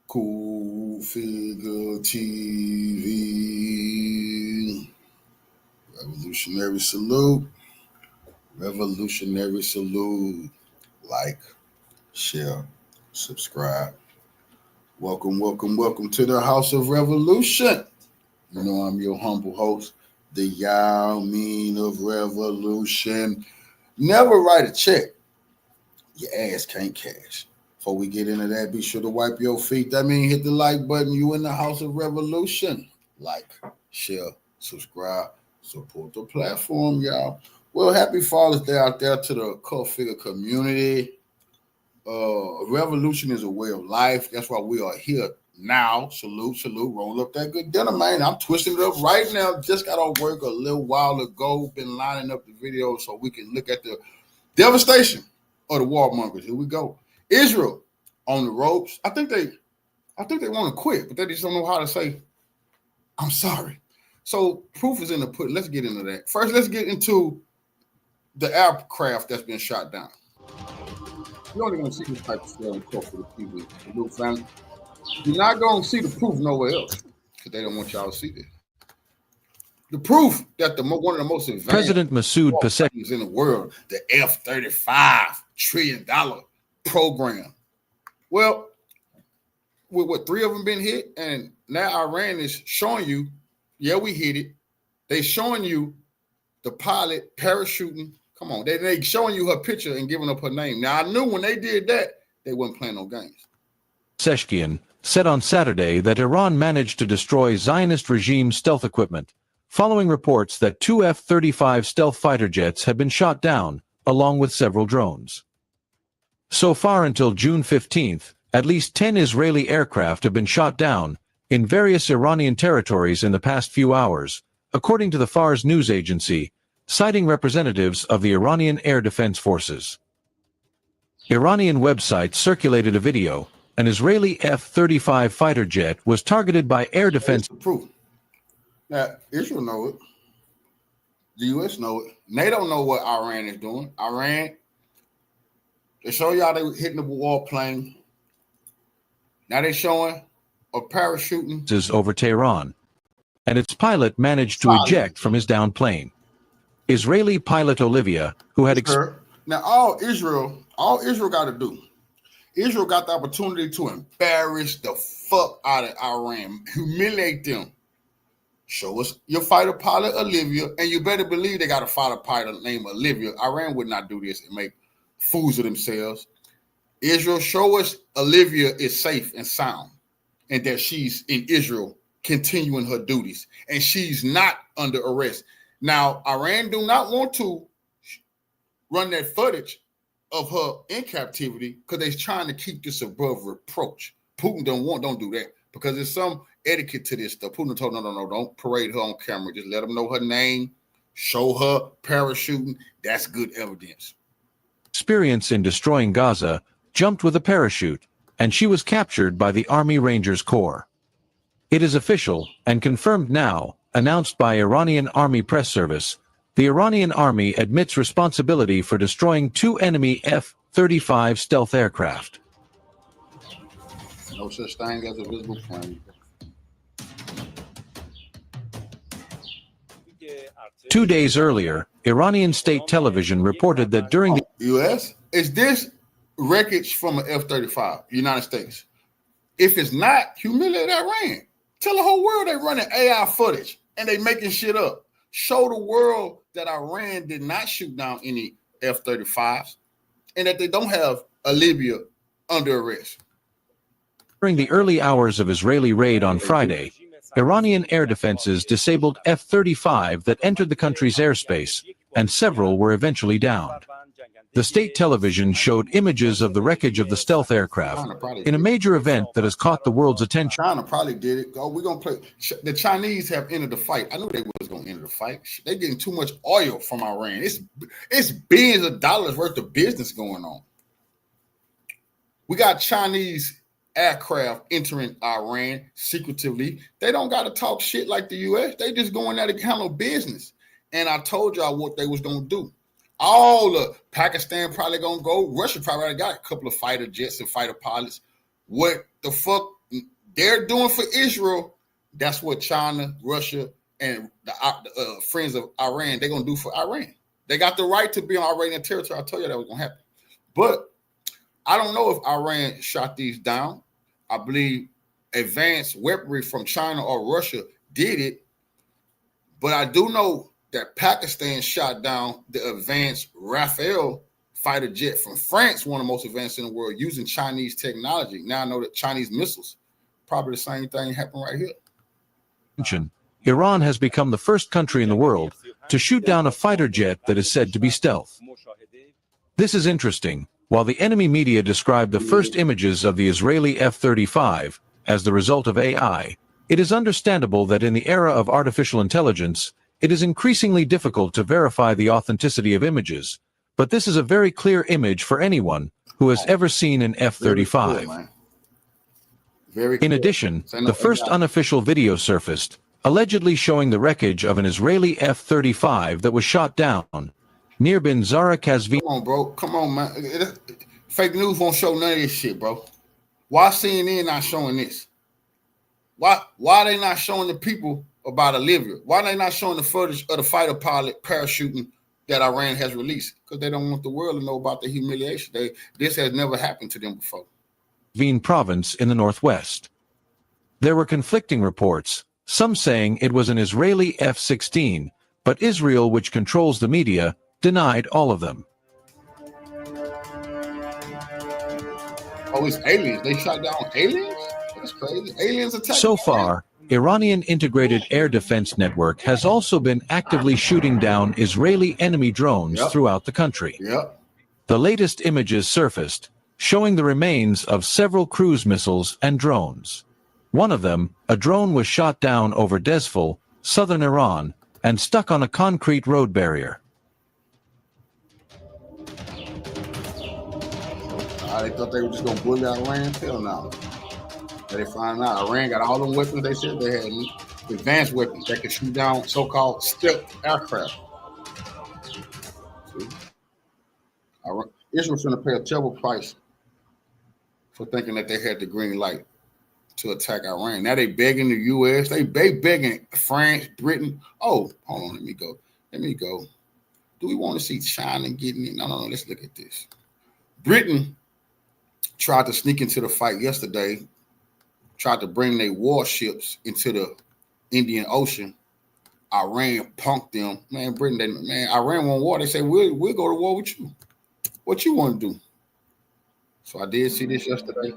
Cool Figure TV. Revolutionary salute. Revolutionary salute. Like, share, subscribe. Welcome to the House of Revolution. You know I'm your humble host, the Yao Mean of Revolution. Never write a check your ass can't cash. Before we get into that, be sure to wipe your feet. That means hit the like button. You in the House of Revolution. Like, share, subscribe, support the platform, y'all. Well, happy Father's Day out there to the cult figure community. Revolution is a way of life. That's why we are here now. Salute. Roll up that good dinner, man. I'm twisting it up right now. Just got off work a little while ago. Been lining up the video so we can look at the devastation of the warmongers. Here we go. Israel on the ropes. I think they want to quit, but they just don't know how to say, I'm sorry. So proof is in the pudding. Let's get into that. First, let's get into the aircraft that's been shot down. You only going to see this type of stuff for the people, the little family. You're not going to see the proof nowhere else because they don't want y'all to see this. The proof that one of the most advanced President Masoud Pezeshkian in the world, the F-35 $1 trillion program. Well, with what, 3 of them been hit, and now Iran is showing you, yeah, we hit it. They showing you the pilot parachuting. Come on, they showing you her picture and giving up her name. Now, I knew when they did that, they wasn't playing no games. Pezeshkian said on Saturday that Iran managed to destroy Zionist regime stealth equipment, following reports that 2 F-35 stealth fighter jets had been shot down, along with several drones. So far until June 15th, at least 10 Israeli aircraft have been shot down in various Iranian territories in the past few hours, according to the Fars news agency, citing representatives of the Iranian Air Defense Forces. Iranian websites circulated a video. An Israeli F-35 fighter jet was targeted by air defense. Proof. Now, Israel know it. The U.S. know it. They don't know what Iran is doing. Iran, they show y'all they were hitting the warplane. Now they're showing a parachuting over Tehran, and its pilot managed to eject from his downed plane. Israeli pilot Olivia, who had now all Israel got to do. Israel got the opportunity to embarrass the fuck out of Iran, humiliate them. Show us your fighter pilot, Olivia, and you better believe they got a fighter pilot named Olivia. Iran would not do this and make fools of themselves. Israel, show us Olivia is safe and sound and that she's in Israel continuing her duties and she's not under arrest. Now, Iran do not want to run that footage of her in captivity because they're trying to keep this above reproach. Putin don't do that because there's some etiquette to this stuff. Putin told no, don't parade her on camera. Just let them know her name, show her parachuting. That's good evidence. Experience in destroying Gaza, jumped with a parachute, and she was captured by the Army Rangers Corps. It is official and confirmed now, announced by Iranian Army Press Service. The Iranian Army admits responsibility for destroying 2 enemy F-35 stealth aircraft. No such thing as a visible plane. 2 days earlier, Iranian state television reported that during the U.S. Is this wreckage from an F-35, United States? If it's not, humiliate Iran. Tell the whole world they're running AI footage and they making shit up. Show the world that Iran did not shoot down any F-35s and that they don't have Libya under arrest. During the early hours of Israeli raid on Friday, Iranian air defenses disabled F-35 that entered the country's airspace, and several were eventually downed. The state television showed images of the wreckage of the stealth aircraft in a major event that has caught the world's attention. China probably did it. Oh, we're going to play. The Chinese have entered the fight. I knew they was going to enter the fight. They're getting too much oil from Iran. It's billions of dollars worth of business going on. We got Chinese aircraft entering Iran secretively. They don't got to talk shit like the U.S. They just going there to handle business. And I told y'all what they was going to do. All of Pakistan probably going to go. Russia probably got a couple of fighter jets and fighter pilots. What the fuck they're doing for Israel, that's what China, Russia, and the friends of Iran, they're going to do for Iran. They got the right to be on Iranian territory. I told you that was going to happen. But I don't know if Iran shot these down. I believe advanced weaponry from China or Russia did it. But I do know that Pakistan shot down the advanced Rafale fighter jet from France, one of the most advanced in the world, using Chinese technology. Now I know that Chinese missiles, probably the same thing happened right here. Iran has become the first country in the world to shoot down a fighter jet that is said to be stealth. This is interesting. While the enemy media described the first images of the Israeli F-35 as the result of AI, it is understandable that in the era of artificial intelligence, it is increasingly difficult to verify the authenticity of images, but this is a very clear image for anyone who has ever seen an F-35. In addition, the first unofficial video surfaced, allegedly showing the wreckage of an Israeli F-35 that was shot down near Bin Zara Kazvini. Come on, bro. Come on, man. Fake news won't show none of this shit, bro. Why CNN not showing this? Why are they not showing the people about Olivia? Why are they not showing the footage of the fighter pilot parachuting that Iran has released? Because they don't want the world to know about the humiliation. This has never happened to them before. Veen province in the northwest. There were conflicting reports, some saying it was an Israeli F-16, but Israel, which controls the media, denied all of them. Oh, it's aliens. They shot down aliens? That's crazy. Aliens attack. So far, Iranian Integrated Air Defense Network has also been actively shooting down Israeli enemy drones throughout the country. The latest images surfaced, showing the remains of several cruise missiles and drones. One of them, a drone, was shot down over Desful, southern Iran, and stuck on a concrete road barrier. They thought they were just going to bully Iran. Hell no. They find out Iran got all them weapons they said they had, advanced weapons that could shoot down so-called stealth aircraft. See? Israel's going to pay a terrible price for thinking that they had the green light to attack Iran. Now they begging the U.S. They begging France, Britain. Oh, hold on. Let me go. Do we want to see China getting in? No. Let's look at this. Britain tried to sneak into the fight yesterday, tried to bring their warships into the Indian Ocean. Iran punked them. Man, Iran won war. They say, we'll go to war with you. What you want to do? So I did see this yesterday.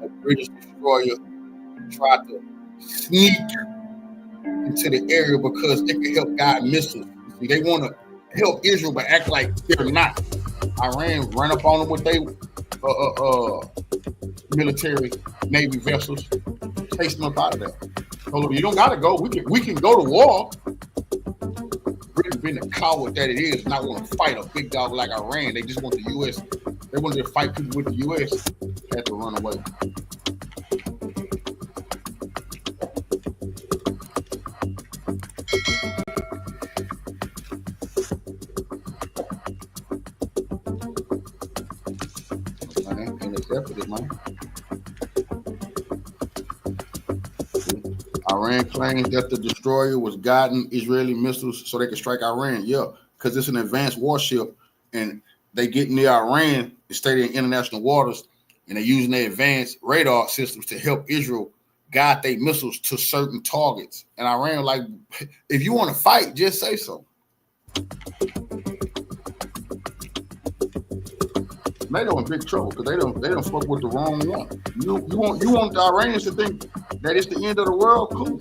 A British destroyer tried to sneak into the area because they could help guide missiles. See, they want to help Israel, but act like they're not. Iran ran up on them with their military Navy vessels, chased them up out of there. Told them, you don't gotta go. We can go to war. Britain, being the coward that it is, not want to fight a big dog like Iran. They just want the U.S. They wanted to fight people with the U.S. Had to run away. Iran claims that the destroyer was guiding Israeli missiles so they could strike Iran. Yeah, because it's an advanced warship and they get near Iran and stay in international waters and they're using their advanced radar systems to help Israel guide their missiles to certain targets. And Iran, like, if you want to fight, just say so. NATO in big trouble because they don't fuck with the wrong one. You want the Iranians to think that it's the end of the world? Cool.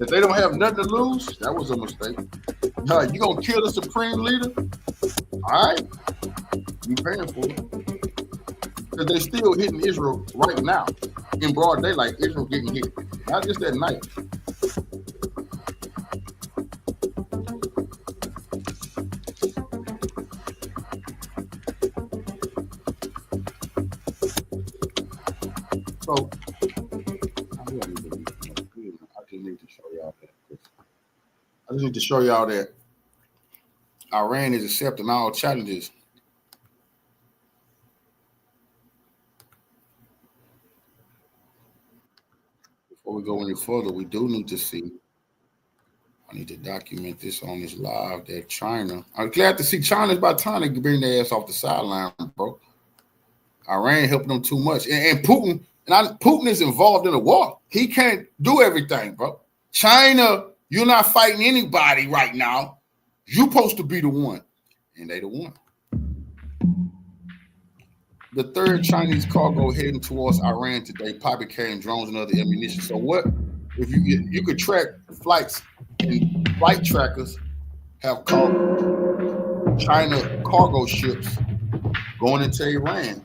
If they don't have nothing to lose, that was a mistake. You gonna kill the supreme leader? All right, you paying for it because they still hitting Israel right now in broad daylight. Israel getting hit, not just at night. So I just need to show y'all that Iran is accepting all challenges. Before we go any further, we do need to see. I need to document this on this live that China. I'm glad to see China's about time to bring their ass off the sideline, bro. Iran helping them too much. And Putin, Putin is involved in a war. He can't do everything, bro. China, you're not fighting anybody right now. You're supposed to be the one. And they the one. The third Chinese cargo heading towards Iran today, probably carrying drones and other ammunition. So what if you could track flights, and flight trackers have caught China cargo ships going into Iran.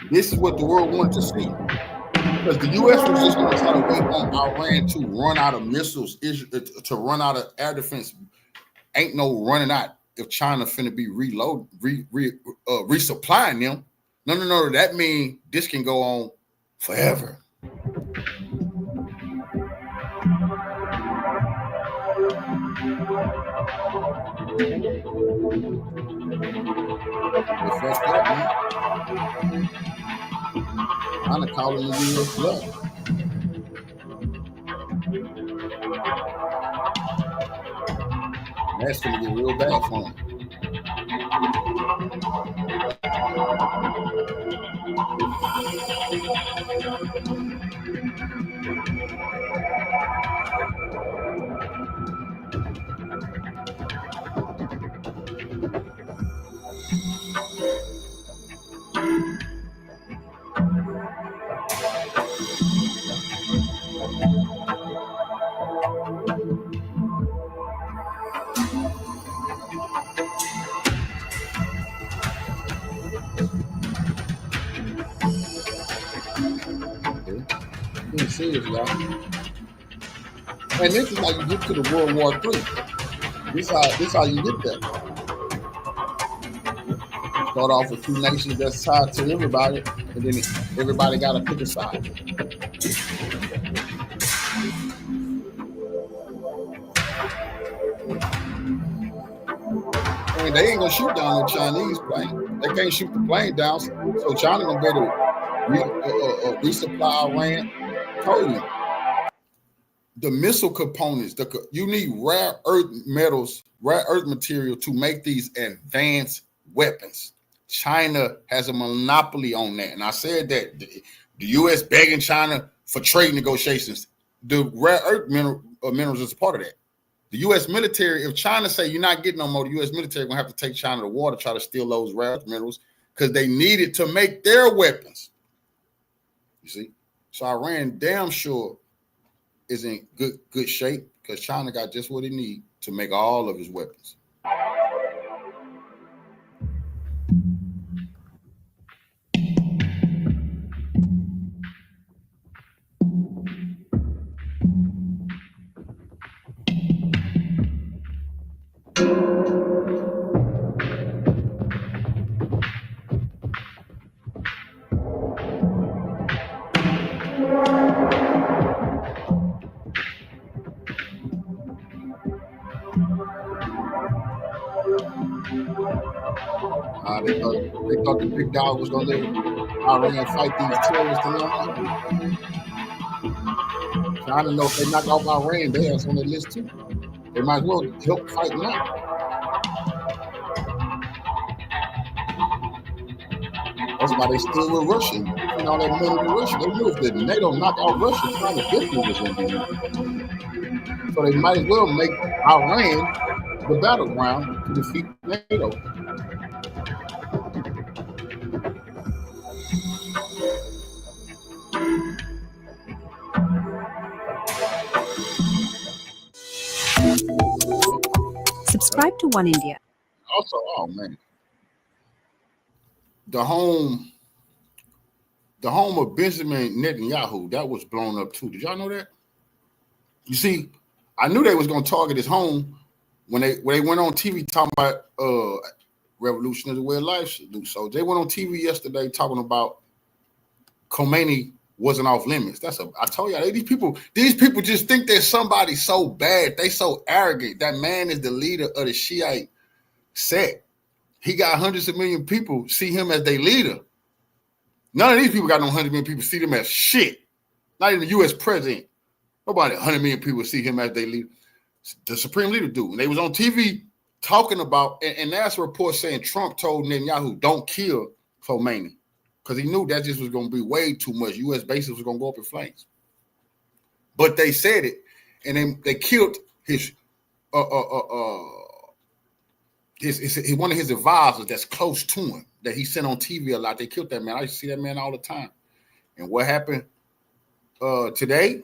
This is what the world wanted to see. Because the U.S. was just going to try to wait on Iran to run out of missiles, to run out of air defense. Ain't no running out if China finna be resupplying them. No. That means this can go on forever. The first step, man. China calling the U.S. bluff. That's gonna get real bad for them. Serious, y'all. And this is how you get to the World War III. This how you get there. Start off with two nations that's tied to everybody, and then everybody got to pick a side. I mean, they ain't gonna shoot down the Chinese plane. They can't shoot the plane down, so China gonna be able to resupply Iran. Told you. The missile components, you need rare earth metals, rare earth material to make these advanced weapons. China has a monopoly on that. And I said that the U.S. begging China for trade negotiations. The rare earth minerals is a part of that. The U.S. military, if China say you're not getting no more, the U.S. military going to have to take China to war to try to steal those rare earth minerals because they need it to make their weapons. You see? So Iran damn sure is in good shape because China got just what it needs to make all of his weapons. They thought the big dog was going to let Iran fight these terrorists. China know if they knock off Iran, they're on their list too. They might as well help fight them out. That's why they stood with Russia and all that money to Russia. They knew if the NATO knock out Russia, China definitely was going to be. So they might as well make Iran the battleground to defeat NATO. Subscribe to One India. Also, oh man, the home of Benjamin Netanyahu, that was blown up too. Did y'all know that? You see, I knew they was going to target his home when they went on TV talking about revolution is the way of life should do. So they went on TV yesterday talking about Khomeini wasn't off limits. I told y'all, these people just think they're somebody so bad. They so arrogant. That man is the leader of the Shiite sect. He got hundreds of million people see him as their leader. None of these people got no 100 million people see them as shit. Not even the U.S. president. About 100 million people see him as they lead. The supreme leader do. And they was on TV talking about, and that's a report saying Trump told Netanyahu, don't kill Khomeini. Because he knew that just was going to be way too much. U.S. bases was going to go up in flames. But they said it, and then they killed his one of his advisors that's close to him, that he sent on TV a lot. They killed that man. I used to see that man all the time. And what happened today?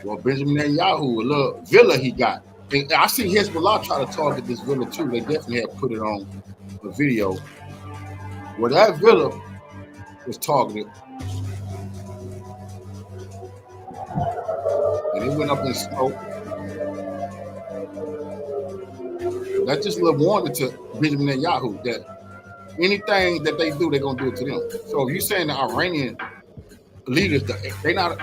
Well, Benjamin Netanyahu, a little villa he got. And I see Hezbollah try to target this villa too. They definitely have put it on the video. Well, that villa was targeted. And it went up in smoke. That's just a little warning to Benjamin Netanyahu that anything that they do, they're going to do it to them. So if you're saying the Iranian leaders, they're not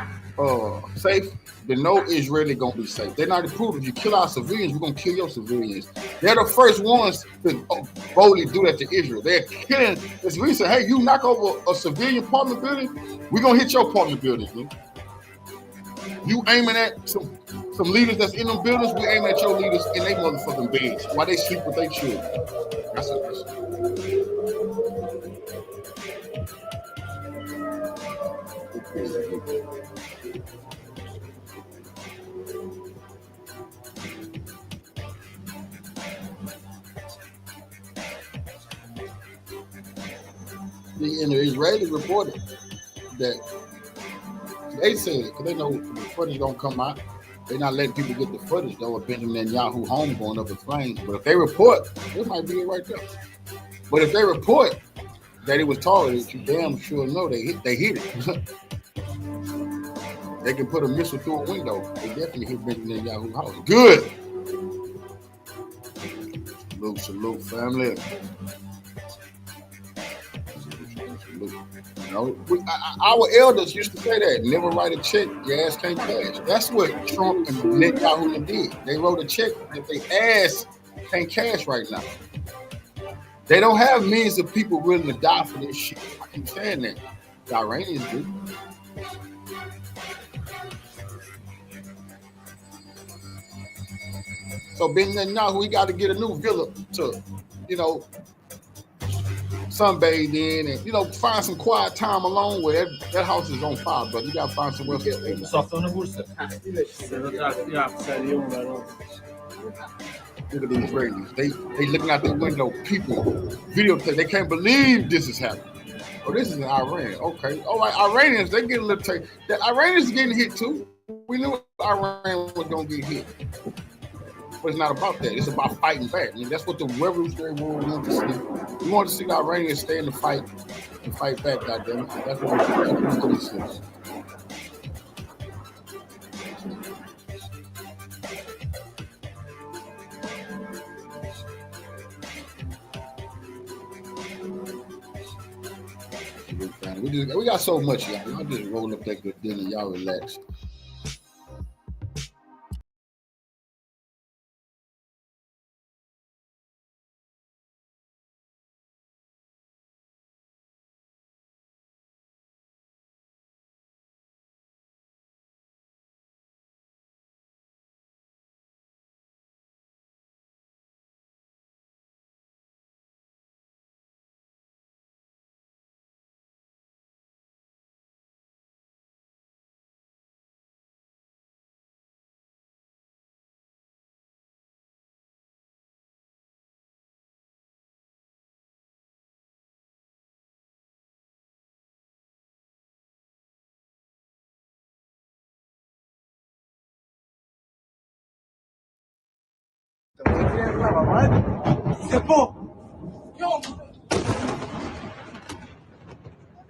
safe, then no Israeli going to be safe. They're not approved. If you kill our civilians, we're going to kill your civilians. They're the first ones to boldly do that to Israel. They're killing. As we say, hey, you knock over a civilian apartment building, we're going to hit your apartment building. Man. You aiming at some leaders that's in them buildings, we aiming at your leaders in their motherfucking beds while they sleep with their children. That's it. And the Israelis reported that they said, because they know the footage don't come out, they're not letting people get the footage though of Benjamin Netanyahu home going up in flames. But if they report, it might be it right there. But if they report that it was targeted, you damn sure know they hit it. They can put a missile through a window. They definitely hit Benjamin Netanyahu's house. Good. Salute, family. You know, our elders used to say that, never write a check your ass can't cash. That's what Trump and Netanyahu did. They wrote a check that their ass can't cash right now. They don't have millions of people willing to die for this shit. I keep saying that. The Iranians do. So Benjamin Netanyahu, he got to get a new villa to, sunbathe in and, find some quiet time alone where that house is on fire, brother. You got to find somewhere else to stay. Look at these Israelis. They looking out their window, people, videotape. They can't believe this is happening. Oh, this is in Iran. Okay. All right, Iranians, they get a little taste. The Iranians getting hit too. We knew Iran was going to get hit. But it's not about that. It's about fighting back. I mean, that's what the Revolutionary War wanted to see. We wanted to see the Iranians stay in the fight and fight back, goddammit. That's what we see. We got so much, y'all. Y'all just roll up that good dinner. Y'all relax.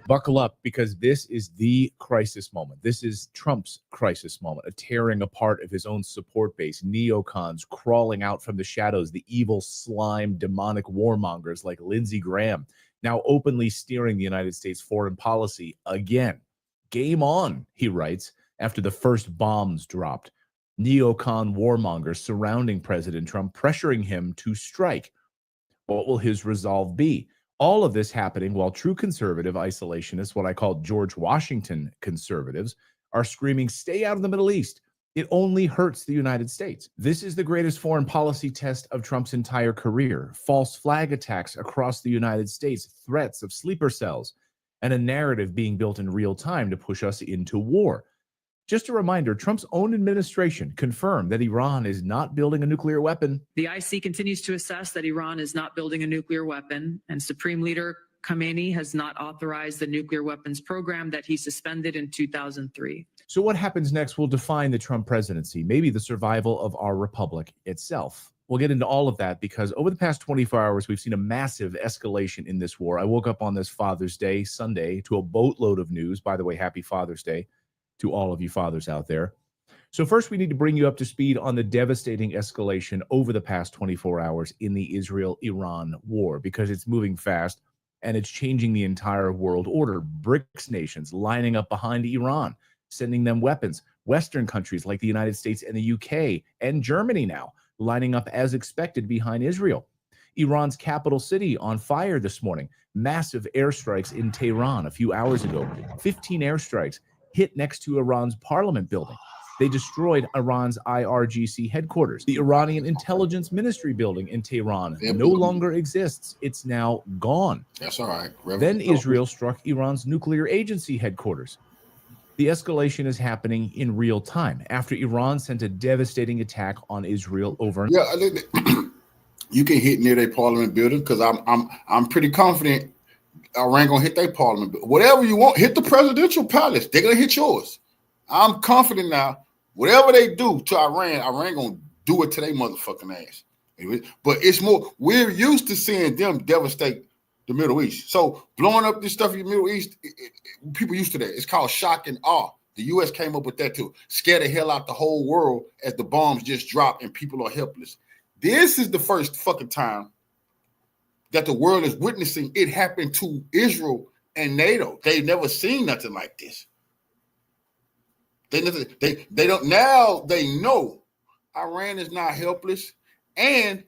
Buckle up, because this is the crisis moment. This is Trump's crisis moment, a tearing apart of his own support base, neocons crawling out from the shadows, the evil, slime, demonic warmongers like Lindsey Graham, now openly steering the United States foreign policy again. Game on, he writes, after the first bombs dropped. Neocon warmongers surrounding President Trump, pressuring him to strike. What will his resolve be? All of this happening while true conservative isolationists, what I call George Washington conservatives, are screaming, stay out of the Middle East. It only hurts the United States. This is the greatest foreign policy test of Trump's entire career. False flag attacks across the United States, threats of sleeper cells, and a narrative being built in real time to push us into war. Just a reminder, Trump's own administration confirmed that Iran is not building a nuclear weapon. The IC continues to assess that Iran is not building a nuclear weapon, and Supreme Leader Khamenei has not authorized the nuclear weapons program that he suspended in 2003. So what happens next will define the Trump presidency, maybe the survival of our republic itself. We'll get into all of that because over the past 24 hours, we've seen a massive escalation in this war. I woke up on this Father's Day, Sunday, to a boatload of news. By the way, happy Father's Day to all of you fathers out there. So first, we need to bring you up to speed on the devastating escalation over the past 24 hours in the Israel-Iran war, because it's moving fast and it's changing the entire world order. BRICS nations lining up behind Iran, sending them weapons. Western countries like the United States and the UK and Germany now lining up as expected behind Israel. Iran's capital city on fire this morning. Massive airstrikes in Tehran a few hours ago. 15 airstrikes hit next to Iran's parliament building. They destroyed Iran's IRGC headquarters. The Iranian Intelligence Ministry building in Tehran no longer exists. It's now gone. That's all right. Then Israel struck Iran's nuclear agency headquarters. The escalation is happening in real time after Iran sent a devastating attack on Israel overnight. Yeah, you can hit near their parliament building because I'm pretty confident Iran gonna hit their parliament. Whatever you want, hit the presidential palace. They're gonna hit yours. I'm confident now. Whatever they do to Iran gonna do it to their motherfucking ass. But it's more, we're used to seeing them devastate the Middle East. So blowing up this stuff in the Middle East, people used to that. It's called shock and awe. The U.S. came up with that too. Scare the hell out the whole world as the bombs just drop and people are helpless. This is the first fucking time that the world is witnessing it happen to Israel and NATO. They've never seen nothing like this. They don't, now they know Iran is not helpless, and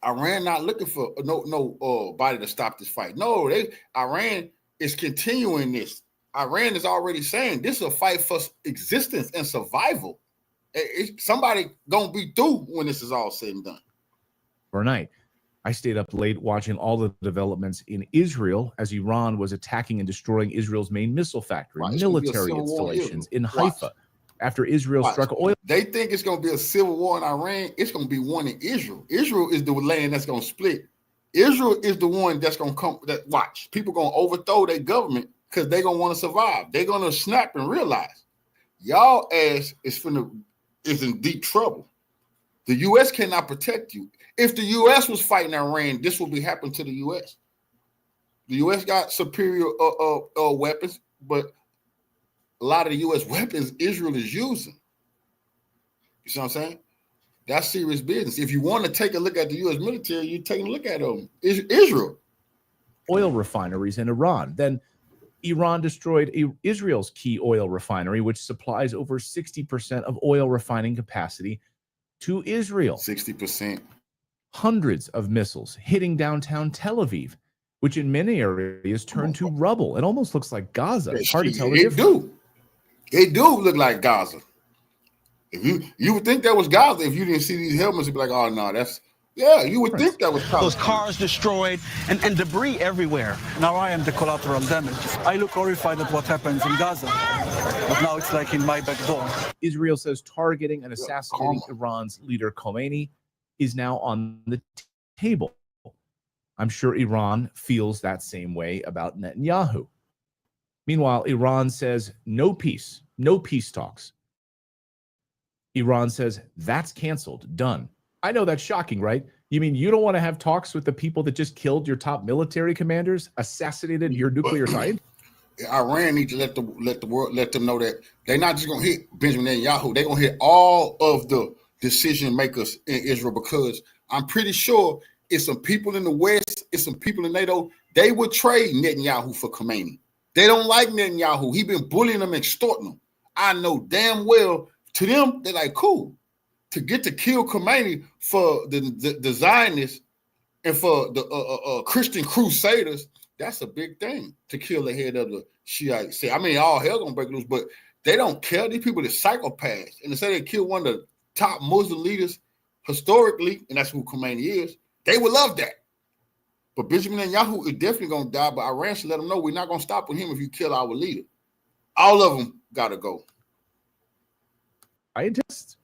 Iran not looking for nobody to stop this fight. No, Iran is continuing this. Iran is already saying this is a fight for existence and survival. Somebody gonna be through when this is all said and done. Overnight, I stayed up late watching all the developments in Israel as Iran was attacking and destroying Israel's main missile factory, military installations in Haifa. After Israel struck oil. They think it's going to be a civil war in Iran. It's going to be one in Israel. Israel is the land that's going to split. Israel is the one that's going to come. People going to overthrow their government because they're going to want to survive. They're going to snap and realize y'all ass is in deep trouble. The U.S. cannot protect you. If the U.S. was fighting Iran, this would be happening to the U.S. The U.S. got superior weapons, but a lot of the U.S. weapons Israel is using. You see what I'm saying? That's serious business. If you want to take a look at the U.S. military, you take a look at them. Israel. Oil refineries in Iran. Then Iran destroyed Israel's key oil refinery, which supplies over 60% of oil refining capacity to Israel. 60%. Hundreds of missiles hitting downtown Tel Aviv, which in many areas turned to rubble. It almost looks like Gaza. It's hard to tell the difference. It do look like Gaza. If you would think that was Gaza if you didn't see these helmets, you'd be like, oh no, you would think that was Palestine. Those cars destroyed and debris everywhere. Now I am the collateral damage. I look horrified at what happens in Gaza, but now it's like in my back door. Israel says targeting and assassinating Iran's leader Khamenei is now on the table. I'm sure Iran feels that same way about Netanyahu. Meanwhile, Iran says no peace talks. Iran says that's canceled, done. I know that's shocking, right? You mean you don't want to have talks with the people that just killed your top military commanders, assassinated your nuclear scientist? Iran needs to let the world let them know that they're not just gonna hit Benjamin Netanyahu, they're gonna hit all of the decision makers in Israel, because I'm pretty sure it's some people in the West, it's some people in NATO, they would trade Netanyahu for Khamenei. They don't like Netanyahu. He been bullying them, extorting them. I know damn well to them, they're like, cool. To get to kill Khamenei for the Zionists and for the Christian crusaders That's a big thing to kill the head of the Shiite. See, I mean, all hell gonna break loose, but they don't care. These people are psychopaths, and to say they kill one of the top Muslim leaders historically, and that's who Khomeini is, they would love that. But Benjamin Netanyahu is definitely gonna die. But Iran should let them know we're not gonna stop with him if you kill our leader. All of them gotta go. Scientists?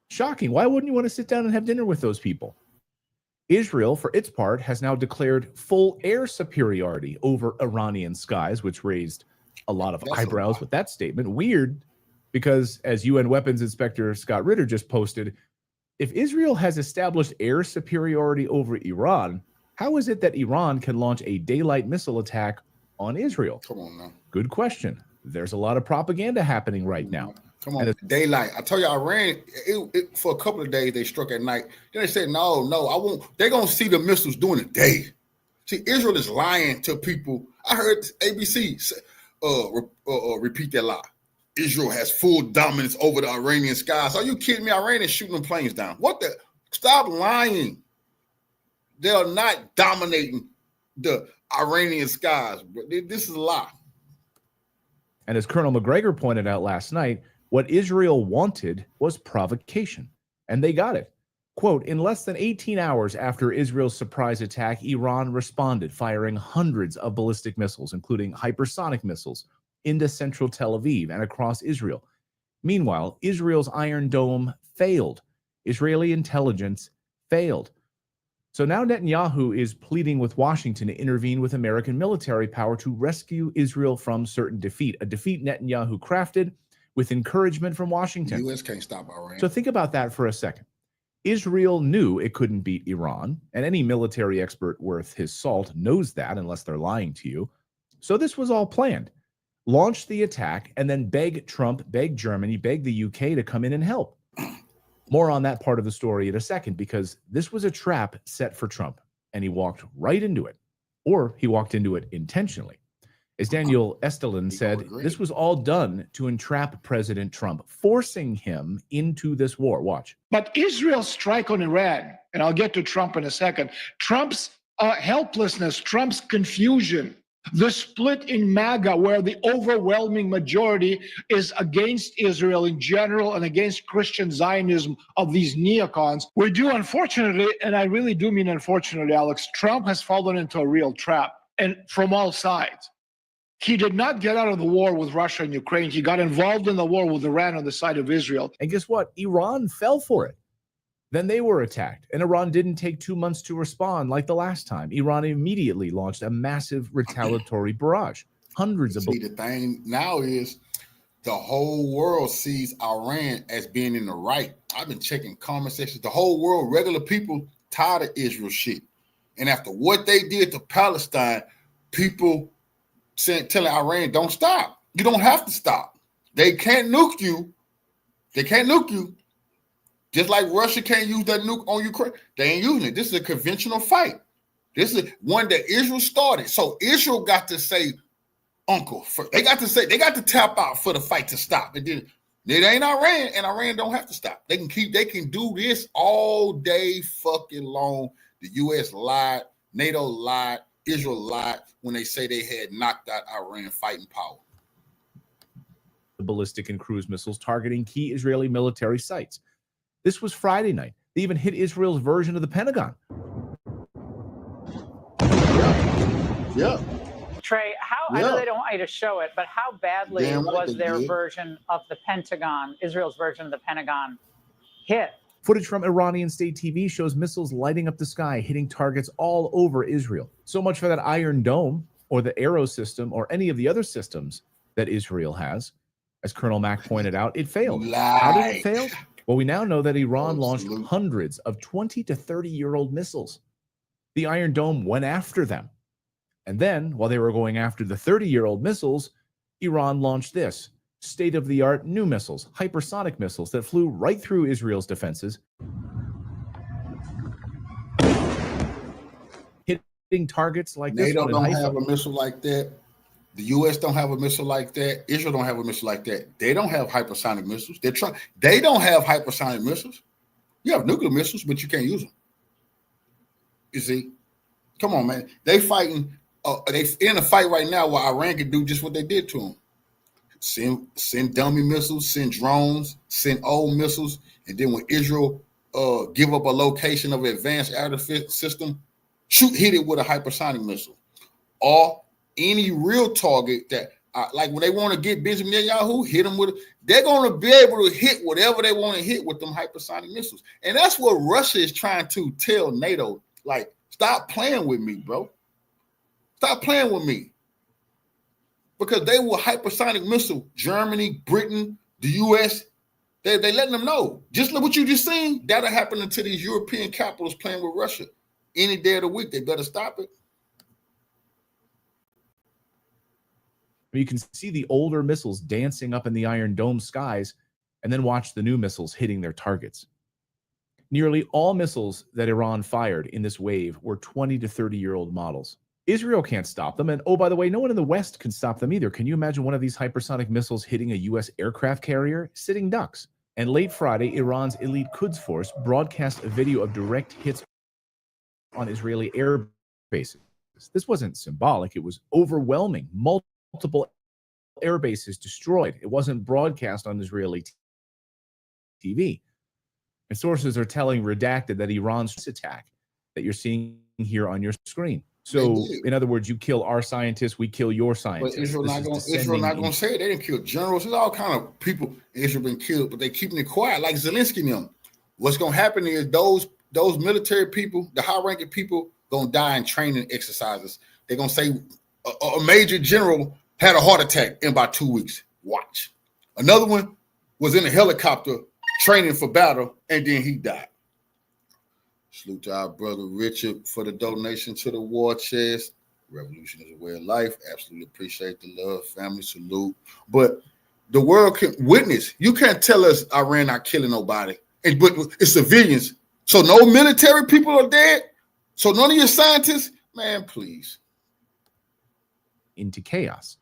Shocking. Why wouldn't you want to sit down and have dinner with those people? Israel, for its part, has now declared full air superiority over Iranian skies, which raised a lot of eyebrows with that statement. Weird, because as UN Weapons Inspector Scott Ritter just posted, if Israel has established air superiority over Iran, how is it that Iran can launch a daylight missile attack on Israel? Come on now. Good question. There's a lot of propaganda happening right now. Come on, daylight. I told you, Iran, for a couple of days, they struck at night. Then they said, no, I won't. They're going to see the missiles during the day. See, Israel is lying to people. I heard ABC repeat that lie. Israel has full dominance over the Iranian skies. Are you kidding me? Iran is shooting them planes down. What the? Stop lying. They are not dominating the Iranian skies. This is a lie. And as Colonel McGregor pointed out last night, what Israel wanted was provocation, and they got it. Quote, in less than 18 hours after Israel's surprise attack, Iran responded, firing hundreds of ballistic missiles, including hypersonic missiles, into central Tel Aviv and across Israel. Meanwhile, Israel's Iron Dome failed. Israeli intelligence failed. So now Netanyahu is pleading with Washington to intervene with American military power to rescue Israel from certain defeat, a defeat Netanyahu crafted with encouragement from Washington. The U.S. can't stop Iran. So think about that for a second. Israel knew it couldn't beat Iran, and any military expert worth his salt knows that unless they're lying to you. So this was all planned. Launch the attack and then beg Trump, beg Germany, beg the UK to come in and help. More on that part of the story in a second, because this was a trap set for Trump, and he walked right into it, or he walked into it intentionally. As Daniel Estelin said, this was all done to entrap President Trump, forcing him into this war. Watch. But Israel's strike on Iran, and I'll get to Trump in a second, Trump's helplessness, Trump's confusion, the split in MAGA, where the overwhelming majority is against Israel in general and against Christian Zionism of these neocons. We do, unfortunately, and I really do mean unfortunately, Alex, Trump has fallen into a real trap, and from all sides. He did not get out of the war with Russia and Ukraine. He got involved in the war with Iran on the side of Israel. And guess what? Iran fell for it. Then they were attacked, and Iran didn't take 2 months to respond like the last time. Iran immediately launched a massive retaliatory barrage. Hundreds of... See, the thing now is the whole world sees Iran as being in the right. I've been checking comment sections. The whole world, regular people, tired of Israel shit. And after what they did to Palestine, people telling Iran, don't stop. You don't have to stop. They can't nuke you. They can't nuke you. Just like Russia can't use that nuke on Ukraine. They ain't using it. This is a conventional fight. This is one that Israel started. So Israel got to say, uncle. They got to tap out for the fight to stop. And then it ain't Iran, and Iran don't have to stop. They can do this all day fucking long. The U.S. lied. NATO lied. Israel lied when they say they had knocked out Iran fighting power. The ballistic and cruise missiles targeting key Israeli military sites. This was Friday night. They even hit Israel's version of the Pentagon. Yeah. Trey, I know they don't want you to show it, but how badly was their version of the Pentagon, Israel's version of the Pentagon, hit? Footage from Iranian state TV shows missiles lighting up the sky, hitting targets all over Israel. So much for that Iron Dome, or the Arrow system, or any of the other systems that Israel has. As Colonel Mack pointed out, it failed. How did it fail? Well, we now know that Iran launched hundreds of 20 to 30-year-old missiles. The Iron Dome went after them. And then, while they were going after the 30-year-old missiles, Iran launched this. State-of-the-art new missiles, hypersonic missiles that flew right through Israel's defenses, hitting targets like this. NATO don't have a missile like that. The U.S. don't have a missile like that. Israel don't have a missile like that. They don't have hypersonic missiles. They don't have hypersonic missiles. You have nuclear missiles, but you can't use them. You see? Come on, man. They fighting they in a fight right now where Iran can do just what they did to them. Send dummy missiles, send drones, send old missiles, and then when Israel give up a location of an advanced air defense system, hit it with a hypersonic missile. Or any real target that, like when they want to get Benjamin Netanyahu, hit them with, they're going to be able to hit whatever they want to hit with them hypersonic missiles. And that's what Russia is trying to tell NATO, like, stop playing with me, bro. Stop playing with me. Because they will hypersonic missile Germany, Britain, the U.S., they letting them know. Just look what you just seen. That'll happen to these European capitals playing with Russia. Any day of the week, they better stop it. You can see the older missiles dancing up in the Iron Dome skies and then watch the new missiles hitting their targets. Nearly all missiles that Iran fired in this wave were 20 to 30-year-old models. Israel can't stop them. And oh, by the way, no one in the West can stop them either. Can you imagine one of these hypersonic missiles hitting a U.S. aircraft carrier? Sitting ducks. And late Friday, Iran's elite Quds force broadcast a video of direct hits on Israeli air bases. This wasn't symbolic. It was overwhelming. Multiple air bases destroyed. It wasn't broadcast on Israeli TV. And sources are telling Redacted that Iran's attack that you're seeing here on your screen. So, in other words, you kill our scientists, we kill your scientists. But Israel not going to say it. They didn't kill generals. There's all kind of people Israel been killed, but they keeping it quiet, like Zelensky and them. What's going to happen is those military people, the high-ranking people, going to die in training exercises. They're going to say a major general had a heart attack in about 2 weeks. Watch. Another one was in a helicopter training for battle, and then he died. Salute to our brother Richard for the donation to the war chest. Revolution is a way of life. Absolutely appreciate the love, family salute. But the world can witness. You can't tell us Iran not killing nobody. But it's civilians. So no military people are dead. So none of your scientists, man, please. Into chaos.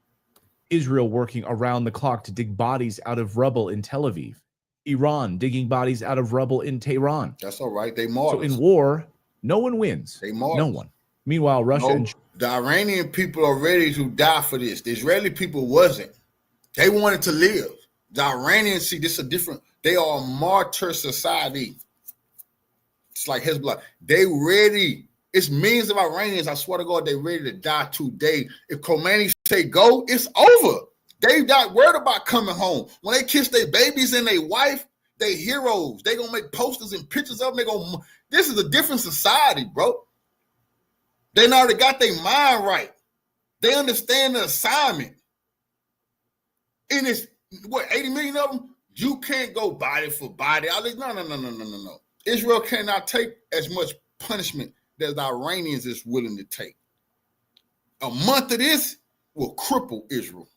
Israel working around the clock to dig bodies out of rubble in Tel Aviv. Iran digging bodies out of rubble in Tehran. That's all right. They martyrs. So in war, no one wins. They martyrs. No one. Meanwhile, Russia the Iranian people are ready to die for this. The Israeli people wasn't. They wanted to live. The Iranians, see, this is a different, they are a martyr society. It's like Hezbollah. They ready. It's millions of Iranians, I swear to God, they ready to die today. If Khomeini say go, it's over. They not worried about coming home. When they kiss their babies and their wife, they heroes. They gonna make posters and pictures of them. This is a different society, bro. They already got their mind right. They understand the assignment. And it's, 80 million of them? You can't go body for body. No. Israel cannot take as much punishment as the Iranians is willing to take. A month of this will cripple Israel.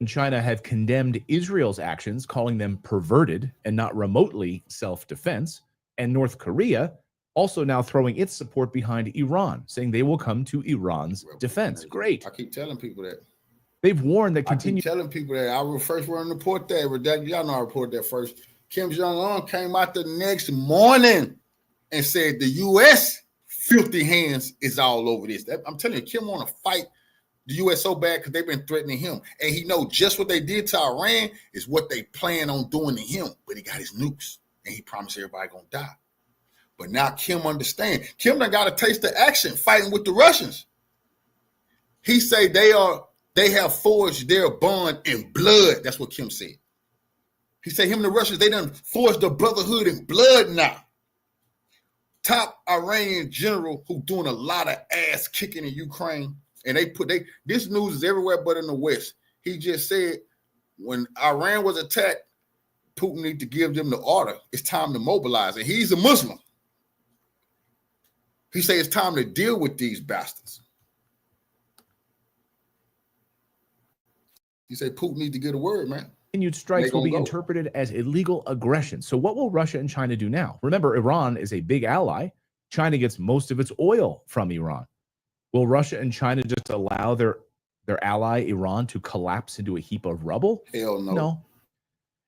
China have condemned Israel's actions, calling them perverted and not remotely self-defense. And North Korea also now throwing its support behind Iran, saying they will come to Iran's defense. Great. I keep telling people that. They've warned that I keep telling people that. I will first want to report that. Y'all know I reported that first. Kim Jong-un came out the next morning and said the U.S. filthy hands is all over this. I'm telling you, Kim want to fight the U.S. so bad because they've been threatening him. And he knows just what they did to Iran is what they plan on doing to him. But he got his nukes, and he promised everybody going to die. But now Kim understand. Kim done got a taste of action fighting with the Russians. He say they have forged their bond in blood. That's what Kim said. He said him and the Russians, they done forged the brotherhood in blood now. Top Iranian general who doing a lot of ass kicking in Ukraine. And this news is everywhere but in the West. He just said when Iran was attacked, Putin need to give them the order. It's time to mobilize. And he's a Muslim. He said it's time to deal with these bastards. He said Putin needs to get a word, man. Continued strikes will be interpreted as illegal aggression. So what will Russia and China do now? Remember, Iran is a big ally. China gets most of its oil from Iran. Will Russia and China just allow their ally, Iran, to collapse into a heap of rubble? Hell no. No.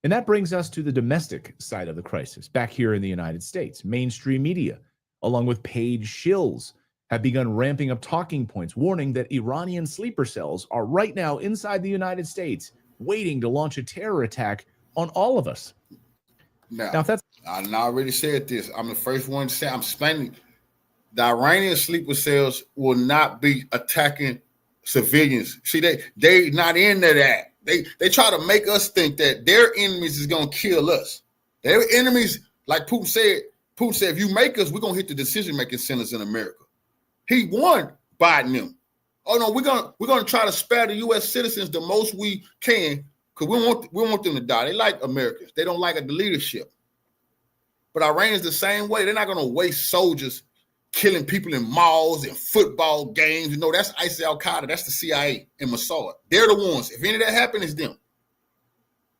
And that brings us to the domestic side of the crisis. Back here in the United States, mainstream media, along with paid shills, have begun ramping up talking points, warning that Iranian sleeper cells are right now inside the United States, waiting to launch a terror attack on all of us. Now if that's I already said this. I'm the first one to say I'm explaining. The Iranian sleeper cells will not be attacking civilians. See, they not into that. They try to make us think that their enemies is gonna kill us. Their enemies, like Putin said, if you make us, we're gonna hit the decision-making centers in America. He won Biden them. Oh no, we're gonna try to spare the U.S. citizens the most we can, because we want them to die. They like Americans. They don't like the leadership. But Iran is the same way. They're not gonna waste soldiers killing people in malls and football games. You know, that's ISIS, Al-Qaeda. That's the CIA and Mossad. They're the ones. If any of that happens, it's them.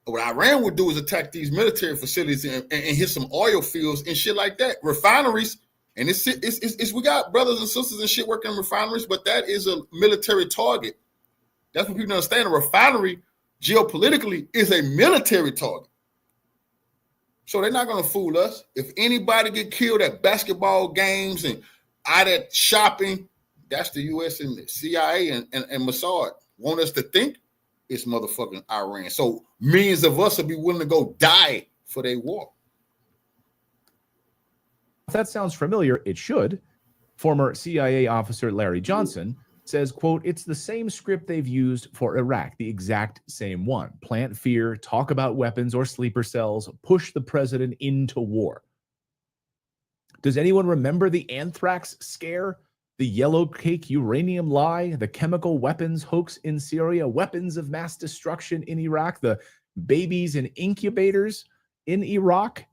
But what Iran would do is attack these military facilities and hit some oil fields and shit like that. Refineries. And it's we got brothers and sisters and shit working in refineries, but that is a military target. That's what people understand. A refinery, geopolitically, is a military target. So they're not going to fool us. If anybody get killed at basketball games and out at shopping, that's the U.S. and the CIA and Mossad want us to think it's motherfucking Iran. So millions of us will be willing to go die for their war. If that sounds familiar, it should. Former CIA officer Larry Johnson says, quote, it's the same script they've used for Iraq, the exact same one. Plant fear, talk about weapons or sleeper cells, push the president into war. Does anyone remember the anthrax scare? The yellow cake uranium lie? The chemical weapons hoax in Syria? Weapons of mass destruction in Iraq? The babies in incubators in Iraq?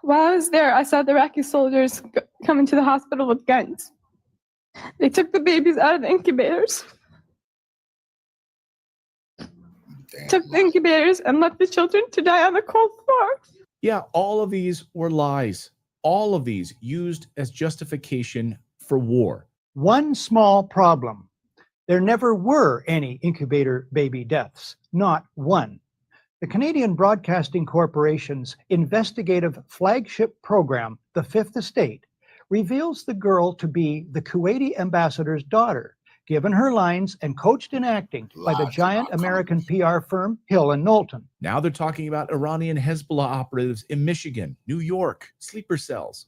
While I was there, I saw the Iraqi soldiers come into the hospital with guns. They took the babies out of the incubators, took the incubators, and left the children to die on the cold floor. Yeah, all of these were lies. All of these used as justification for war. One small problem. There never were any incubator baby deaths, not one. The Canadian Broadcasting Corporation's investigative flagship program, The Fifth Estate, reveals the girl to be the Kuwaiti ambassador's daughter, given her lines and coached in acting by the giant American PR firm Hill and Knowlton. Now they're talking about Iranian Hezbollah operatives in Michigan, New York, sleeper cells.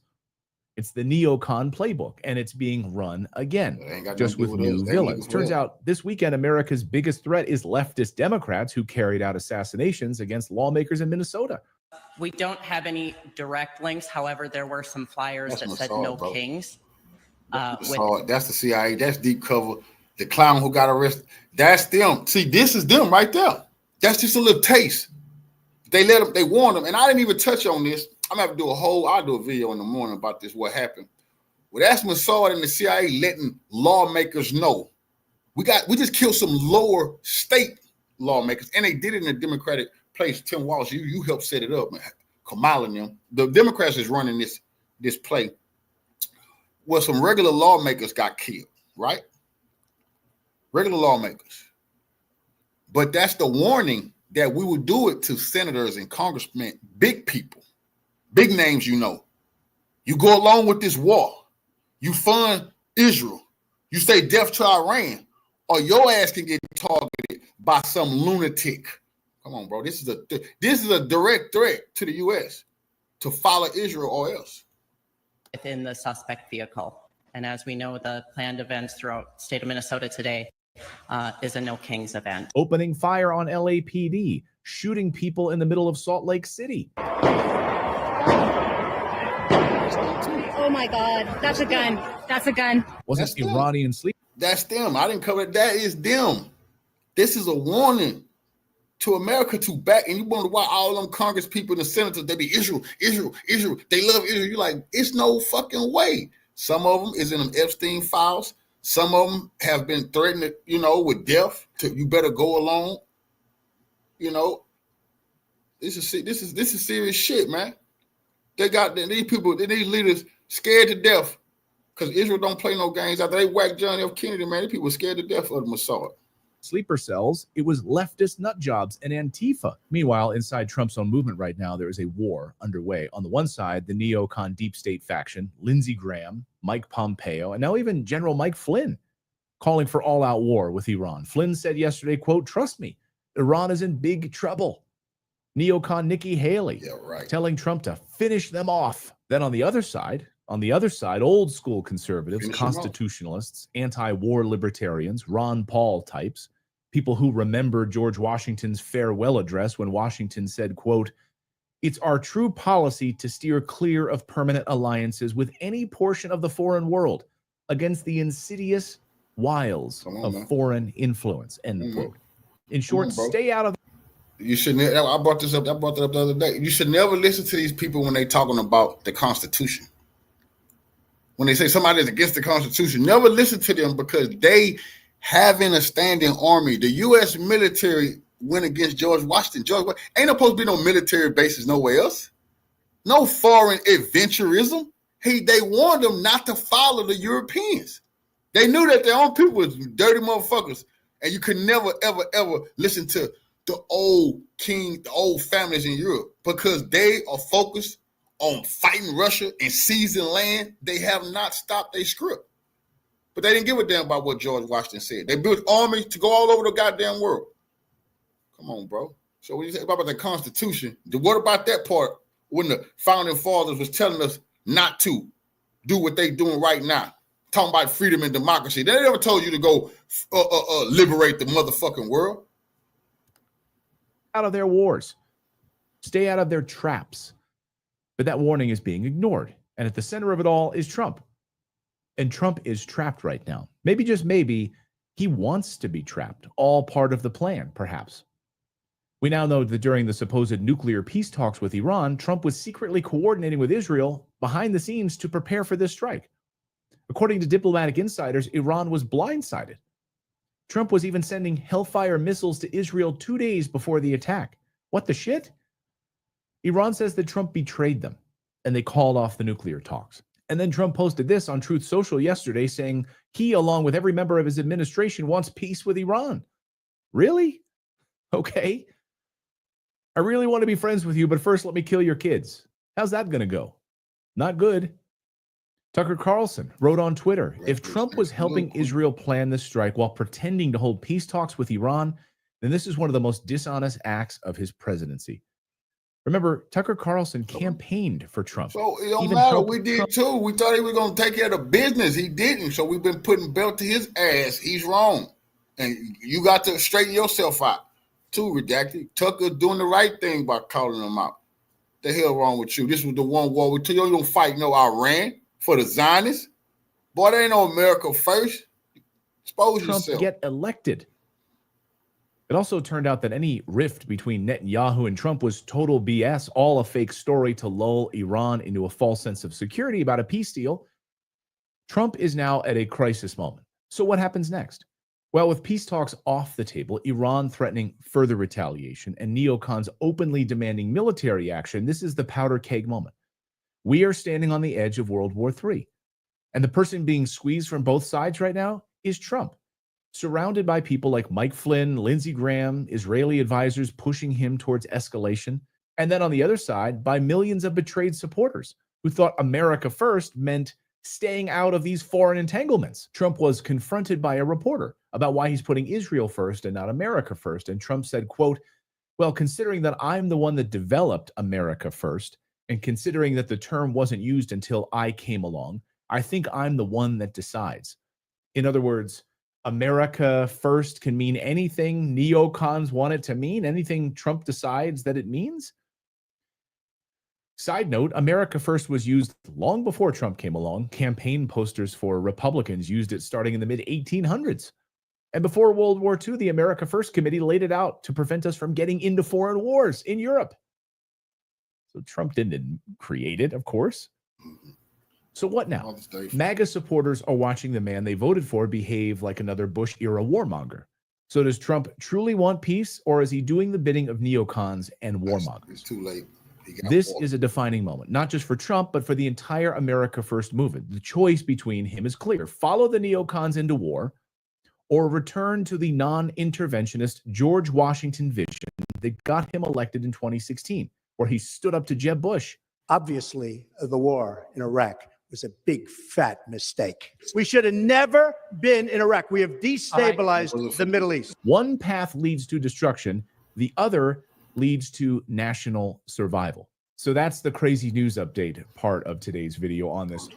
It's the neocon playbook, and it's being run again, just with new villains. Turns out this weekend, America's biggest threat is leftist Democrats who carried out assassinations against lawmakers in Minnesota. We don't have any direct links. However, there were some flyers that said no kings. That's the CIA. That's deep cover. The clown who got arrested. That's them. See, this is them right there. That's just a little taste. They let them. They warned them. And I didn't even touch on this. I'm gonna have to do I'll do a video in the morning about this. What happened? Well, that's Mossad and the CIA letting lawmakers know. We just killed some lower state lawmakers, and they did it in a Democratic place. Tim Walsh, you helped set it up, man. Kamala and them. The Democrats is running this play. Well, some regular lawmakers got killed, right? Regular lawmakers. But that's the warning that we would do it to senators and congressmen, big people, big names, you know. You go along with this war. You fund Israel. You say death to Iran, or your ass can get targeted by some lunatic. Come on, bro. This is a direct threat to the U.S. to follow Israel or else. Within the suspect vehicle. And as we know, the planned events throughout the state of Minnesota today is a No Kings event. Opening fire on LAPD, shooting people in the middle of Salt Lake City. Oh my God, that's a gun. That's a gun. Wasn't Iranian sleep? That's them. I didn't cover it. That is them. This is a warning to America to back. And you wonder why all them Congress people and the senators, they be Israel. They love Israel. You're like, it's no fucking way. Some of them is in them Epstein files. Some of them have been threatened, with death. You better go along. This is serious shit, man. They got these people, these leaders scared to death because Israel don't play no games. After they whacked John F. Kennedy, man, these people scared to death of the Mossad. sleeper cells, it was leftist nut jobs and Antifa. Meanwhile, inside Trump's own movement right now, there is a war underway. On the one side, the neocon deep state faction, Lindsey Graham, Mike Pompeo, and now even General Mike Flynn calling for all-out war with Iran. Flynn said yesterday, quote, "Trust me, Iran is in big trouble." Neocon Nikki Haley telling Trump to finish them off. Then on the other side, old school conservatives, constitutionalists, anti-war libertarians, Ron Paul types, people who remember George Washington's farewell address when Washington said, quote, "It's our true policy to steer clear of permanent alliances with any portion of the foreign world against the insidious wiles of foreign influence," end quote. In short, stay out of. You should. I brought this up. I brought that up the other day. You should never listen to these people when they talking about the Constitution. When they say somebody's against the Constitution, never listen to them, because they having a standing army. The U.S. military went against George Washington. Ain't supposed to be no military bases nowhere else. No foreign adventurism. They warned them not to follow the Europeans. They knew that their own people was dirty motherfuckers, and you could never, ever, ever listen to the old families in Europe, because they are focused on fighting Russia and seizing land. They have not stopped their script. But they didn't give a damn about what George Washington said. They built armies to go all over the goddamn world. Come on, bro. So when you say about the Constitution, what about that part when the founding fathers was telling us not to do what they doing right now? Talking about freedom and democracy. They never told you to go liberate the motherfucking world. Out of their wars. Stay out of their traps. But that warning is being ignored. And at the center of it all is Trump. And Trump is trapped right now. Maybe, just maybe, he wants to be trapped. All part of the plan, perhaps. We now know that during the supposed nuclear peace talks with Iran, Trump was secretly coordinating with Israel behind the scenes to prepare for this strike. According to diplomatic insiders, Iran was blindsided. Trump was even sending Hellfire missiles to Israel 2 days before the attack. What the shit? Iran says that Trump betrayed them, and they called off the nuclear talks. And then Trump posted this on Truth Social yesterday, saying he, along with every member of his administration, wants peace with Iran. Really? Okay. I really want to be friends with you, but first let me kill your kids. How's that going to go? Not good. Tucker Carlson wrote on Twitter, if Trump was helping Israel plan this strike while pretending to hold peace talks with Iran, then this is one of the most dishonest acts of his presidency. Remember, Tucker Carlson campaigned for Trump. So it don't matter. We did too. We thought he was going to take care of the business. He didn't. So we've been putting belt to his ass. He's wrong. And you got to straighten yourself out too, Redacted. Tucker doing the right thing by calling him out. The hell wrong with you? This was the one war we told you don't fight no Iran for the Zionists. Boy, there ain't no America first. Expose Trump yourself. Get elected. It also turned out that any rift between Netanyahu and Trump was total BS, all a fake story to lull Iran into a false sense of security about a peace deal. Trump is now at a crisis moment. So what happens next? Well, with peace talks off the table, Iran threatening further retaliation, and neocons openly demanding military action, this is the powder keg moment. We are standing on the edge of World War III. And the person being squeezed from both sides right now is Trump, surrounded by people like Mike Flynn, Lindsey Graham, Israeli advisors pushing him towards escalation. And then on the other side, by millions of betrayed supporters who thought America first meant staying out of these foreign entanglements. Trump was confronted by a reporter about why he's putting Israel first and not America first. And Trump said, quote, well, considering that I'm the one that developed America first, and considering that the term wasn't used until I came along, I think I'm the one that decides. In other words, America first can mean anything neocons want it to mean, anything Trump decides that it means. Side note, America First was used long before Trump came along. Campaign posters for Republicans used it starting in the mid-1800s. And before World War II, the America First Committee laid it out to prevent us from getting into foreign wars in Europe. So Trump didn't create it, of course. So what now? MAGA supporters are watching the man they voted for behave like another Bush-era warmonger. So does Trump truly want peace, or is he doing the bidding of neocons and warmongers? It's too late. This is a defining moment, not just for Trump, but for the entire America First movement. The choice between him is clear. Follow the neocons into war, or return to the non-interventionist George Washington vision that got him elected in 2016, where he stood up to Jeb Bush. Obviously, the war in Iraq was a big, fat mistake. We should have never been in Iraq. We have destabilized the Middle East. One path leads to destruction. The other leads to national survival. So that's the crazy news update part of today's video on this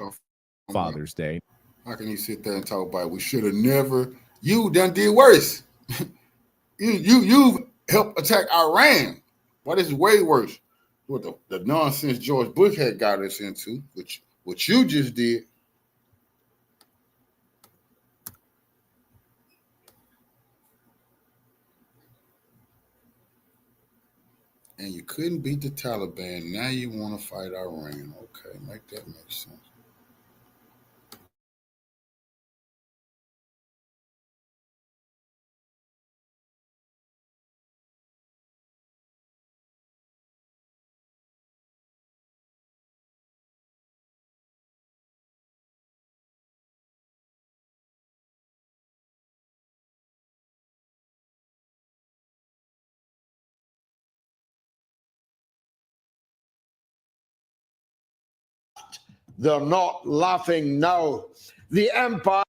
Father's Day. How can you sit there and talk about we should have never? You done did worse. you helped attack Iran. What is way worse? What the nonsense George Bush had got us into, which what you just did. And you couldn't beat the Taliban. Now you want to fight Iran. Okay, make that make sense. They're not laughing now. The empire.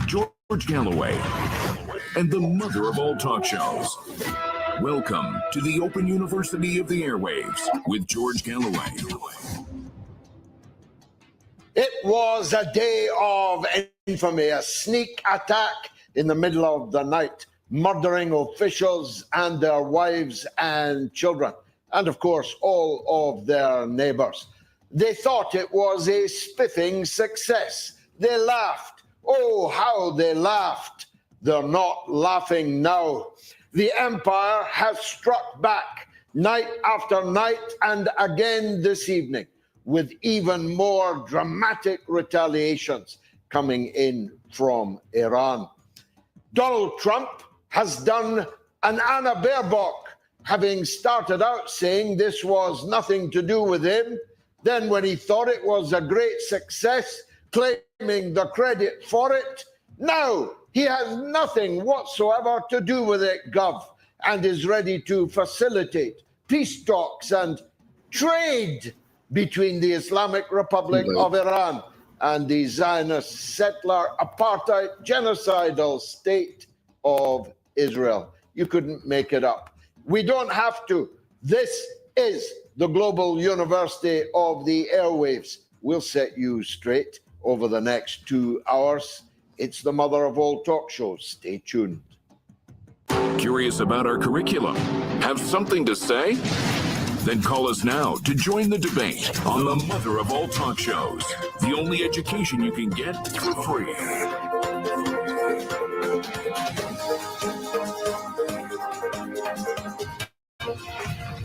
George Galloway and the mother of all talk shows. Welcome to the Open University of the Airwaves with George Galloway. It was a day of infamy, a sneak attack in the middle of the night, murdering officials and their wives and children, and of course, all of their neighbors. They thought it was a spiffing success. They laughed. Oh, how they laughed. They're not laughing now. The empire has struck back night after night and again this evening with even more dramatic retaliations coming in from Iran. Donald Trump has done an Anna Baerbock, having started out saying this was nothing to do with him. Then when he thought it was a great success, claiming the credit for it, now he has nothing whatsoever to do with it, Gov, and is ready to facilitate peace talks and trade between the Islamic Republic of Iran and the Zionist settler apartheid genocidal state of Israel. You couldn't make it up. We don't have to. This is the Global University of the Airwaves. We'll set you straight over the next 2 hours. It's the mother of all talk shows. Stay tuned. Curious about our curriculum? Have something to say? Then call us now to join the debate on the mother of all talk shows. The only education you can get for free.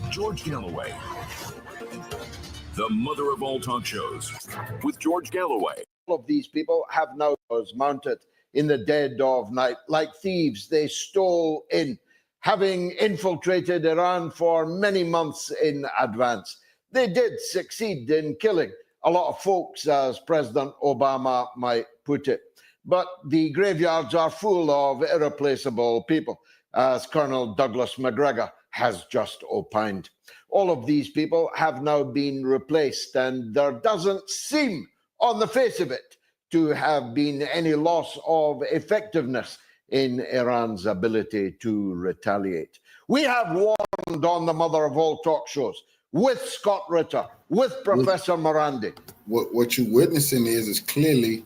George Galloway, the mother of all talk shows, with George Galloway. All of these people have now mounted in the dead of night. Like thieves, they stole in, having infiltrated Iran for many months in advance. They did succeed in killing a lot of folks, as President Obama might put it. But the graveyards are full of irreplaceable people, as Colonel Douglas McGregor has just opined. All of these people have now been replaced, and there doesn't seem, on the face of it, to have been any loss of effectiveness in Iran's ability to retaliate. We have warned on the mother of all talk shows, with Scott Ritter, with Professor Morandi. What you're witnessing is clearly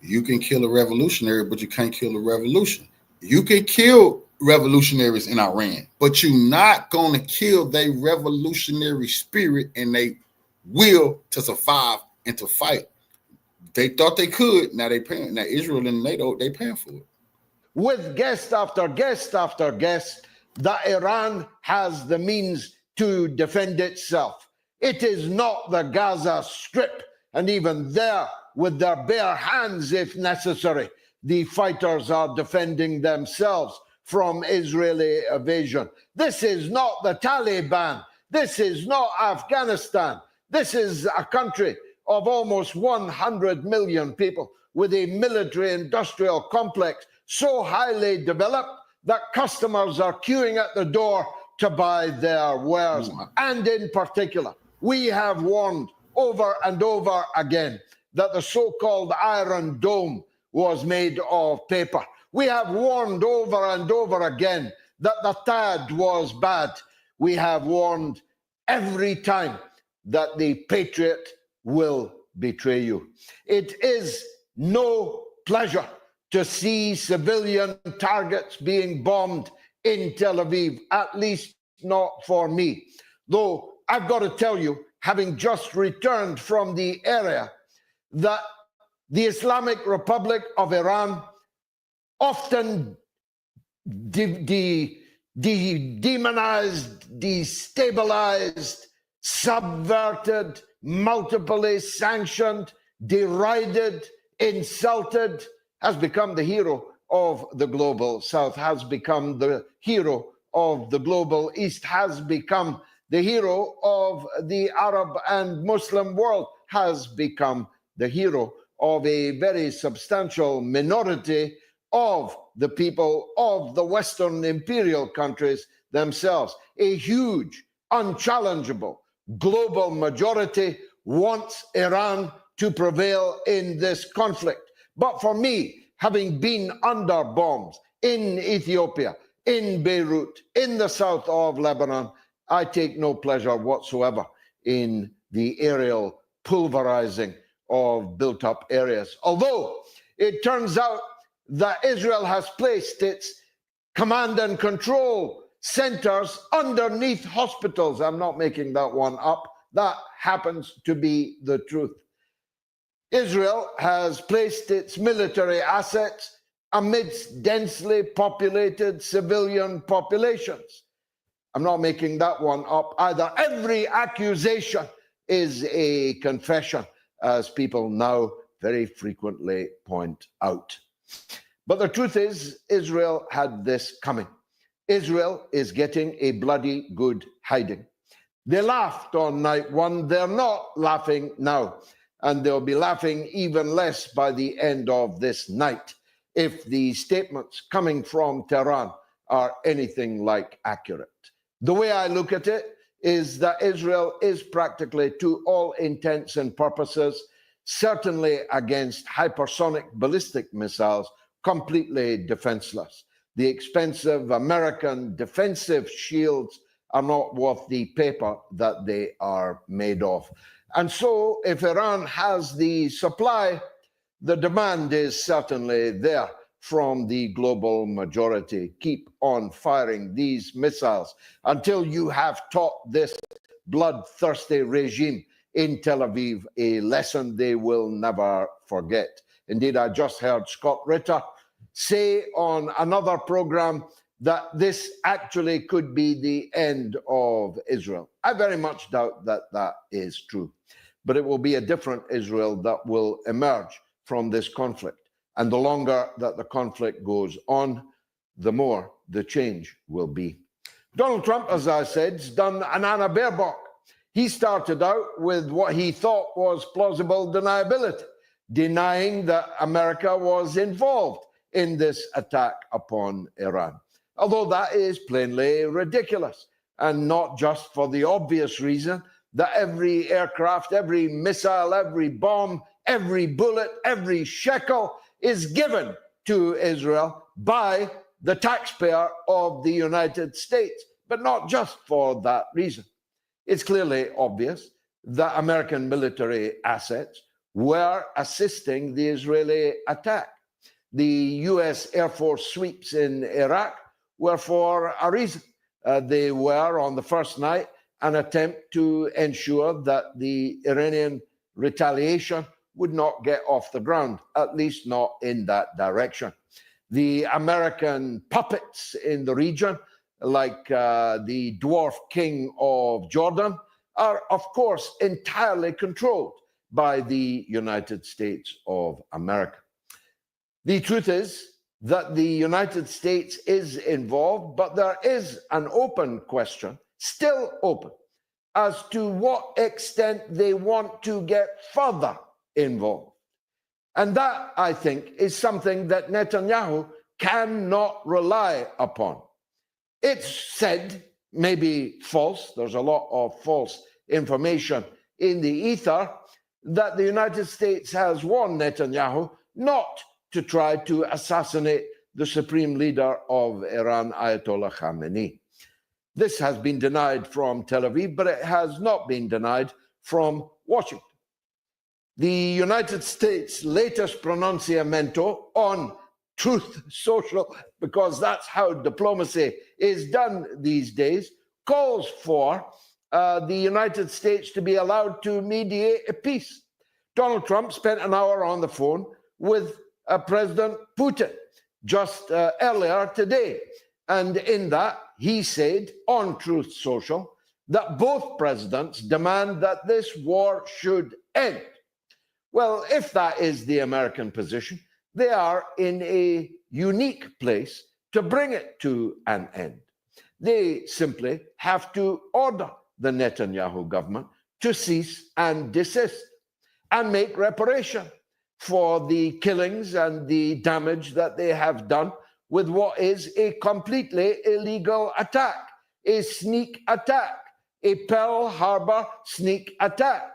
you can kill a revolutionary, but you can't kill a revolution. You can kill revolutionaries in Iran, but you're not going to kill their revolutionary spirit and they will to survive and to fight. They thought they could. Now they paying. Now Israel and NATO, they paying for it. With guest after guest after guest, that Iran has the means to defend itself. It is not the Gaza Strip, and even there, with their bare hands if necessary, the fighters are defending themselves from Israeli invasion. This is not the Taliban. This is not Afghanistan. This is a country of almost 100 million people with a military-industrial complex so highly developed that customers are queuing at the door to buy their wares. And in particular, we have warned over and over again that the so-called Iron Dome was made of paper. We have warned over and over again that the THAAD was bad. We have warned every time that the Patriot will betray you. It is no pleasure to see civilian targets being bombed in Tel Aviv, at least not for me. Though I've got to tell you, having just returned from the area, that the Islamic Republic of Iran often demonized, destabilized, subverted, multiply sanctioned, derided, insulted, has become the hero of the global South, has become the hero of the global East, has become the hero of the Arab and Muslim world, has become the hero of a very substantial minority of the people of the Western imperial countries themselves. A huge, unchallengeable global majority wants Iran to prevail in this conflict. But for me, having been under bombs in Ethiopia, in Beirut, in the south of Lebanon, I take no pleasure whatsoever in the aerial pulverizing of built-up areas. Although it turns out that Israel has placed its command and control centers underneath hospitals. I'm not making that one up. That happens to be the truth. Israel has placed its military assets amidst densely populated civilian populations. I'm not making that one up either. Every accusation is a confession, as people now very frequently point out. But the truth is, Israel had this coming. Israel is getting a bloody good hiding. They laughed on night one. They're not laughing now. And they'll be laughing even less by the end of this night if the statements coming from Tehran are anything like accurate. The way I look at it is that Israel is practically, to all intents and purposes, certainly against hypersonic ballistic missiles, completely defenseless. The expensive American defensive shields are not worth the paper that they are made of. And so if Iran has the supply, the demand is certainly there from the global majority. Keep on firing these missiles until you have taught this bloodthirsty regime in Tel Aviv a lesson they will never forget. Indeed, I just heard Scott Ritter say on another program that this actually could be the end of Israel. I very much doubt that that is true. But it will be a different Israel that will emerge from this conflict. And the longer that the conflict goes on, the more the change will be. Donald Trump, as I said, has done an Anna Baerbock. He started out with what he thought was plausible deniability, denying that America was involved in this attack upon Iran. Although that is plainly ridiculous, and not just for the obvious reason that every aircraft, every missile, every bomb, every bullet, every shekel is given to Israel by the taxpayer of the United States, but not just for that reason. It's clearly obvious that American military assets were assisting the Israeli attack. The US Air Force sweeps in Iraq were for a reason. They were, on the first night, an attempt to ensure that the Iranian retaliation would not get off the ground, at least not in that direction. The American puppets in the region, like the dwarf king of Jordan, are, of course, entirely controlled by the United States of America. The truth is that the United States is involved, but there is an open question, still open, as to what extent they want to get further involved. And that, I think, is something that Netanyahu cannot rely upon. It's said, maybe false, there's a lot of false information in the ether, that the United States has warned Netanyahu not to try to assassinate the supreme leader of Iran, Ayatollah Khamenei. This has been denied from Tel Aviv, but it has not been denied from Washington. The United States' latest pronunciamento on Truth Social, because that's how diplomacy is done these days, calls for the United States to be allowed to mediate a peace. Donald Trump spent an hour on the phone with President Putin just earlier today. And in that, he said on Truth Social that both presidents demand that this war should end. Well, if that is the American position, they are in a unique place to bring it to an end. They simply have to order the Netanyahu government to cease and desist and make reparation for the killings and the damage that they have done with what is a completely illegal attack, a sneak attack, a Pearl Harbor sneak attack.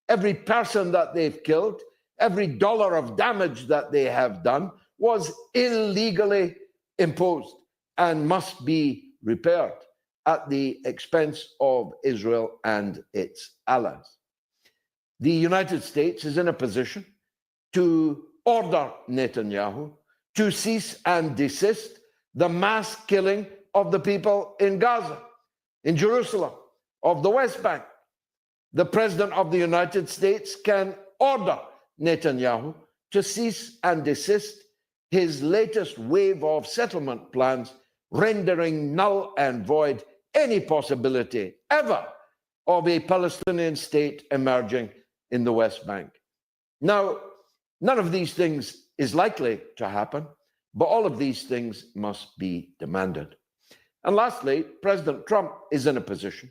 Every person that they've killed, every dollar of damage that they have done was illegally imposed and must be repaired at the expense of Israel and its allies. The United States is in a position to order Netanyahu to cease and desist the mass killing of the people in Gaza, in Jerusalem, of the West Bank. The President of the United States can order Netanyahu to cease and desist his latest wave of settlement plans, rendering null and void any possibility ever of a Palestinian state emerging in the West Bank. Now, none of these things is likely to happen, but all of these things must be demanded. And lastly, President Trump is in a position,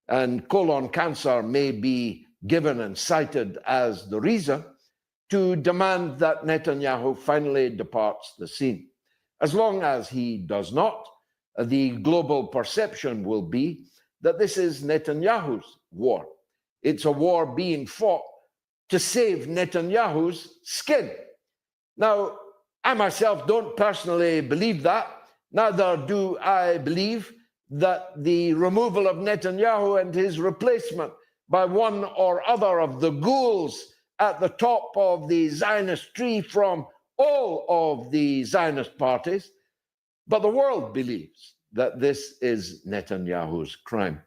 and colon cancer may be given and cited as the reason, to demand that Netanyahu finally departs the scene. As long as he does not, the global perception will be that this is Netanyahu's war. It's a war being fought to save Netanyahu's skin. Now, I myself don't personally believe that. Neither do I believe that the removal of Netanyahu and his replacement by one or other of the ghouls at the top of the Zionist tree from all of the Zionist parties, but the world believes that this is Netanyahu's crime.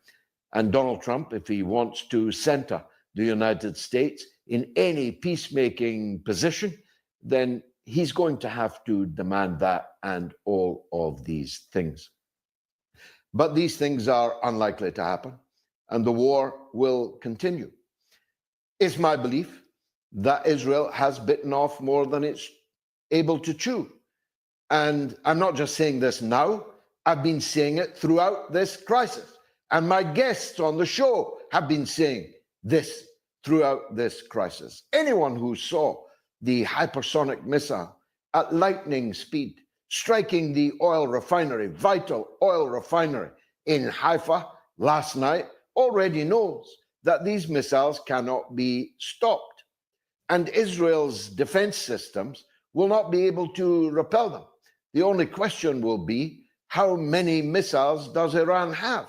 And Donald Trump, if he wants to center the United States in any peacemaking position, then he's going to have to demand that and all of these things. But these things are unlikely to happen, and the war will continue. It's my belief that Israel has bitten off more than it's able to chew. And I'm not just saying this now, I've been saying it throughout this crisis. And my guests on the show have been saying this throughout this crisis. Anyone who saw the hypersonic missile at lightning speed striking the oil refinery, vital oil refinery in Haifa last night, already knows that these missiles cannot be stopped. And Israel's defense systems will not be able to repel them. The only question will be, how many missiles does Iran have?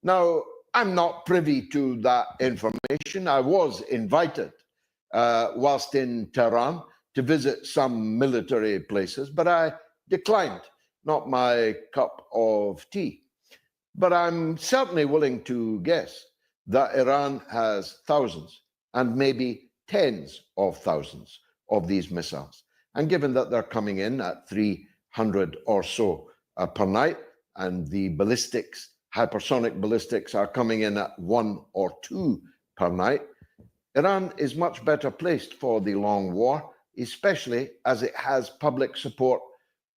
Now, I'm not privy to that information. I was invited whilst in Tehran to visit some military places, but I declined, not my cup of tea. But I'm certainly willing to guess that Iran has thousands and maybe tens of thousands of these missiles. And given that they're coming in at 300 or so per night, and the ballistics, hypersonic ballistics, are coming in at 1 or 2 per night, Iran is much better placed for the long war, especially as it has public support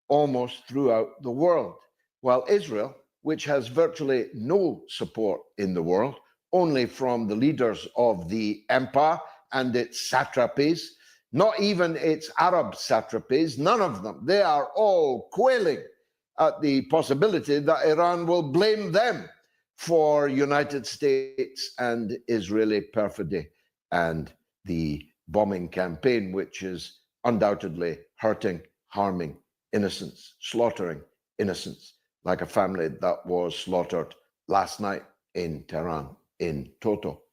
almost throughout the world, while Israel, which has virtually no support in the world, only from the leaders of the empire and its satrapies, not even its Arab satrapies, none of them. They are all quailing at the possibility that Iran will blame them for United States and Israeli perfidy and the bombing campaign, which is undoubtedly hurting, harming innocents, slaughtering innocents, like a family that was slaughtered last night in Tehran in total.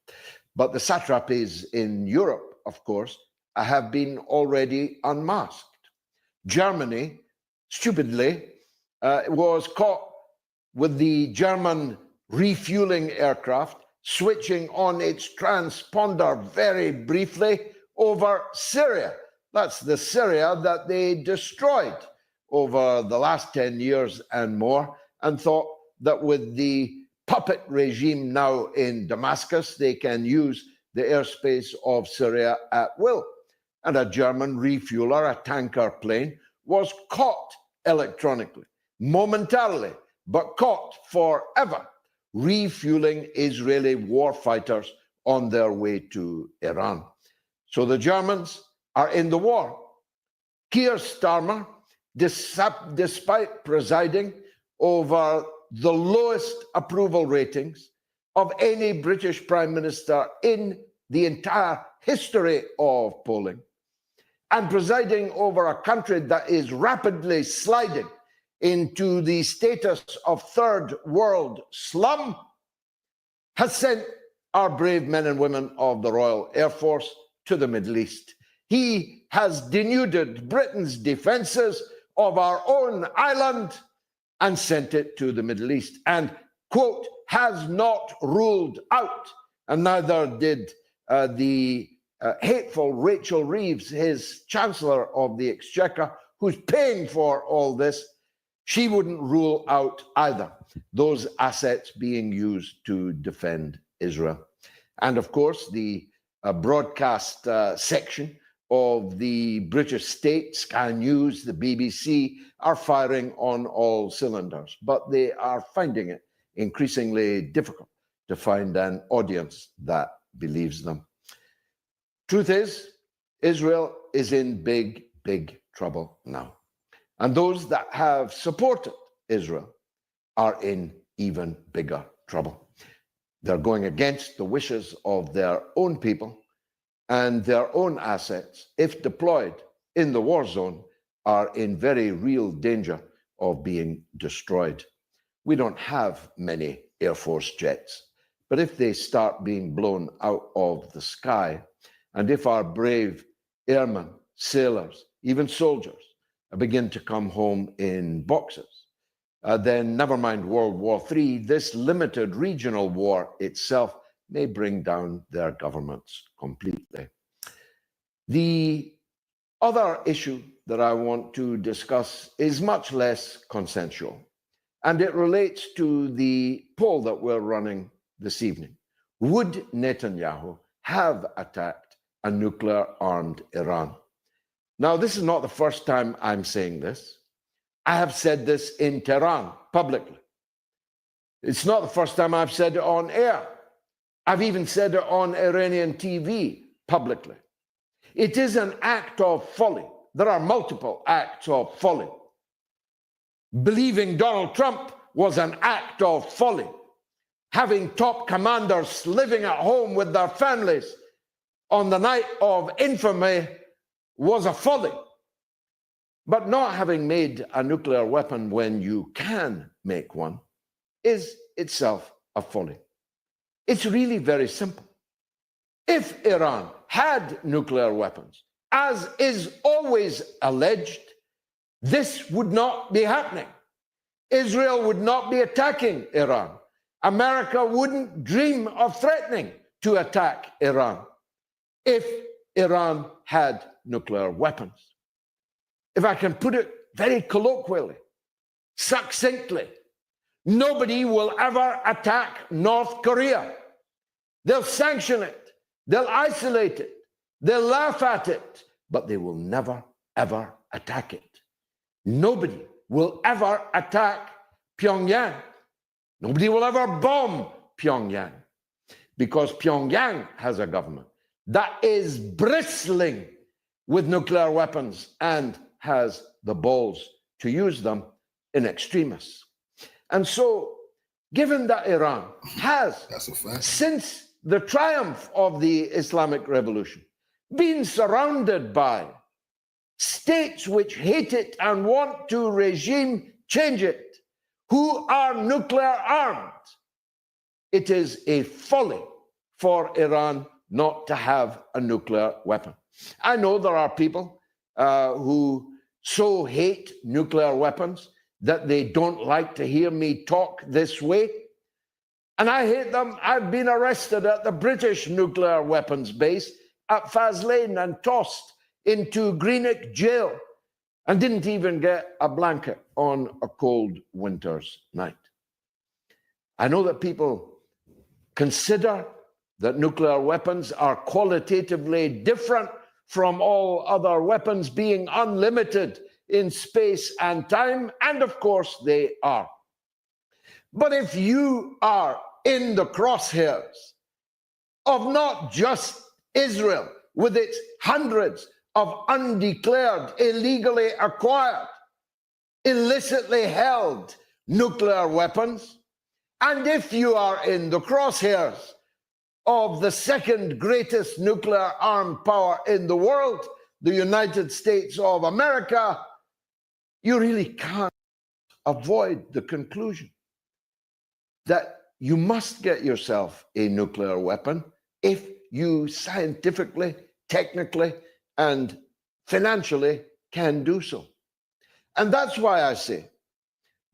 But the satrapies in Europe, of course, have been already unmasked. Germany, stupidly, was caught with the German refueling aircraft switching on its transponder very briefly over Syria. That's the Syria that they destroyed over the last 10 years and more, and thought that with the puppet regime now in Damascus, they can use the airspace of Syria at will. And a German refueler, a tanker plane, was caught electronically, momentarily, but caught forever, refueling Israeli warfighters on their way to Iran. So the Germans are in the war. Keir Starmer, despite presiding over the lowest approval ratings of any British Prime Minister in the entire history of polling, and presiding over a country that is rapidly sliding into the status of third world slum, has sent our brave men and women of the Royal Air Force to the Middle East. He has denuded Britain's defenses of our own island and sent it to the Middle East, and, quote, has not ruled out, and neither did the hateful Rachel Reeves, his Chancellor of the Exchequer, who's paying for all this. She wouldn't rule out either those assets being used to defend Israel. And of course, the broadcast section of the British state, Sky News, the BBC, are firing on all cylinders, but they are finding it increasingly difficult to find an audience that believes them. Truth is, Israel is in big, big trouble now. And those that have supported Israel are in even bigger trouble. They're going against the wishes of their own people, and their own assets, if deployed in the war zone, are in very real danger of being destroyed. We don't have many Air Force jets, but if they start being blown out of the sky, and if our brave airmen, sailors, even soldiers begin to come home in boxes, then never mind World War III, this limited regional war itself may bring down their governments completely. The other issue that I want to discuss is much less consensual, and it relates to the poll that we're running this evening. Would Netanyahu have attacked a nuclear-armed Iran? Now, this is not the first time I'm saying this. I have said this in Tehran publicly. It's not the first time I've said it on air. I've even said it on Iranian TV publicly. It is an act of folly. There are multiple acts of folly. Believing Donald Trump was an act of folly. Having top commanders living at home with their families on the night of infamy was a folly. But not having made a nuclear weapon when you can make one is itself a folly. It's really very simple. If Iran had nuclear weapons, as is always alleged, this would not be happening. Israel would not be attacking Iran. America wouldn't dream of threatening to attack Iran if Iran had nuclear weapons. If I can put it very colloquially, succinctly, nobody will ever attack North Korea. They'll sanction it. They'll isolate it. They'll laugh at it, but they will never, ever attack it. Nobody will ever attack Pyongyang. Nobody will ever bomb Pyongyang, because Pyongyang has a government that is bristling with nuclear weapons and has the balls to use them in extremis. And so, given that Iran has, since the triumph of the Islamic Revolution, been surrounded by states which hate it and want to regime change it, who are nuclear armed, it is a folly for Iran not to have a nuclear weapon. I know there are people who so hate nuclear weapons that they don't like to hear me talk this way. And I hate them. I've been arrested at the British nuclear weapons base at Faslane and tossed into Greenock jail and didn't even get a blanket on a cold winter's night. I know that people consider that nuclear weapons are qualitatively different from all other weapons, being unlimited in space and time, and of course they are. But if you are in the crosshairs of not just Israel with its hundreds of undeclared, illegally acquired, illicitly held nuclear weapons, and if you are in the crosshairs of the second greatest nuclear armed power in the world, the United States of America, you really can't avoid the conclusion that you must get yourself a nuclear weapon if you scientifically, technically, and financially can do so. And that's why I say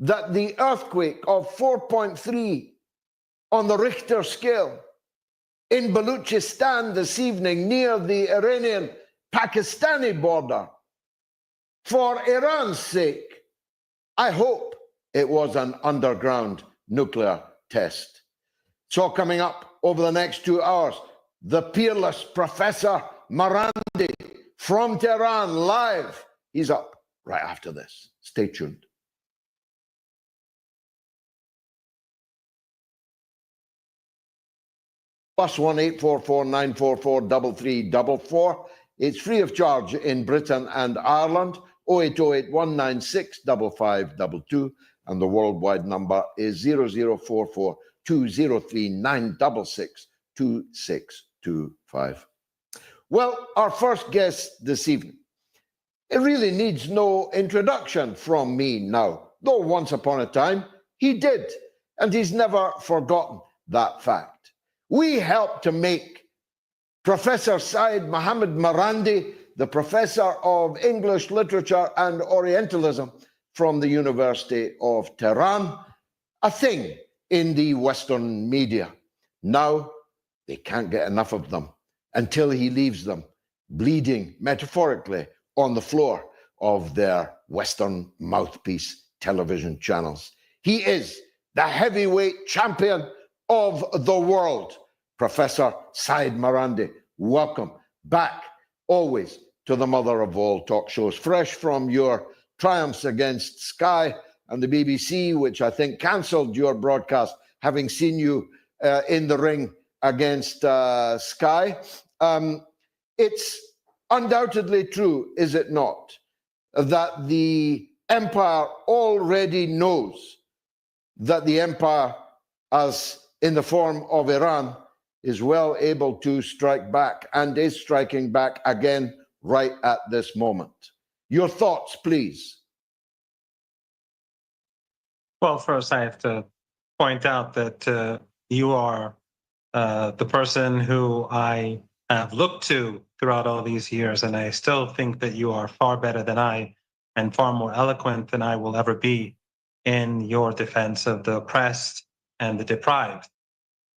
that the earthquake of 4.3 on the Richter scale in Baluchistan this evening near the Iranian-Pakistani border, for Iran's sake, I hope it was an underground nuclear test. It's all coming up over the next 2 hours. The peerless Professor Marandi from Tehran live. He's up right after this. Stay tuned. +1 844 944 3344. It's free of charge in Britain and Ireland. 0808 196 5522. And the worldwide number is 0044 203 966 2625. Well, our first guest this evening, it really needs no introduction from me now, though once upon a time he did, and he's never forgotten that fact. We helped to make Professor Said Mohammed Marandi, the professor of English literature and Orientalism from the University of Tehran, a thing in the Western media. Now they can't get enough of them until he leaves them bleeding metaphorically on the floor of their Western mouthpiece television channels. He is the heavyweight champion of the world, Professor Said Marandi. Welcome back, always, to the mother of all talk shows, fresh from your triumphs against Sky and the BBC, which I think cancelled your broadcast, having seen you in the ring against Sky. It's undoubtedly true, is it not, that the empire already knows that the empire, as in the form of Iran, is well able to strike back and is striking back again right at this moment. Your thoughts, please. Well, first I have to point out that you are the person who I have looked to throughout all these years, and I still think that you are far better than I and far more eloquent than I will ever be in your defense of the oppressed and the deprived.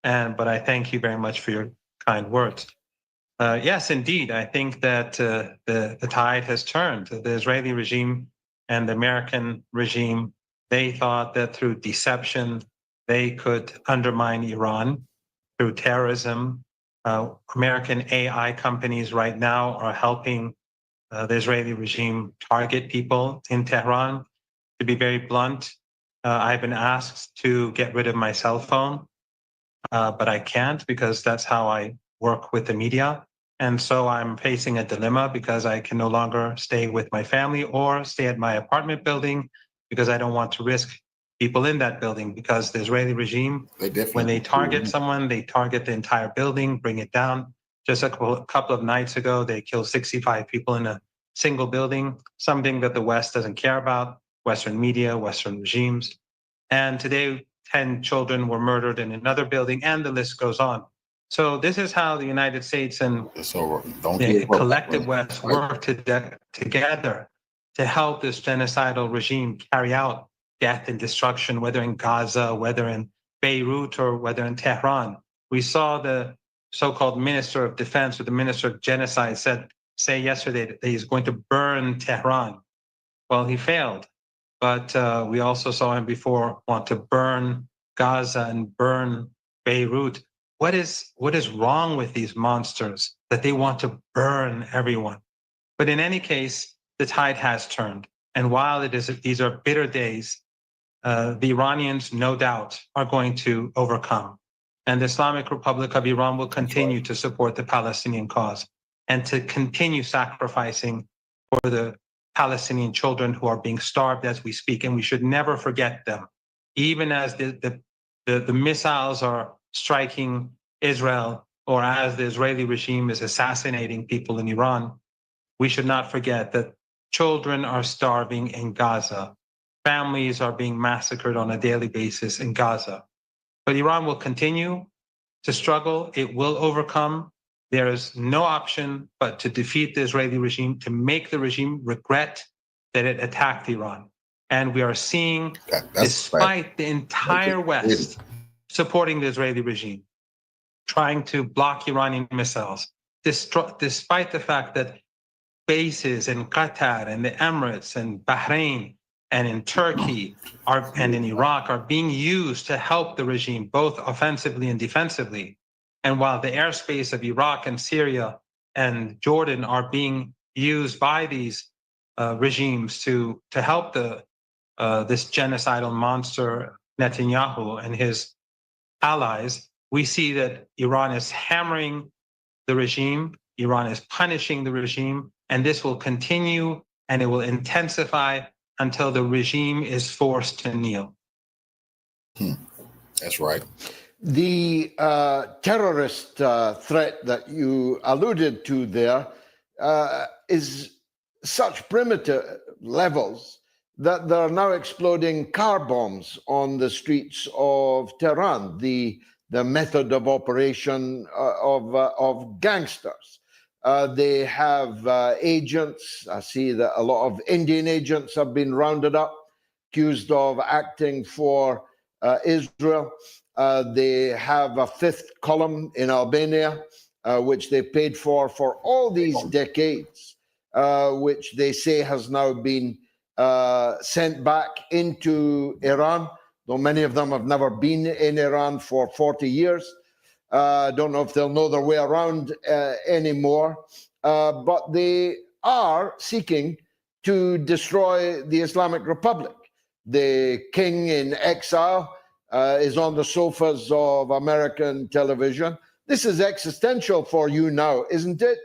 But I thank you very much for your kind words. Yes, indeed, I think that the tide has turned. The Israeli regime and the American regime, they thought that through deception, they could undermine Iran through terrorism. American AI companies right now are helping the Israeli regime target people in Tehran. To be very blunt, I've been asked to get rid of my cell phone, but I can't because that's how I work with the media. And so I'm facing a dilemma because I can no longer stay with my family or stay at my apartment building because I don't want to risk people in that building, because the Israeli regime, when they target someone, they target the entire building, bring it down. Just a couple of nights ago, they killed 65 people in a single building, something that the West doesn't care about, Western media, Western regimes. And today, 10 children were murdered in another building, and the list goes on. So this is how the United States and the collective West work together to help this genocidal regime carry out death and destruction, whether in Gaza, whether in Beirut, or whether in Tehran. We saw the so-called Minister of Defense or the Minister of Genocide say yesterday that he's going to burn Tehran. Well, he failed. But we also saw him before want to burn Gaza and burn Beirut. What is wrong with these monsters that they want to burn everyone? But in any case, the tide has turned. And while these are bitter days, the Iranians, no doubt, are going to overcome. And the Islamic Republic of Iran will continue to support the Palestinian cause and to continue sacrificing for the Palestinian children who are being starved as we speak. And we should never forget them. Even as the missiles are striking Israel, or as the Israeli regime is assassinating people in Iran, we should not forget that children are starving in Gaza. Families are being massacred on a daily basis in Gaza. But Iran will continue to struggle. It will overcome. There is no option but to defeat the Israeli regime, to make the regime regret that it attacked Iran. And we are seeing, despite the entire West supporting the Israeli regime, trying to block Iranian missiles, despite the fact that bases in Qatar and the Emirates and Bahrain and in Turkey and in Iraq are being used to help the regime, both offensively and defensively. And while the airspace of Iraq and Syria and Jordan are being used by these regimes to help this genocidal monster Netanyahu and his allies, we see that Iran is hammering the regime, Iran is punishing the regime, and this will continue and it will intensify until the regime is forced to kneel. That's right. The terrorist threat that you alluded to there is such primitive levels that there are now exploding car bombs on the streets of Tehran, the method of operation of gangsters. They have agents. I see that a lot of Indian agents have been rounded up, accused of acting for Israel. They have a fifth column in Albania, which they paid for all these decades, which they say has now been sent back into Iran, though many of them have never been in Iran for 40 years. Don't know if they'll know their way around anymore, but they are seeking to destroy the Islamic Republic. The king in exile is on the sofas of American television. This is existential for you now, isn't it?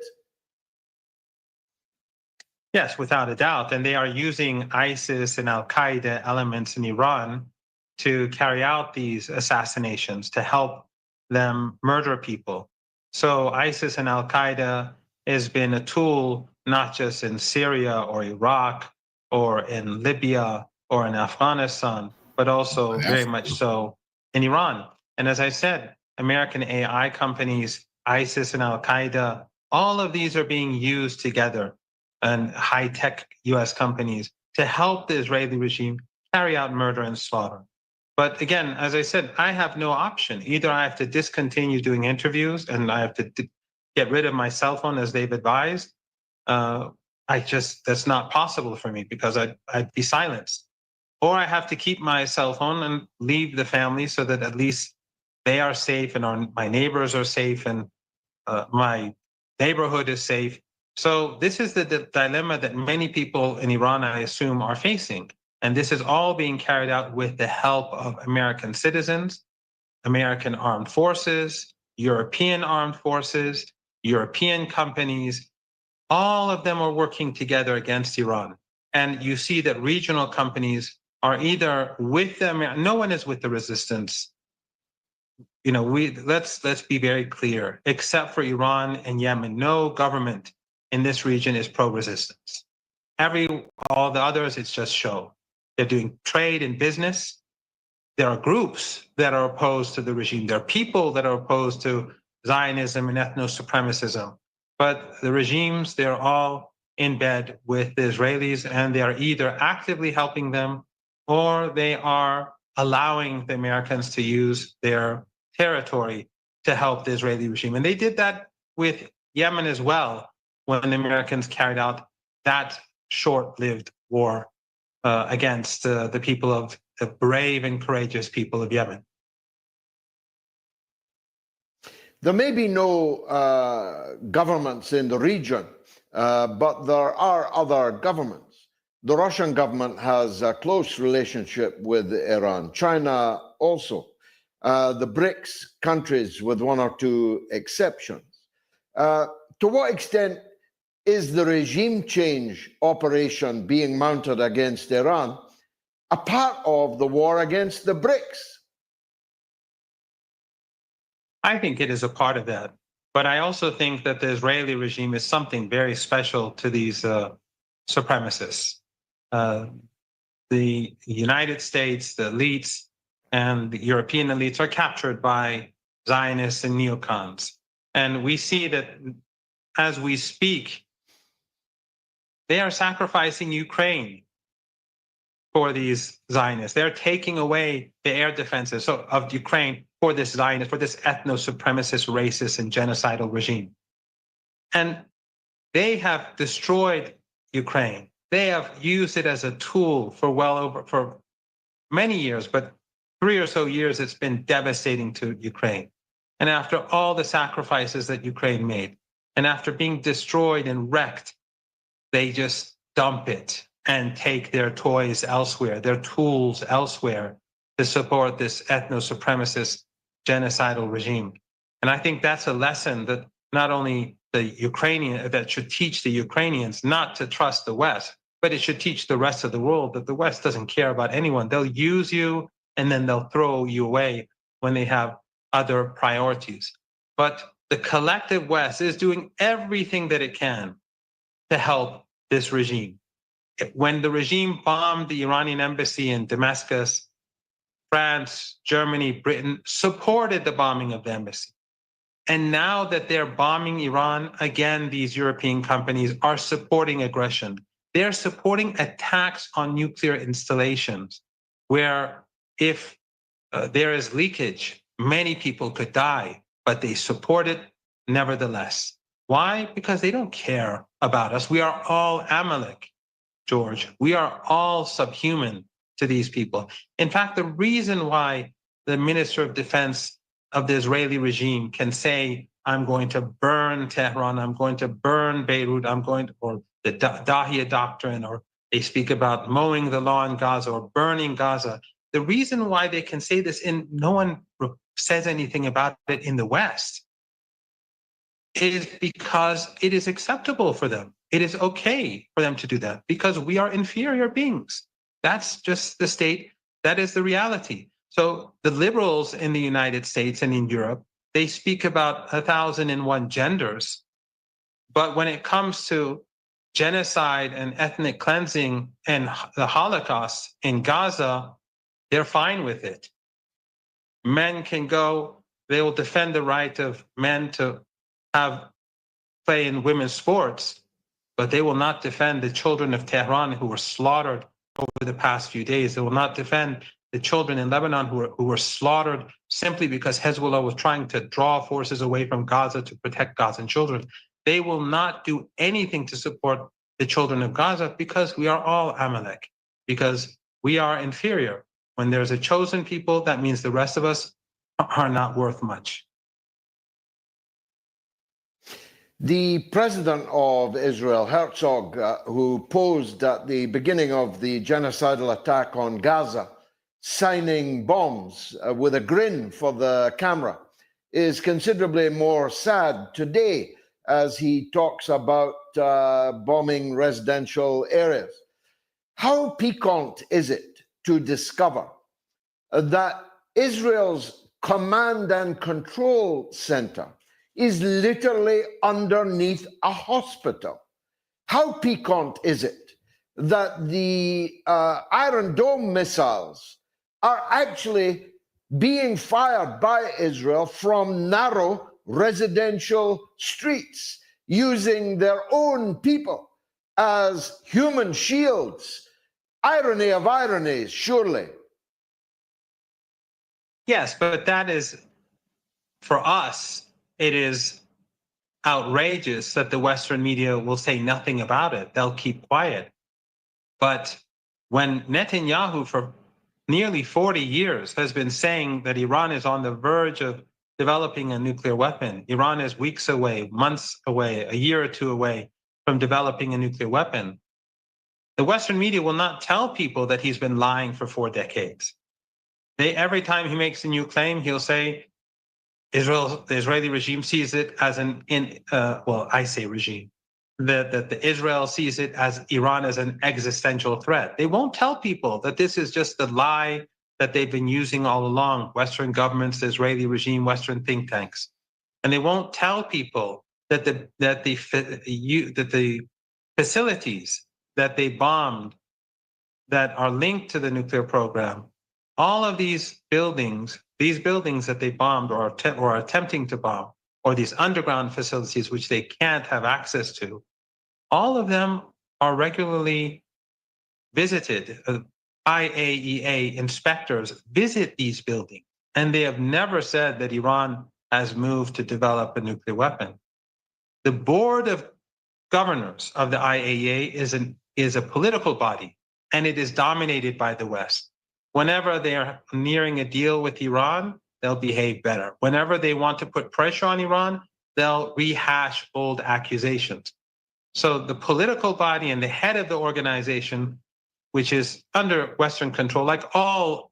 Yes, without a doubt. And they are using ISIS and Al-Qaeda elements in Iran to carry out these assassinations, to help them murder people. So ISIS and Al-Qaeda has been a tool not just in Syria or Iraq or in Libya or in Afghanistan, but also very much so in Iran. And as I said, American AI companies, ISIS and Al-Qaeda, all of these are being used together, and high-tech US companies, to help the Israeli regime carry out murder and slaughter. But again, as I said, I have no option. Either I have to discontinue doing interviews and I have to get rid of my cell phone as they've advised. That's not possible for me because I'd be silenced. Or I have to keep my cell phone and leave the family so that at least they are safe and my neighbors are safe and my neighborhood is safe. So this is the dilemma that many people in Iran, I assume, are facing. And this is all being carried out with the help of American citizens, American armed forces, European armed forces, European companies, all of them are working together against Iran. And you see that regional companies are either with them, no one is with the resistance. You know, let's be very clear, except for Iran and Yemen, no government in this region is pro-resistance. All the others, it's just show. They're doing trade and business. There are groups that are opposed to the regime. There are people that are opposed to Zionism and ethno-supremacism. But the regimes, they're all in bed with the Israelis, and they are either actively helping them or they are allowing the Americans to use their territory to help the Israeli regime. And they did that with Yemen as well, when the Americans carried out that short-lived war against the people of the brave and courageous people of Yemen. There may be no governments in the region, but there are other governments. The Russian government has a close relationship with Iran. China also. The BRICS countries, with one or two exceptions. To what extent is the regime change operation being mounted against Iran a part of the war against the BRICS? I think it is a part of that. But I also think that the Israeli regime is something very special to these supremacists. The United States, the elites, and the European elites are captured by Zionists and neocons. And we see that as we speak, they are sacrificing Ukraine for these Zionists. They're taking away the air defenses of Ukraine for this Zionist, for this ethno-supremacist, racist, and genocidal regime. And they have destroyed Ukraine. They have used it as a tool for many years, but 3 or so years, it's been devastating to Ukraine. And after all the sacrifices that Ukraine made, and after being destroyed and wrecked, they just dump it and take their toys elsewhere, their tools elsewhere to support this ethno-supremacist genocidal regime. And I think that's a lesson that not only that should teach the Ukrainians not to trust the West, but it should teach the rest of the world that the West doesn't care about anyone. They'll use you and then they'll throw you away when they have other priorities. But the collective West is doing everything that it can to help this regime. When the regime bombed the Iranian embassy in Damascus, France, Germany, Britain supported the bombing of the embassy. And now that they're bombing Iran, again, these European companies are supporting aggression. They're supporting attacks on nuclear installations, where if there is leakage, many people could die, but they support it nevertheless. Why? Because they don't care about us. We are all Amalek, George. We are all subhuman to these people. In fact, the reason why the Minister of Defense of the Israeli regime can say, I'm going to burn Tehran, I'm going to burn Beirut, or the Dahia Doctrine, or they speak about mowing the lawn in Gaza or burning Gaza. The reason why they can say this, and no one says anything about it in the West, is because it is acceptable for them. It is okay for them to do that because we are inferior beings. That's just the state. That is the reality. So the liberals in the United States and in Europe, they speak about 1,001 genders. But when it comes to genocide and ethnic cleansing and the Holocaust in Gaza, they're fine with it. Men can go, they will defend the right of men to play in women's sports, but they will not defend the children of Tehran who were slaughtered over the past few days. They will not defend the children in Lebanon who were slaughtered simply because Hezbollah was trying to draw forces away from Gaza to protect Gazan children. They will not do anything to support the children of Gaza because we are all Amalek, because we are inferior. When there's a chosen people, that means the rest of us are not worth much. The president of Israel, Herzog, who posed at the beginning of the genocidal attack on Gaza, signing bombs with a grin for the camera, is considerably more sad today as he talks about bombing residential areas. How piquant is it to discover that Israel's command and control center is literally underneath a hospital? How piquant is it that the Iron Dome missiles are actually being fired by Israel from narrow residential streets, using their own people as human shields? Irony of ironies, surely. Yes, but that is, for us, it is outrageous that the Western media will say nothing about it. They'll keep quiet. But when Netanyahu, for nearly 40 years, has been saying that Iran is on the verge of developing a nuclear weapon, Iran is weeks away, months away, a year or two away from developing a nuclear weapon, the Western media will not tell people that he's been lying for 4 decades. Every time he makes a new claim, he'll say, the Israeli regime sees it as I say regime, that the Israel sees it as Iran as an existential threat. They won't tell people that this is just the lie that they've been using all along, Western governments, the Israeli regime, Western think tanks. And they won't tell people that the facilities that they bombed that are linked to the nuclear program, all of these buildings that they bombed or are attempting to bomb, or these underground facilities which they can't have access to, all of them are regularly visited. IAEA inspectors visit these buildings, and they have never said that Iran has moved to develop a nuclear weapon. The board of governors of the IAEA is a political body, and it is dominated by the West. Whenever they are nearing a deal with Iran, they'll behave better. Whenever they want to put pressure on Iran, they'll rehash old accusations. So the political body and the head of the organization, which is under Western control, like all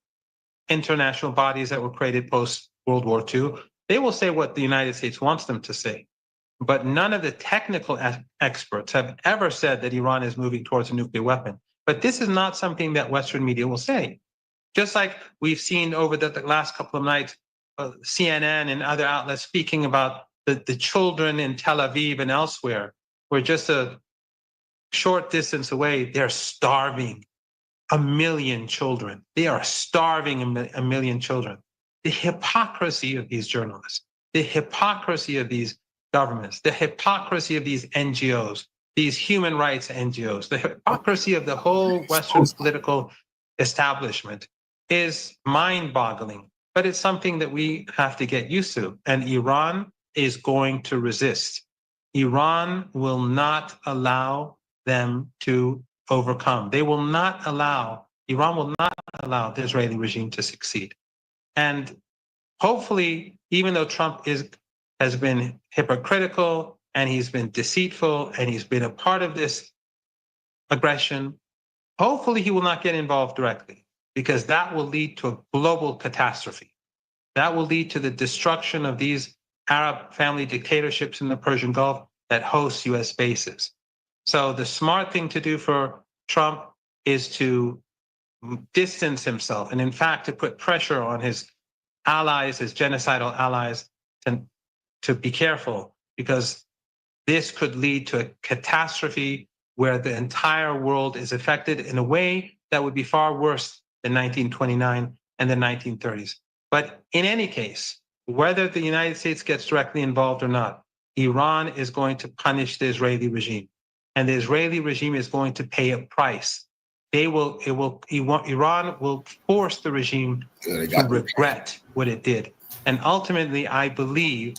international bodies that were created post-World War II, they will say what the United States wants them to say. But none of the technical experts have ever said that Iran is moving towards a nuclear weapon. But this is not something that Western media will say. Just like we've seen over the last couple of nights, CNN and other outlets speaking about the children in Tel Aviv and elsewhere, where just a short distance away, they're starving 1 million children. They are starving 1 million children. The hypocrisy of these journalists, the hypocrisy of these governments, the hypocrisy of these NGOs, these human rights NGOs, the hypocrisy of the whole Western political establishment is mind-boggling. But it's something that we have to get used to. And Iran is going to resist. Iran will not allow them to overcome. Iran will not allow the Israeli regime to succeed. And hopefully, even though Trump has been hypocritical and he's been deceitful and he's been a part of this aggression, hopefully he will not get involved directly, because that will lead to a global catastrophe. That will lead to the destruction of these Arab family dictatorships in the Persian Gulf that host US bases. So the smart thing to do for Trump is to distance himself, and in fact, to put pressure on his allies, his genocidal allies, to be careful, because this could lead to a catastrophe where the entire world is affected in a way that would be far worse than 1929 and the 1930s. But in any case, whether the United States gets directly involved or not, Iran is going to punish the Israeli regime, and the Israeli regime is going to pay a price. Iran will force the regime to regret what it did. And ultimately, I believe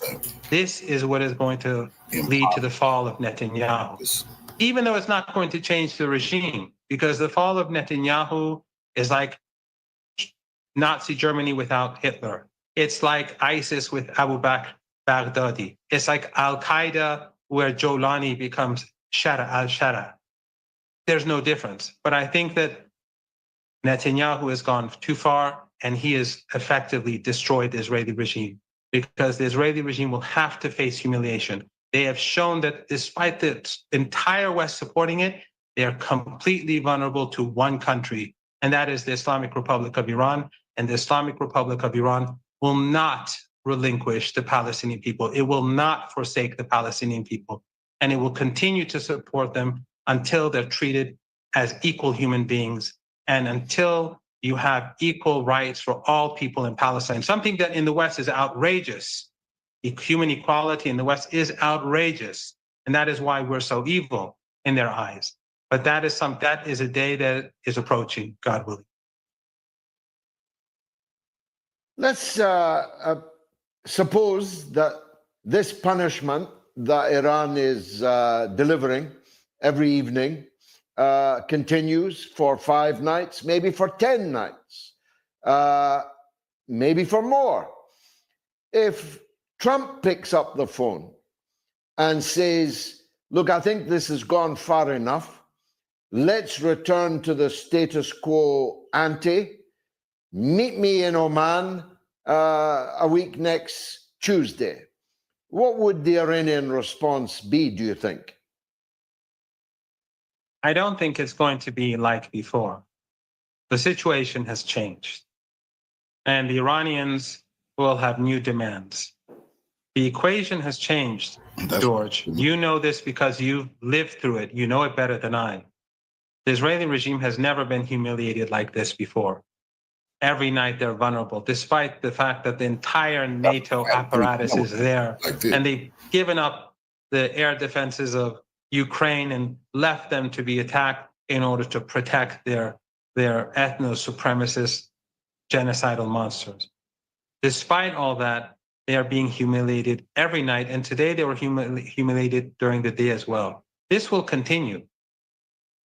this is what is going to lead to the fall of Netanyahu, even though it's not going to change the regime, because the fall of Netanyahu is like Nazi Germany without Hitler. It's like ISIS with Abu Bakr Baghdadi. It's like Al-Qaeda where Jolani becomes Shara al-Shara. There's no difference. But I think that Netanyahu has gone too far, and he has effectively destroyed the Israeli regime, because the Israeli regime will have to face humiliation. They have shown that despite the entire West supporting it, they are completely vulnerable to one country, and that is the Islamic Republic of Iran. And the Islamic Republic of Iran will not relinquish the Palestinian people. It will not forsake the Palestinian people, and it will continue to support them until they're treated as equal human beings and until you have equal rights for all people in Palestine, something that in the West is outrageous. Human equality in the West is outrageous, and that is why we're so evil in their eyes. But that is a day that is approaching, God willing. Let's suppose that this punishment that Iran is delivering every evening continues for 5 nights, maybe for 10 nights, maybe for more. If Trump picks up the phone and says, look, I think this has gone far enough. Let's return to the status quo ante. Meet me in Oman a week next Tuesday. What would the Iranian response be, do you think? I don't think it's going to be like before. The situation has changed, and the Iranians will have new demands. The equation has changed, George. You know this because you've lived through it. You know it better than I. The Israeli regime has never been humiliated like this before. Every night they're vulnerable, despite the fact that the entire NATO apparatus is there. And they've given up the air defenses of Ukraine and left them to be attacked in order to protect their ethno-supremacist genocidal monsters. Despite all that, they are being humiliated every night. And today they were humiliated during the day as well. This will continue.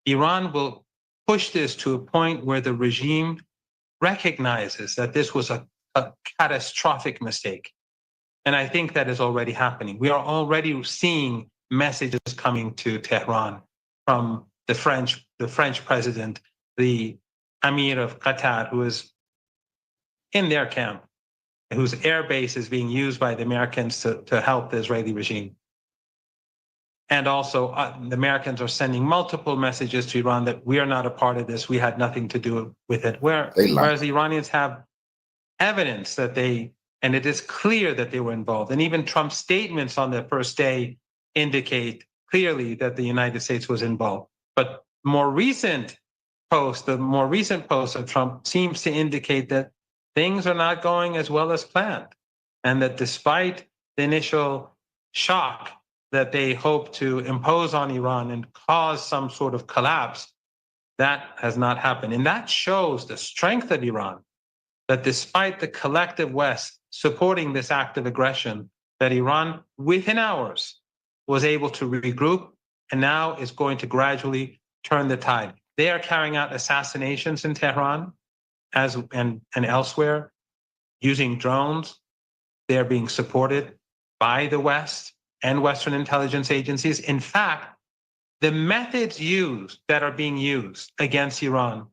Iran will push this to a point where the regime recognizes that this was a catastrophic mistake. And I think that is already happening. We are already seeing messages coming to Tehran from the French president, the Emir of Qatar, who is in their camp, whose air base is being used by the Americans to help the Israeli regime. And also the Americans are sending multiple messages to Iran that we are not a part of this. We had nothing to do with it. Whereas the Iranians have evidence that and it is clear that they were involved. And even Trump's statements on the first day indicate clearly that the United States was involved. But the more recent post of Trump seems to indicate that things are not going as well as planned. And that despite the initial shock that they hope to impose on Iran and cause some sort of collapse, that has not happened. And that shows the strength of Iran, that despite the collective West supporting this act of aggression, that Iran, within hours, was able to regroup and now is going to gradually turn the tide. They are carrying out assassinations in Tehran and elsewhere using drones. They are being supported by the West and Western intelligence agencies. In fact, the methods that are being used against Iran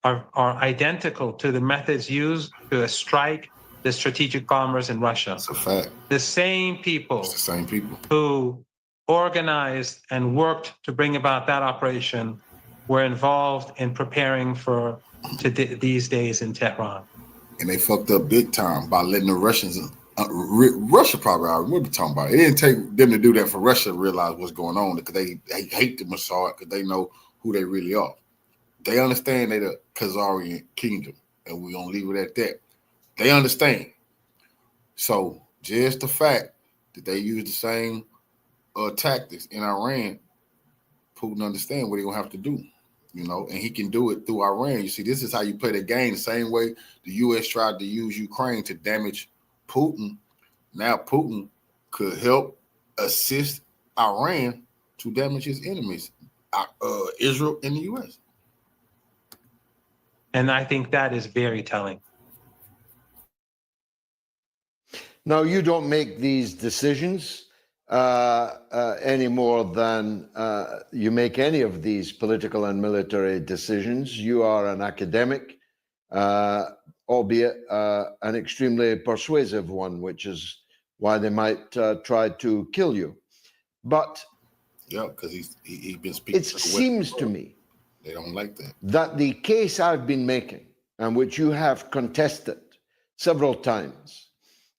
are identical to the methods used to strike the strategic bombers in Russia. That's a fact. The same people who organized and worked to bring about that operation were involved in preparing for these days in Tehran. And they fucked up big time by letting the Russians, Russia probably, I remember talking about it. It didn't take them to do that for Russia to realize what's going on, because they hate the Mossad, because they know who they really are. They understand they're the Khazarian kingdom, and we're going to leave it at that. They understand. So just the fact that they use the same tactics in Iran, Putin understand what he's going to have to do, and he can do it through Iran. You see, this is how you play the game, the same way the U.S. tried to use Ukraine to damage Putin. Now Putin could help assist Iran to damage his enemies, Israel and the U.S. And I think that is very telling. Now, you don't make these decisions any more than you make any of these political and military decisions. You are an academic, albeit an extremely persuasive one, which is why they might try to kill you. But yeah, because he's been speaking. It seems to me they don't like that the case I've been making, and which you have contested several times,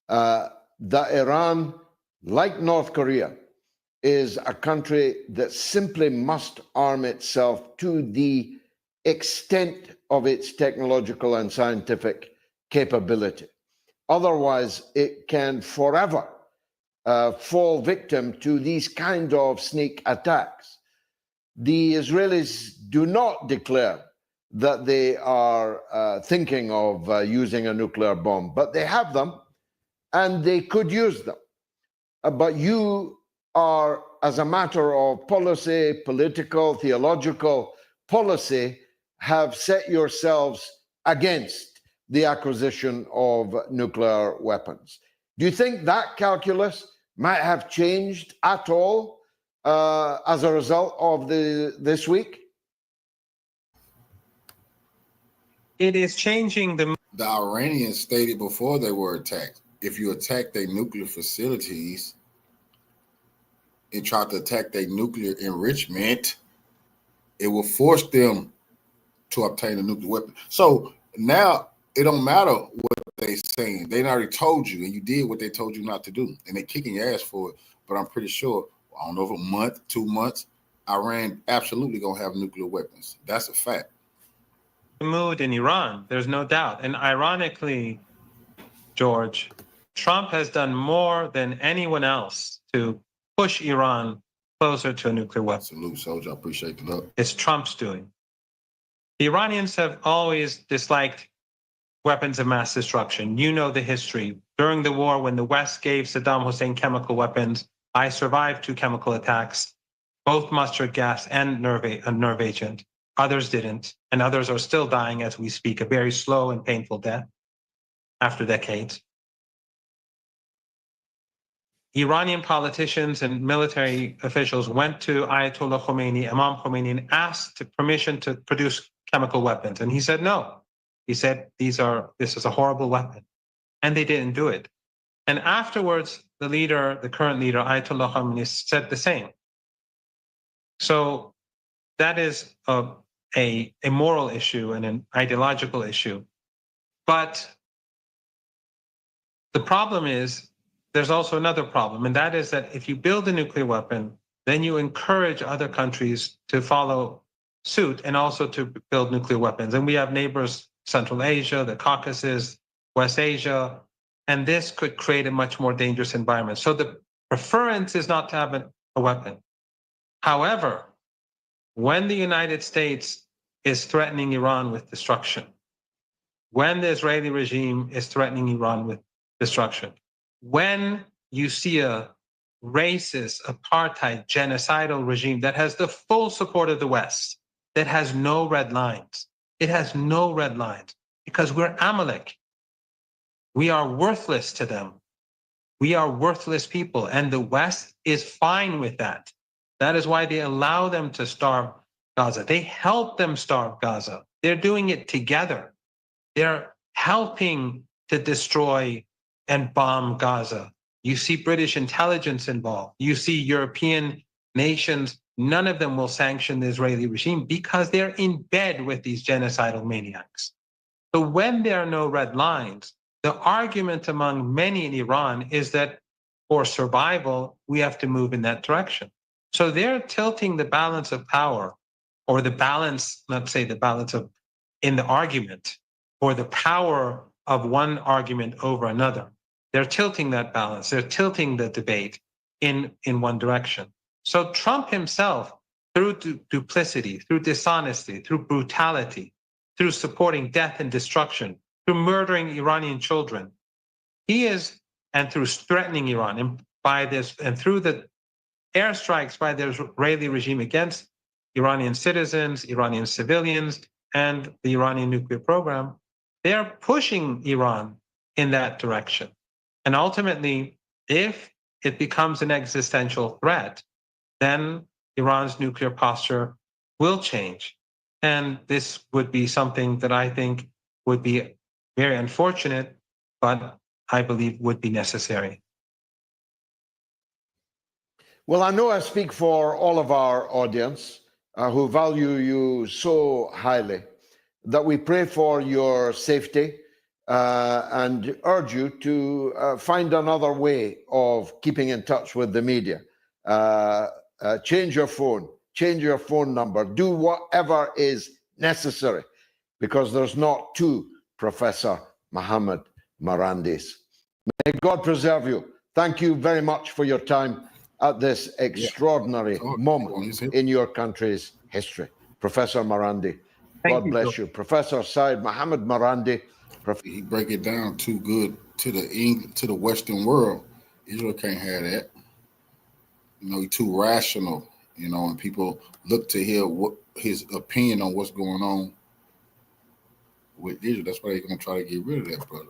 that Iran, like North Korea, is a country that simply must arm itself to the extent of its technological and scientific capability. Otherwise, it can forever fall victim to these kind of sneak attacks. The Israelis do not declare that they are thinking of using a nuclear bomb, but they have them and they could use them. But you are, as a matter of policy, political, theological policy, have set yourselves against the acquisition of nuclear weapons. Do you think that calculus might have changed at all as a result of this week? It is changing the Iranians stated before they were attacked. If you attack their nuclear facilities and try to attack their nuclear enrichment, it will force them to obtain a nuclear weapon. So now it don't matter what they're saying. They already told you, and you did what they told you not to do, and they're kicking your ass for it. But I'm pretty sure, I don't know if a month, 2 months, Iran absolutely gonna have nuclear weapons. That's a fact. mood in Iran, there's no doubt. And ironically, George, Trump has done more than anyone else to push Iran closer to a nuclear weapon. Salute, soldier. I appreciate the love. It's Trump's doing. The Iranians have always disliked weapons of mass destruction. You know the history. During the war, when the West gave Saddam Hussein chemical weapons, I survived 2 chemical attacks, both mustard gas and a nerve agent. Others didn't, and others are still dying as we speak, a very slow and painful death after decades. Iranian politicians and military officials went to Ayatollah Khomeini, Imam Khomeini, and asked permission to produce chemical weapons. And he said no. He said, this is a horrible weapon. And they didn't do it. And afterwards, the current leader, Ayatollah Khomeini, said the same. So that is a moral issue and an ideological issue. But the problem is, there's also another problem, and that is that if you build a nuclear weapon, then you encourage other countries to follow suit and also to build nuclear weapons. And we have neighbors, Central Asia, the Caucasus, West Asia, and this could create a much more dangerous environment. So the preference is not to have a weapon. However, when the United States is threatening Iran with destruction, when the Israeli regime is threatening Iran with destruction, when you see a racist, apartheid, genocidal regime that has the full support of the West, that has no red lines, it has no red lines because we're Amalek. We are worthless to them. We are worthless people, and the West is fine with that. That is why they allow them to starve Gaza. They help them starve Gaza. They're doing it together. They're helping to destroy and bomb Gaza. You see British intelligence involved. You see European nations. None of them will sanction the Israeli regime because they're in bed with these genocidal maniacs. So when there are no red lines, the argument among many in Iran is that for survival, we have to move in that direction. So they're tilting the balance of power, or the balance, let's say the balance of in the argument, or the power of one argument over another. They're tilting that balance. They're tilting the debate in one direction. So Trump himself, through duplicity, through dishonesty, through brutality, through supporting death and destruction, through murdering Iranian children, and through threatening Iran, and by this, and through the airstrikes by the Israeli regime against Iranian citizens, Iranian civilians, and the Iranian nuclear program, they're pushing Iran in that direction. And ultimately, if it becomes an existential threat, then Iran's nuclear posture will change. And this would be something that I think would be very unfortunate, but I believe would be necessary. Well, I know I speak for all of our audience who value you so highly that we pray for your safety and urge you to find another way of keeping in touch with the media. Change your phone number, do whatever is necessary, because there's not two Professor Mohammed Marandis. May God preserve you. Thank you very much for your time at this extraordinary moment in your country's history. Professor Marandi, God bless you. Professor Said Mohammed Marandi. He break it down too good to the Western world. Israel can't have that. You know, he's too rational, you know, and people look to hear what his opinion on what's going on with Israel. That's why they're going to try to get rid of that brother.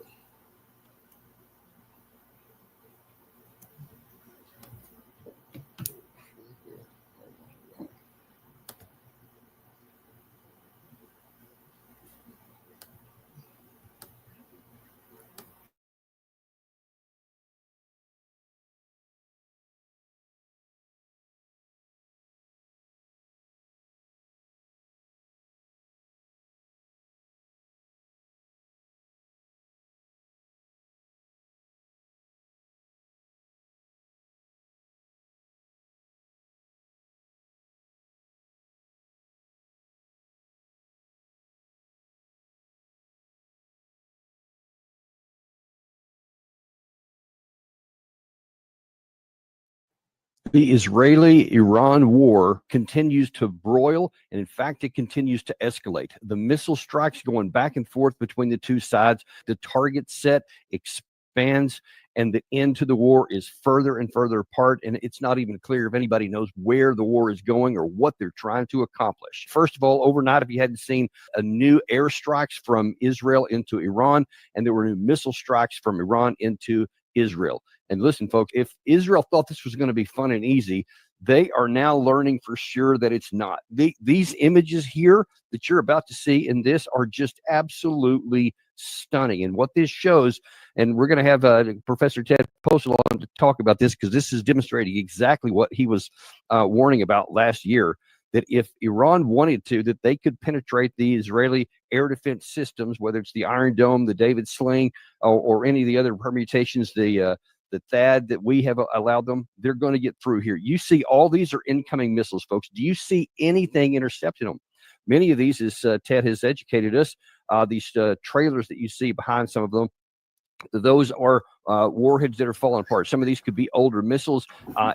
The Israeli-Iran war continues to broil, and in fact, it continues to escalate. The missile strikes going back and forth between the two sides. The target set expands, and the end to the war is further and further apart, and it's not even clear if anybody knows where the war is going or what they're trying to accomplish. First of all, overnight, if you hadn't seen, new airstrikes from Israel into Iran, and there were new missile strikes from Iran into Israel. And listen, folks, if Israel thought this was going to be fun and easy, they are now learning for sure that it's not. These images here that you're about to see in this are just absolutely stunning. And what this shows, and we're going to have Professor Ted Postel on to talk about this, because this is demonstrating exactly what he was warning about last year, that if Iran wanted to, that they could penetrate the Israeli air defense systems, whether it's the Iron Dome, the David Sling, or any of the other permutations, the THAAD that we have allowed them, they're going to get through here. You see all these are incoming missiles, folks. Do you see anything intercepting them? Many of these, as Ted has educated us, these trailers that you see behind some of them, those are warheads that are falling apart. Some of these could be older missiles.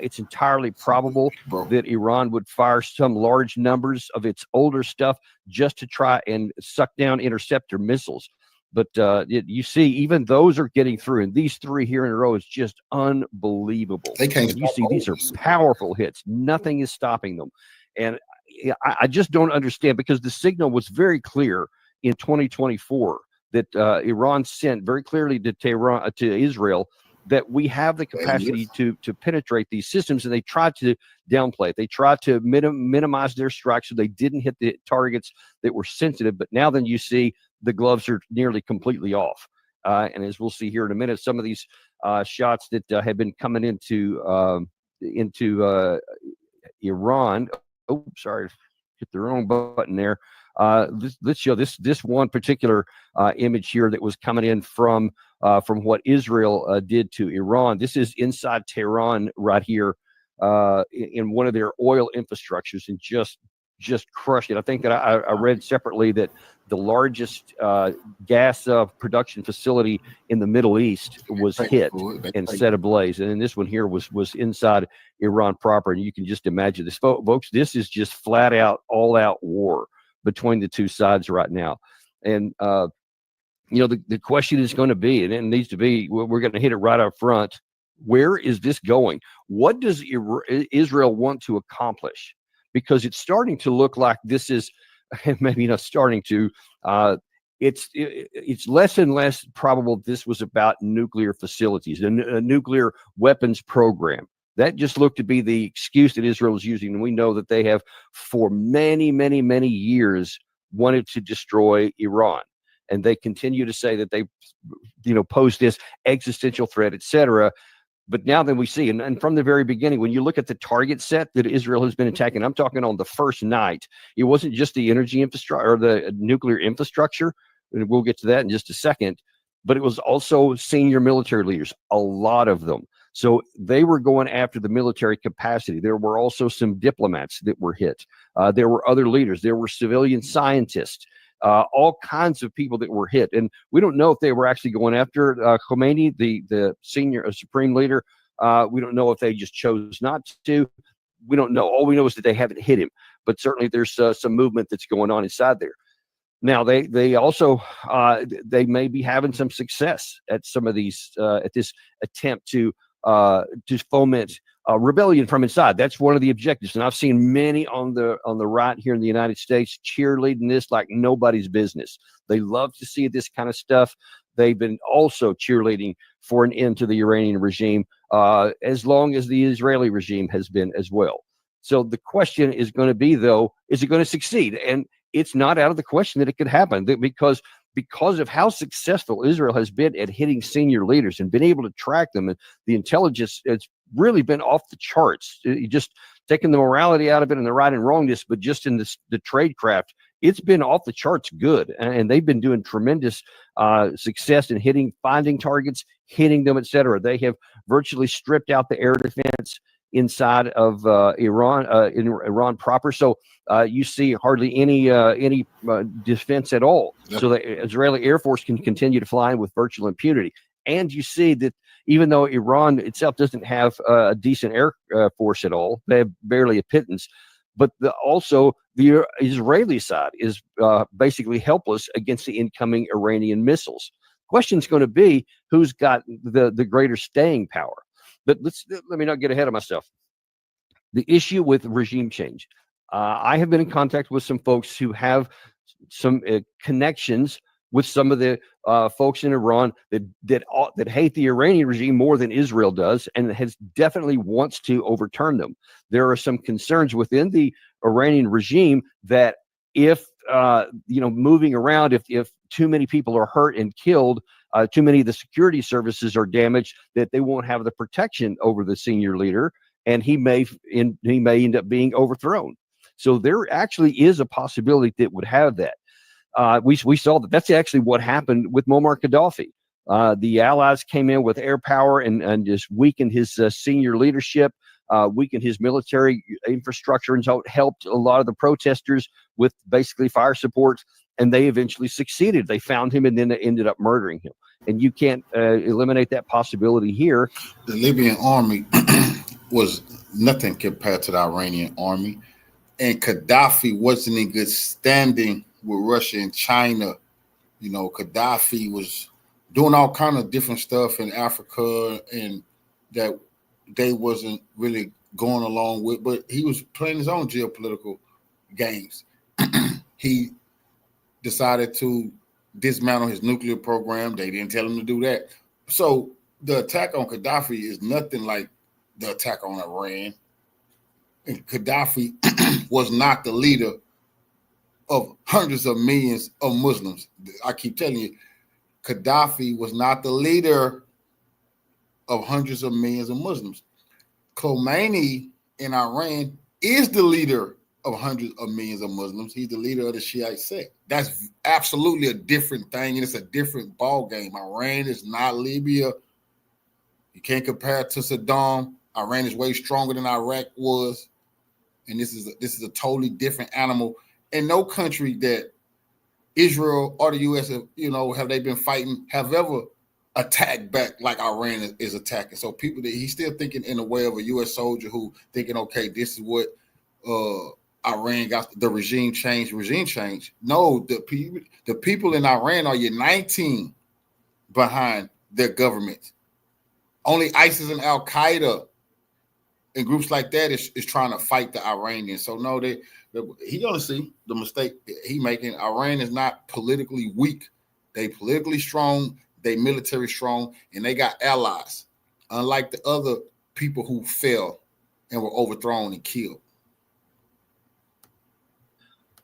It's entirely probable that Iran would fire some large numbers of its older stuff just to try and suck down interceptor missiles. But you see, even those are getting through, and these three here in a row is just unbelievable. They can't. And you see, these are powerful hits. Nothing is stopping them, and I just don't understand, because the signal was very clear in 2024 that Iran sent very clearly to Tehran, to Israel, that we have the capacity to penetrate these systems, and they tried to downplay it. They tried to minimize their strikes so they didn't hit the targets that were sensitive. But now then you see the gloves are nearly completely off. And as we'll see here in a minute, some of these shots that have been coming into Iran. Oh, sorry, hit the wrong button there. Let's show this one particular image here that was coming in from what Israel did to Iran. This is inside Tehran right here in one of their oil infrastructures, and just crushed it. I think that I read separately that the largest gas production facility in the Middle East was hit and set ablaze. And then this one here was inside Iran proper. And you can just imagine this, folks. This is just flat out, all out war between the two sides right now. And the question is going to be, and it needs to be, we're going to hit it right up front. Where is this going? What does Israel want to accomplish? Because it's starting to look like this is maybe not starting to. It's less and less probable this was about nuclear facilities, a nuclear weapons program. That just looked to be the excuse that Israel is using, and we know that they have for many, many, many years wanted to destroy Iran, and they continue to say that they, pose this existential threat, etc. But now then we see, and from the very beginning, when you look at the target set that Israel has been attacking, I'm talking on the first night, it wasn't just the energy infrastructure or the nuclear infrastructure, and we'll get to that in just a second, but it was also senior military leaders, a lot of them. So they were going after the military capacity. There were also some diplomats that were hit. There were other leaders. There were civilian scientists. All kinds of people that were hit. And we don't know if they were actually going after Khomeini, the senior supreme leader. We don't know if they just chose not to. We don't know. All we know is that they haven't hit him. But certainly there's some movement that's going on inside there. Now, they also they may be having some success at some of these, at this attempt to foment rebellion from inside. That's one of the objectives, and I've seen many on the right here in the United States cheerleading this like nobody's business. They love to see this kind of stuff. They've been also cheerleading for an end to the Iranian regime, as long as the Israeli regime has been as well. So the question is going to be, though, is it going to succeed? And it's not out of the question that it could happen, because of how successful Israel has been at hitting senior leaders and been able to track them, and the intelligence, it's really been off the charts. You just taking the morality out of it and the right and wrongness, but just in the trade craft, it's been off the charts good. And they've been doing tremendous success in finding targets, hitting them, etc. They have virtually stripped out the air defense inside of Iran, in Iran proper. So you see hardly any defense at all. Yep. So the Israeli Air Force can continue to fly with virtual impunity. And you see that even though Iran itself doesn't have a decent air force at all, they have barely a pittance, but also the Israeli side is basically helpless against the incoming Iranian missiles. Question's going to be who's got the greater staying power. But let me not get ahead of myself. The issue with regime change. I have been in contact with some folks who have some connections with some of the folks in Iran that hate the Iranian regime more than Israel does, and has definitely wants to overturn them. There are some concerns within the Iranian regime that if moving around, if too many people are hurt and killed, too many of the security services are damaged, that they won't have the protection over the senior leader, and he may end up being overthrown. So there actually is a possibility that would have that. We saw that's actually what happened with Muammar Gaddafi. The Allies came in with air power and just weakened his senior leadership, weakened his military infrastructure, and so it helped a lot of the protesters with basically fire support, and they eventually succeeded. They found him and then they ended up murdering him. And you can't eliminate that possibility here. The Libyan army was nothing compared to the Iranian army, and Gaddafi wasn't in good standing with Russia and China. You know, Gaddafi was doing all kind of different stuff in Africa, and that they wasn't really going along with, but he was playing his own geopolitical games. He decided to dismantle his nuclear program. They didn't tell him to do that. So the attack on Gaddafi is nothing like the attack on Iran. And Gaddafi was not the leader of hundreds of millions of Muslims. I keep telling you, Gaddafi was not the leader of hundreds of millions of Muslims. Khomeini in Iran is the leader of hundreds of millions of Muslims. He's the leader of the Shiite sect. That's absolutely a different thing, and it's a different ball game. Iran is not Libya. You can't compare it to Saddam. Iran is way stronger than Iraq was, and this is a totally different animal. And no country that Israel or the U.S. have they been fighting have ever attacked back like Iran is attacking. So he's still thinking in the way of a U.S. soldier who thinking, okay, this is what Iran got, the regime change. No, the people in Iran are uniting behind their government. Only ISIS and Al Qaeda and groups like that is trying to fight the Iranians. So no, he gonna see the mistake he making. Iran is not politically weak. They politically strong, they military strong, and they got allies. Unlike the other people who fell and were overthrown and killed.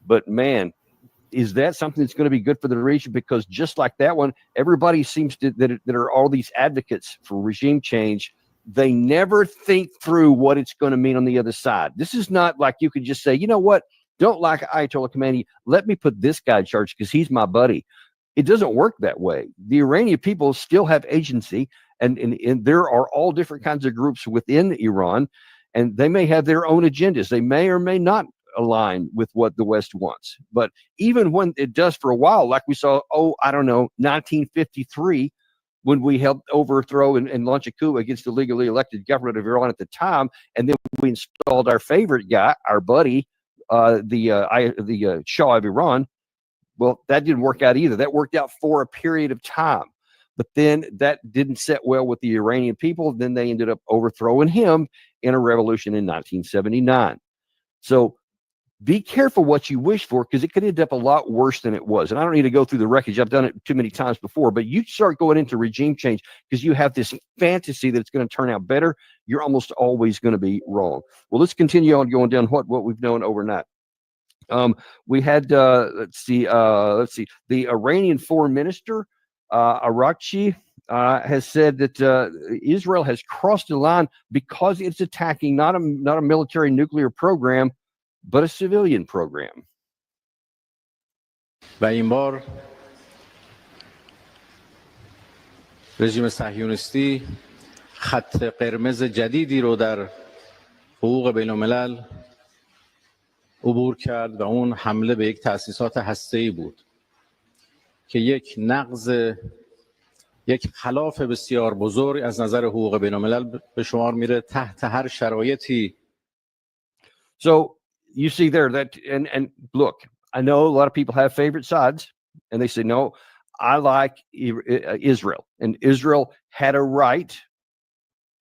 But man, is that something that's going to be good for the region? Because just like that one, everybody seems to that are all these advocates for regime change. They never think through what it's going to mean on the other side. This is not like you could just say, you know what, don't like Ayatollah Khamenei, let me put this guy in charge because he's my buddy. It doesn't work that way. The Iranian people still have agency, and there are all different kinds of groups within Iran, and they may have their own agendas. They may or may not align with what the West wants. But even when it does for a while, like we saw, 1953, when we helped overthrow and launch a coup against the legally elected government of Iran at the time, and then we installed our favorite guy, our buddy, the Shah of Iran. Well, that didn't work out either. That worked out for a period of time. But then that didn't set well with the Iranian people. Then they ended up overthrowing him in a revolution in 1979. So be careful what you wish for, because it could end up a lot worse than it was. And I don't need to go through the wreckage. I've done it too many times before. But you start going into regime change because you have this fantasy that it's going to turn out better. You're almost always going to be wrong. Well, let's continue on going down what we've known overnight. We had let's see, the Iranian foreign minister Arakchi has said that Israel has crossed the line because it's attacking not a military nuclear program, but a civilian program. و این بار رژیم صهیونیستی خط قرمز جدیدی رو در حقوق بین الملل عبور کرد و اون حمله به یک تأسیسات هسته‌ای بود که یک نقض، یک خلاف بسیار بزرگ از نظر حقوق بین الملل به شمار میره تحت هر شرایطی. So you see there that, and look, I know a lot of people have favorite sides, and they say, no, I like Israel, and Israel had a right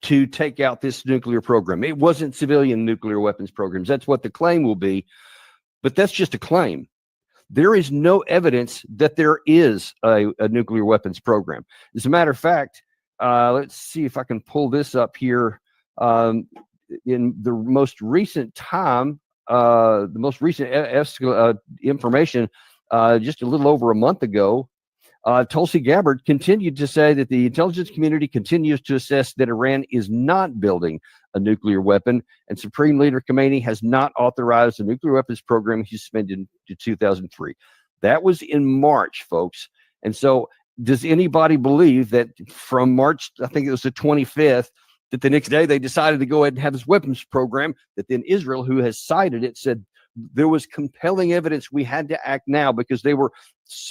to take out this nuclear program. It wasn't civilian nuclear weapons programs. That's what the claim will be, but that's just a claim. There is no evidence that there is a nuclear weapons program. As a matter of fact, let's see if I can pull this up here. In the most recent time, the most recent information, just a little over a month ago, Tulsi Gabbard continued to say that the intelligence community continues to assess that Iran is not building a nuclear weapon, and Supreme Leader Khamenei has not authorized the nuclear weapons program he suspended in 2003. That was in March, folks. And so does anybody believe that from March, I think it was the 25th, that the next day they decided to go ahead and have this weapons program, that then Israel, who has cited it, said there was compelling evidence we had to act now because they were,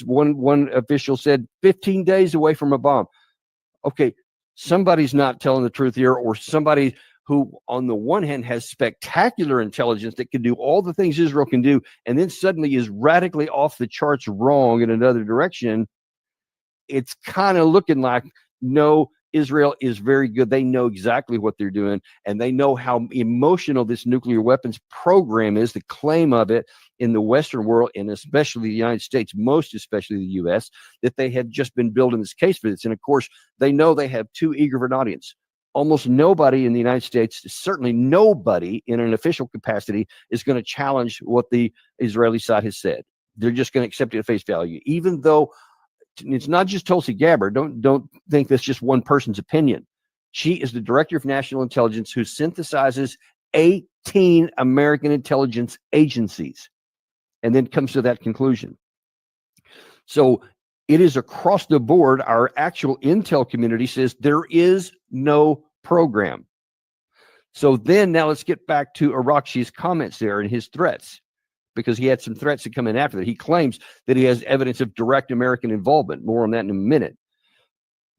one official said, 15 days away from a bomb. Okay, somebody's not telling the truth here, or somebody who on the one hand has spectacular intelligence that can do all the things Israel can do, and then suddenly is radically off the charts wrong in another direction. It's kind of looking like, no, Israel is very good. They know exactly what they're doing, and they know how emotional this nuclear weapons program is, the claim of it in the Western world, and especially the United States, most especially the U.S., that they have just been building this case for this. And of course, they know they have too eager of an audience. Almost nobody in the United States, certainly nobody in an official capacity, is going to challenge what the Israeli side has said. They're just going to accept it at face value, even though it's not just Tulsi Gabbard. Don't think that's just one person's opinion. She is the director of national intelligence who synthesizes 18 American intelligence agencies and then comes to that conclusion. So it is across the board. Our actual intel community says there is no program. So then now let's get back to Arakshi's comments there and his threats, because he had some threats that come in after that. He claims that he has evidence of direct American involvement. More on that in a minute.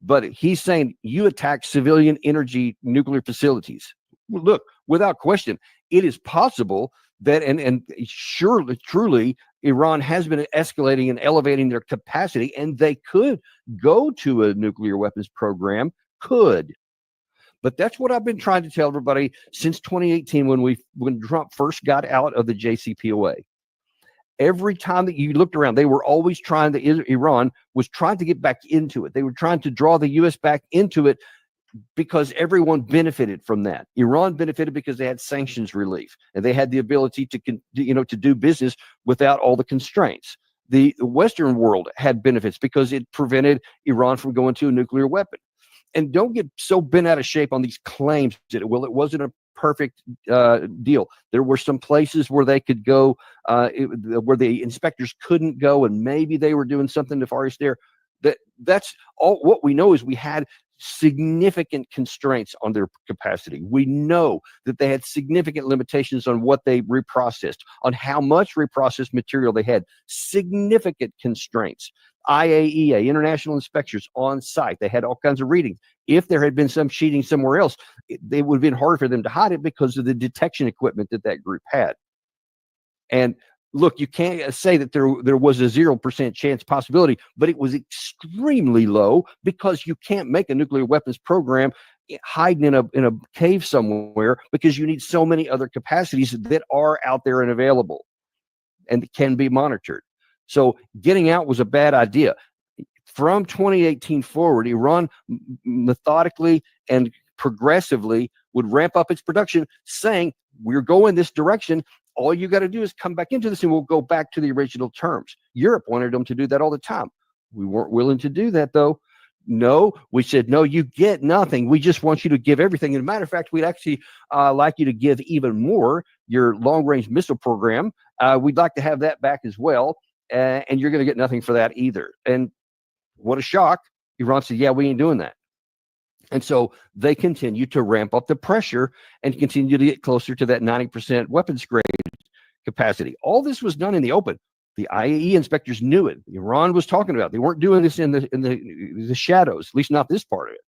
But he's saying you attack civilian energy nuclear facilities. Well, look, without question, it is possible that, and surely, truly, Iran has been escalating and elevating their capacity, and they could go to a nuclear weapons program, could. But that's what I've been trying to tell everybody since 2018 when Trump first got out of the JCPOA. Every time that you looked around, they were always trying to, Iran was trying to get back into it. They were trying to draw the U.S. back into it because everyone benefited from that. Iran benefited because they had sanctions relief and they had the ability to do business without all the constraints. The Western world had benefits because it prevented Iran from going to a nuclear weapon. And don't get so bent out of shape on these claims that, well, it wasn't a perfect deal. There were some places where they could go, where the inspectors couldn't go, and maybe they were doing something nefarious there. That's all. What we know is we had significant constraints on their capacity. We know that they had significant limitations on what they reprocessed, on how much reprocessed material they had, significant constraints. IAEA, international inspectors on site. They had all kinds of readings. If there had been some cheating somewhere else, it would have been hard for them to hide it because of the detection equipment that group had. And look, you can't say that there was a 0% chance possibility, but it was extremely low because you can't make a nuclear weapons program hiding in a cave somewhere because you need so many other capacities that are out there and available and can be monitored. So getting out was a bad idea. From 2018 forward, Iran methodically and progressively would ramp up its production, saying, we're going this direction. All you got to do is come back into this and we'll go back to the original terms. Europe wanted them to do that all the time. We weren't willing to do that, though. No, we said, no, you get nothing. We just want you to give everything. As a matter of fact, we'd actually like you to give even more, your long-range missile program. We'd like to have that back as well. And you're going to get nothing for that either. And what a shock. Iran said, yeah, we ain't doing that. And so they continue to ramp up the pressure and continue to get closer to that 90% weapons grade capacity. All this was done in the open. The IAEA inspectors knew it. Iran was talking about it. They weren't doing this in the shadows, at least not this part of it.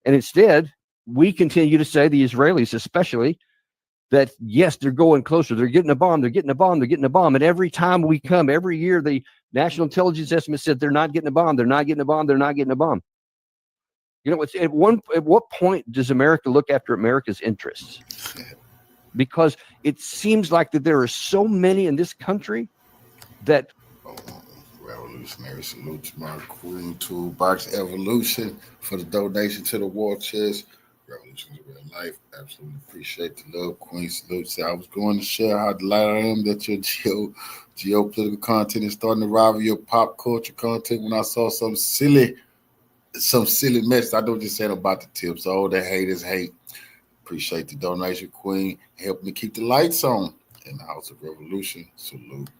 And instead, we continue to say, the Israelis especially, that yes, they're going closer. They're getting a bomb. They're getting a bomb. They're getting a bomb. And every time we come, every year, the National Intelligence Estimate said they're not getting a bomb. They're not getting a bomb. They're not getting a bomb. You know, at what point does America look after America's interests? Because it seems like that there are so many in this country that. Revolutionary salute to my Queen Toolbox Evolution for the donation to the war chest. Revolution is real life. Absolutely appreciate the love. Queen salute. So I was going to share how delighted I am that your geopolitical content is starting to rival your pop culture content. When I saw some silly mess, I don't just say about the tips. Oh, the haters hate. Appreciate the donation, Queen. Help me keep the lights on in the House of Revolution. Salute.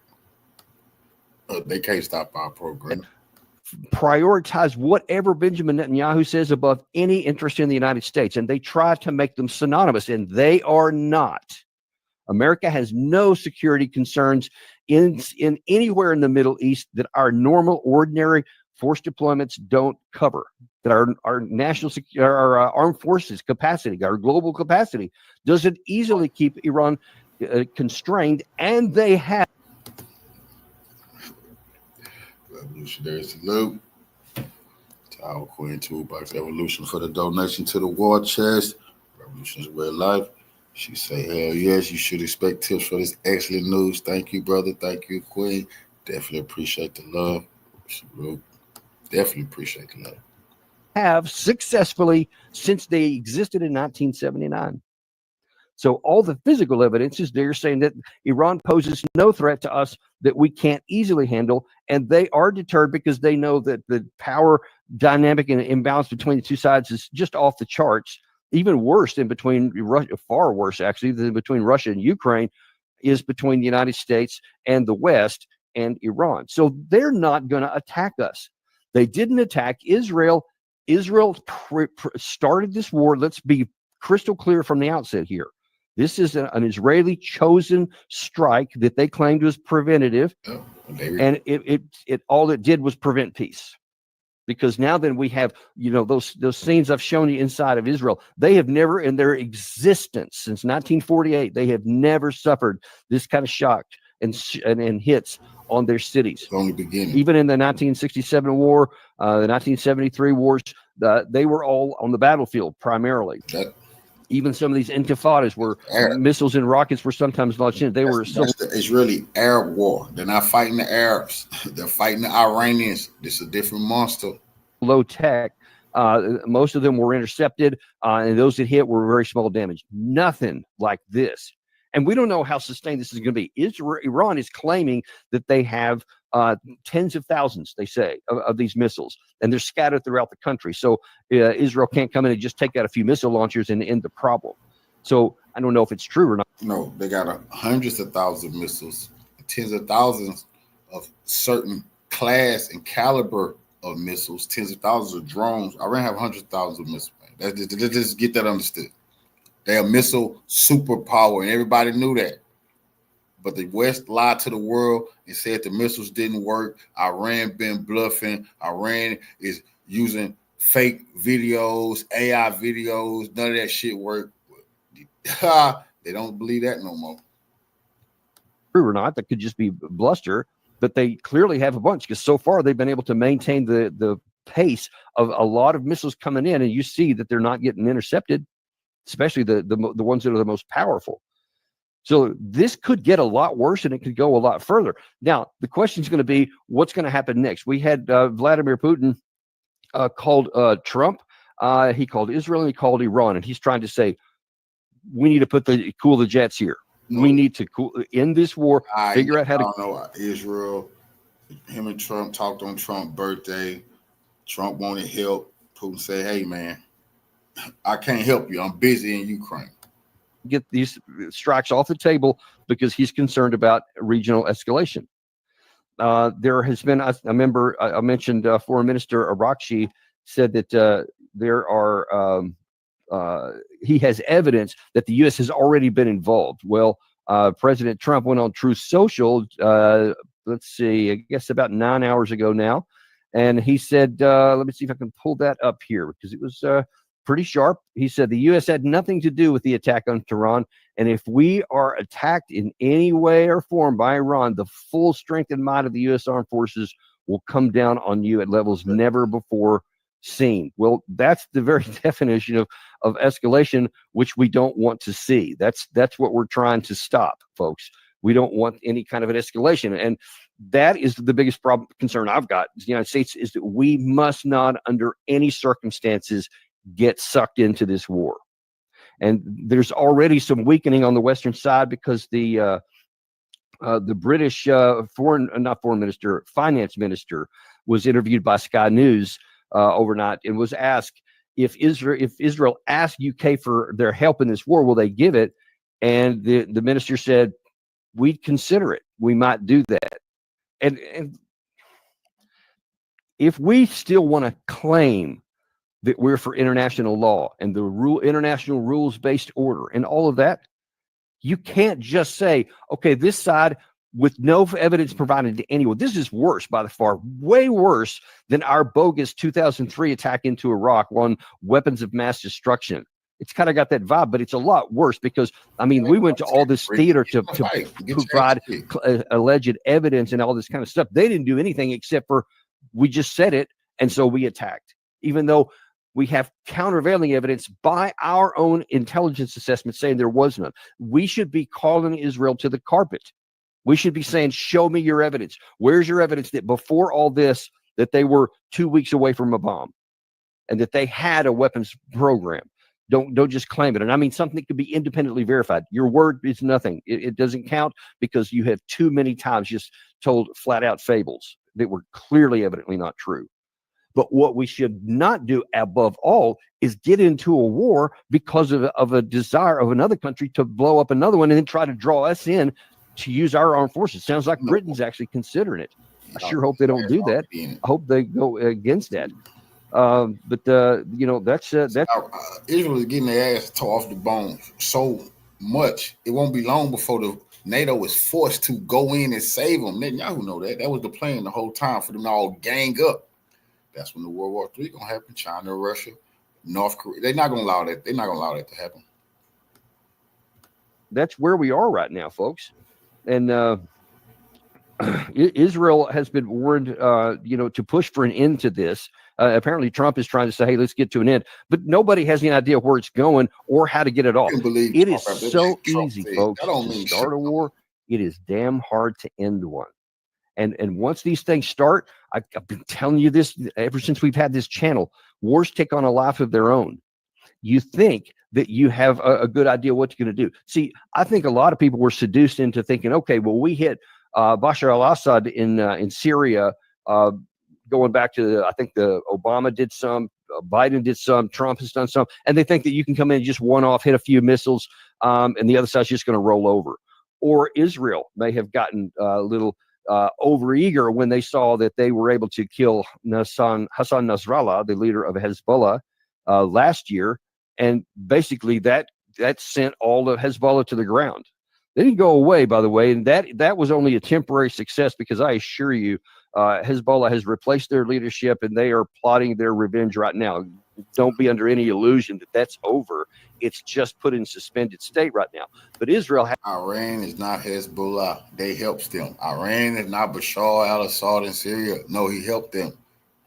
They can't stop our program. Prioritize whatever Benjamin Netanyahu says above any interest in the United States, and they try to make them synonymous, and they are not. America has no security concerns in anywhere in the Middle East that our normal, ordinary force deployments don't cover, that our national our armed forces capacity, our global capacity, doesn't easily keep Iran constrained, and they have. Revolutionary salute to our Queen Toolbox Evolution for the donation to the war chest. Revolution is real life. She say, hell yes, you should expect tips for this excellent news. Thank you, brother. Thank you, Queen. Definitely appreciate the love. Salute. Definitely appreciate the love. Have successfully since they existed in 1979. So all the physical evidence is there saying that Iran poses no threat to us that we can't easily handle, and they are deterred because they know that the power dynamic and imbalance between the two sides is just off the charts. Even worse than between Russia, far worse actually than between Russia and Ukraine, is between the United States and the West and Iran. So they're not going to attack us. They didn't attack Israel. Israel started this war. Let's be crystal clear from the outset here. This is an Israeli chosen strike that they claimed was preventative, and it all it did was prevent peace. Because now then we have, those scenes I've shown you inside of Israel. They have never in their existence since 1948, they have never suffered this kind of shock and hits on their cities. Only beginning. Even in the 1967 war, the 1973 wars, they were all on the battlefield primarily. Even some of these intifadas where missiles and rockets were sometimes launched in. That's the Israeli Arab war. They're not fighting the Arabs. They're fighting the Iranians. This is a different monster. Low tech. Most of them were intercepted, and those that hit were very small damage. Nothing like this. And we don't know how sustained this is going to be. Iran is claiming that they have tens of thousands, they say, of these missiles, and they're scattered throughout the country. So Israel can't come in and just take out a few missile launchers and end the problem. So I don't know if it's true or not. No, they got hundreds of thousands of missiles, tens of thousands of certain class and caliber of missiles, tens of thousands of drones. Iran have hundreds of thousands of missiles. Just get that understood. They're a missile superpower, and everybody knew that. But the West lied to the world and said the missiles didn't work. Iran been bluffing. Iran is using fake videos, AI videos. None of that shit worked. They don't believe that no more. True or not, that could just be bluster, but they clearly have a bunch because so far they've been able to maintain the pace of a lot of missiles coming in, and you see that they're not getting intercepted, especially the ones that are the most powerful. So this could get a lot worse, and it could go a lot further. Now, the question is going to be, what's going to happen next? We had Vladimir Putin called Trump, he called Israel, and he called Iran, and he's trying to say, we need to cool the jets here. No. We need to end this war, figure out how to. I don't know. Israel, him and Trump talked on Trump's birthday. Trump wanted help. Putin said, hey, man, I can't help you. I'm busy in Ukraine. Get these strikes off the table because he's concerned about regional escalation. There has been, I remember I mentioned Foreign Minister Arakchi said that there are, he has evidence that the U.S. has already been involved. Well, President Trump went on Truth Social, let's see, I guess about 9 hours ago now. And he said, let me see if I can pull that up here because it was pretty sharp. He said the U.S. had nothing to do with the attack on Tehran. And if we are attacked in any way or form by Iran, the full strength and might of the U.S. armed forces will come down on you at levels never before seen. Well, that's the very definition of escalation, which we don't want to see. That's what we're trying to stop, folks. We don't want any kind of an escalation. And that is the biggest concern I've got. The United States is that we must not, under any circumstances, get sucked into this war. And there's already some weakening on the Western side because the British finance minister was interviewed by Sky News overnight and was asked if Israel asked UK for their help in this war, will they give it? And the minister said, we'd consider it. We might do that. And if we still want to claim that we're for international law and the international rules-based order and all of that, you can't just say, okay, this side with no evidence provided to anyone. This is worse by the far, way worse than our bogus 2003 attack into Iraq on weapons of mass destruction. It's kind of got that vibe, but it's a lot worse because, I mean, we went to all this theater to provide alleged evidence and all this kind of stuff. They didn't do anything except for we just said it, and so we attacked, even though we have countervailing evidence by our own intelligence assessment saying there was none. We should be calling Israel to the carpet. We should be saying, show me your evidence. Where's your evidence that before all this, that they were 2 weeks away from a bomb and that they had a weapons program? Don't just claim it. And I mean, something could be independently verified. Your word is nothing. It doesn't count because you have too many times just told flat out fables that were clearly evidently not true. But what we should not do above all is get into a war because of a desire of another country to blow up another one and then try to draw us in to use our armed forces. Sounds like Britain's actually considering it. I sure hope they don't do that. I hope they go against that. But that's Israel is getting their ass tore off the bone so much. It won't be long before the NATO is forced to go in and save them. Netanyahu know that. That was the plan the whole time for them to all gang up. That's when the World War III gonna happen. China, Russia, North Korea. They're not gonna allow that. They're not gonna allow that to happen. That's where we are right now, folks. And Israel has been warned, to push for an end to this. Apparently, Trump is trying to say, "Hey, let's get to an end," but nobody has any idea where it's going or how to get it off. It is so easy, folks, to start a war. It is damn hard to end one. And once these things start, I've been telling you this ever since we've had this channel. Wars take on a life of their own. you think that you have a good idea what you're going to do. See, I think a lot of people were seduced into thinking, okay, well, we hit Bashar al-Assad in Syria, going back to, I think the Obama did some, Biden did some, Trump has done some, and they think that you can come in and just one-off, hit a few missiles, and the other side's just going to roll over. Or Israel may have gotten a little overeager when they saw that they were able to kill Hassan Nasrallah, the leader of Hezbollah, last year, and basically that sent all of Hezbollah to the ground. They didn't go away, by the way, and that was only a temporary success, because I assure you, Hezbollah has replaced their leadership and they are plotting their revenge right now. Don't be under any illusion that that's over. It's just put in suspended state right now. But Israel Iran is not Hezbollah. They helps them. Iran is not Bashar al-Assad in Syria. No, he helped them.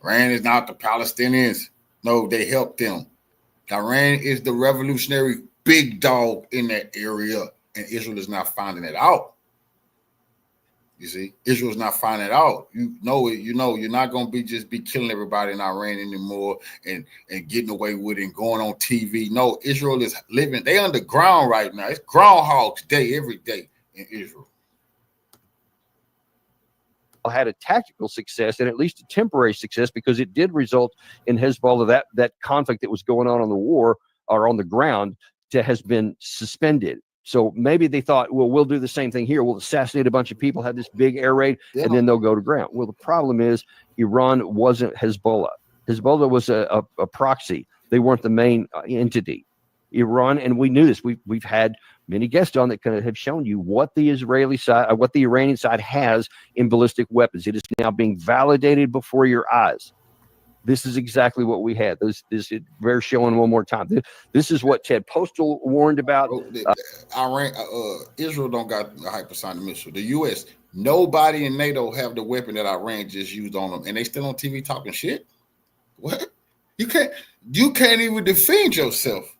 Iran is not the Palestinians. No, they helped them. Iran is the revolutionary big dog in that area, and Israel is not finding it out. You see, Israel's not finding it out. You know, you're not going to just be killing everybody in Iran anymore and getting away with it and going on TV. No, Israel is living. They underground right now. It's Groundhog's Day every day in Israel. Had a tactical success and at least a temporary success, because it did result in Hezbollah, that conflict that was going on the war or on the ground has been suspended. So maybe they thought, well, we'll do the same thing here. We'll assassinate a bunch of people, have this big air raid, and then they'll go to ground. Well, the problem is Iran wasn't Hezbollah. Hezbollah was a proxy. They weren't the main entity. Iran, and we knew this. We've had many guests on that kind of have shown you what the Israeli side, what the Iranian side has in ballistic weapons. It is now being validated before your eyes. This is exactly what we had. We're showing one more time. This is what Ted Postal warned about. Israel don't got a hypersonic missile. The U.S., nobody in NATO have the weapon that Iran just used on them, and they still on TV talking shit. What? You can't even defend yourself.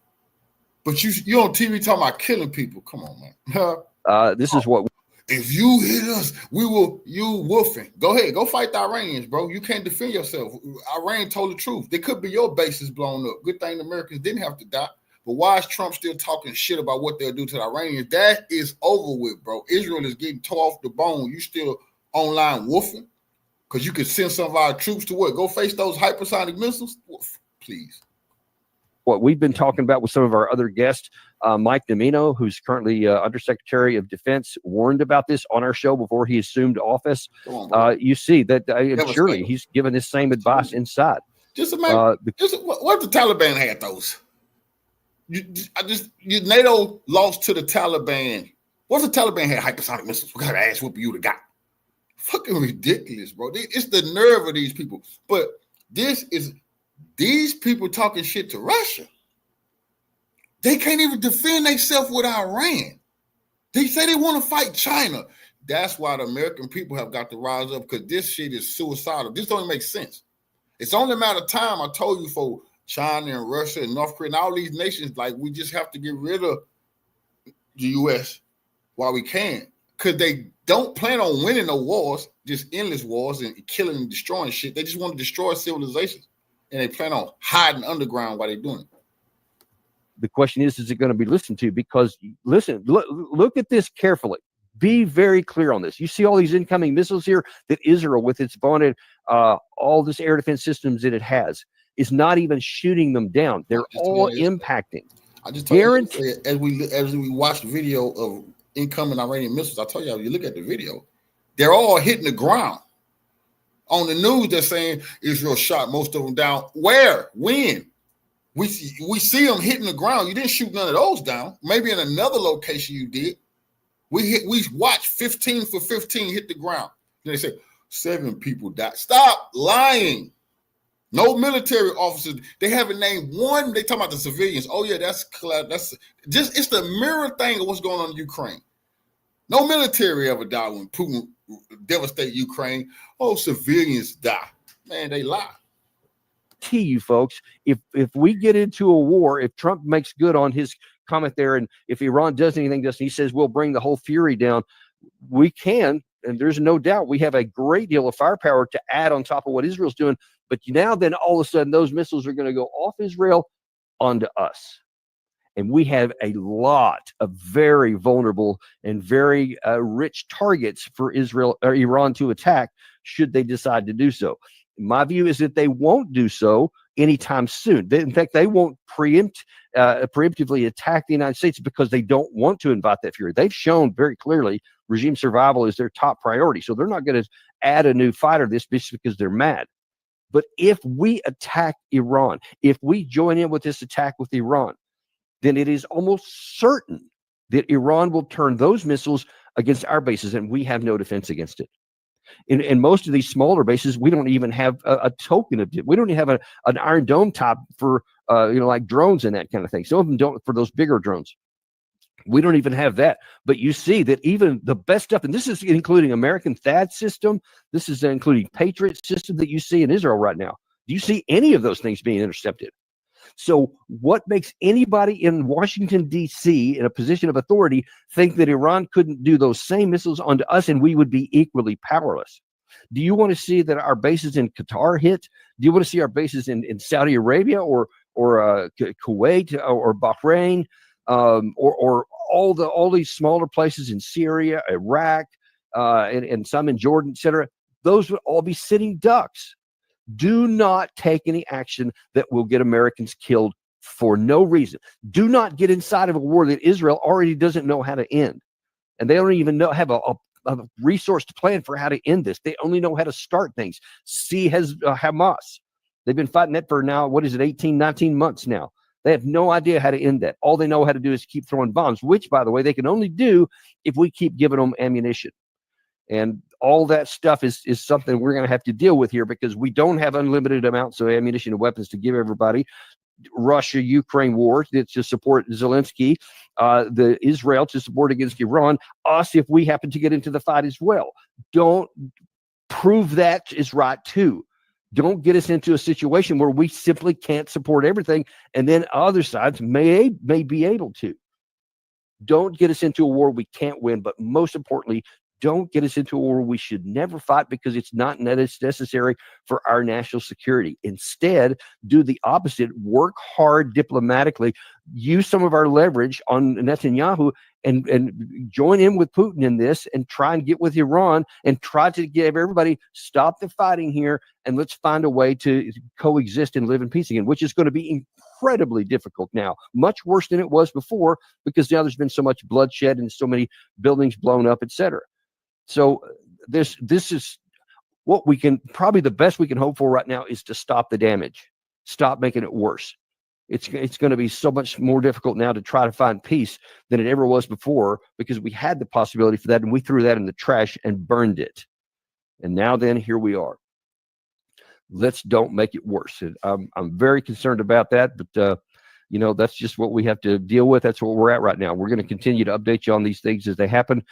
But you on TV talking about killing people. Come on, man. This is what. If you hit us, we will. You wolfing. Go ahead. Go fight the Iranians, bro. You can't defend yourself. Iran told the truth. They could be your bases blown up. Good thing the Americans didn't have to die. But why is Trump still talking shit about what they'll do to the Iranians? That is over with, bro. Israel is getting tore off the bone. You still online wolfing? Because you could send some of our troops to what? Go face those hypersonic missiles? Please. What we've been talking about with some of our other guests, Mike Domino, who's currently Undersecretary of Defense, warned about this on our show before he assumed office. You see that surely he's given this same advice inside. Just imagine, what if the Taliban had those? NATO lost to the Taliban. What if the Taliban had hypersonic missiles? What kind of ass whooping you would have got? Fucking ridiculous, bro. It's the nerve of these people. But these people talking shit to Russia. They can't even defend themselves with Iran. They say they want to fight China. That's why the American people have got to rise up, because this shit is suicidal. This don't make sense. It's only a matter of time, I told you, for China and Russia and North Korea and all these nations, like, we just have to get rid of the U.S. while we can, because they don't plan on winning no wars, just endless wars and killing and destroying shit. They just want to destroy civilizations, and they plan on hiding underground while they're doing it. The question is it going to be listened to? Because listen, look at this carefully. Be very clear on this. You see all these incoming missiles here that Israel, with its bonded, all this air defense systems that it has, is not even shooting them down. They're all impacting. I just guarantee, as we watch the video of incoming Iranian missiles, I tell you, you look at the video, they're all hitting the ground. On the news, they're saying Israel shot most of them down. Where? When? We see them hitting the ground. You didn't shoot none of those down. Maybe in another location you did. We watched 15 for 15 hit the ground. Then they say 7 people died. Stop lying. No military officers. They haven't named one. They talking about the civilians. Oh yeah, that's just, it's the mirror thing of what's going on in Ukraine. No military ever died when Putin devastated Ukraine. Oh, civilians die. Man, they lie. You folks, if we get into a war, if Trump makes good on his comment there, and if Iran does anything to us, he says we'll bring the whole fury down, we can, and there's no doubt we have a great deal of firepower to add on top of what Israel's doing. But now then all of a sudden those missiles are going to go off Israel. onto us. And we have a lot of very vulnerable and very rich targets for Israel or Iran to attack should they decide to do so. My view is that they won't do so anytime soon. In fact, they won't preemptively attack the United States because they don't want to invite that fury. They've shown very clearly regime survival is their top priority. So they're not going to add a new fighter this just because they're mad. But if we attack Iran, if we join in with this attack with Iran, then it is almost certain that Iran will turn those missiles against our bases, and we have no defense against it. In most of these smaller bases, we don't even have a token of it. We don't even have an Iron Dome top for like drones and that kind of thing. Some of them don't for those bigger drones. We don't even have that. But you see that even the best stuff, and this is including American THAAD system, this is including Patriot system that you see in Israel right now. Do you see any of those things being intercepted? So what makes anybody in Washington, D.C., in a position of authority, think that Iran couldn't do those same missiles onto us and we would be equally powerless? Do you want to see that our bases in Qatar hit? Do you want to see our bases in Saudi Arabia or Kuwait or Bahrain or all these smaller places in Syria, Iraq, and some in Jordan, etc.? Those would all be sitting ducks. Do not take any action that will get Americans killed for no reason. Do not get inside of a war that Israel already doesn't know how to end. And they don't even have a resource to plan for how to end this. They only know how to start things. See Hamas. They've been fighting that for now, 18, 19 months now. They have no idea how to end that. All they know how to do is keep throwing bombs, which, by the way, they can only do if we keep giving them ammunition. And all that stuff is something we're going to have to deal with here because we don't have unlimited amounts of ammunition and weapons to give everybody. Russia-Ukraine war to support Zelensky, the Israel to support against Iran, us if we happen to get into the fight as well. Don't prove that is right too. Don't get us into a situation where we simply can't support everything and then other sides may be able to. Don't get us into a war we can't win, but most importantly, don't get us into a war we should never fight because it's not necessary for our national security. Instead, do the opposite. Work hard diplomatically. Use some of our leverage on Netanyahu and join in with Putin in this and try and get with Iran and try to give everybody stop the fighting here and let's find a way to coexist and live in peace again, which is going to be incredibly difficult now, much worse than it was before because now there's been so much bloodshed and so many buildings blown up, etc. So this is what we can probably the best we can hope for right now is to stop the damage, stop making it worse. It's going to be so much more difficult now to try to find peace than it ever was before because we had the possibility for that and we threw that in the trash and burned it. And now then here we are. Let's don't make it worse. And I'm very concerned about that, but that's just what we have to deal with. That's where we're at right now. We're going to continue to update you on these things as they happen.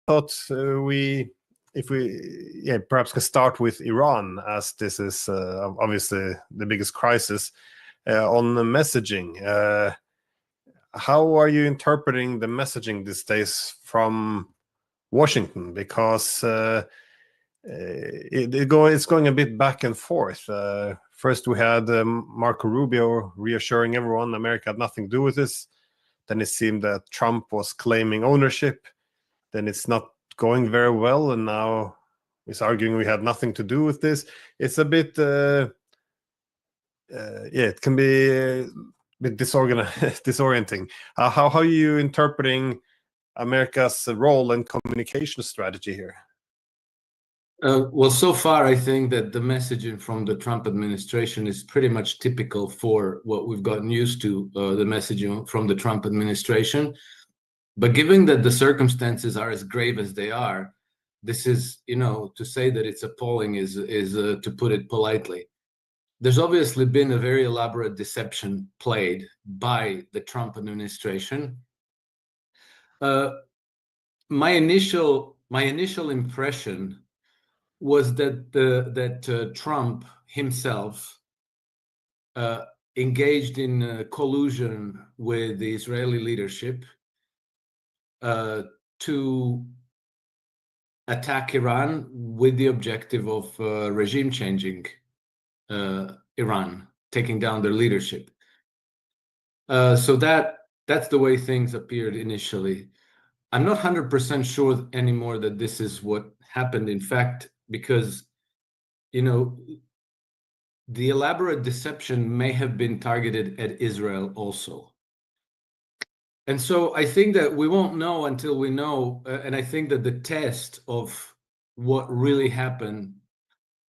Thought perhaps can start with Iran, as this is obviously the biggest crisis on the messaging. How are you interpreting the messaging these days from Washington? Because it's going a bit back and forth. First, we had Marco Rubio reassuring everyone America had nothing to do with this. Then it seemed that Trump was claiming ownership. Then it's not going very well, and now he's arguing we had nothing to do with this. It's a bit, it can be a bit disorienting. How are you interpreting America's role and communication strategy here? Well, so far, I think that the messaging from the Trump administration is pretty much typical for what we've gotten used to, the messaging from the Trump administration. But given that the circumstances are as grave as they are, this is, to say that it's appalling is to put it politely. There's obviously been a very elaborate deception played by the Trump administration. My initial impression was that Trump himself engaged in collusion with the Israeli leadership to attack Iran with the objective of regime changing Iran, taking down their leadership. So that's the way things appeared initially. I'm not 100% sure anymore that this is what happened, in fact, because, the elaborate deception may have been targeted at Israel also. And so I think that we won't know until we know, and I think that the test of what really happened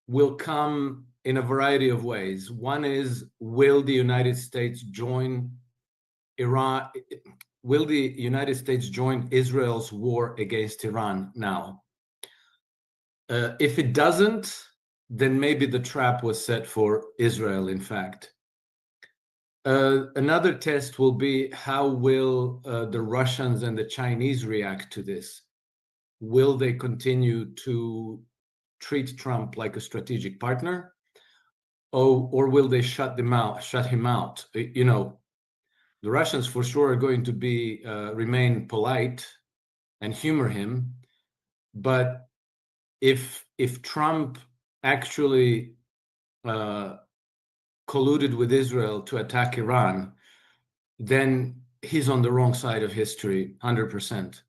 will come in a variety of ways. One is, will the United States join Iran? Will the United States join Israel's war against Iran now? If it doesn't, then maybe the trap was set for Israel, in fact. Another test will be, how will the Russians and the Chinese react to this? Will they continue to treat Trump like a strategic partner? Or will they shut him out? The Russians for sure are going to remain polite and humor him. But if Trump actually colluded with Israel to attack Iran, then he's on the wrong side of history, 100%.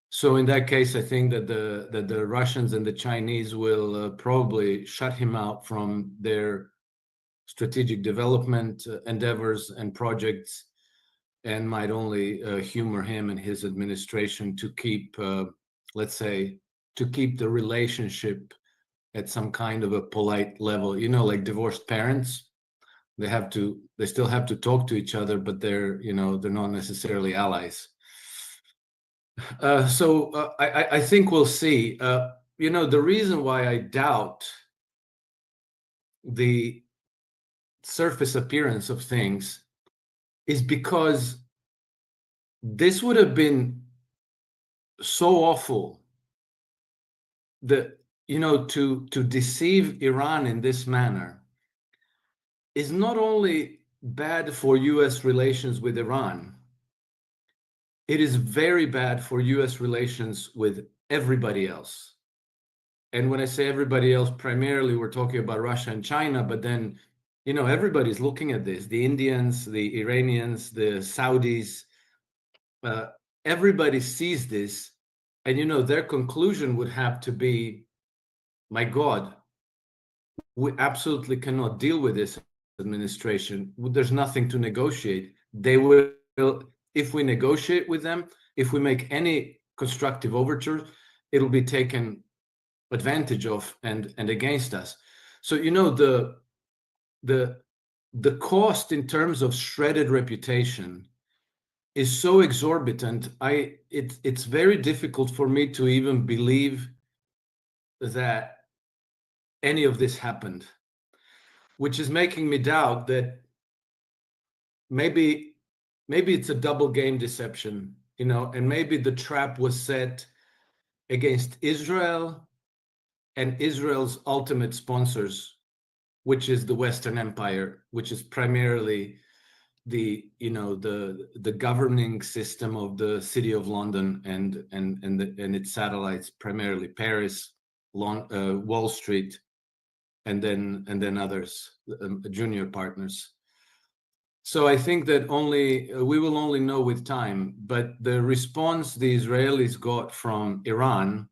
So in that case, I think that the Russians and the Chinese will probably shut him out from their strategic development endeavors and projects, and might only humor him and his administration to keep, let's say, to keep the relationship at some kind of a polite level. Like divorced parents, they still have to talk to each other, but they're not necessarily allies. So I think we'll see. The reason why I doubt the surface appearance of things is because this would have been so awful that, to deceive Iran in this manner is not only bad for US relations with Iran, it is very bad for US relations with everybody else. And when I say everybody else, primarily we're talking about Russia and China, but then, everybody's looking at this, the Indians, the Iranians, the Saudis, everybody sees this, and, their conclusion would have to be, my God, we absolutely cannot deal with this administration. There's nothing to negotiate. They will, if we negotiate with them, if we make any constructive overture, it'll be taken advantage of and against us. So the cost in terms of shredded reputation is so exorbitant. It's very difficult for me to even believe that any of this happened, which is making me doubt that maybe it's a double game deception, and maybe the trap was set against Israel and Israel's ultimate sponsors, which is the Western Empire, which is primarily the governing system of the City of London and its satellites, primarily Paris, Wall Street, and then others, junior partners. So I think that we will only know with time. But the response the Israelis got from Iran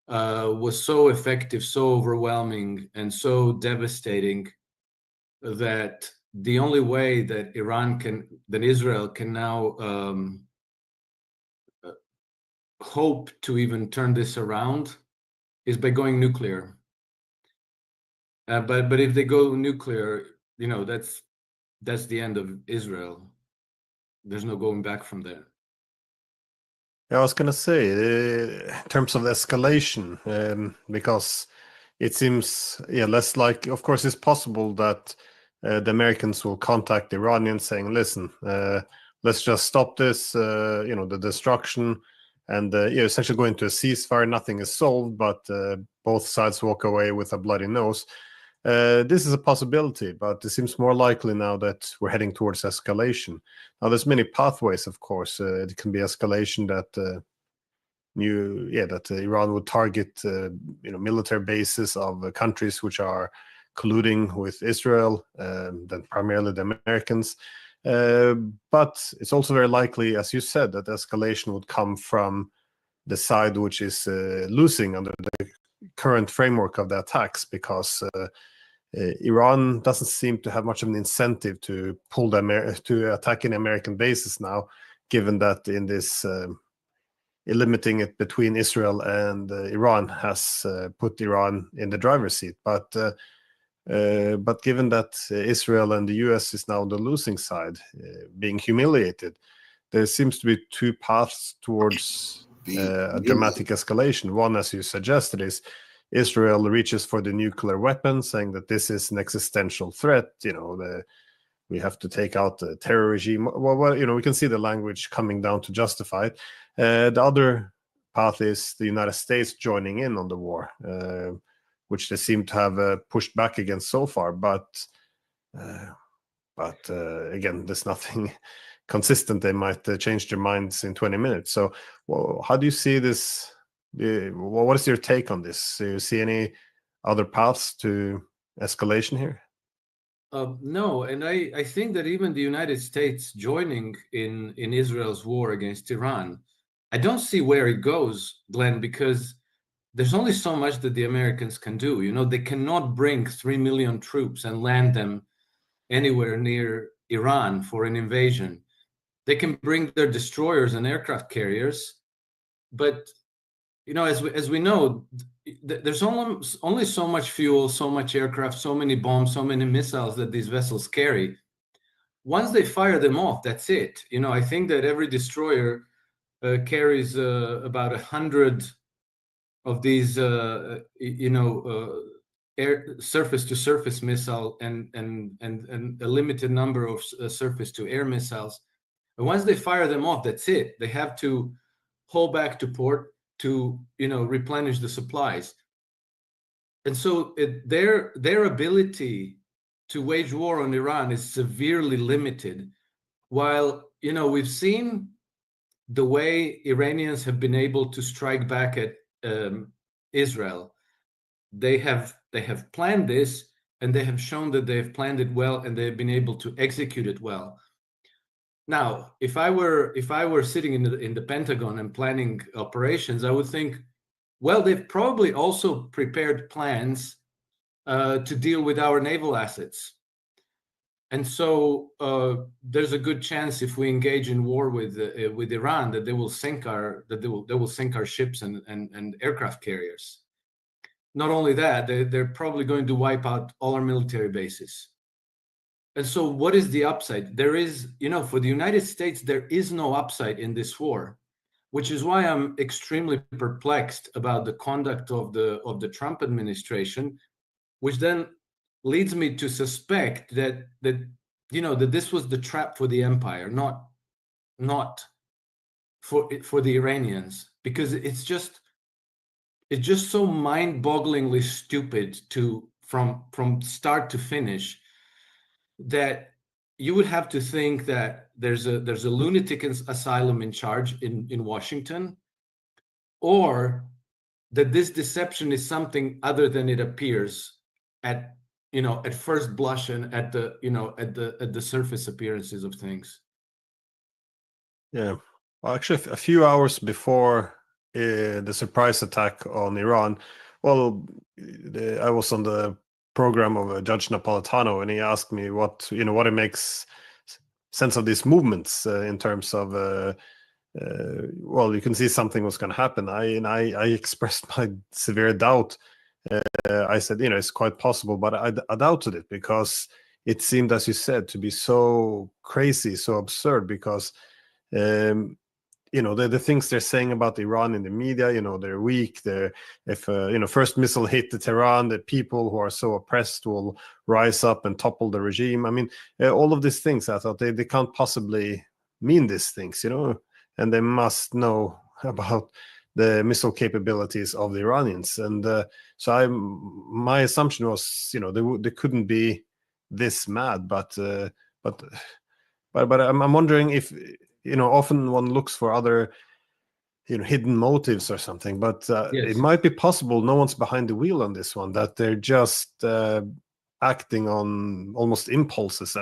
was so effective, so overwhelming, and so devastating that the only way that Israel can now hope to even turn this around is by going nuclear. But if they go nuclear, that's the end of Israel. There's no going back from there. Yeah, I was gonna say, in terms of escalation, because it seems, less like. Of course, it's possible that the Americans will contact the Iranians saying, "Listen, let's just stop this, the destruction, and essentially go into a ceasefire. Nothing is solved, but both sides walk away with a bloody nose." This is a possibility, but it seems more likely now that we're heading towards escalation. Now, there's many pathways, of course. It can be escalation that Iran would target, military bases of countries which are colluding with Israel, then primarily the Americans. But it's also very likely, as you said, that escalation would come from the side which is losing under the current framework of the attacks, because Iran doesn't seem to have much of an incentive to to attack in American bases now, given that in this limiting it between Israel and Iran has put Iran in the driver's seat. But given that Israel and the US is now on the losing side, being humiliated, there seems to be two paths towards a dramatic escalation. One, as you suggested, is Israel reaches for the nuclear weapon, saying that this is an existential threat. We have to take out the terror regime. Well, we can see the language coming down to justify it. The other path is the United States joining in on the war, which they seem to have pushed back against so far. But again, there's nothing consistent. They might change their minds in 20 minutes. So, how do you see this? What is your take on this? Do you see any other paths to escalation here? No, and I think that even the United States joining in Israel's war against Iran, I don't see where it goes, Glenn, because there's only so much that the Americans can do. They cannot bring 3 million troops and land them anywhere near Iran for an invasion. They can bring their destroyers and aircraft carriers, but as we know, there's only so much fuel, so much aircraft, so many bombs, so many missiles that these vessels carry. Once they fire them off, that's it. I think that every destroyer carries about 100 of these, air surface-to-surface missile and a limited number of surface-to-air missiles. And once they fire them off, that's it. They have to pull back to port to replenish the supplies. And so their ability to wage war on Iran is severely limited. While we've seen the way Iranians have been able to strike back at Israel. They have planned this, and they have shown that they have planned it well, and they have been able to execute it well. Now, if I were sitting in the Pentagon and planning operations, I would think, well, they've probably also prepared plans to deal with our naval assets, and so there's a good chance if we engage in war with Iran that they will sink our ships and aircraft carriers. Not only that, they're probably going to wipe out all our military bases. And so what is the upside? There is, for the United States, there is no upside in this war, which is why I'm extremely perplexed about the conduct of the Trump administration, which then leads me to suspect that this was the trap for the empire, not for the Iranians, because it's just so mind-bogglingly stupid from start to finish, that you would have to think that there's a lunatic asylum in charge in Washington, or that this deception is something other than it appears at first blush and at the surface appearances of things. Yeah, well, actually, a few hours before the surprise attack on Iran, I was on the program of Judge Napolitano, and he asked me what it makes sense of these movements in terms of well, you can see something was going to happen. I expressed my severe doubt. I said, it's quite possible, but I doubted it because it seemed, as you said, to be so crazy, so absurd. Because the things they're saying about Iran in the media, they're weak. If first missile hit the Tehran, the people who are so oppressed will rise up and topple the regime. I mean, all of these things, I thought they can't possibly mean these things, and they must know about the missile capabilities of the Iranians. And so my assumption was, they couldn't be this mad, but I'm wondering if, often one looks for other, hidden motives or something, but Yes. it might be possible no one's behind the wheel on this one, that they're just acting on almost impulses.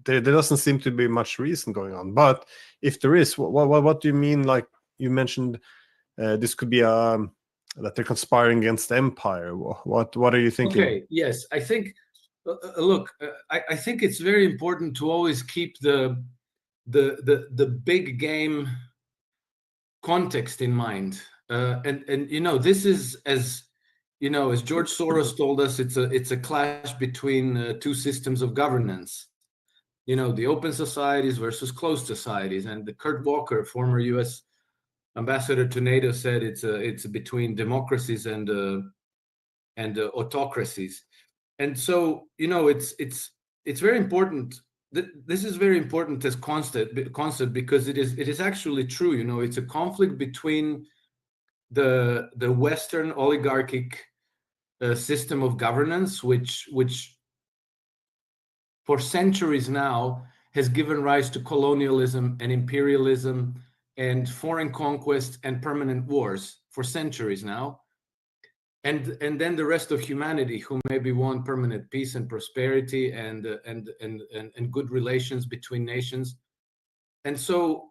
There doesn't seem to be much reason going on. But if there is, what do you mean? Like you mentioned, this could be that they're conspiring against the empire. What are you thinking? Okay, yes, I think, look, I think it's very important to always keep the big game context in mind. And this is, as George Soros told us, it's a clash between two systems of governance. The open societies versus closed societies. And Kurt Walker, former U.S. ambassador to NATO, said it's between democracies and autocracies. And so it's very important. This is very important as concept because it is actually true. It's a conflict between the Western oligarchic system of governance, which for centuries now has given rise to colonialism and imperialism and foreign conquest and permanent wars for centuries now. And then the rest of humanity, who maybe want permanent peace and prosperity and good relations between nations. And so,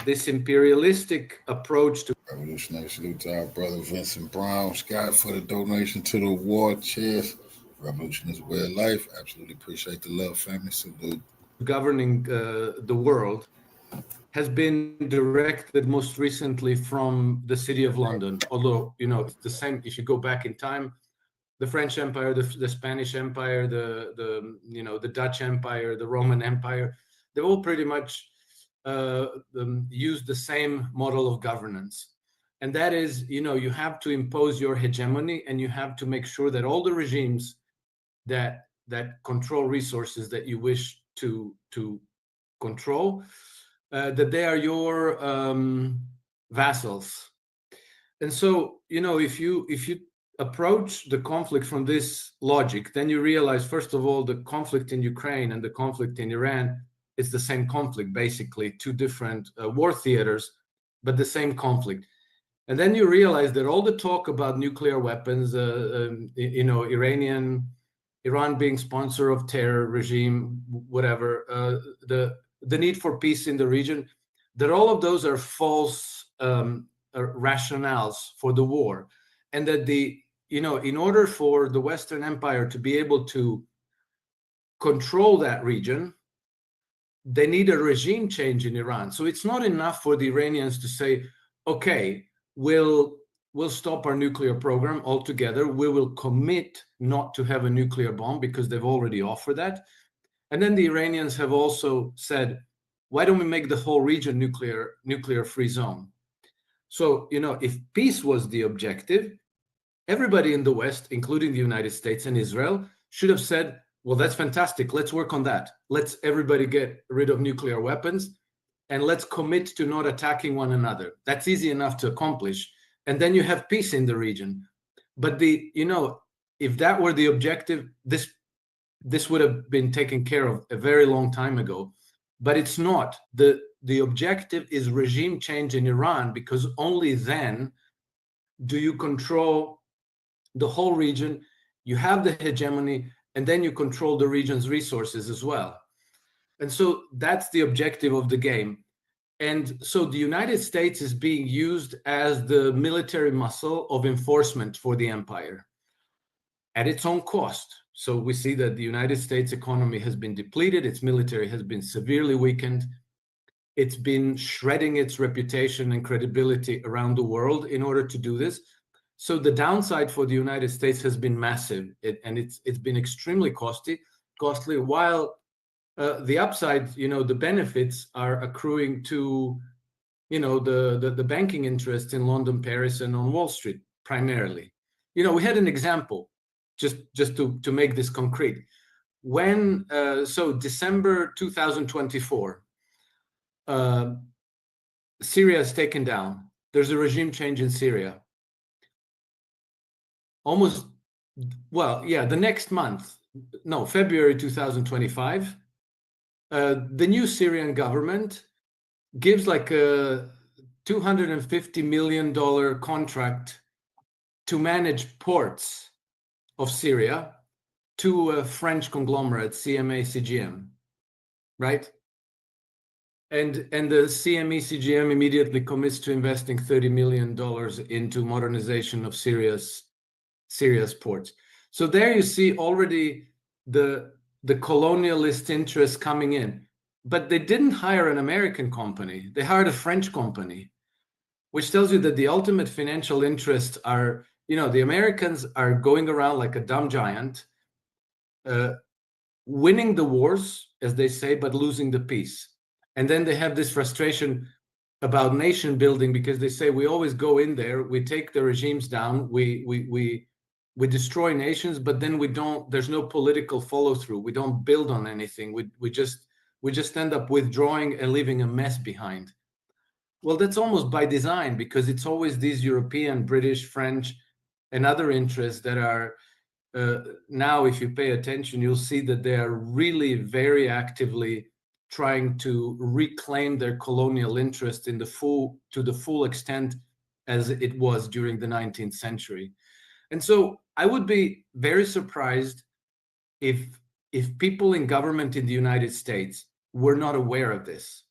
this imperialistic approach to revolutionary salute to our brother Vincent Brown Scott for the donation to the war chest. Revolution is a way of life. Absolutely appreciate the love, family. Salute. Governing the world has been directed most recently from the city of London. Although, it's the same. If you go back in time, the French Empire, the Spanish Empire, the Dutch Empire, the Roman Empire, they all pretty much use the same model of governance. And that is, you have to impose your hegemony, and you have to make sure that all the regimes that control resources that you wish to control, that they are your vassals. And so, if you approach the conflict from this logic, then you realize, first of all, the conflict in Ukraine and the conflict in Iran is the same conflict, basically two different war theaters, but the same conflict. And then you realize that all the talk about nuclear weapons, Iran being sponsor of terror regime, whatever, the need for peace in the region, that all of those are false rationales for the war. And that in order for the Western Empire to be able to control that region, they need a regime change in Iran. So it's not enough for the Iranians to say, okay, we'll stop our nuclear program altogether. We will commit not to have a nuclear bomb, because they've already offered that. And then the Iranians have also said, why don't we make the whole region nuclear free zone? So, if peace was the objective, everybody in the West, including the United States and Israel, should have said, well, that's fantastic. Let's work on that. Let's everybody get rid of nuclear weapons, and let's commit to not attacking one another. That's easy enough to accomplish. And then you have peace in the region. But if that were the objective, this would have been taken care of a very long time ago. But it's not. The objective is regime change in Iran, because only then do you control the whole region, you have the hegemony, and then you control the region's resources as well. And so that's the objective of the game. And so the United States is being used as the military muscle of enforcement for the empire. at its own cost. So we see that the United States economy has been depleted, its military has been severely weakened, it's been shredding its reputation and credibility around the world in order to do this. So the downside for the United States has been massive, and it's been extremely costly, while the upside, the benefits are accruing to, the banking interests in London, Paris, and on Wall Street primarily. We had an example, just to make this concrete. When so December 2024, Syria is taken down. There's a regime change in Syria. The next month, February 2025, the new Syrian government gives like a $250 million contract to manage ports of Syria to a French conglomerate, CMA CGM, right? And the CME CGM immediately commits to investing $30 million into modernization of Syria's ports. So there you see already the colonialist interest coming in. But they didn't hire an American company. They hired a French company, which tells you that the ultimate financial interests are, the Americans are going around like a dumb giant, winning the wars, as they say, but losing the peace. And then they have this frustration about nation building because they say we always go in there, we take the regimes down, we destroy nations, but then there's no political follow through. We don't build on anything. We just end up withdrawing and leaving a mess behind. Well, that's almost by design, because it's always these European, British, French, and other interests that are now, if you pay attention, you'll see that they are really very actively trying to reclaim their colonial interest to the full extent as it was during the 19th century. And so I would be very surprised if people in government in the United States were not aware of this.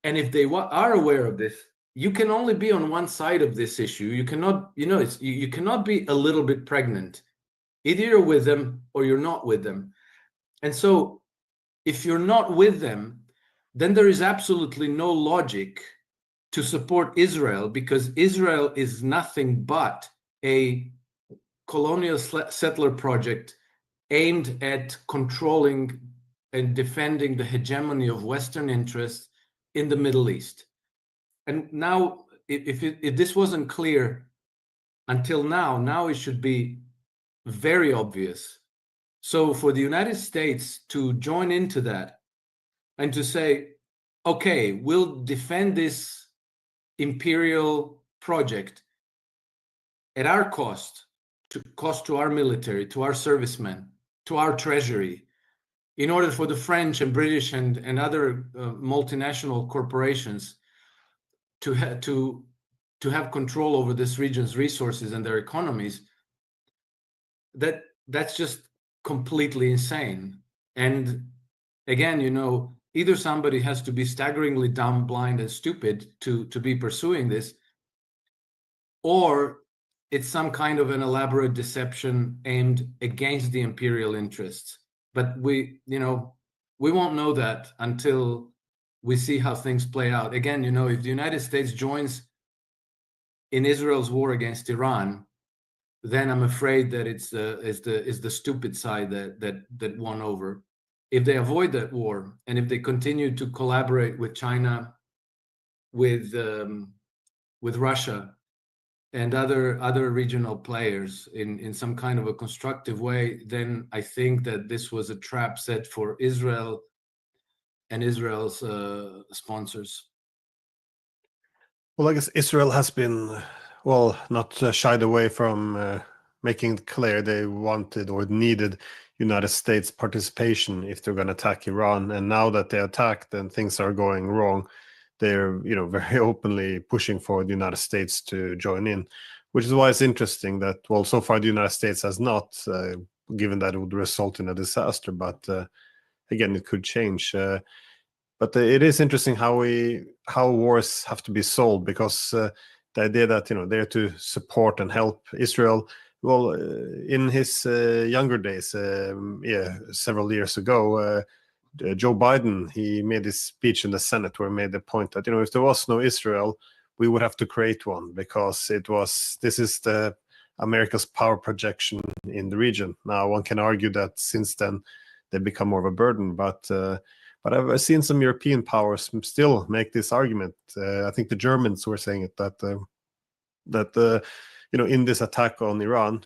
And if they are aware of this, you can only be on one side of this issue. You cannot, you cannot be a little bit pregnant. Either you're with them or you're not with them. And so if you're not with them, then there is absolutely no logic to support Israel, because Israel is nothing but a colonial settler project aimed at controlling and defending the hegemony of Western interests in the Middle East. And now, if this wasn't clear until now it should be very obvious. So for the United States to join into that and to say, okay, we'll defend this imperial project at our cost to our military, to our servicemen, to our treasury, in order for the French and British and other multinational corporations to have control over this region's resources and their economies, that's just completely insane. And again, either somebody has to be staggeringly dumb, blind, and stupid to be pursuing this, or it's some kind of an elaborate deception aimed against the imperial interests. But we won't know that until we see how things play out. Again, if the United States joins in Israel's war against Iran, then I'm afraid that it's the stupid side that won over. If they avoid that war, and if they continue to collaborate with China, with Russia, and other regional players in some kind of a constructive way, then I think that this was a trap set for Israel and Israel's sponsors. Well, I guess Israel has been, not shied away from making it clear they wanted or needed United States participation if they're going to attack Iran. And now that they attacked and things are going wrong, they're very openly pushing for the United States to join in, which is why it's interesting that, so far the United States has not, given that it would result in a disaster. But again, it could change. But it is interesting how wars have to be solved, because the idea that they're to support and help Israel, Well, in his younger days, several years ago, Joe Biden, he made his speech in the Senate where he made the point that, if there was no Israel, we would have to create one, because this is the America's power projection in the region. Now, one can argue that since then they become more of a burden, but I've seen some European powers still make this argument. I think the Germans were saying it, that in this attack on Iran,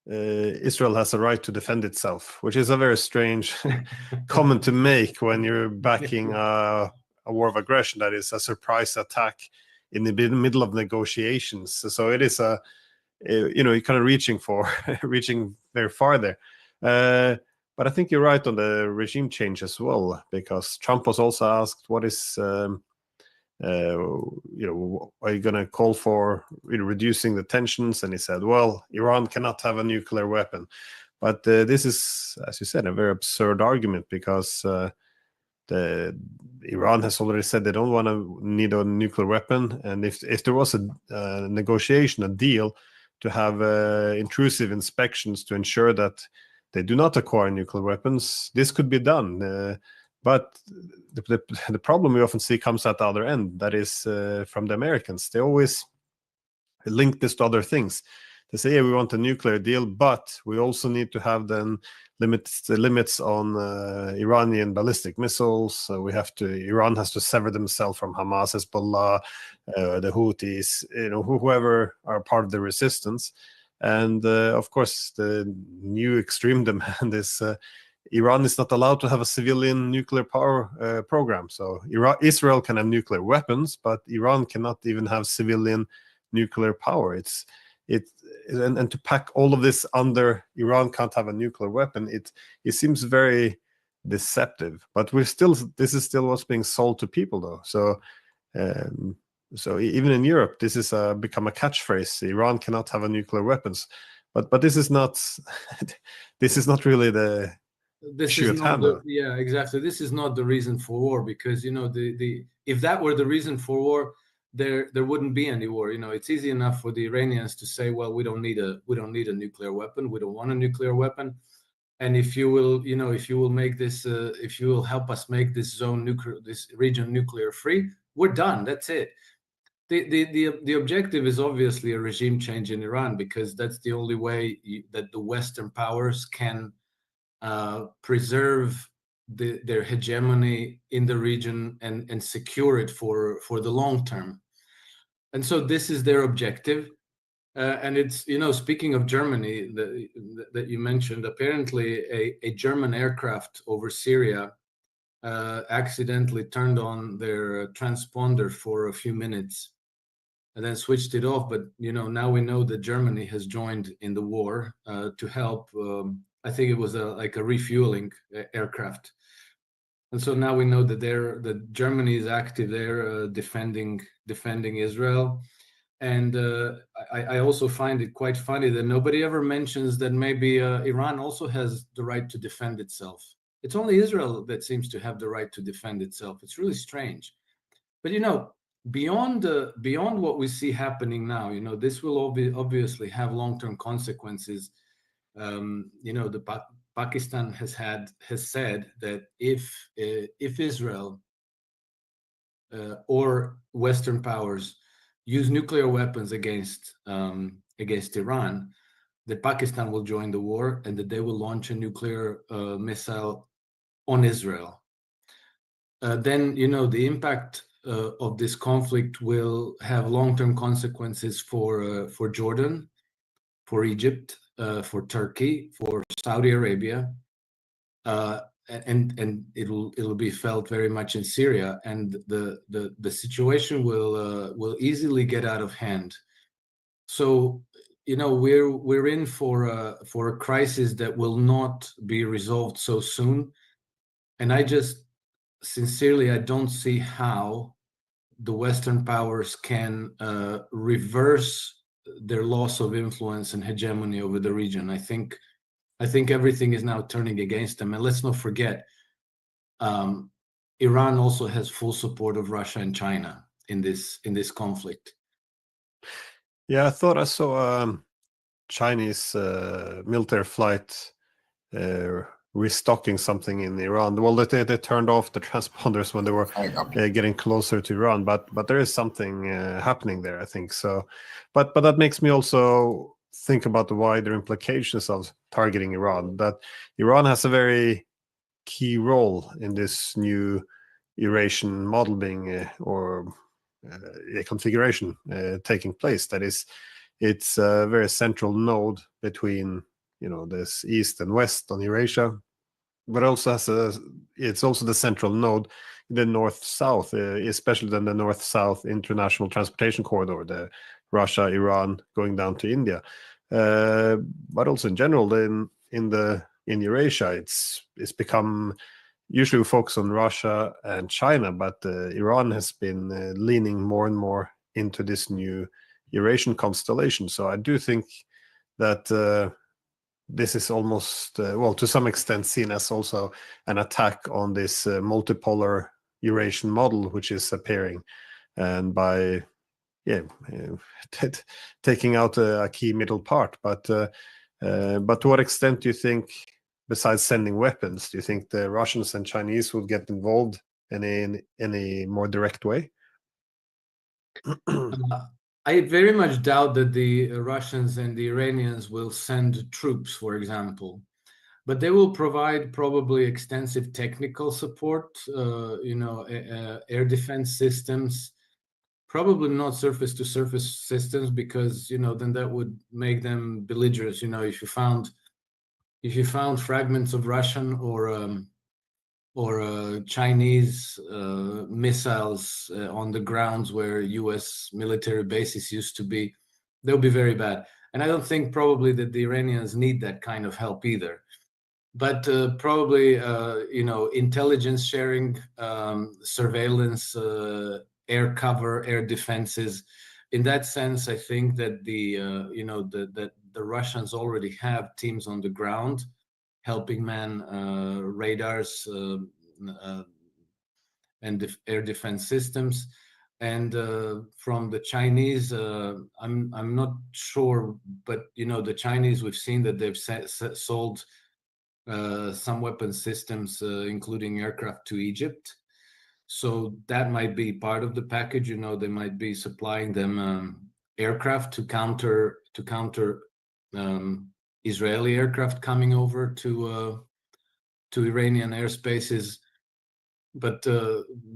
Israel has a right to defend itself, which is a very strange comment to make when you're backing a war of aggression that is a surprise attack in the middle of negotiations. So it is you're kind of reaching very far there. But I think you're right on the regime change as well, because Trump was also asked, what is are you going to call for reducing the tensions? And he said, well, Iran cannot have a nuclear weapon. But this is, as you said, a very absurd argument, because Iran has already said they don't want to need a nuclear weapon. And if there was a negotiation, a deal to have intrusive inspections to ensure that they do not acquire nuclear weapons, this could be done. But the problem we often see comes at the other end, that is from the Americans. They always link this to other things. They say, yeah, we want a nuclear deal, but we also need to have then limits on Iranian ballistic missiles. Iran has to sever themselves from Hamas, Hezbollah, the Houthis, whoever are part of the resistance. And of course, the new extreme demand is Iran is not allowed to have a civilian nuclear power program. So Israel can have nuclear weapons, but Iran cannot even have civilian nuclear power. And to pack all of this under Iran can't have a nuclear weapon, it seems very deceptive. But this is still what's being sold to people, though. So even in Europe, this is become a catchphrase. Iran cannot have a nuclear weapons, but this is not really the yeah, exactly. This is not the reason for war, because if that were the reason for war, there wouldn't be any war. It's easy enough for the Iranians to say, well, we don't need a nuclear weapon, we don't want a nuclear weapon, and if you will make this, if you will help us make this region nuclear free, we're done. That's it. The objective is obviously a regime change in Iran, because that's the only way that the Western powers can preserve their hegemony in the region and secure it for the long term. And so this is their objective. And it's, speaking of Germany that you mentioned, apparently a German aircraft over Syria accidentally turned on their transponder for a few minutes and then switched it off. But, now we know that Germany has joined in the war to help. I think it was a refueling aircraft. And so now we know that Germany is active there defending Israel. And I also find it quite funny that nobody ever mentions that maybe Iran also has the right to defend itself. It's only Israel that seems to have the right to defend itself. It's really strange. But, beyond what we see happening now, this will obviously have long-term consequences. Pakistan has said that if Israel or Western powers use nuclear weapons against Iran, that Pakistan will join the war and that they will launch a nuclear missile on Israel. Then the impact of this conflict will have long-term consequences for Jordan, for Egypt, for Turkey, for Saudi Arabia, and it'll be felt very much in Syria, and the situation will easily get out of hand. So we're in for a crisis that will not be resolved so soon, and I don't see how the Western powers can reverse their loss of influence and hegemony over the region. I think everything is now turning against them. And let's not forget, Iran also has full support of Russia and China in this conflict. Yeah, I thought I saw Chinese military flight restocking something in Iran. Well, they turned off the transponders when they were getting closer to Iran, but there is something happening there, I think. So, but that makes me also think about the wider implications of targeting Iran. That Iran has a very key role in this new Eurasian model being or a configuration taking place. That is, it's a very central node between this east and west on Eurasia, but also it's also the central node in the north-south, especially then the north-south international transportation corridor, the Russia, Iran, going down to India. But also in general, in Eurasia, it's become usually we focus on Russia and China, but Iran has been leaning more and more into this new Eurasian constellation. So I do think that this is almost, well, to some extent seen as also an attack on this multipolar Eurasian model, which is appearing, and by taking out a key middle part. But to what extent do you think, besides sending weapons, do you think the Russians and Chinese will get involved in any more direct way? I very much doubt that the Russians and the Iranians will send troops, for example, but they will provide probably extensive technical support, air defense systems, probably not surface-to-surface systems, because then that would make them belligerent. If you found fragments of Russian or Chinese missiles on the grounds where U.S. military bases used to be, they'll be very bad. And I don't think probably that the Iranians need that kind of help either. But probably, intelligence sharing, surveillance, air cover, air defenses. In that sense, I think that that the Russians already have teams on the ground helping man radars and air defense systems. And from the Chinese, I'm not sure, but the Chinese, we've seen that they've sold some weapon systems, including aircraft, to Egypt. So that might be part of the package. They might be supplying them aircraft to counter Israeli aircraft coming over to Iranian airspaces. But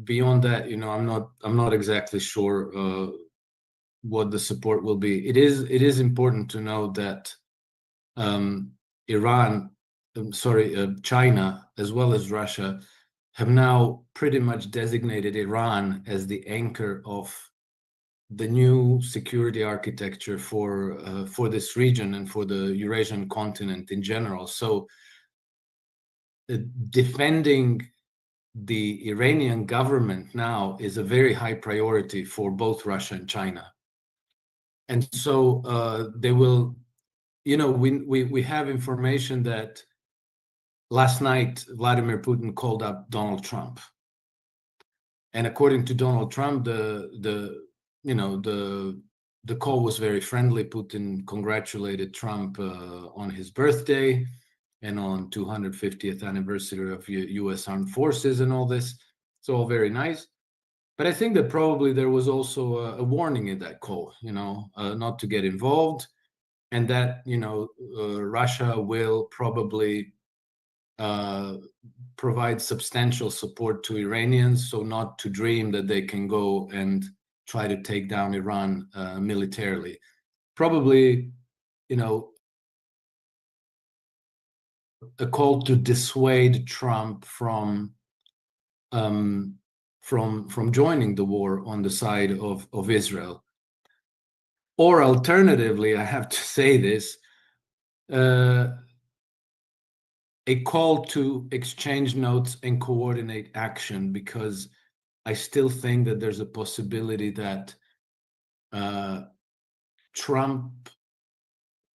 beyond that, I'm not exactly sure what the support will be. It is important to know that China, as well as Russia, have now pretty much designated Iran as the anchor of the new security architecture for this region and for the Eurasian continent in general. So defending the Iranian government now is a very high priority for both Russia and China. And so they will, we have information that last night Vladimir Putin called up Donald Trump. And according to Donald Trump, the call was very friendly. Putin congratulated Trump on his birthday and on 250th anniversary of U.S. Armed Forces and all this. It's all very nice. But I think that probably there was also a warning in that call, not to get involved, and that, Russia will probably provide substantial support to Iranians, so not to dream that they can go and try to take down Iran militarily. Probably, a call to dissuade Trump from joining the war on the side of Israel. Or alternatively, I have to say this, a call to exchange notes and coordinate action, because I still think that there's a possibility that Trump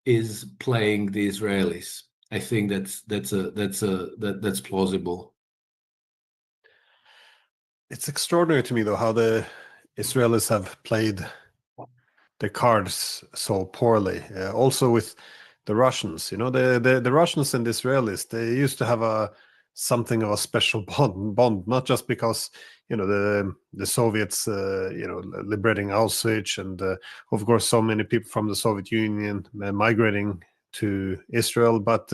is playing the Israelis. I think that's plausible. It's extraordinary to me, though, how the Israelis have played cards so poorly. Also with the Russians, the Russians and the Israelis, they used to have something of a special bond, not just because the Soviets liberating Auschwitz, and of course so many people from the Soviet Union migrating to Israel, but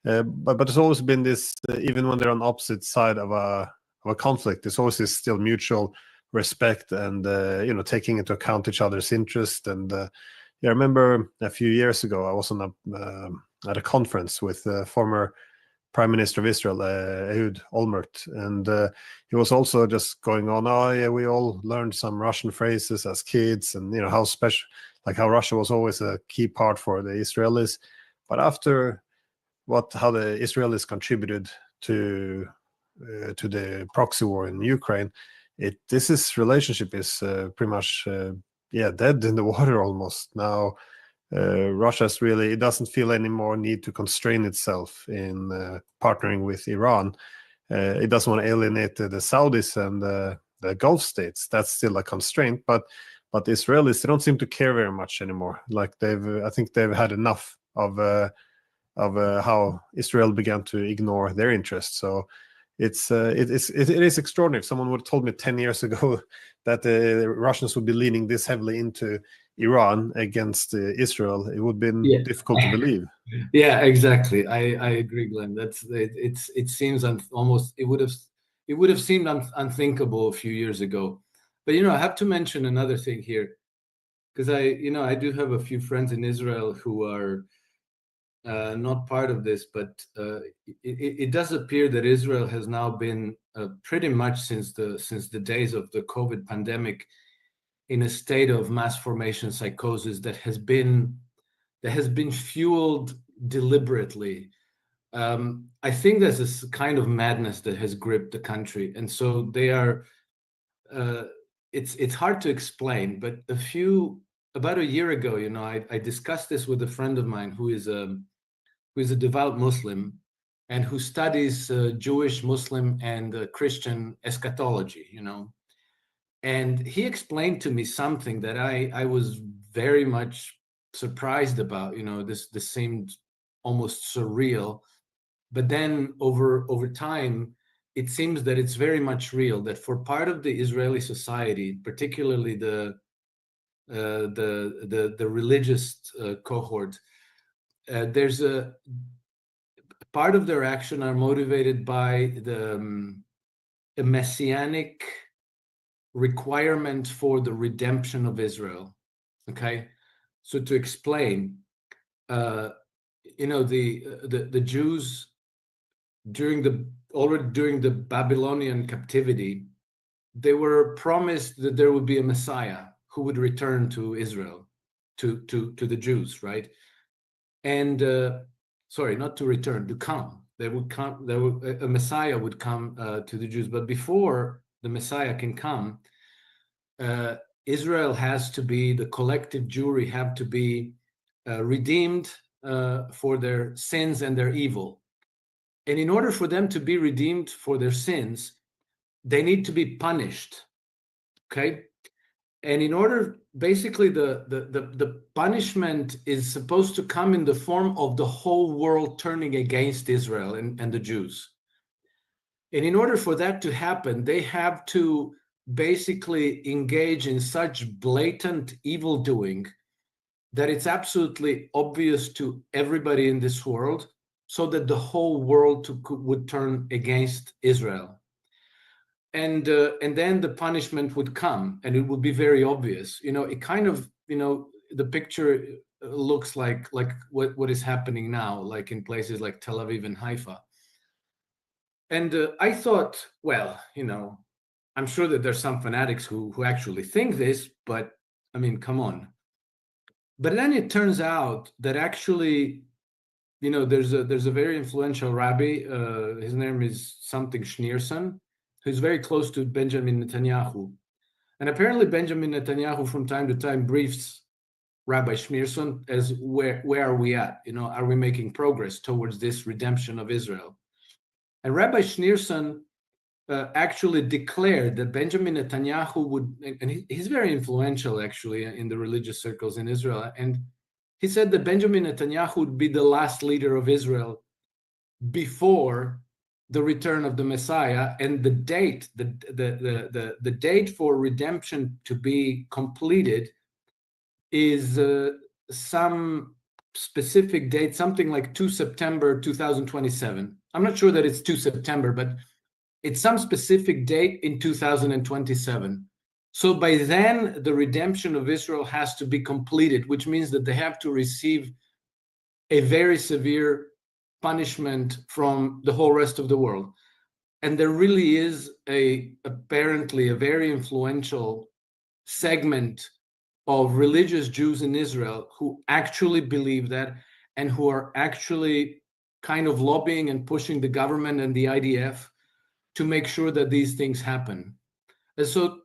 there's always been this, even when they're on opposite side of a conflict, there's always this still mutual respect and taking into account each other's interest. And I remember a few years ago I was at a conference with former Prime Minister of Israel, Ehud Olmert, and he was also just going on, oh yeah, we all learned some Russian phrases as kids, and how special, like how Russia was always a key part for the Israelis. But after how the Israelis contributed to the proxy war in Ukraine, this relationship is pretty much dead in the water almost now. Russia's really, it doesn't feel any more need to constrain itself in partnering with Iran. It doesn't want to alienate the Saudis and the Gulf states. That's still a constraint, but the Israelis, they don't seem to care very much anymore. Like I think they've had enough of how Israel began to ignore their interests. So it is extraordinary. If someone would have told me 10 years ago that the Russians would be leaning this heavily into Iran against Israel, it would have been difficult to believe. Yeah, exactly. I agree, Glenn. It seems almost it would have seemed unthinkable a few years ago. But I have to mention another thing here, because I do have a few friends in Israel who are not part of this, but it does appear that Israel has now been pretty much since the days of the COVID pandemic in a state of mass formation psychosis that has been fueled deliberately. I think there's this kind of madness that has gripped the country, and so they are. It's hard to explain, but about a year ago, I discussed this with a friend of mine who is a devout Muslim and who studies Jewish, Muslim, and Christian eschatology, and he explained to me something that I was very much surprised about. This seemed almost surreal, but then over time, it seems that it's very much real. That for part of the Israeli society, particularly the religious cohort, there's a part of their action are motivated by a messianic requirement for the redemption of Israel. Okay, so to explain, the Jews during the Babylonian captivity, they were promised that there would be a Messiah who would return to Israel, to the Jews, right? And sorry, not to return, to come. They would come. A Messiah would come to the Jews, but before the Messiah can come, Israel has to be, the collective Jewry have to be redeemed for their sins and their evil. And in order for them to be redeemed for their sins, they need to be punished. Okay? And in order, basically, the punishment is supposed to come in the form of the whole world turning against Israel and the Jews. And in order for that to happen, they have to basically engage in such blatant evil doing that it's absolutely obvious to everybody in this world, so that the whole world would turn against Israel. And then the punishment would come, and it would be very obvious. It kind of, the picture looks like what is happening now, like in places like Tel Aviv and Haifa. And I thought, well, I'm sure that there's some fanatics who actually think this, but I mean, come on. But then it turns out that actually, there's a very influential rabbi. His name is something Schneerson, who's very close to Benjamin Netanyahu. And apparently Benjamin Netanyahu from time to time briefs Rabbi Schneerson as where are we at? Are we making progress towards this redemption of Israel? And Rabbi Schneerson actually declared that Benjamin Netanyahu would, and he's very influential actually in the religious circles in Israel, and he said that Benjamin Netanyahu would be the last leader of Israel before the return of the Messiah, and the date, the date for redemption to be completed is some specific date, something like 2 September 2027. I'm not sure that it's 2 September, but it's some specific date in 2027. So by then, the redemption of Israel has to be completed, which means that they have to receive a very severe punishment from the whole rest of the world. And there really is apparently a very influential segment of religious Jews in Israel who actually believe that, and who are actually kind of lobbying and pushing the government and the IDF to make sure that these things happen. And so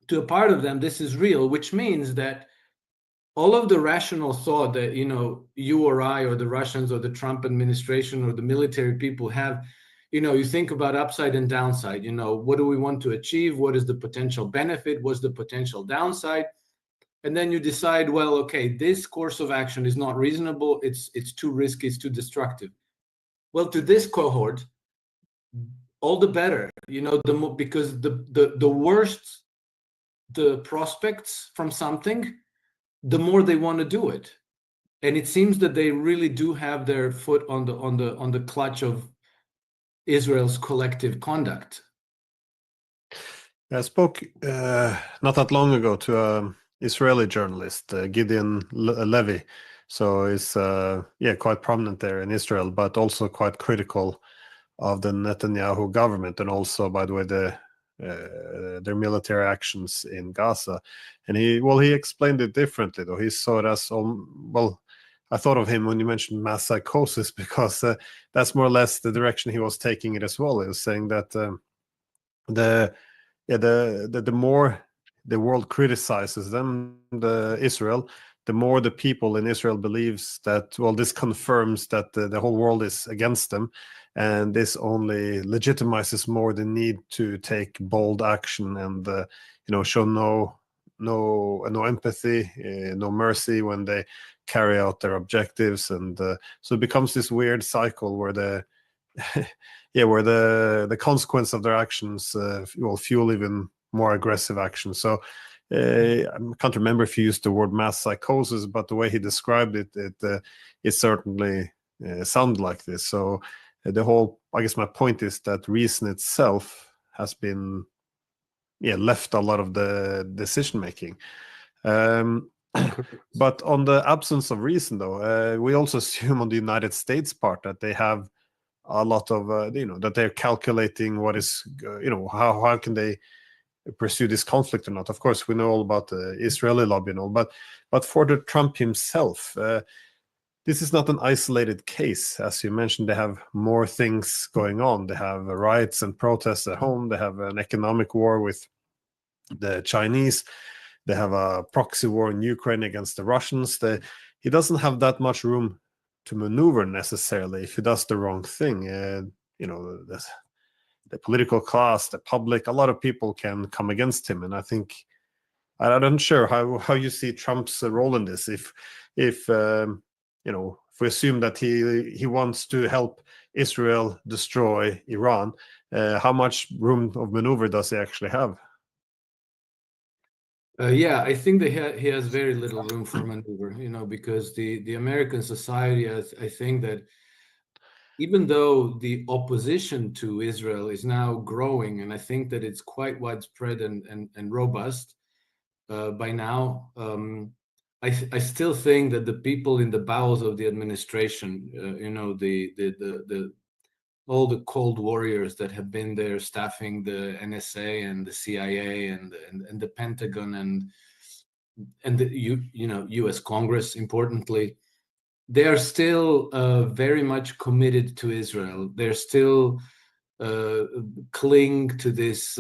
to a part of them, this is real, which means that all of the rational thought that, you or I or the Russians or the Trump administration or the military people have, you think about upside and downside. What do we want to achieve? What is the potential benefit? What's the potential downside? And then you decide, well, okay, this course of action is not reasonable. It's too risky. It's too destructive. Well, to this cohort, all the better, because the worse the prospects from something, the more they want to do it. And it seems that they really do have their foot on the clutch of Israel's collective conduct. I spoke not that long ago to an Israeli journalist, Gideon Levy. So he's quite prominent there in Israel, but also quite critical of the Netanyahu government, and also, by the way, their military actions in Gaza. And he explained it differently, though. He saw it as, I thought of him when you mentioned mass psychosis, because that's more or less the direction he was taking it as well. He was saying that the more the world criticizes them, Israel, the more the people in Israel believes that, this confirms that the whole world is against them, and this only legitimizes more the need to take bold action and show no empathy, no mercy when they carry out their objectives. And so it becomes this weird cycle where the consequence of their actions will fuel even more aggressive action. So I can't remember if he used the word mass psychosis, but the way he described it, it certainly sounded like this. So I guess my point is that reason itself has been left a lot of the decision making. But on the absence of reason, though, we also assume on the United States part that they have a lot of that they're calculating what is how can they pursue this conflict or not. Of course, we know all about the Israeli lobby and all, but for the Trump himself, this is not an isolated case. As you mentioned, they have more things going on. They have riots and protests at home. They have an economic war with the Chinese. They have a proxy war in Ukraine against the Russians. He doesn't have that much room to maneuver necessarily if he does the wrong thing. The political class, the public, a lot of people can come against him. And I think, I'm not sure how you see Trump's role in this. If we assume that he wants to help Israel destroy Iran, how much room of maneuver does he actually have? I think that he has very little room for maneuver, because the American society, I think that even though the opposition to Israel is now growing, and I think that it's quite widespread and robust by now, I still think that the people in the bowels of the administration, all the cold warriors that have been there staffing the NSA and the CIA and the Pentagon and the U.S. Congress, importantly, they are still very much committed to Israel. They're still cling to this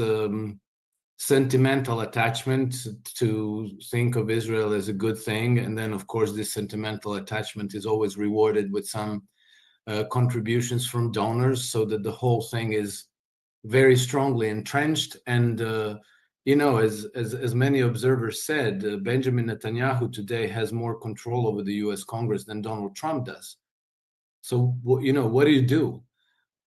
sentimental attachment to think of Israel as a good thing. And then, of course, this sentimental attachment is always rewarded with some contributions from donors, so that the whole thing is very strongly entrenched. And as many observers said, Benjamin Netanyahu today has more control over the U.S. Congress than Donald Trump does. So what do you do?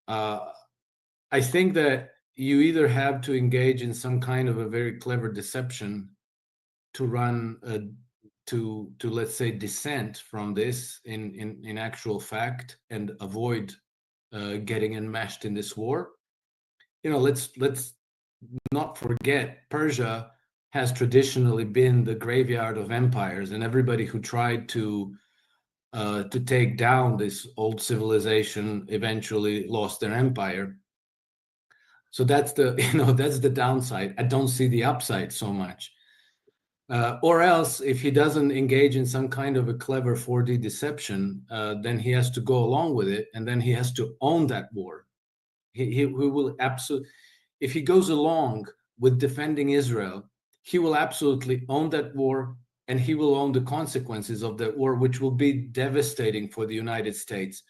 I think that you either have to engage in some kind of a very clever deception to run to let's say dissent from this in actual fact and avoid getting enmeshed in this war. Let's not forget, Persia has traditionally been the graveyard of empires, and everybody who tried to take down this old civilization eventually lost their empire. So that's the downside. I don't see the upside so much. Or else, if he doesn't engage in some kind of a clever 4D deception, then he has to go along with it, and then he has to own that war. He will absolutely, if he goes along with defending Israel, he will absolutely own that war, and he will own the consequences of that war, which will be devastating for the United States.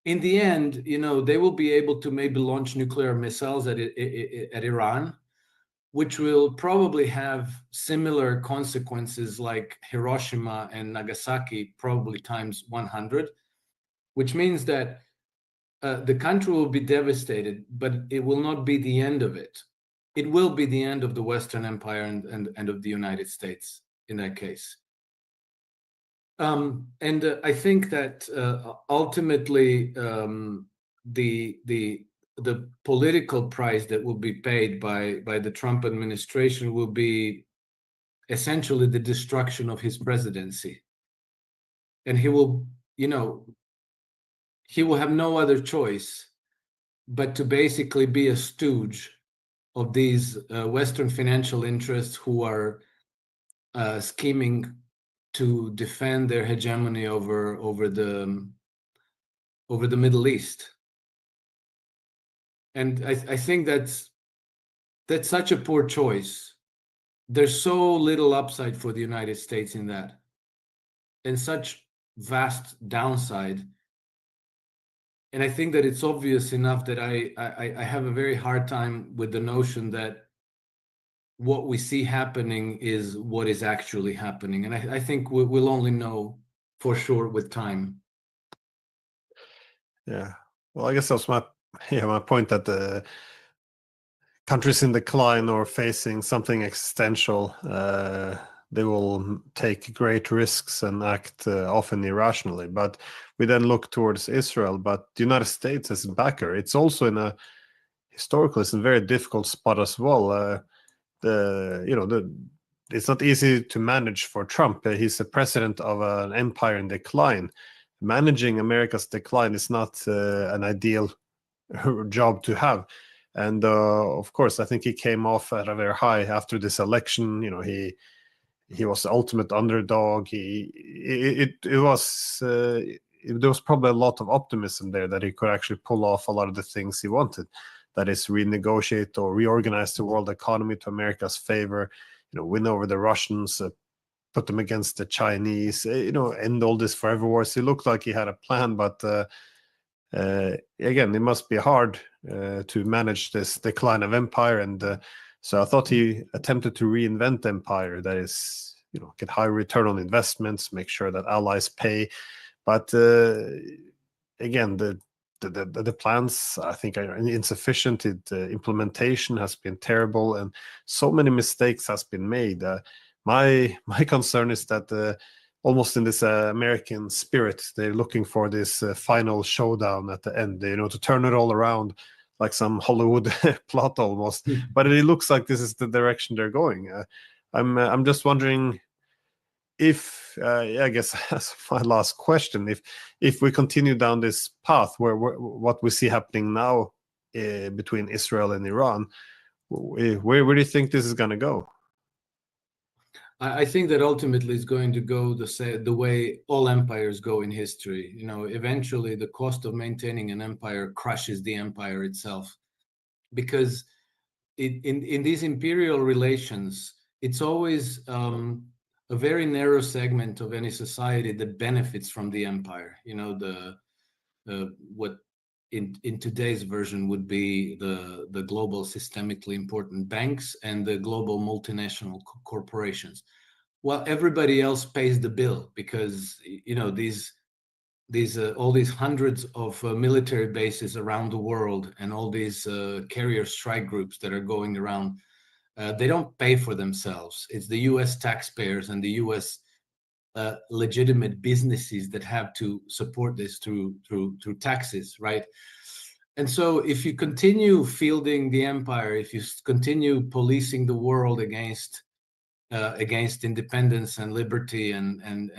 In the end, they will be able to maybe launch nuclear missiles at Iran, which will probably have similar consequences like Hiroshima and Nagasaki, probably times 100, which means that the country will be devastated, but it will not be the end of it. It will be the end of the Western Empire and of the United States in that case. And I think that ultimately the political price that will be paid by the Trump administration will be essentially the destruction of his presidency. And he will have no other choice but to basically be a stooge of these Western financial interests who are scheming to defend their hegemony over the Middle East. And I think that's such a poor choice. There's so little upside for the United States in that, and such vast downside. And I think that it's obvious enough that I have a very hard time with the notion that what we see happening is what is actually happening. And I think we'll only know for sure with time. Yeah. Well, I guess that's my point, that the countries in decline or facing something existential, they will take great risks and act often irrationally. But we then look towards Israel, but the United States as a backer, it's also in a historically, it's a very difficult spot as well. It's not easy to manage for Trump. He's the president of an empire in decline. Managing America's decline is not an ideal job to have. And of course, I think he came off at a very high after this election. He was the ultimate underdog. There was probably a lot of optimism there that he could actually pull off a lot of the things he wanted. That is, renegotiate or reorganize the world economy to America's favor, win over the Russians, put them against the Chinese, end all this forever wars. It looked like he had a plan, but again, it must be hard to manage this decline of empire. And so I thought he attempted to reinvent empire, that is, get high return on investments, make sure that allies pay. But again, the plans, I think, are insufficient. Implementation has been terrible, and so many mistakes has been made. My concern is that almost in this American spirit, they're looking for this final showdown at the end, to turn it all around like some Hollywood plot almost. But it looks like this is the direction they're going. I'm just wondering if I guess that's my last question. If we continue down this path, what we see happening now between Israel and Iran, where do you think this is going to go? I think that ultimately it's going to go the way all empires go in history. Eventually the cost of maintaining an empire crushes the empire itself, because in these imperial relations, it's always a very narrow segment of any society that benefits from the empire. What in today's version would be the global systemically important banks and the global multinational corporations. Well, everybody else pays the bill because these all these hundreds of military bases around the world and all these carrier strike groups that are going around, they don't pay for themselves. It's the U.S. taxpayers and the U.S. Legitimate businesses that have to support this through taxes, right? And so if you continue fielding the empire, if you continue policing the world against independence and liberty and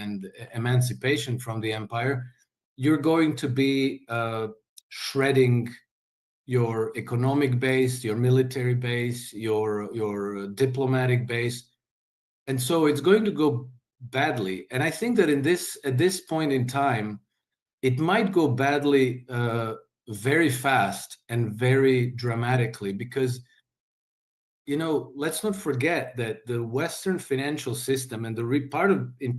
emancipation from the empire, you're going to be shredding your economic base, your military base, your diplomatic base, and so it's going to go badly. And I think that at this point in time, it might go badly very fast and very dramatically, because let's not forget that the Western financial system, and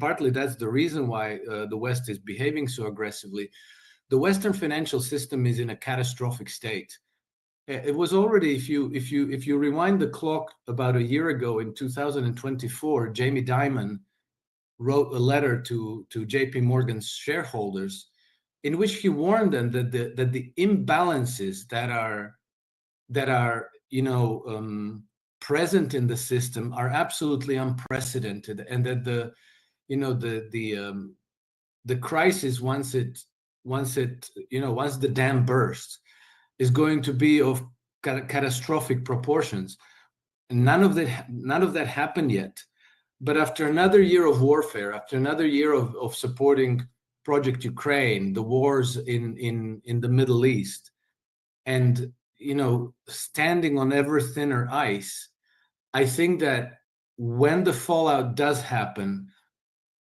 partly that's the reason why the West is behaving so aggressively. The Western financial system is in a catastrophic state. It was already, if you rewind the clock about a year ago in 2024, Jamie Dimon wrote a letter to JP Morgan's shareholders in which he warned them that the imbalances that are present in the system are absolutely unprecedented, and that the crisis, once the dam bursts, is going to be of catastrophic proportions. And none of that happened yet. But after another year of warfare, after another year of supporting Project Ukraine, the wars in the Middle East, and standing on ever thinner ice, I think that when the fallout does happen,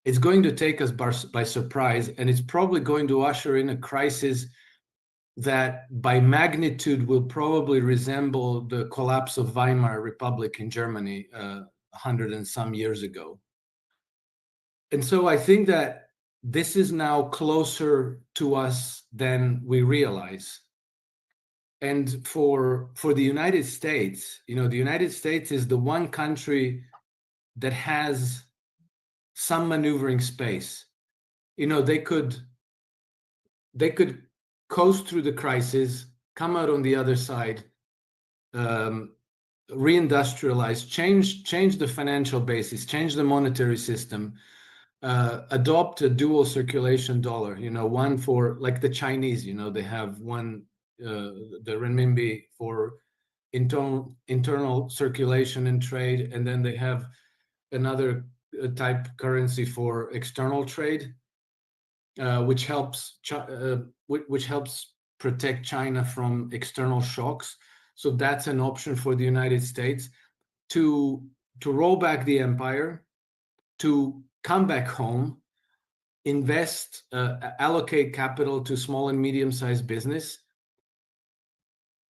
it's going to take us by surprise, and it's probably going to usher in a crisis that by magnitude will probably resemble the collapse of Weimar Republic in Germany 100 and some years ago. And so I think that this is now closer to us than we realize. And for the United States, the United States is the one country that has some maneuvering space. They could coast through the crisis, come out on the other side, reindustrialize, change the financial basis, change the monetary system, adopt a dual circulation dollar, one for, like the Chinese, they have one, the renminbi for internal circulation and trade, and then they have another type currency for external trade, which helps protect China from external shocks. So that's an option for the United States to roll back the empire, to come back home, invest, allocate capital to small and medium-sized business,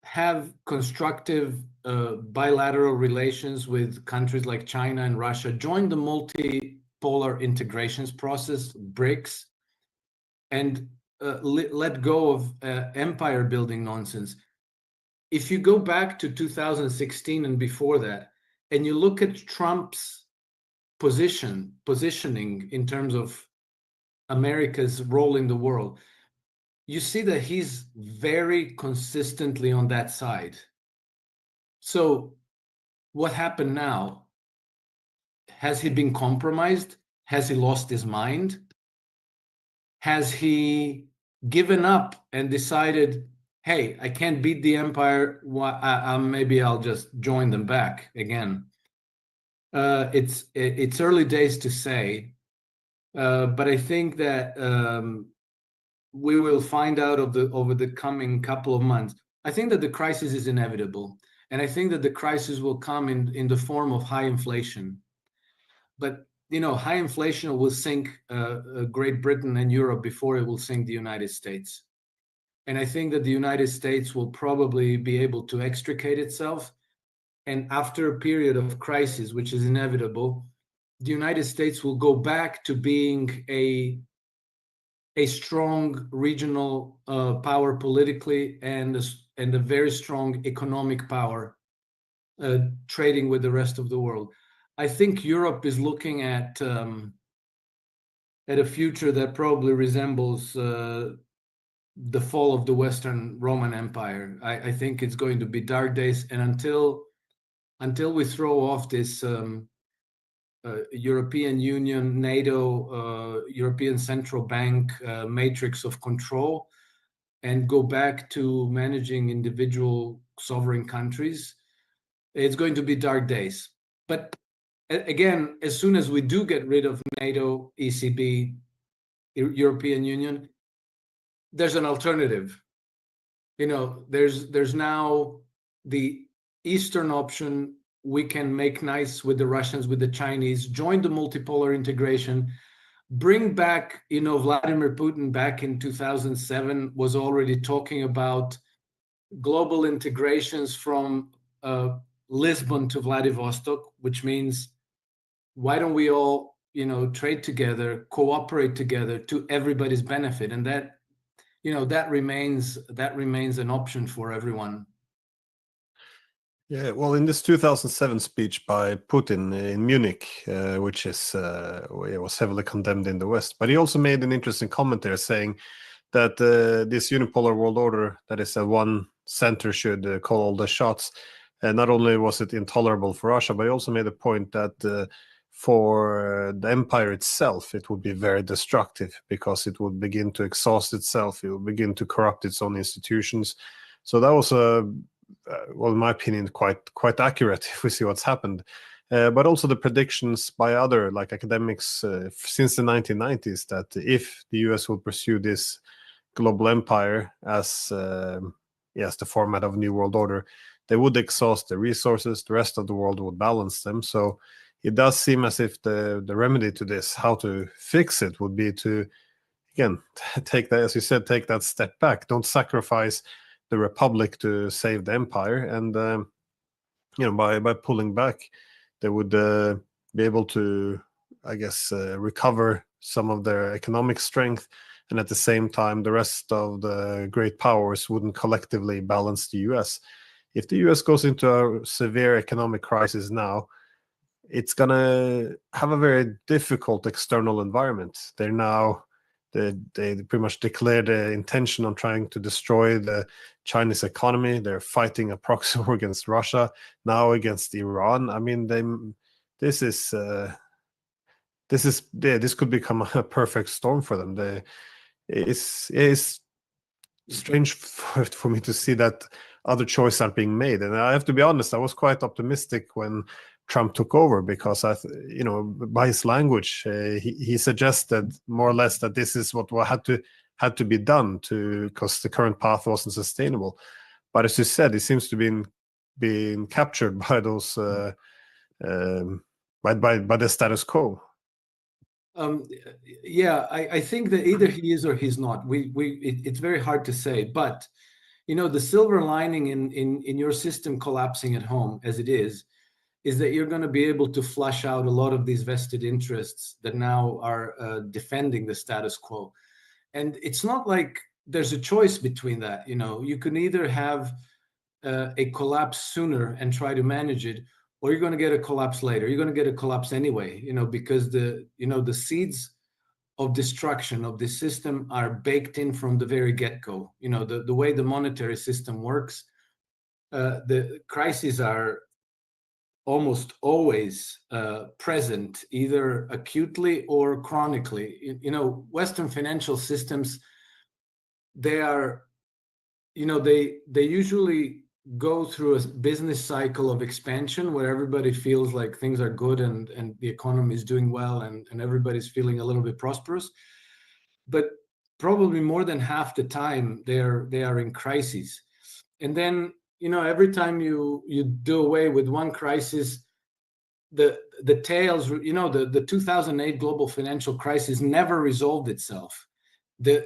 have constructive bilateral relations with countries like China and Russia, join the multipolar integrations process, BRICS, and let go of empire building nonsense. If you go back to 2016 and before that, and you look at Trump's positioning in terms of America's role in the world, you see that he's very consistently on that side. So what happened now? Has he been compromised? Has he lost his mind? Has he given up and decided, hey, I can't beat the empire, maybe I'll just join them back again? It's early days to say, but I think that we will find out over the coming couple of months. I think that the crisis is inevitable, and I think that the crisis will come in the form of high inflation. But high inflation will sink Great Britain and Europe before it will sink the United States. And I think that the United States will probably be able to extricate itself. And after a period of crisis, which is inevitable, the United States will go back to being a a strong regional power politically and a very strong economic power trading with the rest of the world. I think Europe is looking at a future that probably resembles the fall of the Western Roman Empire. I think it's going to be dark days, and until we throw off this European Union, NATO, European Central Bank matrix of control, and go back to managing individual sovereign countries, it's going to be dark days. But again, as soon as we do get rid of NATO, ECB, European Union, there's an alternative. There's now the Eastern option. We can make nice with the Russians, with the Chinese, join the multipolar integration, bring back, Vladimir Putin back in 2007 was already talking about global integrations from Lisbon to Vladivostok, which means why don't we all, trade together, cooperate together to everybody's benefit? And that remains an option for everyone. Yeah, well, in this 2007 speech by Putin in Munich, which was heavily condemned in the West, but he also made an interesting comment there saying that this unipolar world order, that is one center should call all the shots, not only was it intolerable for Russia, but he also made a point that for the empire itself, it would be very destructive because it would begin to exhaust itself, it would begin to corrupt its own institutions. So that was well, in my opinion, quite accurate if we see what's happened. But also the predictions by other academics since the 1990s that if the US will pursue this global empire as the format of New World Order, they would exhaust the resources, the rest of the world would balance them. So it does seem as if the remedy to this, how to fix it, would be to, again, take that, as you said, take that step back. Don't sacrifice the republic to save the empire, and by pulling back, they would be able to, I guess, recover some of their economic strength, and at the same time, the rest of the great powers wouldn't collectively balance the US. If the US goes into a severe economic crisis now, it's gonna have a very difficult external environment. They pretty much declared the intention on trying to destroy the Chinese economy. They're fighting a proxy war against Russia, now against Iran. I mean, this could become a perfect storm for them. It's strange for me to see that other choices aren't being made. And I have to be honest, I was quite optimistic when Trump took over, because by his language, he suggested more or less that this is what had to be done because the current path wasn't sustainable. But as you said, it seems to be being captured by those by the status quo. I think that either he is or he's not. It's very hard to say, but the silver lining in your system collapsing at home as it is that you're going to be able to flush out a lot of these vested interests that now are defending the status quo. And it's not like there's a choice between that. You can either have a collapse sooner and try to manage it, or you're going to get a collapse later. You're going to get a collapse anyway, because the seeds of destruction of this system are baked in from the very get-go. The way the monetary system works, the crises are almost always present, either acutely or chronically. Western financial systems, they are, they usually go through a business cycle of expansion where everybody feels like things are good and the economy is doing well and everybody's feeling a little bit prosperous. But probably more than half the time they are in crises. And then, every time you do away with one crisis, the tails, the 2008 global financial crisis never resolved itself. They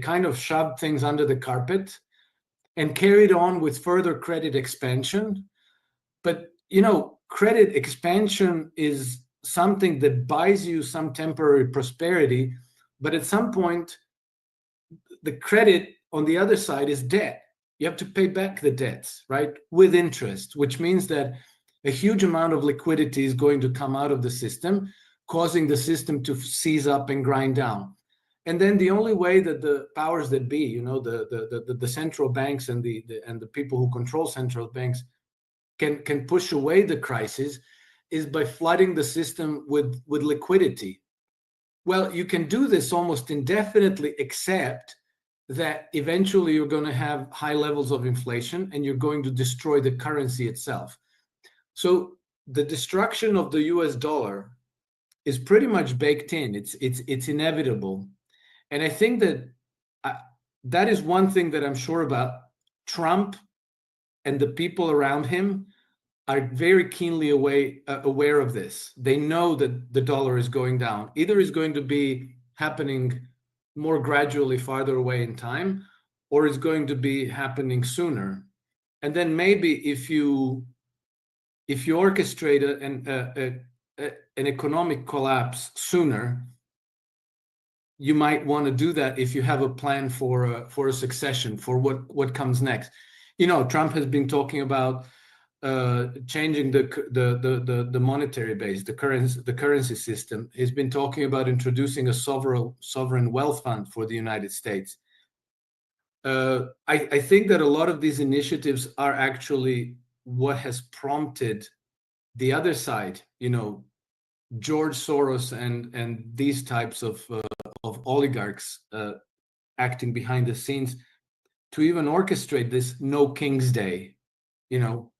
kind of shoved things under the carpet and carried on with further credit expansion. But, credit expansion is something that buys you some temporary prosperity, But at some point, the credit on the other side is debt. You have to pay back the debts, right, with interest, which means that a huge amount of liquidity is going to come out of the system, causing the system to seize up and grind down. And then the only way that the powers that be, you know, the central banks and the people who control central banks can push away the crisis is by flooding the system with liquidity. Well, you can do this almost indefinitely, except that eventually you're going to have high levels of inflation and you're going to destroy the currency itself. So the destruction of the US dollar is pretty much baked in. It's inevitable. And I think that that is one thing that I'm sure about. Trump and the people around him are very keenly aware of this. They know that the dollar is going down. Either it's going to be happening more gradually farther away in time, or it's going to be happening sooner. And then maybe if you orchestrate an economic collapse sooner, you might want to do that if you have a plan for a succession, for what comes next. You know, Trump has been talking about changing the monetary base, the currency system. He's been talking about introducing a sovereign wealth fund for the United States. I think that a lot of these initiatives are actually what has prompted the other side, you know, George Soros and these types of oligarchs acting behind the scenes to even orchestrate this No King's Day, you know,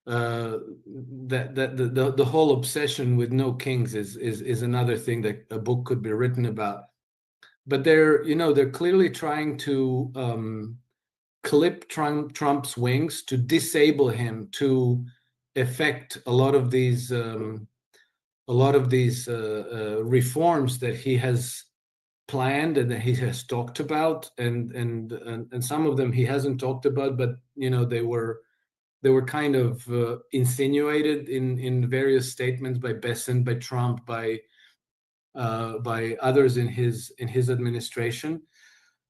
that the whole obsession with no kings is another thing that a book could be written about. But they're clearly trying to clip Trump's wings, to disable him, to effect a lot of these reforms that he has planned and that he has talked about, and some of them he hasn't talked about, but you know, they were kind of insinuated in various statements by Bessent, by Trump, by others in his administration.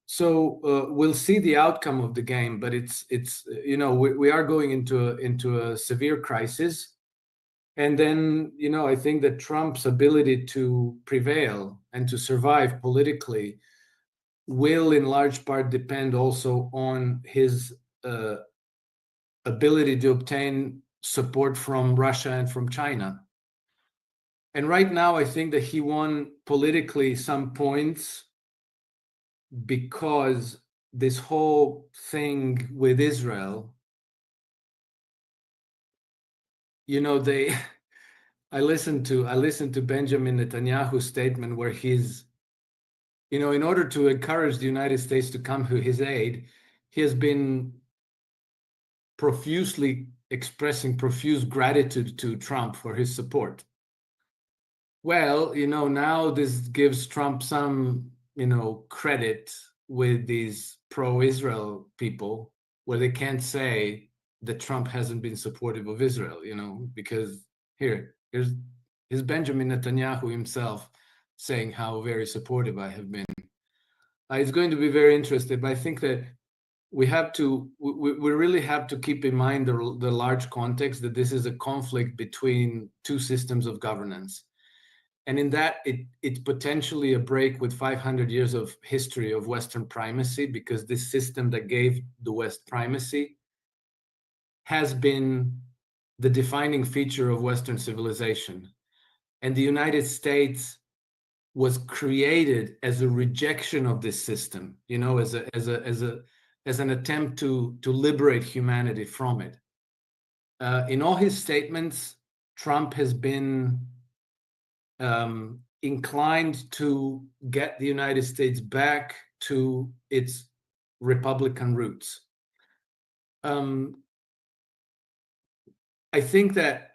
So we'll see the outcome of the game, but it's you know, we are going into a severe crisis. And then, you know, I think that Trump's ability to prevail and to survive politically will in large part depend also on his ability to obtain support from Russia and from China. And right now, I think that he won politically some points because this whole thing with Israel, you know, I listened to Benjamin Netanyahu's statement where he's, you know, in order to encourage the United States to come to his aid, he has been profusely expressing profuse gratitude to Trump for his support. Well, you know, now this gives Trump some, you know, credit with these pro-Israel people, where they can't say that Trump hasn't been supportive of Israel, you know, because here's Benjamin Netanyahu himself saying how very supportive I have been. It's going to be very interesting, but I think that we really have to keep in mind the large context, that this is a conflict between two systems of governance. And in that, it's potentially a break with 500 years of history of Western primacy, because this system that gave the West primacy has been the defining feature of Western civilization. And the United States was created as a rejection of this system, you know, as an attempt to liberate humanity from it. In all his statements, Trump has been inclined to get the United States back to its Republican roots. I think that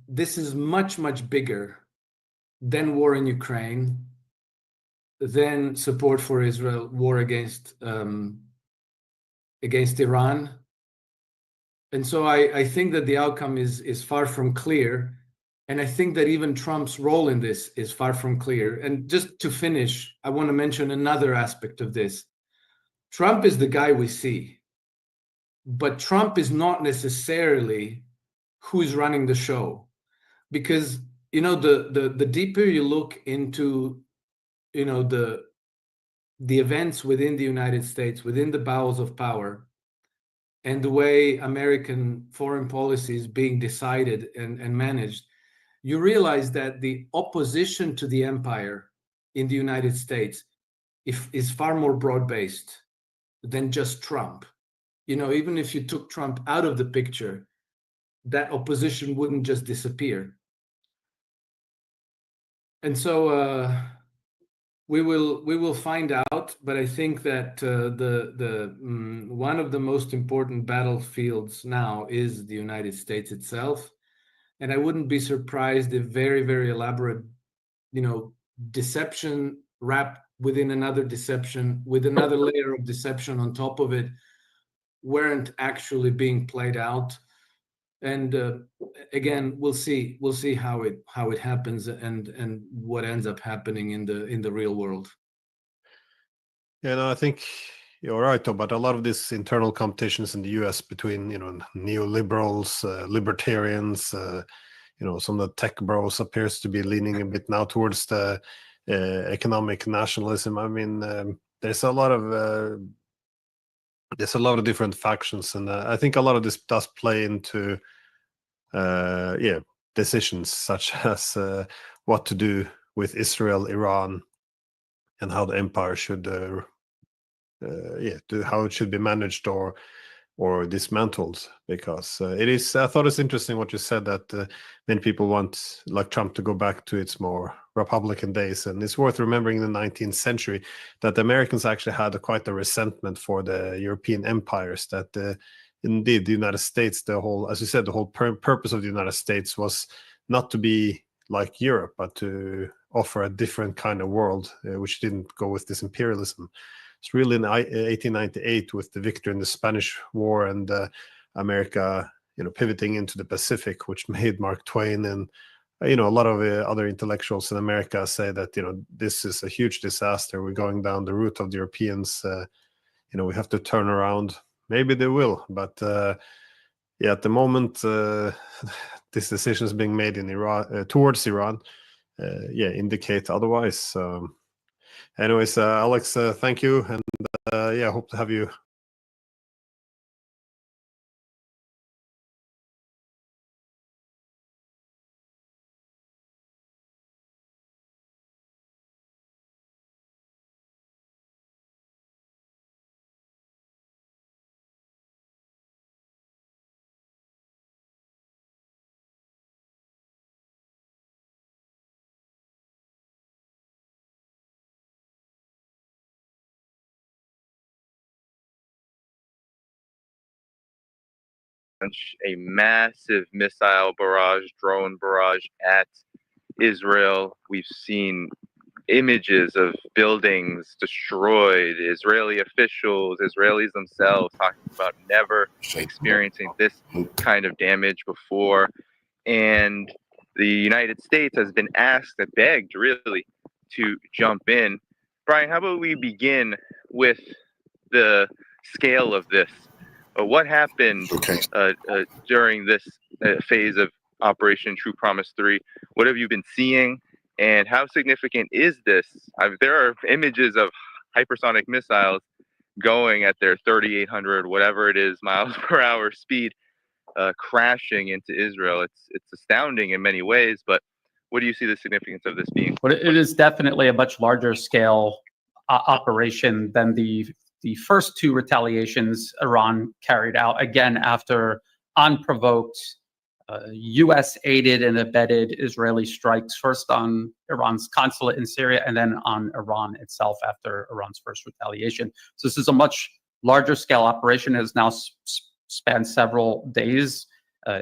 this is much, much bigger than war in Ukraine, than support for Israel, war against Iran. And so I think that the outcome is far from clear. And I think that even Trump's role in this is far from clear. And just to finish, I want to mention another aspect of this. Trump is the guy we see, but Trump is not necessarily who's running the show. Because, you know, the deeper you look into, you know, the events within the United States, within the bowels of power, and the way American foreign policy is being decided and managed, you realize that the opposition to the empire in the United States is far more broad-based than just Trump. You know, even if you took Trump out of the picture, that opposition wouldn't just disappear. And so we will find out, but I think that one of the most important battlefields now is the United States itself. And I wouldn't be surprised if very, very elaborate, you know, deception wrapped within another deception, with another layer of deception on top of it, weren't actually being played out. And again, we'll see how it happens and what ends up happening in the real world. Yeah, no, I think you're right, though, but a lot of these internal competitions in the US between, you know, neoliberals, libertarians, you know, some of the tech bros appears to be leaning a bit now towards the economic nationalism. I mean, there's a lot of different factions, and I think a lot of this does play into decisions such as what to do with Israel, Iran, and how the empire should how it should be managed or dismantled. Because I thought it's interesting what you said, that many people want, like Trump, to go back to its more Republican days, and it's worth remembering in the 19th century that the Americans actually had quite a resentment for the European empires, that indeed the United States, as you said, the whole purpose of the United States was not to be like Europe, but to offer a different kind of world, which didn't go with this imperialism. It's really in 1898, with the victory in the Spanish War and America, you know, pivoting into the Pacific, which made Mark Twain and you know, a lot of other intellectuals in America say that, you know, this is a huge disaster. We're going down the route of the Europeans. You know, we have to turn around. Maybe they will, but at the moment, this decision is being made in Iran towards Iran. Indicate otherwise. Anyways, Alex, thank you, and hope to have you. A massive missile barrage, drone barrage at Israel. We've seen images of buildings destroyed, Israeli officials, Israelis themselves talking about never experiencing this kind of damage before. And the United States has been asked and begged, really, to jump in. Brian, how about we begin with the scale of this? What happened during this phase of Operation True Promise 3? What have you been seeing, and how significant is this? There are images of hypersonic missiles going at their 3,800, whatever it is, miles per hour speed, crashing into Israel. It's astounding in many ways, but what do you see the significance of this being? Well, it is definitely a much larger scale operation than the first two retaliations Iran carried out, again, after unprovoked, U.S.-aided and abetted Israeli strikes, first on Iran's consulate in Syria and then on Iran itself after Iran's first retaliation. So this is a much larger scale operation. It has now spanned several days.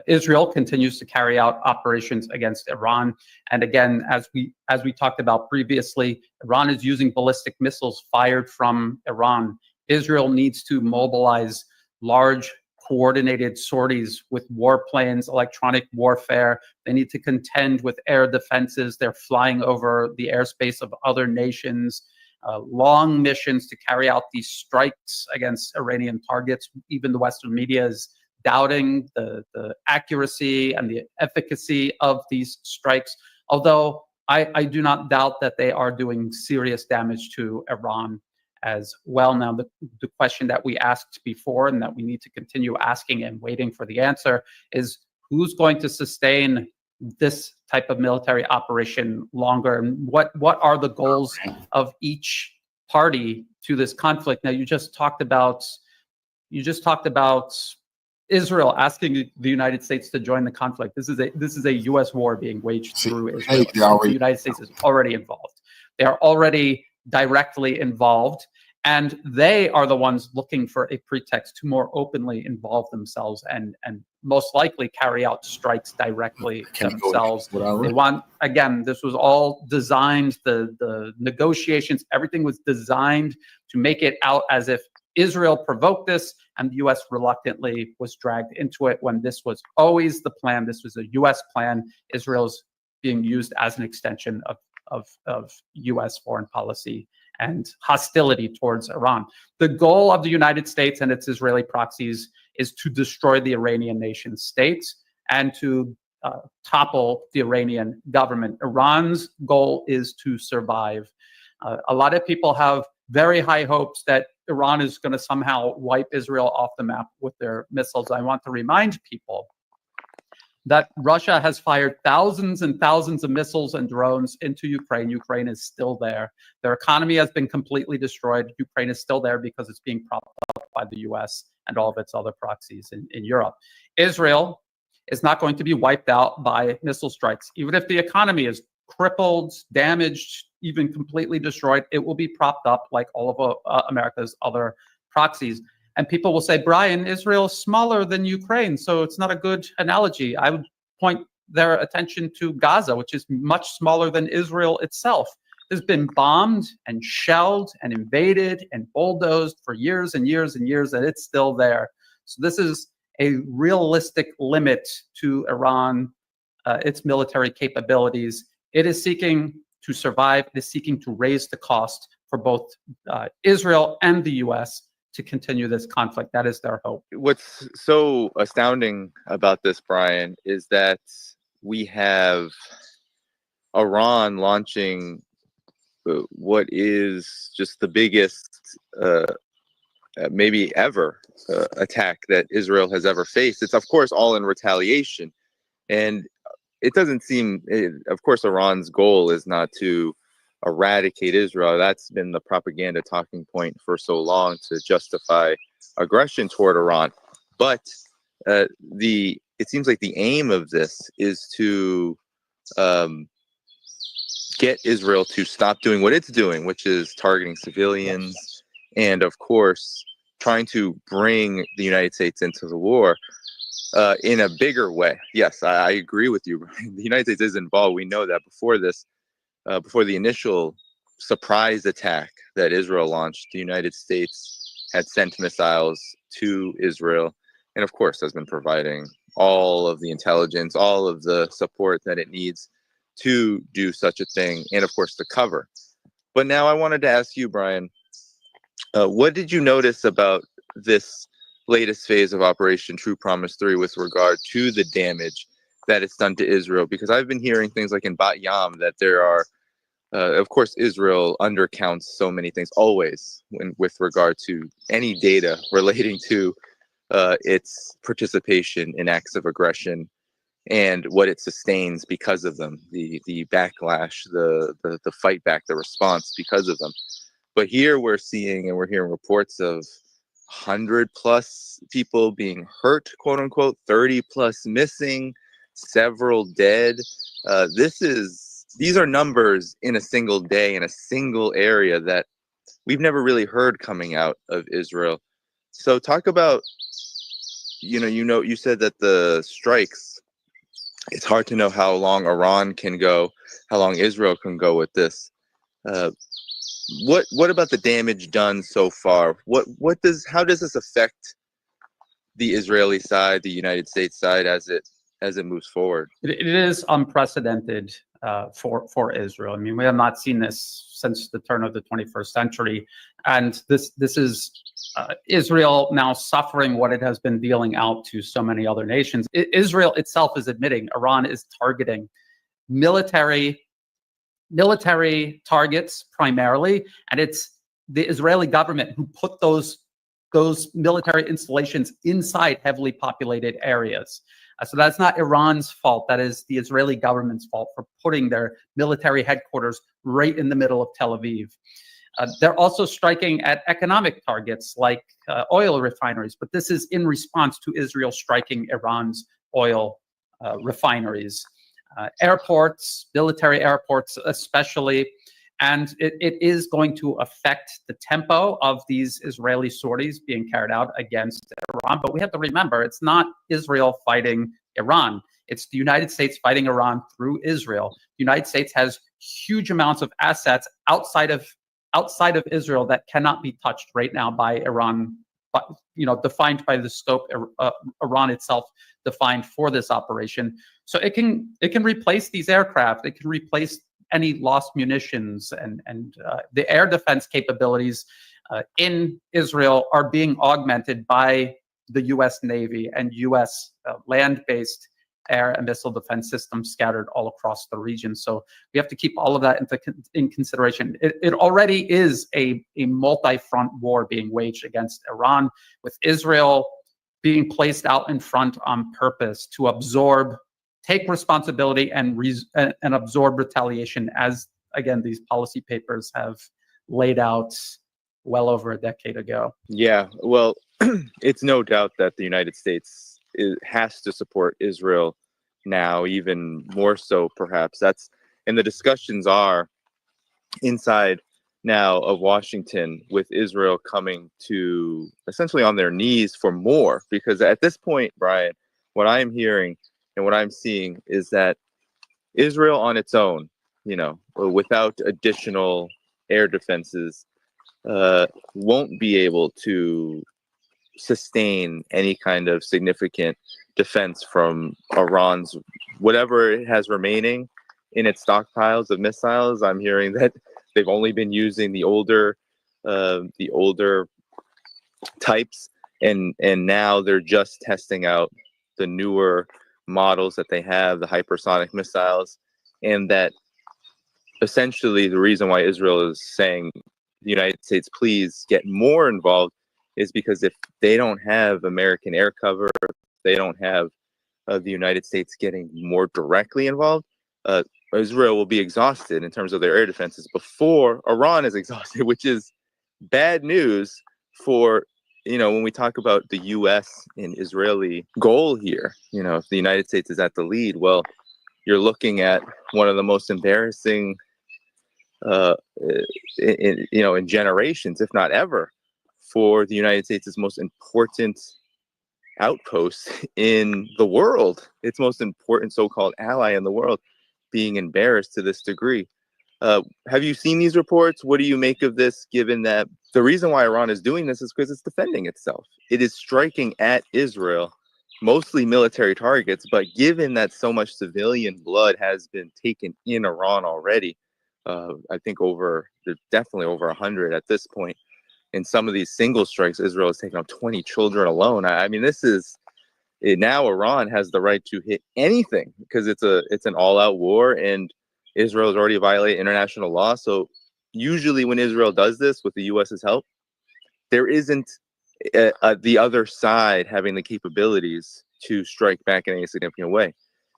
Israel continues to carry out operations against Iran. And again, as we talked about previously, Iran is using ballistic missiles fired from Iran. Israel needs to mobilize large coordinated sorties with warplanes, electronic warfare. They need to contend with air defenses. They're flying over the airspace of other nations, long missions to carry out these strikes against Iranian targets. Even the Western media is doubting the accuracy and the efficacy of these strikes, although I do not doubt that they are doing serious damage to Iran as well. Now, the question that we asked before and that we need to continue asking and waiting for the answer is, who's going to sustain this type of military operation longer? And what are the goals of each party to this conflict? Now, you just talked about Israel asking the United States to join the conflict. This is a U.S. war being waged through Israel. The United States is already involved. They are already directly involved, and they are the ones looking for a pretext to more openly involve themselves and most likely carry out strikes directly themselves. They want, again, this was all designed, the negotiations, everything was designed to make it out as if Israel provoked this and the U.S. reluctantly was dragged into it, when this was always the plan. This was a U.S. plan. Israel's being used as an extension of U.S. foreign policy and hostility towards Iran. The goal of the United States and its Israeli proxies is to destroy the Iranian nation state and to topple the Iranian government. Iran's goal is to survive. A lot of people have very high hopes that Iran is going to somehow wipe Israel off the map with their missiles. I want to remind people that Russia has fired thousands and thousands of missiles and drones into Ukraine. Ukraine is still there. Their economy has been completely destroyed. Ukraine is still there because it's being propped up by the US and all of its other proxies in Europe. Israel is not going to be wiped out by missile strikes. Even if the economy is crippled, damaged, even completely destroyed, it will be propped up like all of America's other proxies. And people will say, Brian, Israel is smaller than Ukraine, so it's not a good analogy. I would point their attention to Gaza, which is much smaller than Israel itself. It's been bombed and shelled and invaded and bulldozed for years and years and years, and it's still there. So this is a realistic limit to Iran, its military capabilities. It is seeking to survive. It is seeking to raise the cost for both Israel and the U.S. to continue this conflict. That is their hope. What's so astounding about this, Brian, is that we have Iran launching what is just the biggest, maybe ever, attack that Israel has ever faced. It's, of course, all in retaliation. And it doesn't seem, of course, Iran's goal is not to eradicate Israel. That's been the propaganda talking point for so long, to justify aggression toward Iran. But it seems like the aim of this is to get Israel to stop doing what it's doing, which is targeting civilians, and of course trying to bring the United States into the war in a bigger way. Yes, I agree with you. The United States is involved. We know that before this. Before the initial surprise attack that Israel launched, the United States had sent missiles to Israel, and of course has been providing all of the intelligence, all of the support that it needs to do such a thing, and of course to cover. But now I wanted to ask you, Brian, what did you notice about this latest phase of Operation True Promise 3 with regard to the damage that it's done to Israel? Because I've been hearing things like in Bat Yam that there are, of course, Israel undercounts so many things always with regard to any data relating to its participation in acts of aggression and what it sustains because of them, the backlash, the fight back, the response because of them. But here we're seeing and we're hearing reports of 100+ people being hurt, quote unquote, 30+ missing, several dead. These are numbers in a single day in a single area that we've never really heard coming out of Israel. So talk about, you said that the strikes, it's hard to know how long Iran can go, how long Israel can go with this. What about the damage done so far? How does this affect the Israeli side, the United States side, as it moves forward? It is unprecedented for Israel. I mean, we have not seen this since the turn of the 21st century, and this is Israel now suffering what it has been dealing out to so many other nations. Israel itself is admitting Iran is targeting military targets primarily, and it's the Israeli government who put those military installations inside heavily populated areas. So that's not Iran's fault. That is the Israeli government's fault for putting their military headquarters right in the middle of Tel Aviv. They're also striking at economic targets like oil refineries, but this is in response to Israel striking Iran's oil refineries, airports, military airports especially. And it is going to affect the tempo of these Israeli sorties being carried out against Iran. But we have to remember, it's not Israel fighting Iran. It's the United States fighting Iran through Israel. The United States has huge amounts of assets outside of Israel that cannot be touched right now by Iran, but, defined by the scope Iran itself defined for this operation. So it can replace these aircraft. It can replace any lost munitions, and the air defense capabilities in Israel are being augmented by the U.S. Navy and U.S. Land-based air and missile defense systems scattered all across the region. So we have to keep all of that in consideration. It already is a multi-front war being waged against Iran, with Israel being placed out in front on purpose to take responsibility and absorb retaliation, as, again, these policy papers have laid out well over a decade ago. Yeah, well, it's no doubt that the United States has to support Israel now, even more so, perhaps. And the discussions are inside now of Washington, with Israel coming to essentially on their knees for more, because at this point, Brian, what I'm hearing and what I'm seeing is that Israel on its own, without additional air defenses, won't be able to sustain any kind of significant defense from Iran's whatever it has remaining in its stockpiles of missiles. I'm hearing that they've only been using the older types, and now they're just testing out the newer models that they have, the hypersonic missiles, and that essentially the reason why Israel is saying the United States, please get more involved, is because if they don't have American air cover, they don't have the United States getting more directly involved, Israel will be exhausted in terms of their air defenses before Iran is exhausted, which is bad news for, when we talk about the U.S. and Israeli goal here. If the United States is at the lead, well, you're looking at one of the most embarrassing in generations, if not ever, for the United States' most important outpost in the world, its most important so-called ally in the world, being embarrassed to this degree. Have you seen these reports? What do you make of this, given that the reason why Iran is doing this is because it's defending itself? It is striking at Israel, mostly military targets, but given that so much civilian blood has been taken in Iran already, I think there's definitely over 100 at this point. In some of these single strikes, Israel has taken out 20 children alone. I mean, now Iran has the right to hit anything because it's an all-out war, and Israel has already violated international law. So usually when Israel does this with the U.S.'s help, there isn't the other side having the capabilities to strike back in any significant way.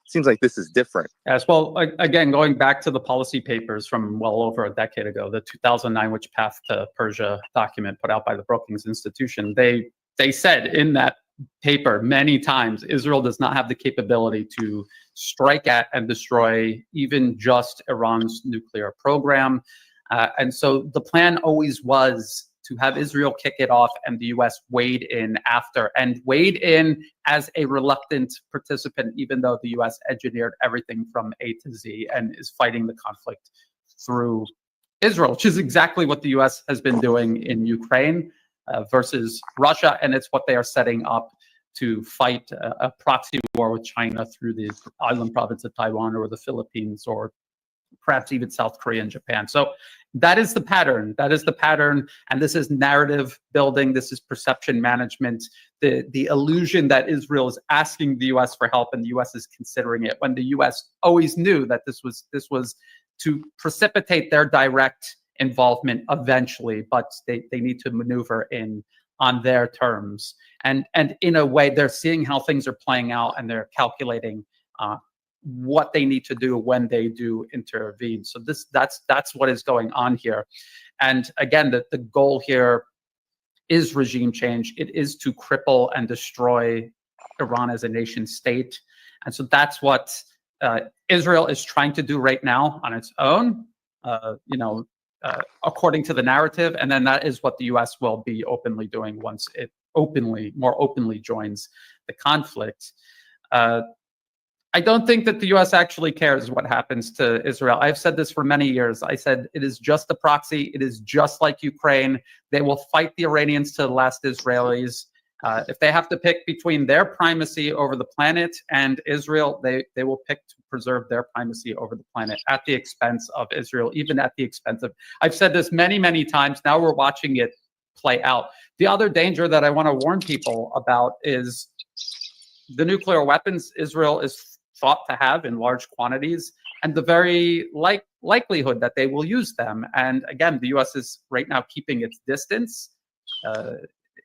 Seems like this is different. As well, again, going back to the policy papers from well over a decade ago, the 2009 Which Path to Persia document put out by the Brookings Institution, they said in that paper many times, Israel does not have the capability to strike at and destroy even just Iran's nuclear program. And so the plan always was to have Israel kick it off and the U.S. wade in after, and wade in as a reluctant participant, even though the U.S. engineered everything from A to Z and is fighting the conflict through Israel, which is exactly what the U.S. has been doing in Ukraine versus Russia, and it's what they are setting up to fight a proxy war with China through the island province of Taiwan or the Philippines or perhaps even South Korea and Japan. So that is the pattern. That is the pattern. And this is narrative building. This is perception management. The illusion that Israel is asking the U.S. for help and the U.S. is considering it, when the U.S. always knew that this was to precipitate their direct involvement eventually, but they need to maneuver on their terms. And in a way, they're seeing how things are playing out and they're calculating what they need to do when they do intervene. So that's what is going on here. And again, the goal here is regime change. It is to cripple and destroy Iran as a nation state. And so that's what Israel is trying to do right now on its own, according to the narrative. And then that is what the US will be openly doing once it more openly joins the conflict. I don't think that the U.S. actually cares what happens to Israel. I've said this for many years. I said it is just a proxy. It is just like Ukraine. They will fight the Iranians to the last Israelis. If they have to pick between their primacy over the planet and Israel, they will pick to preserve their primacy over the planet at the expense of Israel, even at the expense of. I've said this many, many times. Now we're watching it play out. The other danger that I want to warn people about is the nuclear weapons Israel is thought to have in large quantities, and the very likelihood that they will use them. And again, the U.S. is right now keeping its distance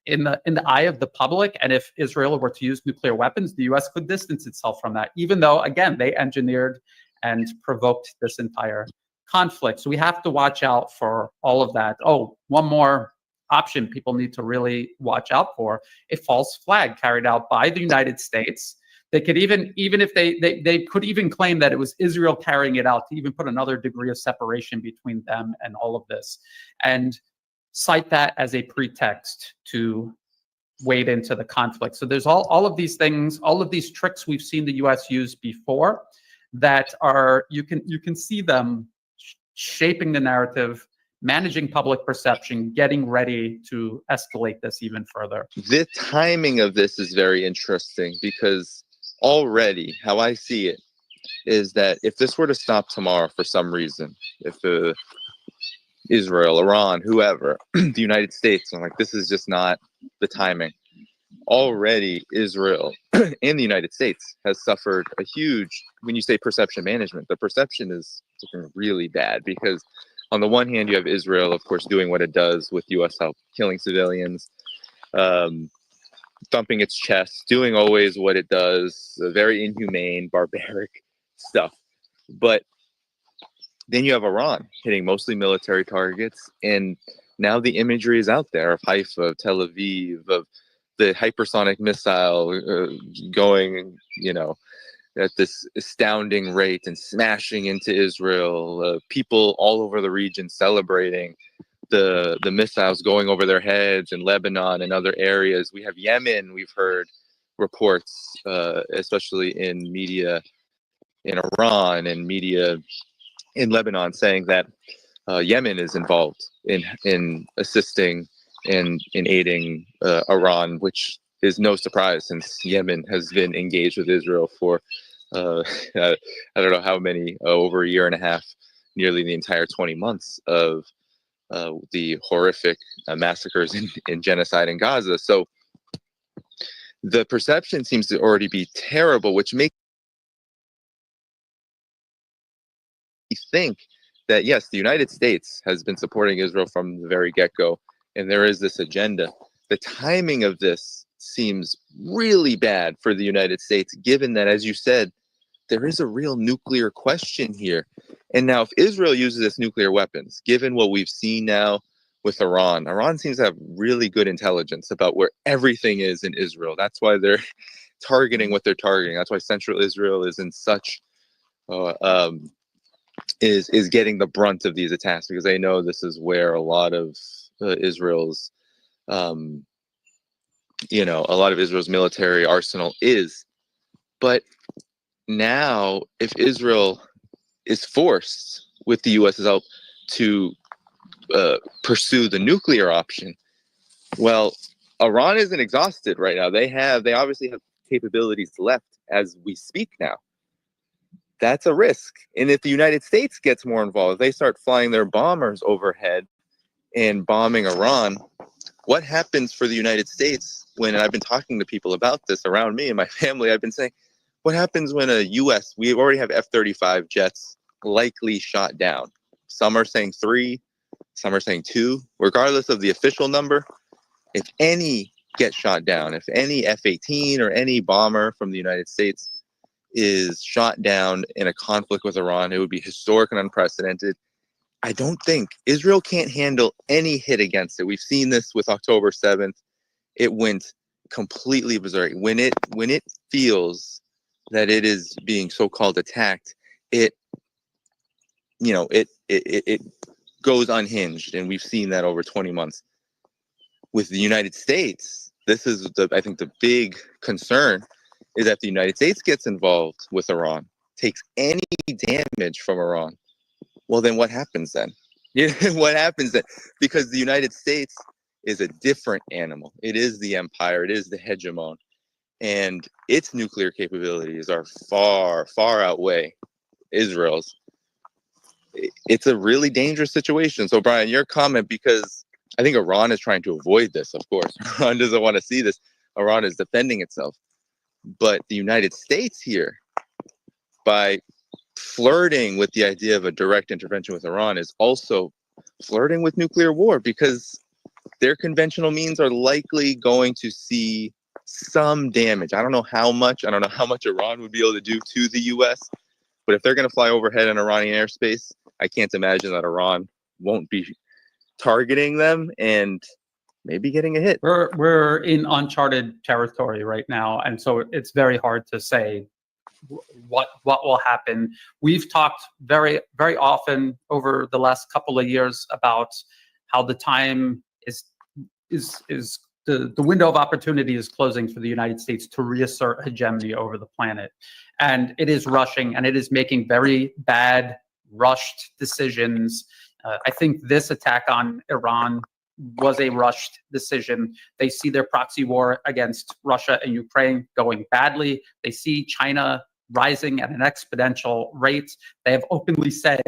in the eye of the public. And if Israel were to use nuclear weapons, the U.S. could distance itself from that, even though, again, they engineered and provoked this entire conflict. So we have to watch out for all of that. Oh, one more option people need to really watch out for: a false flag carried out by the United States. They could even if they could even claim that it was Israel carrying it out, to even put another degree of separation between them and all of this, and cite that as a pretext to wade into the conflict. So there's all of these things, all of these tricks we've seen the U.S. use before that are, you can see them shaping the narrative, managing public perception, getting ready to escalate this even further. The timing of this is very interesting because already how I see it is that if this were to stop tomorrow for some reason, if Israel, Iran, whoever, the United States, I'm like, this is just not the timing. Already Israel and the United States has suffered a huge, when you say perception management, the perception is really bad because on the one hand, you have Israel, of course, doing what it does with U.S. help, killing civilians, thumping its chest, doing always what it does, very inhumane, barbaric stuff. But then you have Iran hitting mostly military targets, and now the imagery is out there of Haifa, of Tel Aviv, of the hypersonic missile going, at this astounding rate and smashing into Israel. People all over the region celebrating the missiles going over their heads in Lebanon and other areas. We have Yemen. We've heard reports, especially in media in Iran and media in Lebanon, saying that Yemen is involved in assisting and in aiding Iran, which is no surprise since Yemen has been engaged with Israel for I don't know how many, over a year and a half, nearly the entire 20 months of the horrific massacres and genocide in Gaza. So the perception seems to already be terrible, which makes me think that, yes, the United States has been supporting Israel from the very get-go, and there is this agenda. The timing of this seems really bad for the United States, given that, as you said, there is a real nuclear question here. And now if Israel uses its nuclear weapons, given what we've seen now with Iran seems to have really good intelligence about where everything is in Israel. That's why they're targeting what they're targeting. That's why Central Israel is in such, is getting the brunt of these attacks, because they know this is where a lot of Israel's, a lot of Israel's military arsenal is. But now, if Israel is forced, with the U.S.'s help, to pursue the nuclear option, well, Iran isn't exhausted right now. They obviously have capabilities left as we speak now. That's a risk. And if the United States gets more involved, if they start flying their bombers overhead and bombing Iran, what happens for the United States when, and I've been talking to people about this around me and my family, I've been saying, what happens when we already have F-35 jets likely shot down? Some are saying 3, some are saying 2. Regardless of the official number, if any get shot down, if any F-18 or any bomber from the United States is shot down in a conflict with Iran, it would be historic and unprecedented. I don't think Israel can't handle any hit against it. We've seen this with October 7th. It went completely berserk. When it feels that it is being so-called attacked, it goes unhinged, and we've seen that over 20 months. With the United States, this is I think the big concern is that the United States gets involved with Iran, takes any damage from Iran. Well, then what happens then? What happens then? Because the United States is a different animal. It is the empire. It is the hegemon. And its nuclear capabilities are far, far outweigh Israel's. It's a really dangerous situation. So, Brian, your comment, because I think Iran is trying to avoid this, of course. Iran doesn't want to see this. Iran is defending itself. But the United States here, by flirting with the idea of a direct intervention with Iran, is also flirting with nuclear war, because their conventional means are likely going to see some damage. I don't know how much. I don't know how much Iran would be able to do to the U.S., but if they're going to fly overhead in Iranian airspace, I can't imagine that Iran won't be targeting them and maybe getting a hit. We're in uncharted territory right now, and so it's very hard to say what will happen. We've talked very, very often over the last couple of years about how the time is the window of opportunity is closing for the United States to reassert hegemony over the planet. And it is rushing, and it is making very bad, rushed decisions. I think this attack on Iran was a rushed decision. They see their proxy war against Russia and Ukraine going badly. They see China rising at an exponential rate. They have openly said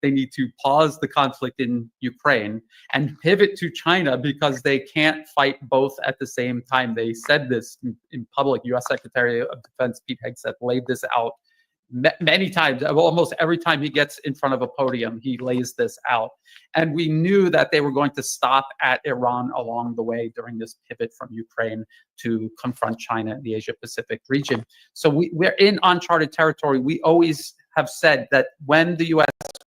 they need to pause the conflict in Ukraine and pivot to China because they can't fight both at the same time. They said this in public. U.S. Secretary of Defense Pete Hegseth laid this out many times. Almost every time he gets in front of a podium, he lays this out. And we knew that they were going to stop at Iran along the way during this pivot from Ukraine to confront China in the Asia-Pacific region. So we're in uncharted territory. We always have said that when the U.S.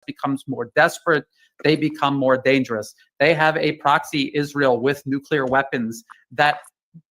becomes more desperate, they become more dangerous. They have a proxy Israel with nuclear weapons that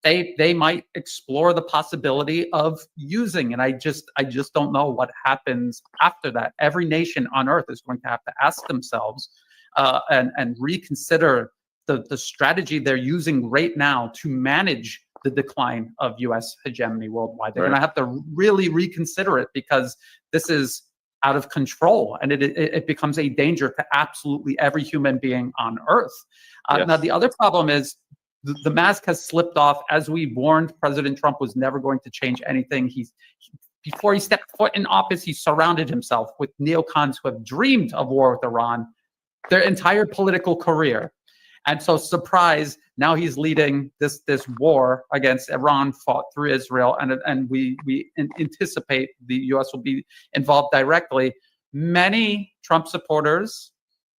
they might explore the possibility of using. And I just don't know what happens after that. Every nation on earth is going to have to ask themselves and reconsider the strategy they're using right now to manage the decline of U.S. hegemony worldwide. They're going to have to really reconsider it, because this is out of control, and it becomes a danger to absolutely every human being on earth. Now, the other problem is the mask has slipped off. As we warned, President Trump was never going to change anything. Before he stepped foot in office, he surrounded himself with neocons who have dreamed of war with Iran their entire political career. And so, surprise, now he's leading this war against Iran, fought through Israel, and we anticipate the U.S. will be involved directly. Many Trump supporters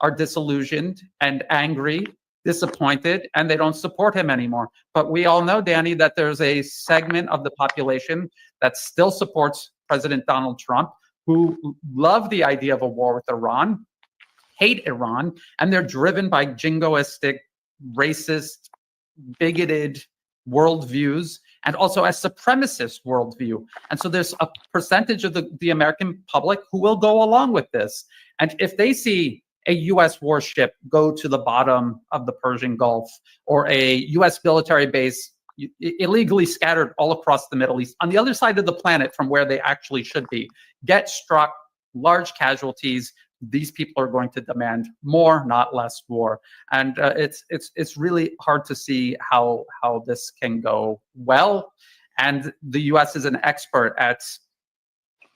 are disillusioned and angry, disappointed, and they don't support him anymore. But we all know, Danny, that there's a segment of the population that still supports President Donald Trump, who love the idea of a war with Iran, hate Iran, and they're driven by jingoistic, racist, bigoted worldviews, and also a supremacist worldview. And so there's a percentage of the American public who will go along with this. And if they see a U.S. warship go to the bottom of the Persian Gulf, or a U.S. military base illegally scattered all across the Middle East, on the other side of the planet from where they actually should be, get struck, large casualties, these people are going to demand more, not less war. And it's really hard to see how this can go well. And the U.S. is an expert at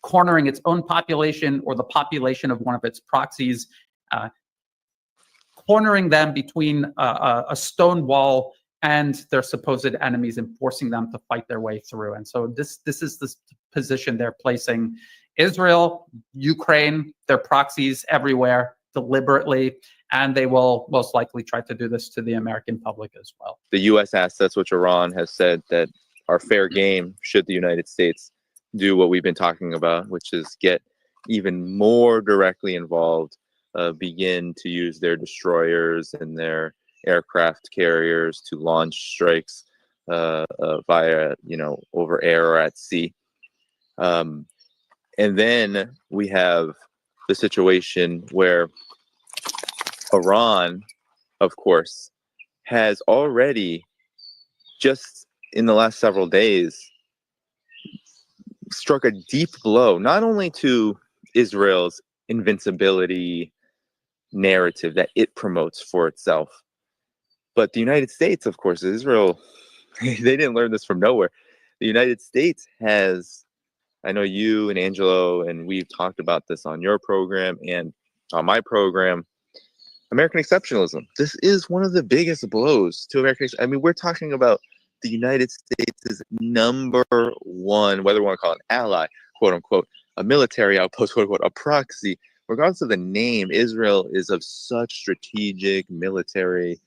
cornering its own population or the population of one of its proxies, cornering them between a stone wall and their supposed enemies and forcing them to fight their way through. And so this is the position they're placing Israel, Ukraine, their proxies everywhere deliberately, and they will most likely try to do this to the American public as well. The U.S. assets, which Iran has said that are fair game should the United States do what we've been talking about, which is get even more directly involved, begin to use their destroyers and their aircraft carriers to launch strikes via, over air or at sea. And then we have the situation where Iran, of course, has already, just in the last several days, struck a deep blow, not only to Israel's invincibility narrative that it promotes for itself, but the United States, of course. Israel, they didn't learn this from nowhere. The United States has, I know you and Angelo, and we've talked about this on your program and on my program, American exceptionalism. This is one of the biggest blows to American. I mean, we're talking about the United States' number one, whether we want to call it an ally, quote unquote, a military outpost, quote unquote, a proxy. Regardless of the name, Israel is of such strategic, military,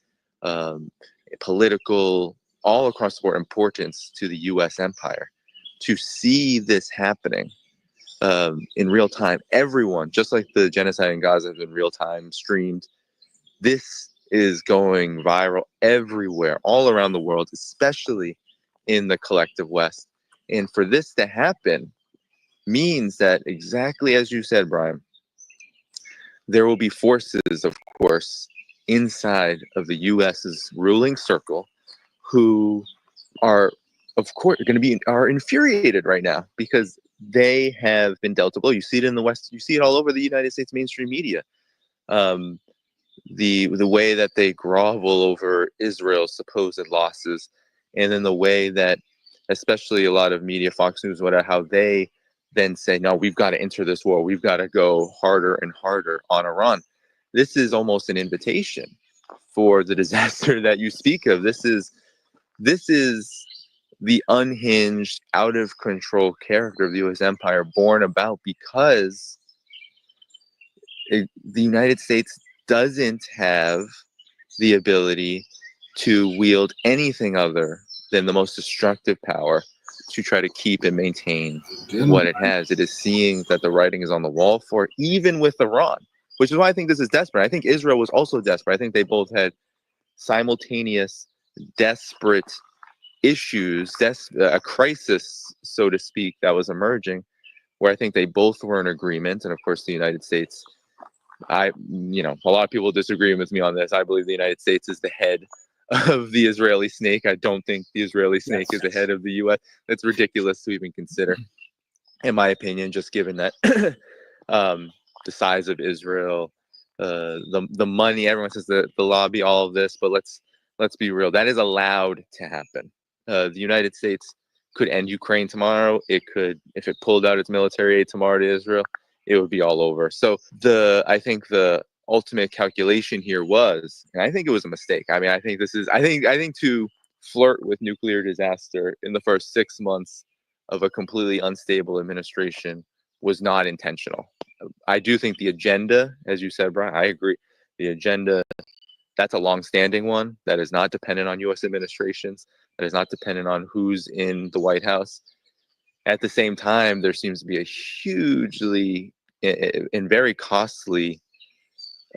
political, all across the board importance to the U.S. empire. To see this happening in real time, everyone, just like the genocide in Gaza has been real time streamed, this is going viral everywhere, all around the world, especially in the collective West. And for this to happen means that, exactly as you said, Brian, there will be forces, of course, inside of the U.S.'s ruling circle who are, of course, are infuriated right now because they have been dealt a blow. You see it in the West. You see it all over the United States mainstream media. The way that they grovel over Israel's supposed losses, and then the way that, especially a lot of media, Fox News, whatever, how they then say, no, we've got to enter this war. We've got to go harder and harder on Iran. This is almost an invitation for the disaster that you speak of. This is the unhinged, out of control character of the U.S. empire born about because the United States doesn't have the ability to wield anything other than the most destructive power to try to keep and maintain what it has. It is seeing that the writing is on the wall for it, even with Iran, which is why I think this is desperate. I think Israel was also desperate. I think they both had simultaneous, desperate issues, a crisis, so to speak, that was emerging, where I think they both were in agreement. And of course, the United States, a lot of people disagree with me on this. I believe the United States is the head of the Israeli snake. I don't think the Israeli snake is the head of the U.S. That's ridiculous to even consider, in my opinion, just given that the size of Israel, the money, everyone says the lobby, all of this, but let's be real. That is allowed to happen. The United States could end Ukraine tomorrow. It could, if it pulled out its military aid tomorrow to Israel, it would be all over. So I think the ultimate calculation here was, and I think it was a mistake. I mean, I think to flirt with nuclear disaster in the first 6 months of a completely unstable administration was not intentional. I do think the agenda, as you said, Brian, I agree. The agenda, that's a long-standing one that is not dependent on U.S. administrations, that is not dependent on who's in the White House. At the same time, there seems to be a hugely and very costly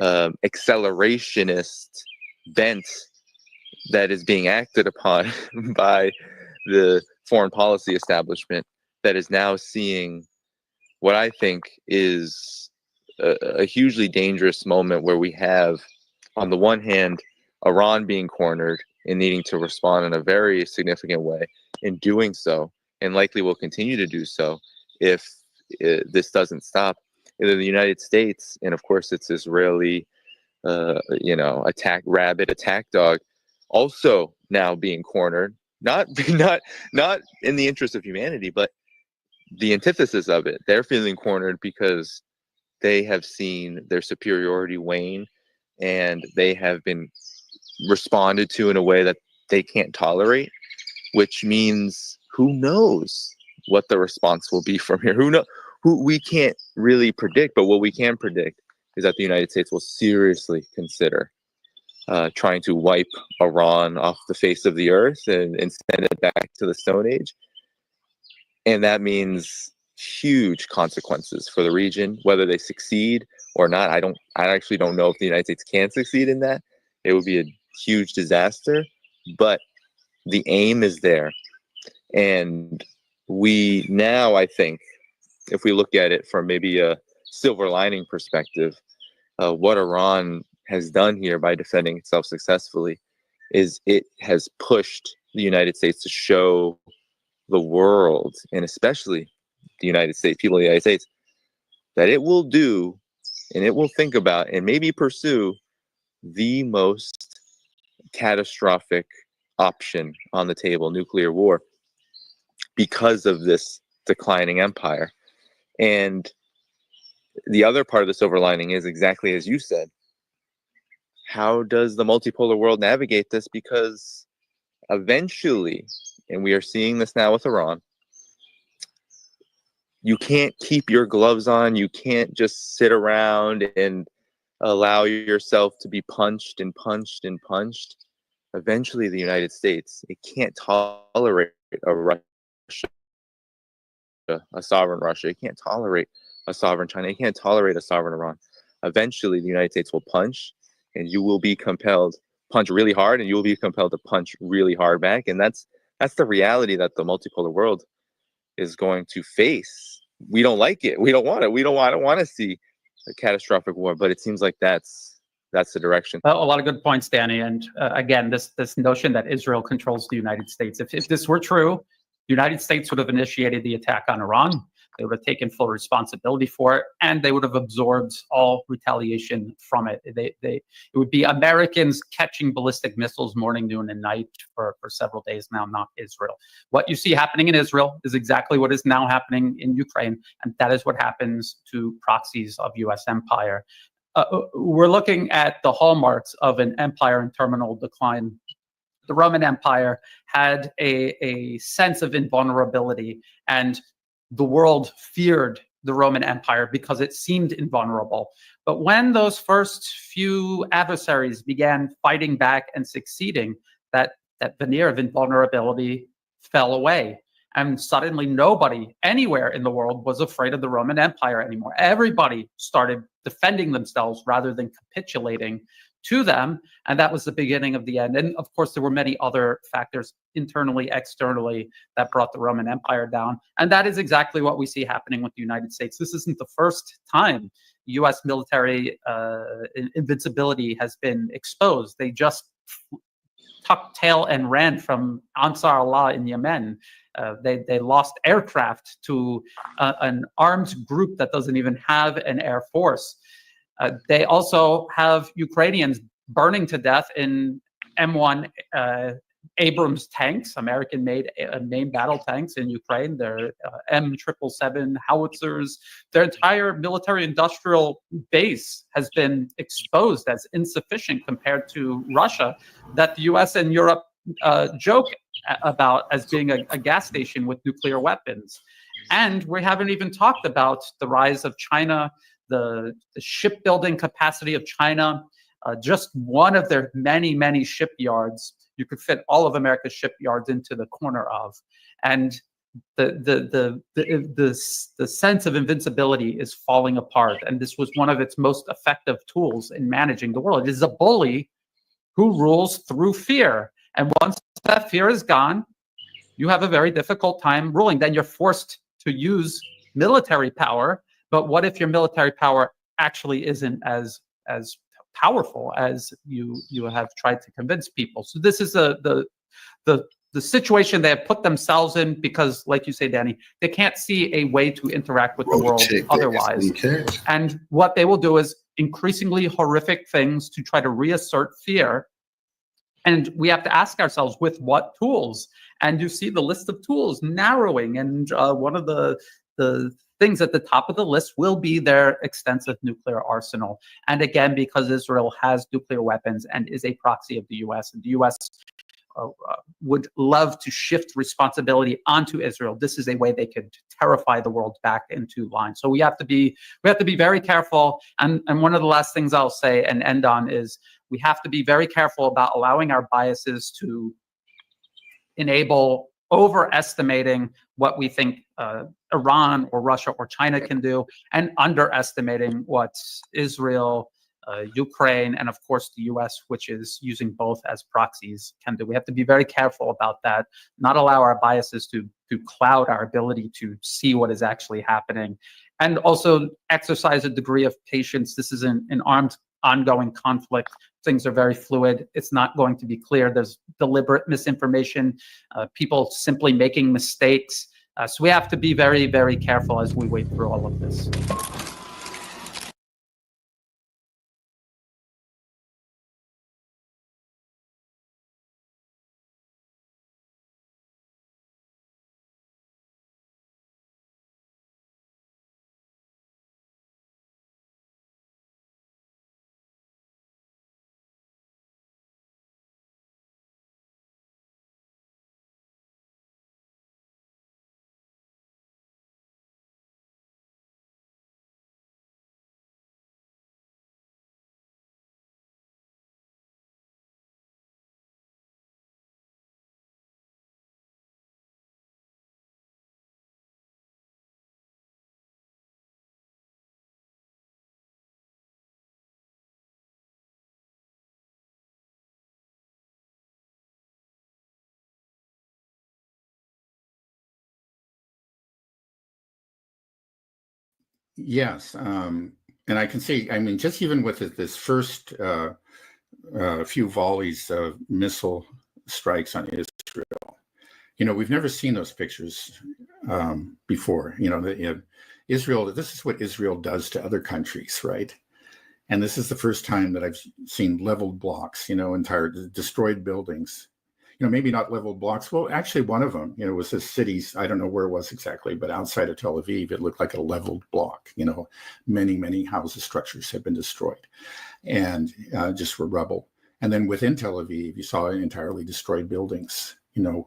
accelerationist bent that is being acted upon by the foreign policy establishment that is now seeing what I think is a hugely dangerous moment where we have, on the one hand, Iran being cornered and needing to respond in a very significant way, in doing so, and likely will continue to do so if this doesn't stop. either the United States, and of course it's Israeli, rabid attack dog, also now being cornered, not in the interest of humanity, but the antithesis of it. They're feeling cornered because they have seen their superiority wane, and they have been responded to in a way that they can't tolerate, which means who knows what the response will be from here. Who we can't really predict, but what we can predict is that the United States will seriously consider trying to wipe Iran off the face of the earth and send it back to the Stone Age. And that means huge consequences for the region, whether they succeed or not. I actually don't know if the United States can succeed in that. It would be a huge disaster, but the aim is there. And we now, I think, if we look at it from maybe a silver lining perspective, what Iran has done here by defending itself successfully is it has pushed the United States to show the world, and especially the United States, people of the United States, that it will do and it will think about and maybe pursue the most catastrophic option on the table, nuclear war, because of this declining empire. And the other part of the silver lining is exactly as you said. How does the multipolar world navigate this? Because eventually, and we are seeing this now with Iran, you can't keep your gloves on. You can't just sit around and allow yourself to be punched and punched and punched. Eventually, the United States, it can't tolerate a Russia, a sovereign Russia. It can't tolerate a sovereign China. It can't tolerate a sovereign Iran. Eventually, the United States will punch, and you will be compelled punch really hard, and you will be compelled to punch really hard back. And that's the reality that the multipolar world is going to face. We don't like it. We don't want it. We don't want to see a catastrophic war. But it seems like that's the direction. A lot of good points, Danny. And again, this notion that Israel controls the United States. If this were true, the United States would have initiated the attack on Iran. They would have taken full responsibility for it, and they would have absorbed all retaliation from it. It would be Americans catching ballistic missiles morning, noon, and night for several days now, not Israel. What you see happening in Israel is exactly what is now happening in Ukraine, and that is what happens to proxies of U.S. empire. We're looking at the hallmarks of an empire in terminal decline. The Roman Empire had a sense of invulnerability, and the world feared the Roman Empire because it seemed invulnerable. But when those first few adversaries began fighting back and succeeding, that veneer of invulnerability fell away. And suddenly nobody anywhere in the world was afraid of the Roman Empire anymore. Everybody started defending themselves rather than capitulating to them. And that was the beginning of the end. And of course, there were many other factors internally, externally, that brought the Roman Empire down. And that is exactly what we see happening with the United States. This isn't the first time U.S. military invincibility has been exposed. They just tucked tail and ran from Ansar Allah in Yemen. They lost aircraft to an armed group that doesn't even have an air force. They also have Ukrainians burning to death in M1 Abrams tanks, American-made main battle tanks in Ukraine. Their M777 howitzers. Their entire military-industrial base has been exposed as insufficient compared to Russia, that the U.S. and Europe joke about as being a gas station with nuclear weapons. And we haven't even talked about the rise of China, the shipbuilding capacity of China. Just one of their many, many shipyards, you could fit all of America's shipyards into the corner of. And the sense of invincibility is falling apart. And this was one of its most effective tools in managing the world. It is a bully who rules through fear. And once that fear is gone, you have a very difficult time ruling. Then you're forced to use military power. But what if your military power actually isn't as powerful as you have tried to convince people? So this is the the situation they have put themselves in because, like you say, Danny, they can't see a way to interact with the world otherwise. And what they will do is increasingly horrific things to try to reassert fear. And we have to ask ourselves, with what tools? And you see the list of tools narrowing. And one of the things at the top of the list will be their extensive nuclear arsenal. And again, because Israel has nuclear weapons and is a proxy of the U.S., and the U.S. would love to shift responsibility onto Israel. This is a way they could terrify the world back into line. So we have to be very careful. And one of the last things I'll say and end on is we have to be very careful about allowing our biases to enable overestimating what we think Iran or Russia or China can do, and underestimating what Israel, Ukraine, and of course the US, which is using both as proxies, can do. We have to be very careful about that, not allow our biases to cloud our ability to see what is actually happening, and also exercise a degree of patience. This is an armed, ongoing conflict. Things are very fluid. It's not going to be clear. There's deliberate misinformation, people simply making mistakes. So we have to be very, very careful as we wade through all of this. Yes, and I can see, I mean, just even with this first few volleys of missile strikes on Israel, we've never seen those pictures before. Israel, this is what Israel does to other countries, right? And this is the first time that I've seen leveled blocks, entire destroyed buildings. Maybe not leveled blocks. Well, actually, one of them, was a city's, I don't know where it was exactly, but outside of Tel Aviv, it looked like a leveled block. Many, many houses, structures had been destroyed and just were rubble. And then within Tel Aviv, you saw entirely destroyed buildings, and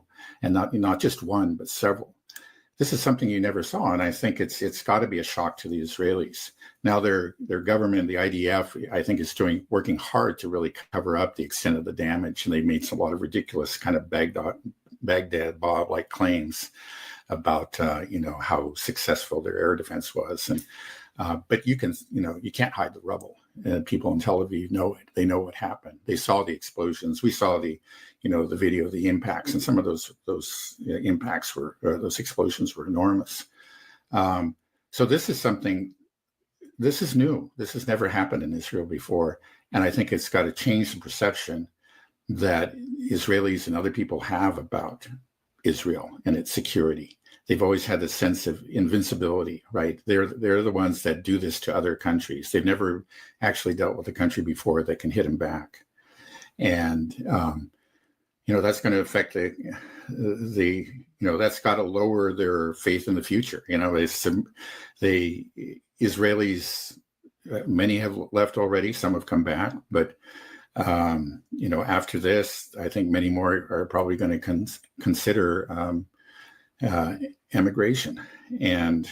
not just one, but several. This is something you never saw, and I think it's got to be a shock to the Israelis. Now their government, the IDF, I think is working hard to really cover up the extent of the damage, and they made a lot of ridiculous kind of Baghdad Bob-like claims about how successful their air defense was, and but you can't hide the rubble. People in Tel Aviv know it. They know what happened. They saw the explosions. We saw the video of the impacts, and some of those impacts those explosions were enormous. So this is something. This is new. This has never happened in Israel before, and I think it's got to change the perception that Israelis and other people have about Israel and its security. They've always had this sense of invincibility, right? They're the ones that do this to other countries. They've never actually dealt with a country before that can hit them back, and that's going to affect that's got to lower their faith in the future. The Israelis, many have left already. Some have come back, but after this, I think many more are probably going to consider emigration. And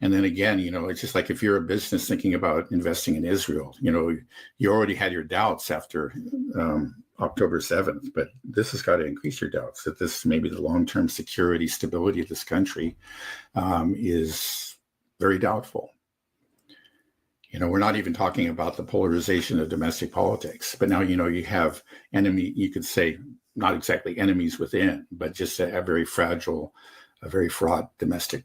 then again, it's just like if you're a business thinking about investing in Israel, you already had your doubts after October 7th, but this has got to increase your doubts that this maybe the long-term security, stability of this country is very doubtful. We're not even talking about the polarization of domestic politics, but now, you have you could say not exactly enemies within, but just a very fragile, a very fraught domestic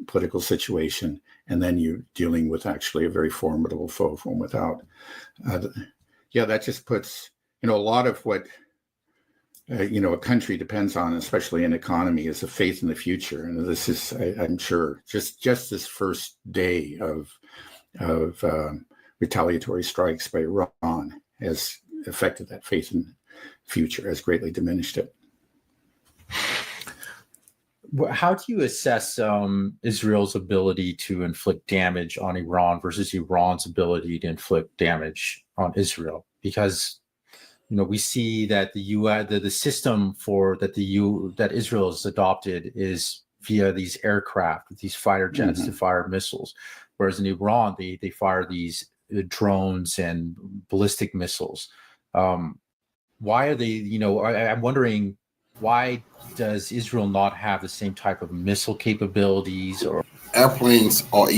political situation. And then you're dealing with actually a very formidable foe from without. That just puts, a lot of what a country depends on, especially an economy, is a faith in the future. And this is, I'm sure, just this first day of retaliatory strikes by Iran has affected that faith in the future, has greatly diminished it. How do you assess Israel's ability to inflict damage on Iran versus Iran's ability to inflict damage on Israel? Because we see that the system that Israel has adopted is via these aircraft, these fighter jets to fire missiles, whereas in Iran they fire these drones and ballistic missiles. Why are they? I'm wondering, why does Israel not have the same type of missile capabilities? Or airplanes are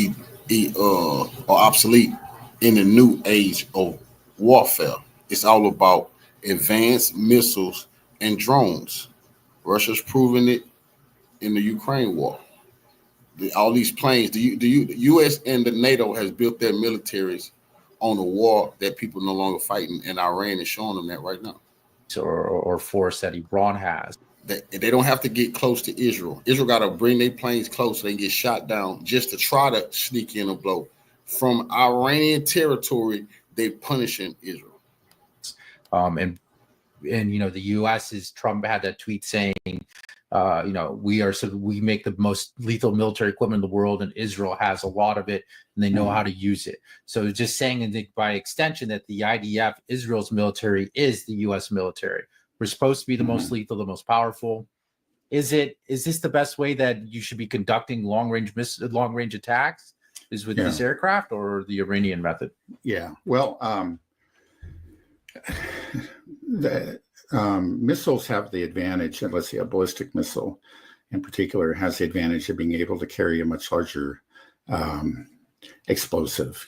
obsolete in the new age of warfare. It's all about advanced missiles and drones. Russia's proven it in the Ukraine war. All these planes, the U.S. and the NATO has built their militaries on a war that people no longer fighting, and Iran is showing them that right now. Or force that Iran has. They don't have to get close to Israel. Israel got to bring their planes close so they can get shot down just to try to sneak in a blow. From Iranian territory, they're punishing Israel. And the U.S. Trump had that tweet saying, we make the most lethal military equipment in the world, and Israel has a lot of it, and they know how to use it. So just saying, by extension, that the IDF, Israel's military, is the U.S. military. We're supposed to be the most lethal, the most powerful. Is this the best way that you should be conducting long range attacks? Is with this aircraft or the Iranian method? Yeah. Well, the missiles have the advantage, and let's see, a ballistic missile in particular has the advantage of being able to carry a much larger explosive,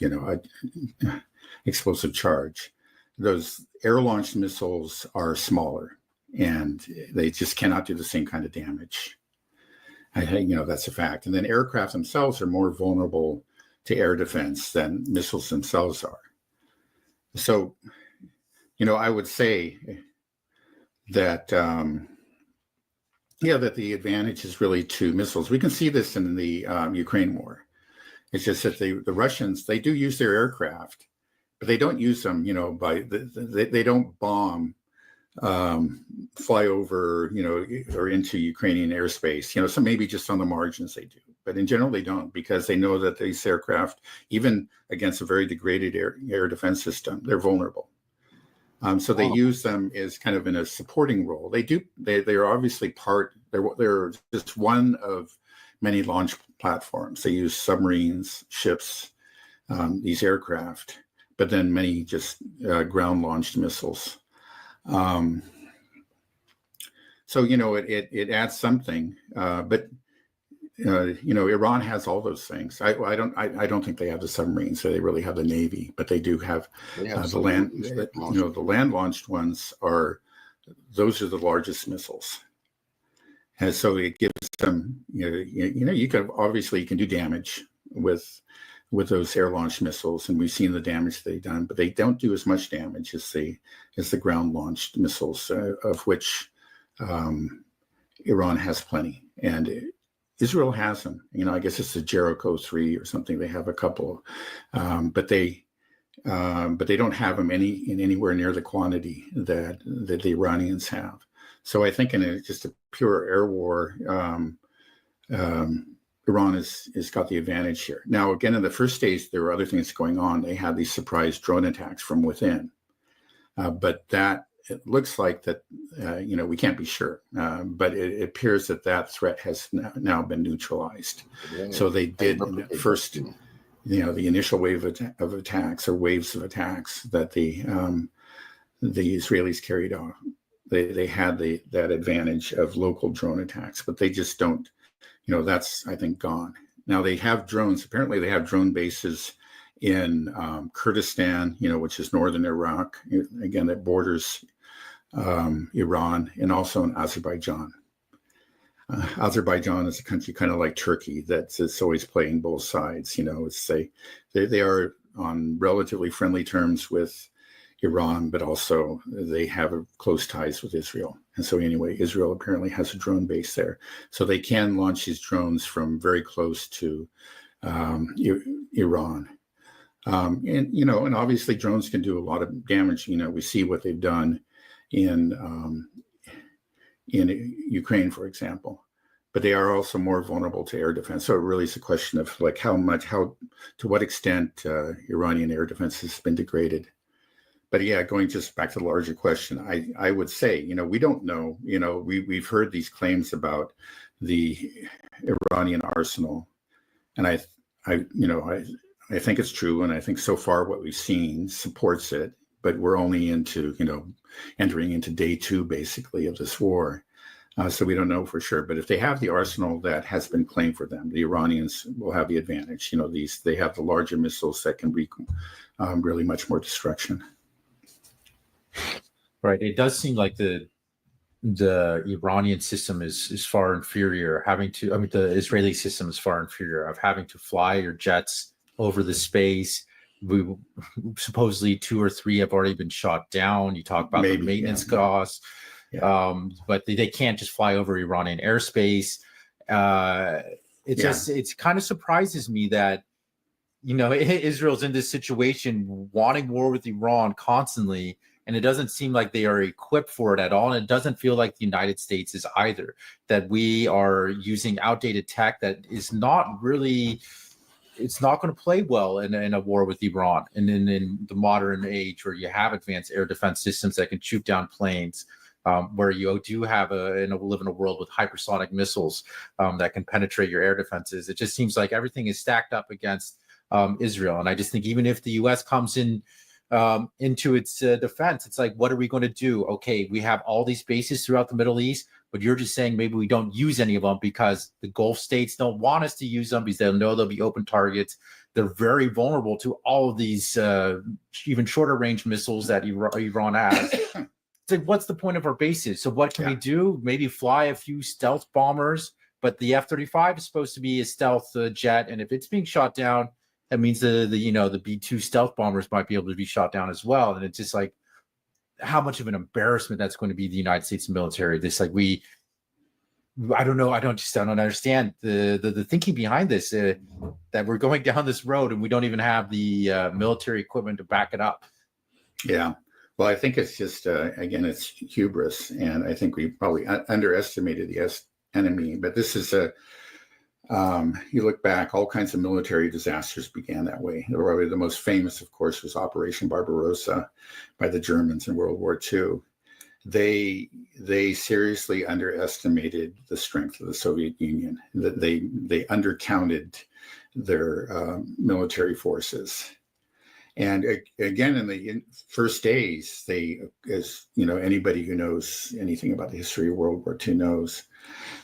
explosive charge. Those air-launched missiles are smaller, and they just cannot do the same kind of damage. I think, that's a fact. And then aircraft themselves are more vulnerable to air defense than missiles themselves are. So, I would say that, that the advantage is really to missiles. We can see this in the Ukraine war. It's just that the Russians, they do use their aircraft, but they don't use them, they don't bomb, fly over, or into Ukrainian airspace, so maybe just on the margins they do. But in general, they don't, because they know that these aircraft, even against a very degraded air defense system, they're vulnerable. So they use them as kind of in a supporting role. They're obviously they're just one of many launch platforms. They use submarines, ships, these aircraft, but then many just ground launched missiles. So, it adds something, but Iran has all those things. I don't think they have the submarines, so they really have the Navy, but they do have the land. The land launched ones those are the largest missiles, and so it gives them. You can do damage with those air launched missiles, and we've seen the damage they've done, but they don't do as much damage as the ground launched missiles, of which Iran has plenty, and Israel has them. I guess it's the Jericho 3 or something. They have a couple, but they don't have them anywhere near the quantity that the Iranians have. So I think in just a pure air war, Iran has got the advantage here. Now, again, in the first stage, there were other things going on. They had these surprise drone attacks from within, but it looks like that, we can't be sure, but it appears that threat has now been neutralized. So they did first, the initial wave of attacks or waves of attacks that the Israelis carried off. They had that advantage of local drone attacks, but they just don't, that's, I think, gone. Now they have drones. Apparently they have drone bases in Kurdistan, which is northern Iraq. Again, that borders Iran, and also in Azerbaijan. Azerbaijan is a country kind of like Turkey that's always playing both sides. They are on relatively friendly terms with Iran, but also they have close ties with Israel. And so anyway, Israel apparently has a drone base there. So they can launch these drones from very close to Iran. And obviously drones can do a lot of damage. We see what they've done in Ukraine, for example, but they are also more vulnerable to air defense. So it really is a question of like to what extent Iranian air defense has been degraded. But yeah, going just back to the larger question, I would say, we don't know. We've heard these claims about the Iranian arsenal, and I think it's true, and I think so far what we've seen supports it. But we're only entering into day 2 basically of this war, so we don't know for sure. But if they have the arsenal that has been claimed for them, the Iranians will have the advantage. They have the larger missiles that can wreak really much more destruction. Right. It does seem like the Iranian system is far inferior. The Israeli system is far inferior of having to fly your jets over the space. We supposedly 2 or 3 have already been shot down. You talk about the maintenance costs, but they can't just fly over Iranian airspace. It kind of surprises me that Israel's in this situation wanting war with Iran constantly, and it doesn't seem like they are equipped for it at all. And it doesn't feel like the United States is either, that we are using outdated tech that is not really, it's not going to play well in a war with Iran. And in the modern age where you have advanced air defense systems that can shoot down planes, where you do have live in a world with hypersonic missiles that can penetrate your air defenses. It just seems like everything is stacked up against Israel. And I just think even if the U.S. comes in into its defense, it's like, what are we going to do? Okay, we have all these bases throughout the Middle East, but you're just saying maybe we don't use any of them because the Gulf states don't want us to use them because they'll know they'll be open targets. They're very vulnerable to all of these even shorter range missiles that Iran has. It's like, what's the point of our bases? So what can we do? Maybe fly a few stealth bombers, but the F-35 is supposed to be a stealth jet, and if it's being shot down, that means the B-2 stealth bombers might be able to be shot down as well. And it's just like how much of an embarrassment that's going to be the United States military. This I don't know. I don't understand the thinking behind this, that we're going down this road and we don't even have the military equipment to back it up. Yeah. Well, I think it's just, again, it's hubris. And I think we probably underestimated the enemy. But this is you look back, all kinds of military disasters began that way. Probably the most famous, of course, was Operation Barbarossa by the Germans in World War II. They seriously underestimated the strength of the Soviet Union. They undercounted their military forces. And again, in the first days, as anybody who knows anything about the history of World War II knows,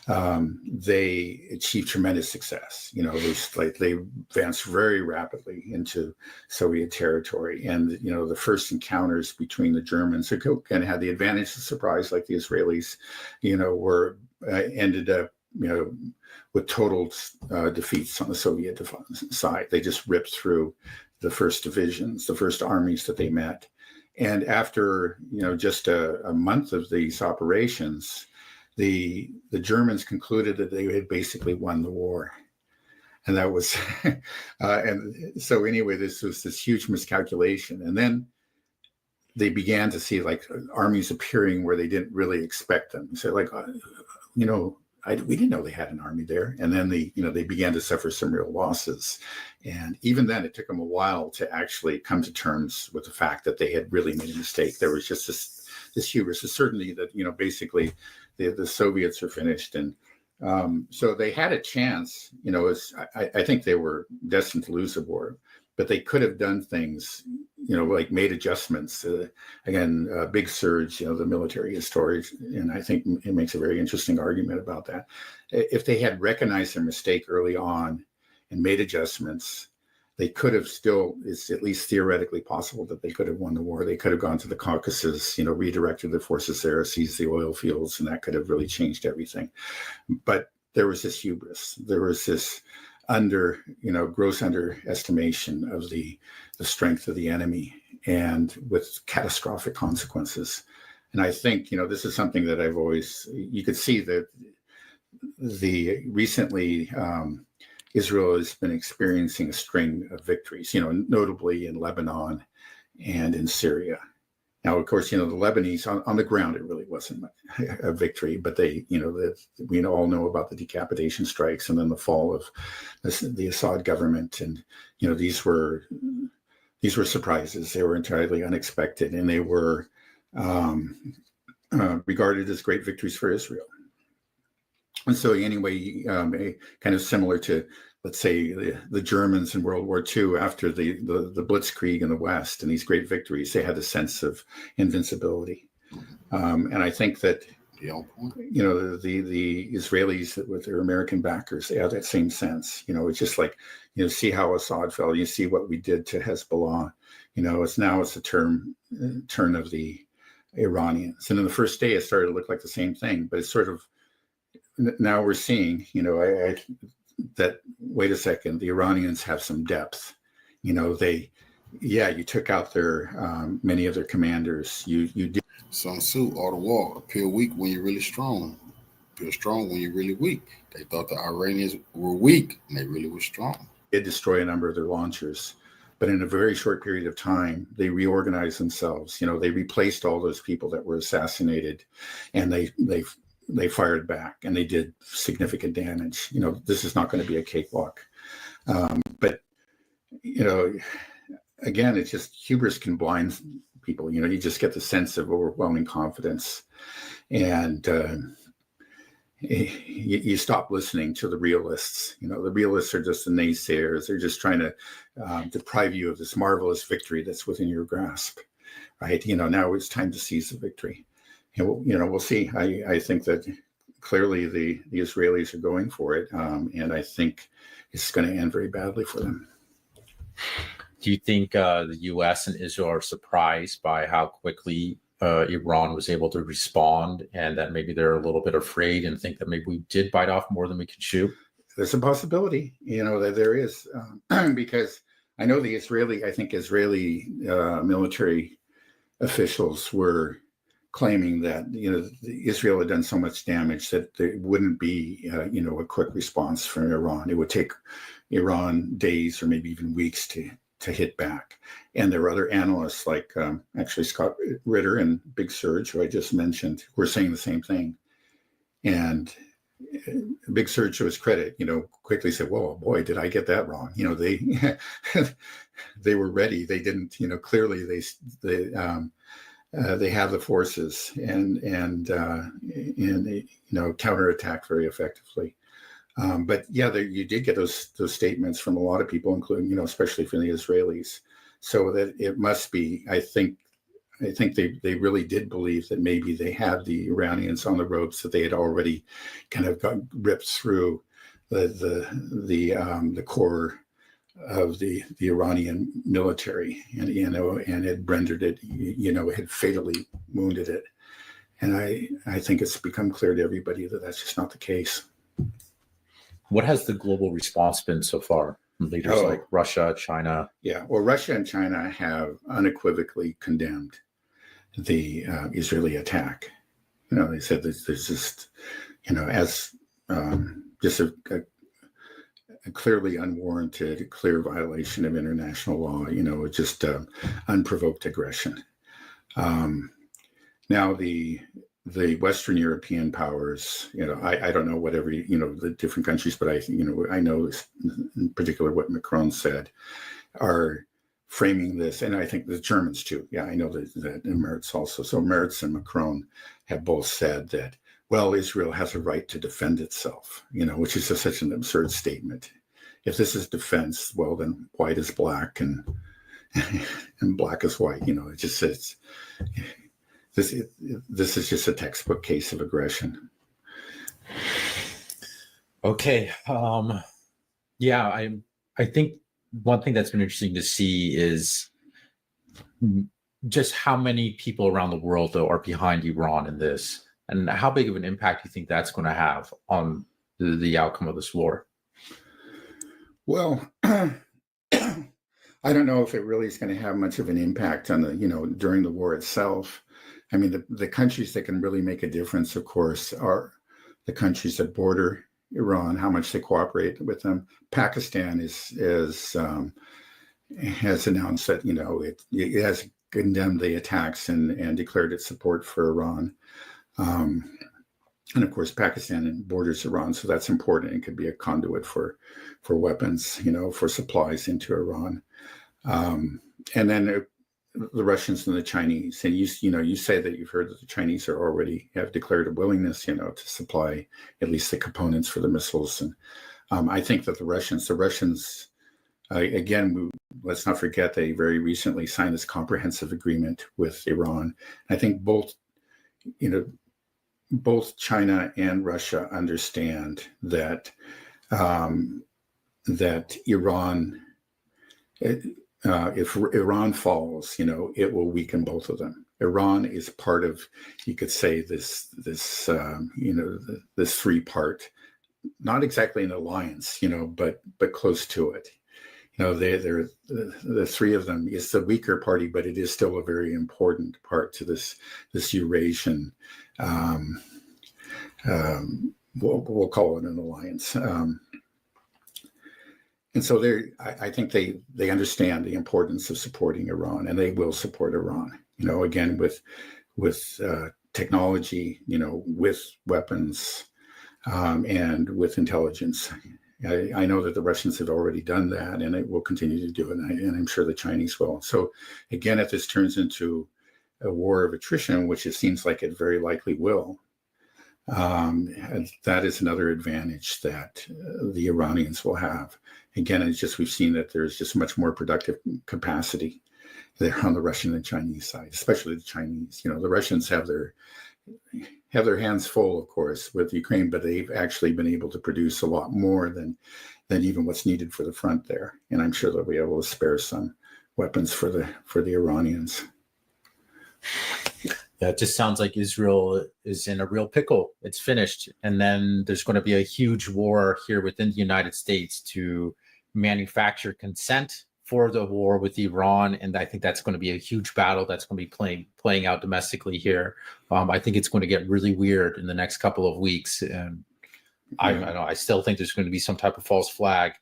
they achieved tremendous success. They advanced very rapidly into Soviet territory, and the first encounters between the Germans, who kind of had the advantage of surprise, like the Israelis, were ended up with total defeats on the Soviet side. They just ripped through the first divisions, the first armies that they met. And after, just a month of these operations, the Germans concluded that they had basically won the war. And that was, and so anyway, this was this huge miscalculation. And then they began to see armies appearing where they didn't really expect them. So we didn't know they had an army there. And then they began to suffer some real losses. And even then, it took them a while to actually come to terms with the fact that they had really made a mistake. There was just this hubris, this certainty that, basically the Soviets are finished. And so they had a chance, I think they were destined to lose the war, but they could have done things, like made adjustments. Again, big surge, the military historians, and I think it makes a very interesting argument about that. If they had recognized their mistake early on and made adjustments, they could have it's at least theoretically possible that they could have won the war. They could have gone to the Caucasus, redirected the forces there, seized the oil fields, and that could have really changed everything. But there was this hubris. There was this gross underestimation of the strength of the enemy, and with catastrophic consequences. And I think, this is something that you could see that recently Israel has been experiencing a string of victories, notably in Lebanon and in Syria. Now, of course, the Lebanese on the ground, it really wasn't a victory, but we all know about the decapitation strikes and then the fall of the Assad government. And, these were surprises. They were entirely unexpected, and they were regarded as great victories for Israel. And so anyway, kind of similar to, let's say, the Germans in World War II after the Blitzkrieg in the West and these great victories, they had a sense of invincibility. And I think that, the Israelis with their American backers, they have that same sense. It's just like, see how Assad fell. You see what we did to Hezbollah. It's a turn of the Iranians. And in the first day, it started to look like the same thing, but it's sort of, now we're seeing, that, wait a second, the Iranians have some depth. You took out many of their commanders. You did. Sun Tzu, all the war, appear weak when you're really strong. Appear strong when you're really weak. They thought the Iranians were weak, and they really were strong. Did destroy a number of their launchers, but in a very short period of time, they reorganized themselves. They replaced all those people that were assassinated, and they fired back, and they did significant damage. This is not going to be a cakewalk. But, again, it's just hubris can blind people. You just get the sense of overwhelming confidence, and you stop listening to the realists. The realists are just the naysayers. They're just trying to deprive you of this marvelous victory that's within your grasp, right? Now it's time to seize the victory. We'll see. I think that clearly the Israelis are going for it, and I think it's going to end very badly for them. Do you think the U.S. and Israel are surprised by how quickly Iran was able to respond, and that maybe they're a little bit afraid and think that maybe we did bite off more than we could chew? There's a possibility, that there is, because I know Israeli military officials were claiming that Israel had done so much damage that there wouldn't be a quick response from Iran. It would take Iran days or maybe even weeks to hit back. And there were other analysts like actually Scott Ritter and Big Surge, who I just mentioned, who were saying the same thing. And Big Surge, to his credit, quickly said, "Whoa, boy, did I get that wrong?" They were ready. They didn't, clearly they have the forces and counterattack very effectively. But yeah, you did get those statements from a lot of people, including, especially from the Israelis. So that it must be, I think they really did believe that maybe they had the Iranians on the ropes, that they had already kind of got ripped through the core of the Iranian military, and it rendered it, it had fatally wounded it. And I think it's become clear to everybody that that's just not the case. What has the global response been so far from leaders like Russia, China? Yeah, well, Russia and China have unequivocally condemned the Israeli attack. They said there's just, as just a clearly unwarranted, clear violation of international law, just unprovoked aggression. Now the Western European powers, I don't know what the different countries, but I know in particular what Macron said, are framing this, and I think the Germans too. Yeah, I know that Merz also. So Merz and Macron have both said that, well, Israel has a right to defend itself, which is just such an absurd statement. If this is defense, well, then white is black and black is white. It just says this is just a textbook case of aggression. Okay. Yeah, I think one thing that's been interesting to see is just how many people around the world, though, are behind Iran in this, and how big of an impact you think that's going to have on the outcome of this war. Well, I don't know if it really is going to have much of an impact on the, during the war itself. I mean, the countries that can really make a difference, of course, are the countries that border Iran, how much they cooperate with them. Pakistan has announced that, it has condemned the attacks and declared its support for Iran. And of course, Pakistan borders Iran, so that's important. It could be a conduit for weapons, for supplies into Iran. And then the Russians and the Chinese. And you say that you've heard that the Chinese have declared a willingness, to supply at least the components for the missiles. And I think that the Russians, again, let's not forget they very recently signed this comprehensive agreement with Iran. I think both China and Russia understand that Iran, if Iran falls, it will weaken both of them. Iran is part of, you could say, this three-part, not exactly an alliance, but close to it. They're the three of them is the weaker party, but it is still a very important part to this Eurasian. We'll call it an alliance. And so I think they understand the importance of supporting Iran, and they will support Iran. Again with technology, with weapons, and with intelligence. I know that the Russians have already done that, and it will continue to do it, and I'm sure the Chinese will. So again, if this turns into a war of attrition, which it seems like it very likely will, that is another advantage that the Iranians will have. Again, it's just we've seen that there's just much more productive capacity there on the Russian and Chinese side, especially the Chinese. The Russians have their hands full, of course, with Ukraine, but they've actually been able to produce a lot more than even what's needed for the front there. And I'm sure they'll be able to spare some weapons for the Iranians. Yeah, it just sounds like Israel is in a real pickle. It's finished. And then there's going to be a huge war here within the United States to manufacture consent for the war with Iran. And I think that's going to be a huge battle that's going to be playing out domestically here. I think it's going to get really weird in the next couple of weeks. And I still think there's going to be some type of false flag.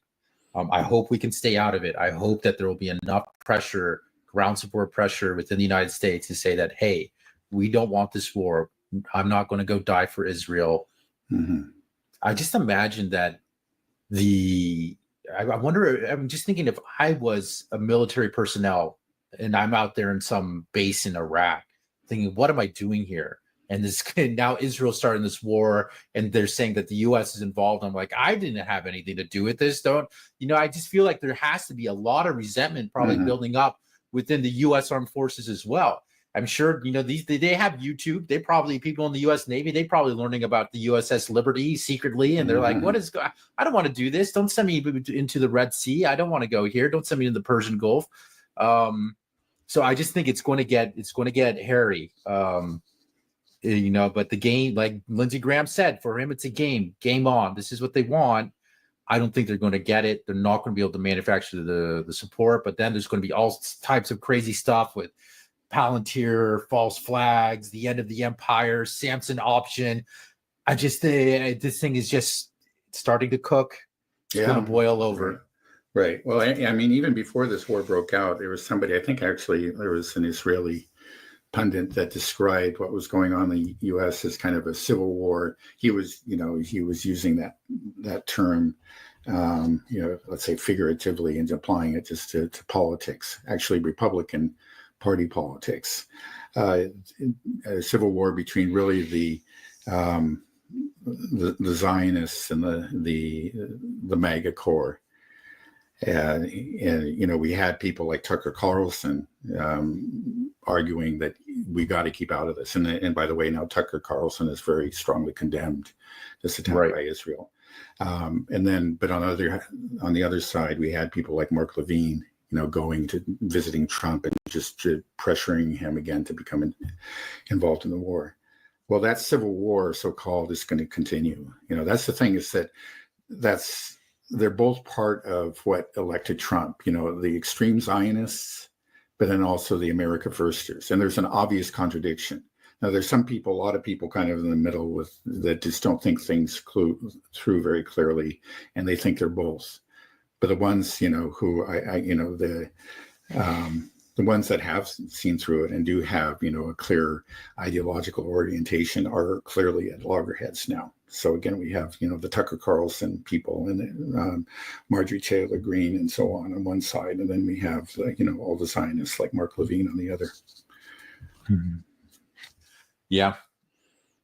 I hope we can stay out of it. I hope that there will be enough pressure, ground support pressure within the United States to say that, hey, we don't want this war. I'm not going to go die for Israel. Mm-hmm. I just imagine that I wonder, I'm just thinking if I was a military personnel and I'm out there in some base in Iraq thinking, what am I doing here? And now Israel's starting this war and they're saying that the U.S. is involved. I'm like, I didn't have anything to do with this. I just feel like there has to be a lot of resentment probably building up within the U.S. Armed Forces as well. I'm sure, they have YouTube. They probably, people in the U.S. Navy, they probably learning about the USS Liberty secretly. And they're like, I don't want to do this. Don't send me into the Red Sea. I don't want to go here. Don't send me into the Persian Gulf. So I just think it's going to get hairy. But the game, like Lindsey Graham said, for him, it's a game on. This is what they want. I don't think they're going to get it. They're not going to be able to manufacture the support, but then there's going to be all types of crazy stuff with Palantir, false flags, the end of the empire, Samson option. I just think this thing is just starting to cook. It's going to boil over. Right. Well, I mean, even before this war broke out, there was somebody, I think actually there was an Israeli pundit that described what was going on in the U.S. as kind of a civil war. He was using that term, let's say figuratively, and applying it just to politics, actually Republican Party politics, a civil war between really the Zionists and the MAGA core. And we had people like Tucker Carlson arguing that we got to keep out of this. And by the way, now Tucker Carlson is very strongly condemned this attack by Israel. But on the other side, we had people like Mark Levine, going to visiting Trump and just pressuring him again to become involved in the war. Well, that civil war, so-called, is going to continue. That's the thing, is that's they're both part of what elected Trump, you know, the extreme Zionists, but then also the America Firsters. And there's an obvious contradiction. Now, there's some people, a lot of people kind of in the middle with that just don't think things through very clearly, and they think they're both. But the ones, you know, who the ones that have seen through it and do have, you know, a clear ideological orientation are clearly at loggerheads now. So again, we have, you know, the Tucker Carlson people and Marjorie Taylor Greene and so on one side, and then we have, you know, all the Zionists like Mark Levine on the other. Mm-hmm. Yeah,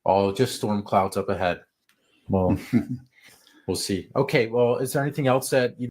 all just storm clouds up ahead. Well, we'll see. Okay, well, is there anything else that you?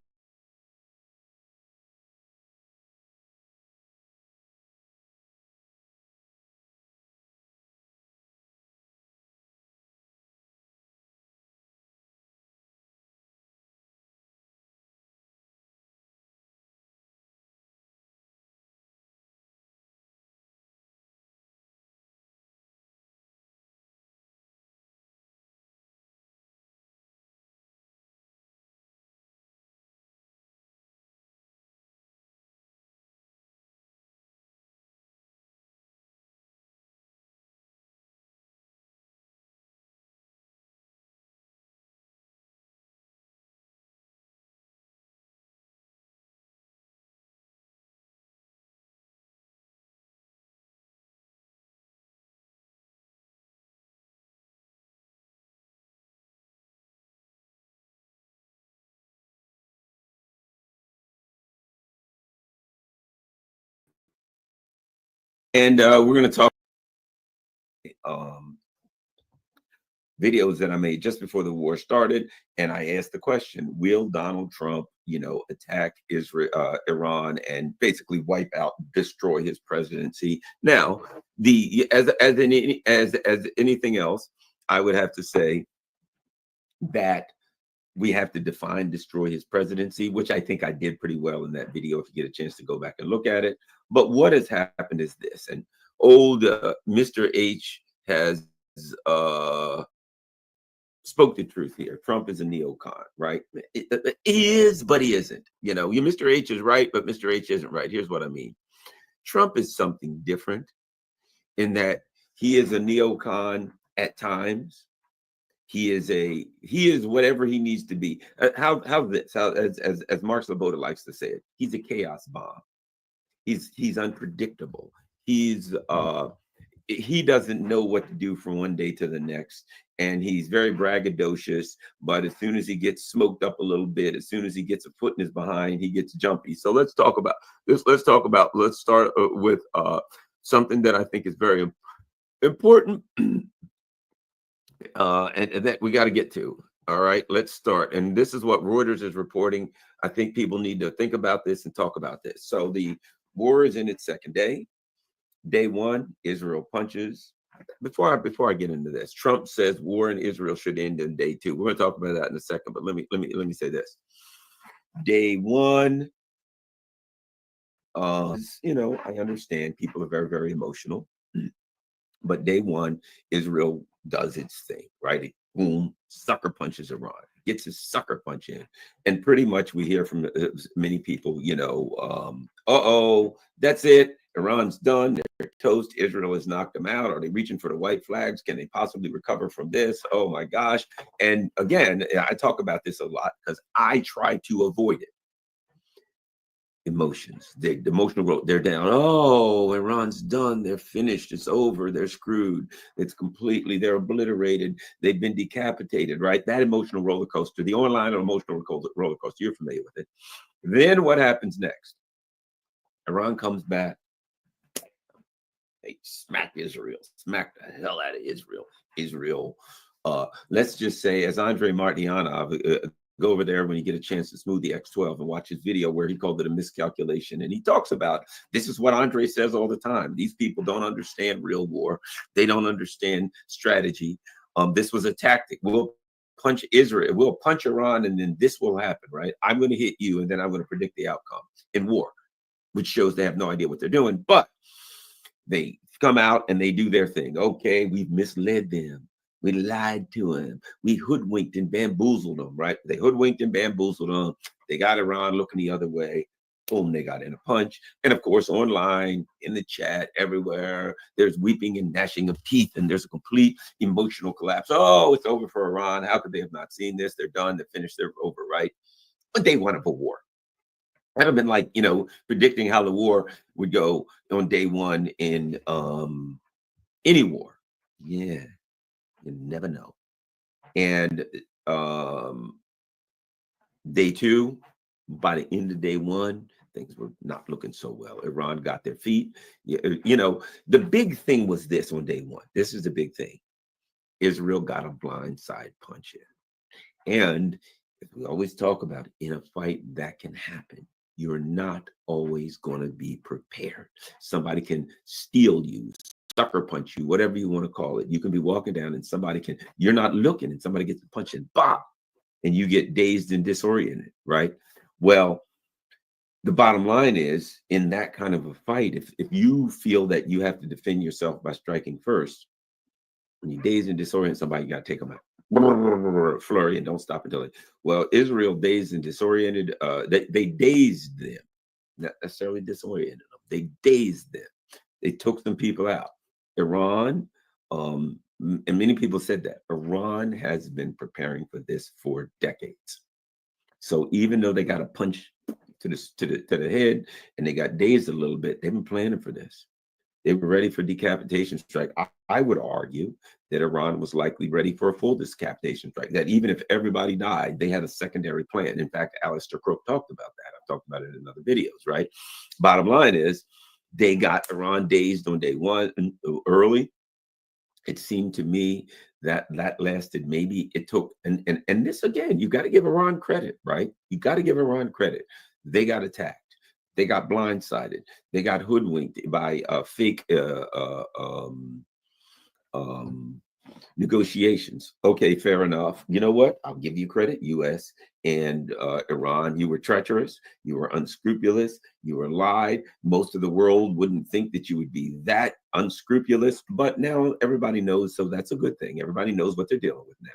And we're going to talk videos that I made just before the war started, and I asked the question: will Donald Trump, you know, attack Israel, Iran, and basically wipe out, destroy his presidency? Now, as anything else, I would have to say that we have to define destroy his presidency, which I think I did pretty well in that video if you get a chance to go back and look at it. But what has happened is this, and old Mr. H has spoke the truth here. Trump is a neocon, right? He is, but he isn't. You know, Mr. H is right, but Mr. H isn't right. Here's what I mean. Trump is something different in that he is a neocon at times. He is whatever he needs to be. As Mark Sleboda likes to say it, he's a chaos bomb. He's unpredictable. He doesn't know what to do from one day to the next, and he's very braggadocious. But as soon as he gets smoked up a little bit, as soon as he gets a foot in his behind, he gets jumpy. So let's talk about this. Let's start with something that I think is very important. And that we got to get to. All right, let's start. And this is what Reuters is reporting. I think people need to think about this and talk about this. So the war is in its second day. Day one, Israel punches. Before I get into this, Trump says war in Israel should end in day two. We're going to talk about that in a second, but let me say this. Day one, you know, I understand people are very, very emotional. But day one, Israel does its thing, right? It, boom, sucker punches Iran, gets his sucker punch in. And pretty much we hear from many people, you know, that's it. Iran's done. They're toast. Israel has knocked them out. Are they reaching for the white flags? Can they possibly recover from this? Oh, my gosh. And again, I talk about this a lot because I try to avoid it. Emotions, the emotional road, they're down. Oh, Iran's done, they're finished, it's over, they're screwed, it's completely, they're obliterated, they've been decapitated, right? That emotional roller coaster, the online emotional roller coaster, you're familiar with it. Then what happens next? Iran comes back, they smack Israel, smack the hell out of Israel. Let's just say, as Andrei Martyanov, go over there when you get a chance to smooth the X12 and watch his video where he called it a miscalculation. And he talks about, this is what Andre says all the time. These people don't understand real war. They don't understand strategy. This was a tactic. We'll punch Israel. We'll punch Iran and then this will happen, right? I'm going to hit you and then I'm going to predict the outcome in war, which shows they have no idea what they're doing. But they come out and they do their thing. Okay, we've misled them. We lied to him. We hoodwinked and bamboozled them, right? They hoodwinked and bamboozled them. They got Iran looking the other way. Boom, they got in a punch. And of course, online, in the chat, everywhere, there's weeping and gnashing of teeth, and there's a complete emotional collapse. Oh, it's over for Iran. How could they have not seen this? They're done. They're finished. They're over, right? But they wanted a war. That would have been like, you know, predicting how the war would go on day one in any war. Yeah, you never know. And day two, by the end of day one, things were not looking so well. Iran got their feet. You know, the big thing was this on day one. This is the big thing. Israel got a blindside punch in. And we always talk about it, in a fight that can happen. You're not always going to be prepared. Somebody can steal you, sucker punch you, whatever you want to call it. You can be walking down and somebody can, you're not looking and somebody gets a punch and bop, and you get dazed and disoriented, right? Well, the bottom line is, in that kind of a fight, if you feel that you have to defend yourself by striking first, when you daze and disorient somebody, you got to take them out. Flurry and don't stop until it. Well, Israel dazed and disoriented. They dazed them, not necessarily disoriented them. They dazed them. They took some people out. Iran, and many people said that Iran has been preparing for this for decades. So even though they got a punch to the head and they got dazed a little bit, they've been planning for this. They were ready for decapitation strike. I would argue that Iran was likely ready for a full decapitation strike, that even if everybody died, they had a secondary plan. In fact, Alistair Crook talked about that. I've talked about it in other videos, right? Bottom line is, they got Iran dazed on day one early. It seemed to me that lasted, maybe it took, and this again, you got to give Iran credit, right? You got to give Iran credit. They got attacked. They got blindsided. They got hoodwinked by fake negotiations. Okay, fair enough. You know what? I'll give you credit, U.S. and Iran. You were treacherous. You were unscrupulous. You were lied. Most of the world wouldn't think that you would be that unscrupulous, but now everybody knows, so that's a good thing. Everybody knows what they're dealing with now.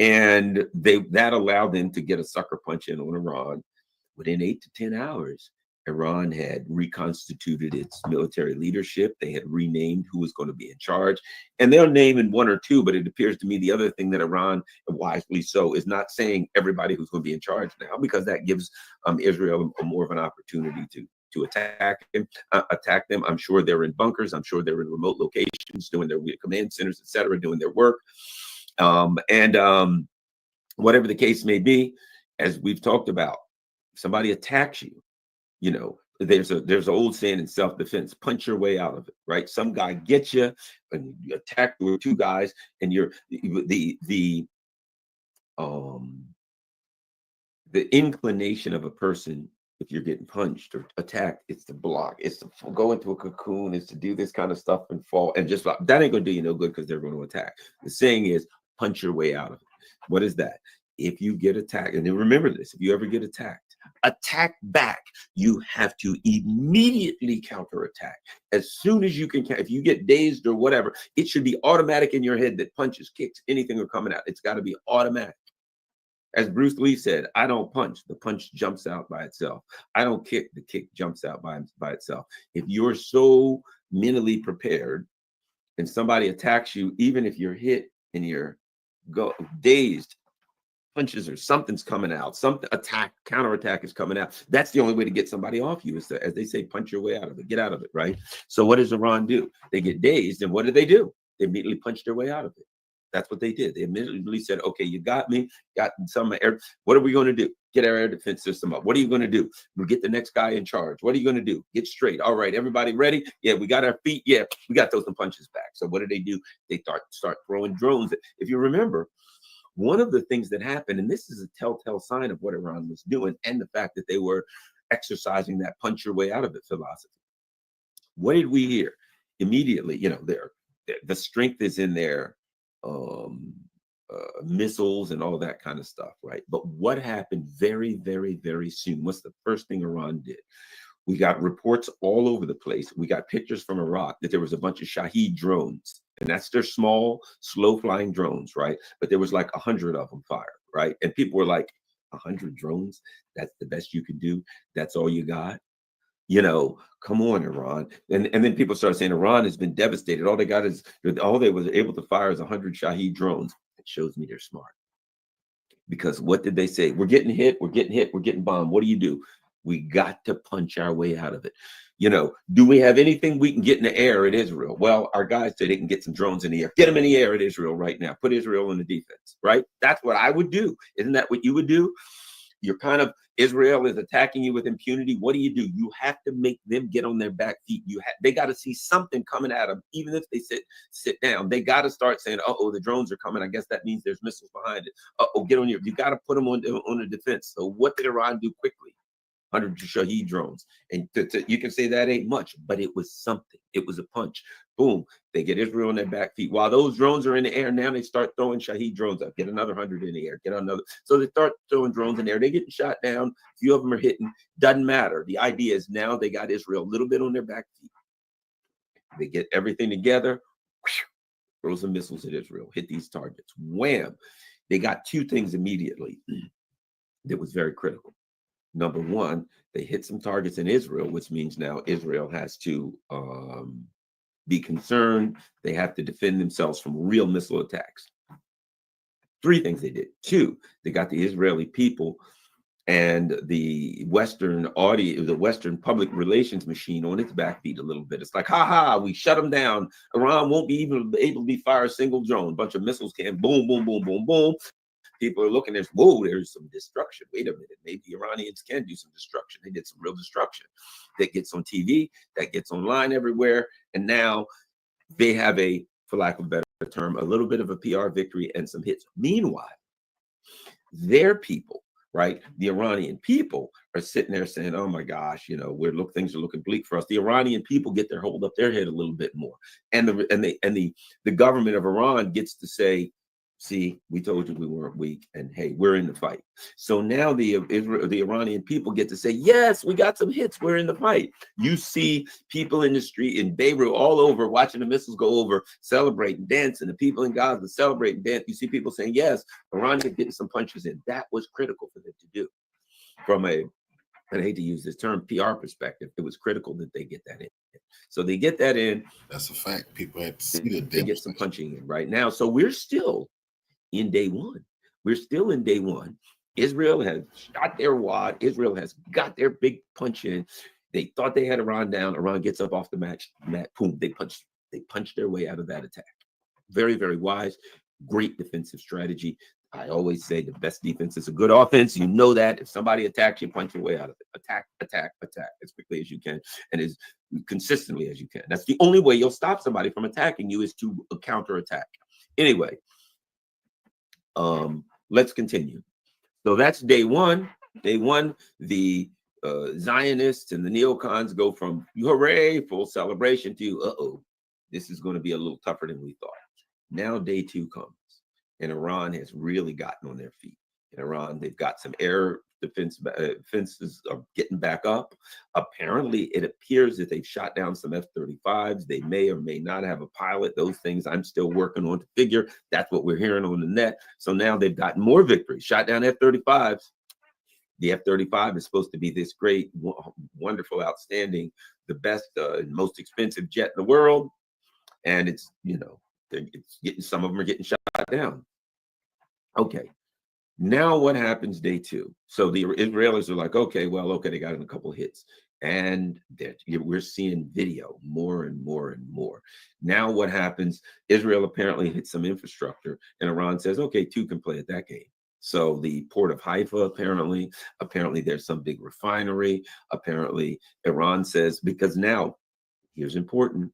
And that allowed them to get a sucker punch in on Iran. Within 8 to 10 hours, Iran had reconstituted its military leadership. They had renamed who was going to be in charge. And they'll name in one or two, but it appears to me the other thing that Iran, wisely so, is not saying everybody who's going to be in charge now, because that gives Israel more of an opportunity to attack them. I'm sure they're in bunkers. I'm sure they're in remote locations doing their command centers, et cetera, doing their work. Whatever the case may be, as we've talked about, if somebody attacks you, you know, there's an old saying in self-defense: punch your way out of it, right? Some guy gets you and you attack with two guys, and you're the inclination of a person, if you're getting punched or attacked, it's to block, it's to go into a cocoon, it's to do this kind of stuff and fall, and just that ain't gonna do you no good, because they're going to attack. The saying is, punch your way out of it. What is that? If you get attacked, and then remember this, if you ever get attacked, attack back. You have to immediately counterattack as soon as you can. If you get dazed or whatever, it should be automatic in your head that punches, kicks, anything are coming out. It's got to be automatic. As Bruce Lee said, I don't punch, the punch jumps out by itself. I don't kick, the kick jumps out by itself. If you're so mentally prepared and somebody attacks you, even if you're hit and you're dazed, punches or something's coming out, something counterattack is coming out. That's the only way to get somebody off you, is to, as they say, punch your way out of it, get out of it, right? So what does Iran do? They get dazed, and what do? They immediately punch their way out of it. That's what they did. They immediately said, okay, you got me, got some air. What are we going to do? Get our air defense system up. What are you going to do? We get the next guy in charge. What are you going to do? Get straight. All right, everybody ready? Yeah, we got our feet. Yeah, we got those punches back. So what do? They start throwing drones. If you remember, one of the things that happened, and this is a telltale sign of what Iran was doing, and the fact that they were exercising that punch your way out of it philosophy. What did we hear? Immediately, you know, the strength is in their missiles and all that kind of stuff, right? But what happened very, very, very soon? What's the first thing Iran did? We got reports all over the place. We got pictures from Iraq that there was a bunch of Shahed drones, and that's their small, slow-flying drones, right? But there was like 100 of them fired, right? And people were like, 100 drones? That's the best you can do? That's all you got? You know, come on, Iran. And then people start saying Iran has been devastated. All they got is, all they was able to fire is 100 Shahed drones. It shows me they're smart. Because what did they say? We're getting hit, we're getting bombed. What do? We got to punch our way out of it. You know, do we have anything we can get in the air at Israel? Well, our guys say they can get some drones in the air. Get them in the air at Israel right now. Put Israel in the defense, right? That's what I would do. Isn't that what you would do? You're kind of, Israel is attacking you with impunity. What do? You have to make them get on their back feet. They got to see something coming at them, even if they sit down. They got to start saying, "Uh-oh, the drones are coming. I guess that means there's missiles behind it. Uh-oh, get on your." You got to put them on the defense. So what did Iran do quickly? 100 Shahed drones, and you can say that ain't much, but it was something. It was a punch. Boom! They get Israel on their back feet. While those drones are in the air, now they start throwing Shahed drones up. Get another 100 in the air. Get another. So they start throwing drones in there. They getting shot down. A few of them are hitting. Doesn't matter. The idea is now they got Israel a little bit on their back feet. They get everything together. Throw some missiles at Israel. Hit these targets. Wham! They got two things immediately that was very critical. Number one, they hit some targets in Israel, which means now Israel has to be concerned. They have to defend themselves from real missile attacks. Three things they did. Two, they got the Israeli people and the Western public relations machine on its backbeat a little bit. It's like, we shut them down. Iran won't be even able to be fire a single drone. A bunch of missiles can boom, boom, boom, boom, boom. People are looking at, whoa, there's some destruction. Wait a minute, maybe Iranians can do some destruction. They did some real destruction. That gets on TV, that gets online everywhere. And now they have for lack of a better term, a little bit of a PR victory and some hits. Meanwhile, their people, right, the Iranian people are sitting there saying, oh my gosh, things are looking bleak for us. The Iranian people get their hold up their head a little bit more. And the government of Iran gets to say, see, we told you we weren't weak, and hey, we're in the fight. So now the Iranian people get to say, yes, we got some hits, we're in the fight. You see people in the street in Beirut all over watching the missiles go over, celebrating, dancing. The people in Gaza celebrating, dance. You see people saying, yes, Iran is getting some punches in. That was critical for them to do. From I hate to use this term, PR perspective, it was critical that they get that in. So they get that in. That's a fact. People had to see that. They get some punching in right now. So we're still in day one. We're still in day one. Israel has shot their wad. Israel has got their big punch in. They thought they had Iran down. Iran gets up off the mat. Boom, they punch their way out of that attack. Very, very wise. Great defensive strategy. I always say the best defense is a good offense. You know that. If somebody attacks, you punch your way out of it. Attack, attack, attack as quickly as you can and as consistently as you can. That's the only way you'll stop somebody from attacking you, is to counterattack. Anyway, let's continue. So that's day one. Day one, the Zionists and the neocons go from hooray, full celebration, to this is going to be a little tougher than we thought. Now day two comes, and Iran has really gotten on their feet. In Iran, they've got some air defenses are getting back up. Apparently, it appears that they've shot down some F-35s. They may or may not have a pilot. Those things I'm still working on to figure. That's what we're hearing on the net. So now they've gotten more victories. Shot down F-35s. The F-35 is supposed to be this great, wonderful, outstanding, the best, most expensive jet in the world. And it's, some of them are getting shot down. Okay. Now what happens day two? So the Israelis are like, okay, they got in a couple of hits. And we're seeing video more and more and more. Now what happens? Israel apparently hits some infrastructure, and Iran says, okay, two can play at that game. So the port of Haifa, apparently there's some big refinery. Apparently Iran says, because now, here's important.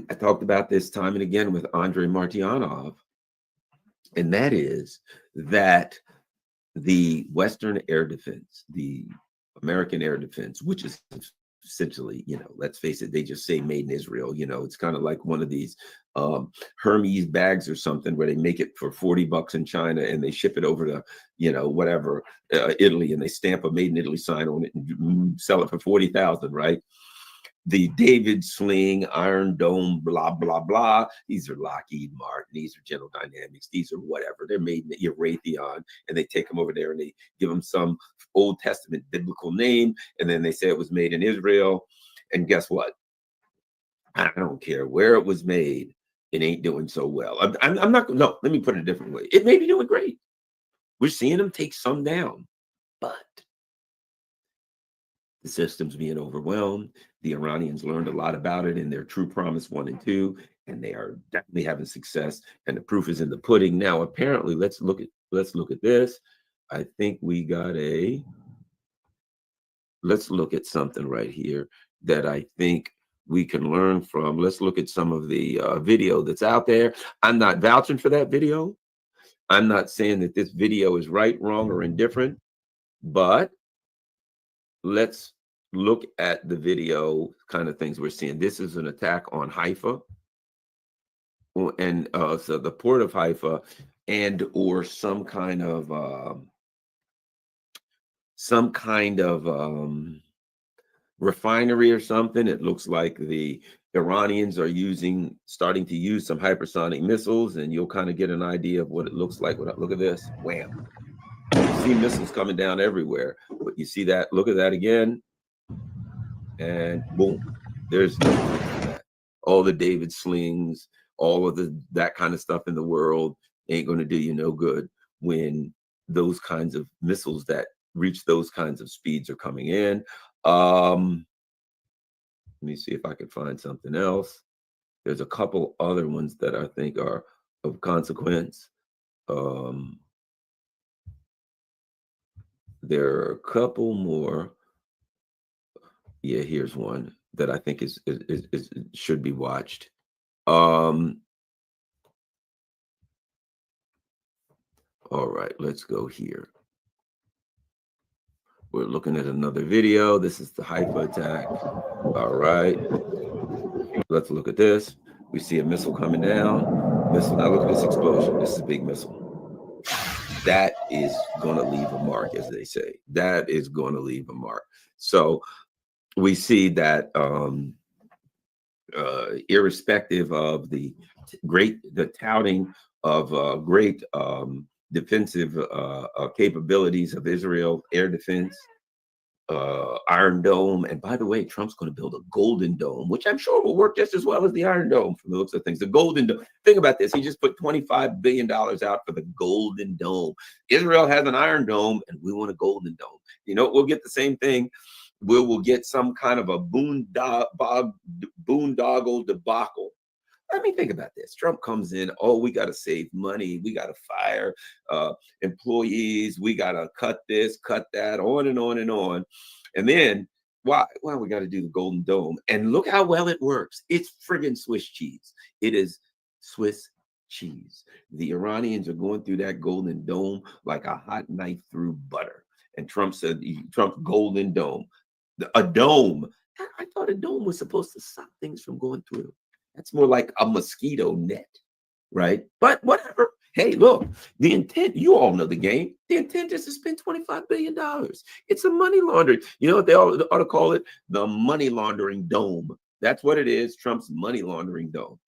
I talked about this time and again with Andrei Martyanov, and that is that the Western air defense, the American air defense, which is essentially, let's face it, they just say made in Israel. It's kind of like one of these Hermes bags or something where they make it for $40 in China and they ship it over to, whatever, Italy, and they stamp a made in Italy sign on it and sell it for 40,000, right? The David Sling, Iron Dome, blah, blah, blah. These are Lockheed Martin. These are General Dynamics. These are whatever. They're made in Raytheon, and they take them over there and they give them some Old Testament biblical name, and then they say it was made in Israel. And guess what? I don't care where it was made. It ain't doing so well. I'm not, no, let me put it a different way. It may be doing great. We're seeing them take some down, but the system's being overwhelmed. The Iranians learned a lot about it in their True Promise 1 and 2, and they are definitely having success. And the proof is in the pudding. Now, apparently, let's look at this. I think we got let's look at something right here that I think we can learn from. Let's look at some of the video that's out there. I'm not vouching for that video. I'm not saying that this video is right, wrong, or indifferent, but let's look at the video kind of things we're seeing. This is an attack on Haifa, and so the port of Haifa, and or some kind of refinery or something. It looks like the Iranians are starting to use some hypersonic missiles, and you'll kind of get an idea of what it looks like. Look at this, wham. You see missiles coming down everywhere, but you see that, look at that again, and boom, there's no proof of that. All the David slings, all of that kind of stuff in the world ain't going to do you no good when those kinds of missiles that reach those kinds of speeds are coming in. Let me see if I can find something else. There's a couple other ones that I think are of consequence. There are a couple more. Yeah, here's one that I think is should be watched. All right, let's go here. We're looking at another video. This is the Haifa attack. All right, let's look at this. We see a missile coming down. Missile. Now look at this explosion. This is a big missile. That is going to leave a mark, as they say. That is going to leave a mark. So we see that irrespective of the touting of great defensive capabilities of Israel, air defense, Iron Dome, and by the way, Trump's going to build a Golden Dome, which I'm sure will work just as well as the Iron Dome from the looks of things. The Golden Dome. Think about this. He just put $25 billion out for the Golden Dome. Israel has an Iron Dome, and we want a Golden Dome. We'll get the same thing. We'll get some kind of a boondoggle debacle. I mean, think about this. Trump comes in, we got to save money. We got to fire employees. We got to cut this, cut that, on and on and on. And then, why we got to do the Golden Dome? And look how well it works. It's friggin' Swiss cheese. It is Swiss cheese. The Iranians are going through that Golden Dome like a hot knife through butter. And Trump said, Trump's Golden Dome. A dome. I thought a dome was supposed to stop things from going through. That's more like a mosquito net, right? But whatever. Hey, look, the intent, you all know the game. The intent is to spend $25 billion. It's a money laundering. You know what they ought to call it? The money laundering dome. That's what it is, Trump's money laundering dome.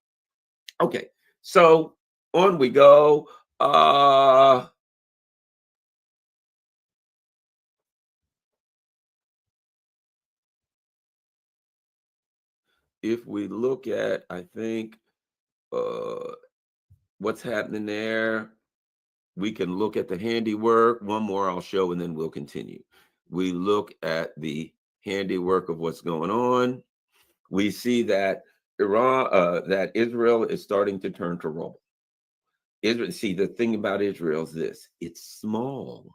Okay, so on we go. If we look at, I think, what's happening there, we can look at the handiwork. One more I'll show, and then we'll continue. We look at the handiwork of what's going on. We see that that Israel is starting to turn to rubble. See, the thing about Israel is this: it's small.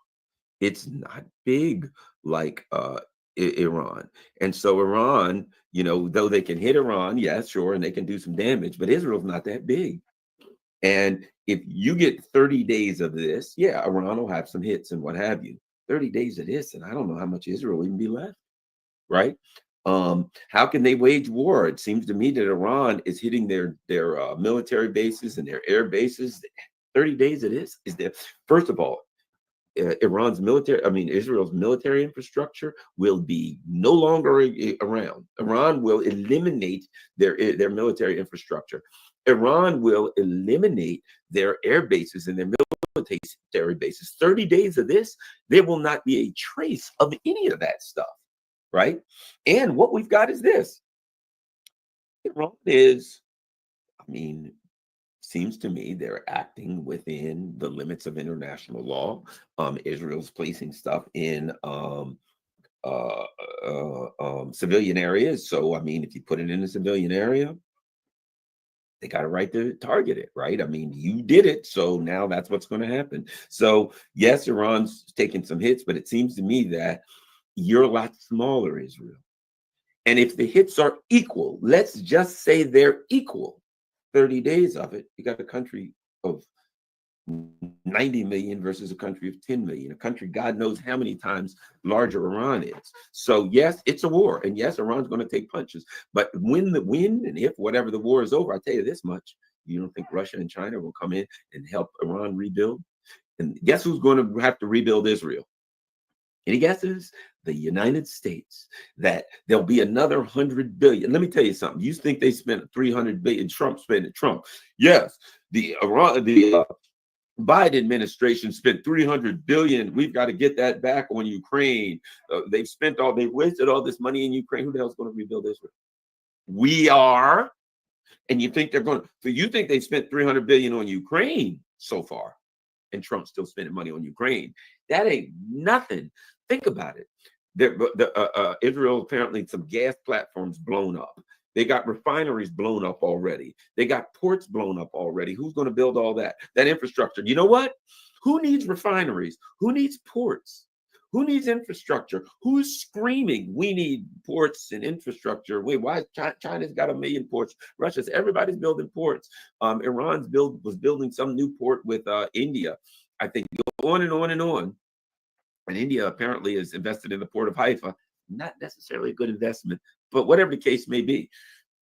It's not big like Iran. And so Iran, though they can hit Iran, yeah, sure, and they can do some damage, but Israel's not that big. And if you get 30 days of this, yeah, Iran will have some hits and what have you. 30 days of this, and I don't know how much Israel will even be left, right? How can they wage war? It seems to me that Iran is hitting their military bases and their air bases. 30 days it is there. First of all, Israel's military infrastructure will be no longer around. Iran will eliminate their military infrastructure. Iran will eliminate their air bases and their military bases. 30 days of this, there will not be a trace of any of that stuff, right? And what we've got is this. Iran is, seems to me they're acting within the limits of international law. Israel's placing stuff in civilian areas. So, if you put it in a civilian area, they got a right to target it, right? You did it, so now that's what's going to happen. So, yes, Iran's taking some hits, but it seems to me that you're a lot smaller, Israel. And if the hits are equal, let's just say they're equal, 30 days of it, you got a country of 90 million versus a country of 10 million, a country God knows how many times larger Iran is. So yes, it's a war, and yes, Iran's going to take punches. But when and if whatever the war is over, I'll tell you this much: you don't think Russia and China will come in and help Iran rebuild? And guess who's going to have to rebuild Israel? Any guesses? The United States. That there'll be another 100 billion. Let me tell you something. You think they spent 300 billion? Trump spent it. Trump. Yes, the Biden administration spent 300 billion. We've got to get that back on Ukraine. They've wasted all this money in Ukraine. Who the hell's going to rebuild Israel? We are. And you think they're going to? So you think they spent 300 billion on Ukraine so far, and Trump's still spending money on Ukraine? That ain't nothing. Think about it. Israel apparently some gas platforms blown up. They got refineries blown up already. They got ports blown up already. Who's going to build all that infrastructure? You know what? Who needs refineries? Who needs ports? Who needs infrastructure? Who's screaming, we need ports and infrastructure? Wait, why China's got 1 million ports? Russia's, everybody's building ports. Iran's was building some new port with India. I think on and on and on. And India apparently is invested in the port of Haifa. Not necessarily a good investment, but whatever the case may be.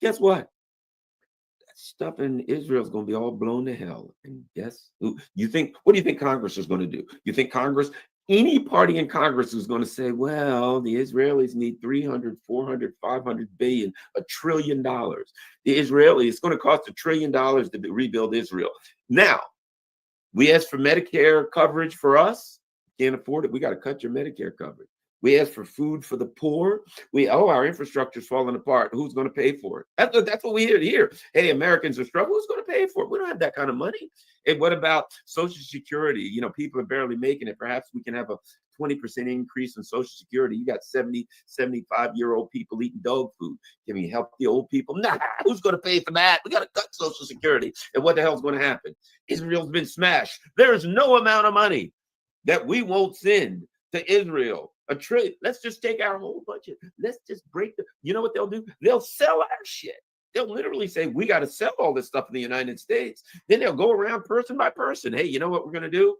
Guess what? That stuff in Israel is going to be all blown to hell. And guess who? What do you think Congress is going to do? You think any party in Congress is going to say, well, the Israelis need 300, 400, 500 billion, $1 trillion. The Israelis, it's going to cost $1 trillion to rebuild Israel. Now, we asked for Medicare coverage for us. Can't afford it. We got to cut your Medicare coverage. We asked for food for the poor. Our infrastructure's falling apart. Who's going to pay for it? That's what we hear here. Hey, Americans are struggling. Who's going to pay for it? We don't have that kind of money. And what about Social Security? People are barely making it. Perhaps we can have a 20% increase in Social Security. You got 70, 75-year-old people eating dog food. Can we help the old people? Nah, who's going to pay for that? We got to cut Social Security. And what the hell's going to happen? Israel's been smashed. There is no amount of money that we won't send to Israel. $1 trillion. Let's just take our whole budget. Let's just you know what they'll do? They'll sell our shit. They'll literally say, we got to sell all this stuff in the United States. Then they'll go around person by person. Hey, you know what we're going to do?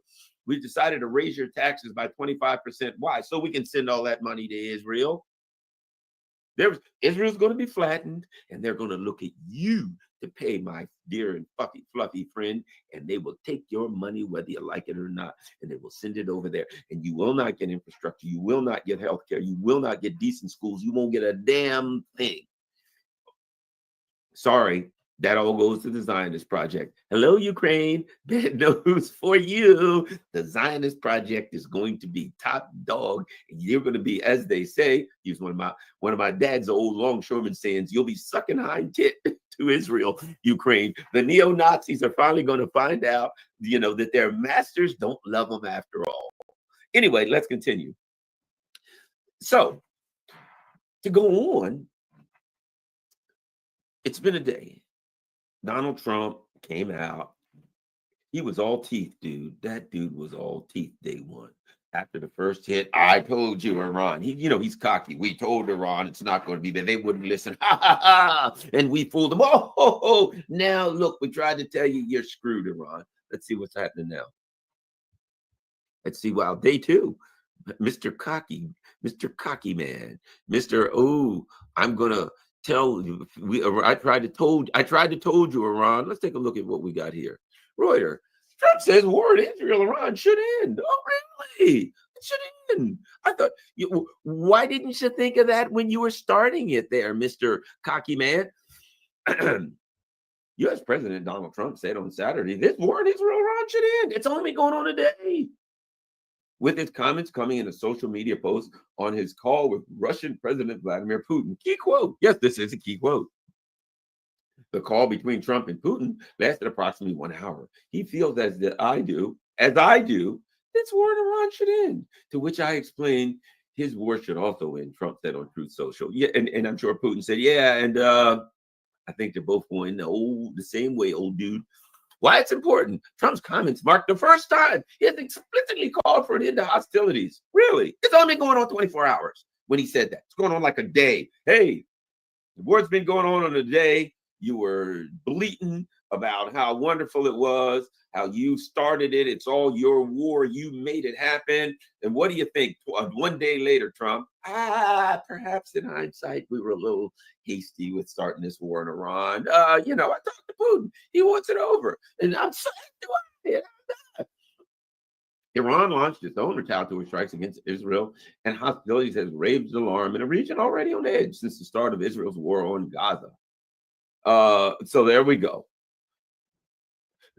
We decided to raise your taxes by 25%. Why? So we can send all that money to Israel. Israel's going to be flattened, and they're going to look at you to pay, my dear and fluffy friend, and they will take your money whether you like it or not, and they will send it over there. And you will not get infrastructure. You will not get health care. You will not get decent schools. You won't get a damn thing. Sorry, that all goes to the Zionist project. Hello, Ukraine. Bad news for you. The Zionist project is going to be top dog. And you're going to be, as they say, use one of my dad's old longshoreman sayings, you'll be sucking hind tit to Israel, Ukraine. The neo-Nazis are finally going to find out, that their masters don't love them after all. Anyway, let's continue. So, to go on, it's been a day. Donald Trump came out. He was all teeth, dude. That dude was all teeth day one. After the first hit, I told you, Iran. He's cocky. We told Iran it's not going to be there. They wouldn't listen. Ha, ha, ha. And we fooled them. Oh. Now, look, we tried to tell you you're screwed, Iran. Let's see what's happening now. Let's see. Wow, day two. Mr. Cocky man, Mr. Oh, I'm gonna tell you. I tried to told you, Iran. Let's take a look at what we got here. Reuters. Trump says war in Israel, Iran should end. Oh, really? It should end. I thought. Why didn't you think of that when you were starting it, there, Mr. Cocky man? U.S. President Donald Trump said on Saturday, this war in Israel, Iran should end. It's only been going on a day. With his comments coming in a social media post on his call with Russian President Vladimir Putin. Key quote. Yes, this is a key quote. The call between Trump and Putin lasted approximately 1 hour. He feels as I do, this war in Iran should end. To which I explained his war should also end, Trump said on Truth Social. Yeah, and I'm sure Putin said, yeah, and I think they're both going the same way, old dude. Why it's important. Trump's comments marked the first time he has explicitly called for an end to hostilities. Really? It's only been going on 24 hours when he said that. It's going on like a day. Hey, the war's been going on a day. You were bleating about how wonderful it was, how you started it. It's all your war. You made it happen. And what do you think? 1 day later, Trump, perhaps in hindsight, we were a little hasty with starting this war in Iran. I talked to Putin. He wants it over. And I'm so happy. Iran launched its own retaliatory strikes against Israel, and hostilities has raised alarm in a region already on edge since the start of Israel's war on Gaza. So there we go.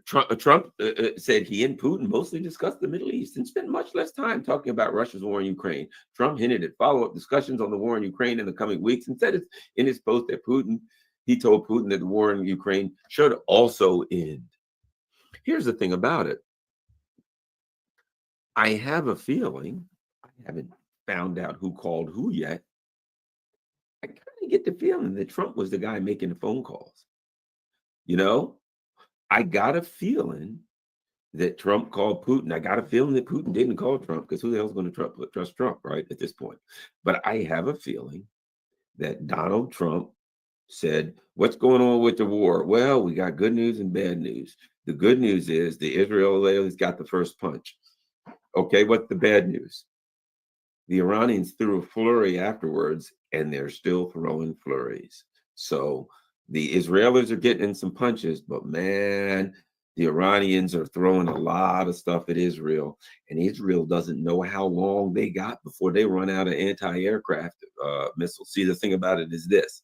Trump said he and Putin mostly discussed the Middle East and spent much less time talking about Russia's war in Ukraine. Trump hinted at follow-up discussions on the war in Ukraine in the coming weeks and said in his post that he told Putin that the war in Ukraine should also end. Here's the thing about it. I have a feeling, I haven't found out who called who yet. I kind of get the feeling that Trump was the guy making the phone calls. I got a feeling that Trump called Putin. I got a feeling that Putin didn't call Trump, because who the hell's going to trust Trump, right, at this point? But I have a feeling that Donald Trump said, what's going on with the war? Well, we got good news and bad news. The good news is the Israelis got the first punch. Okay, what's the bad news? The Iranians threw a flurry afterwards, and they're still throwing flurries. So the Israelis are getting some punches, but man, the Iranians are throwing a lot of stuff at Israel, and Israel doesn't know how long they got before they run out of anti-aircraft missiles. See, the thing about it is this.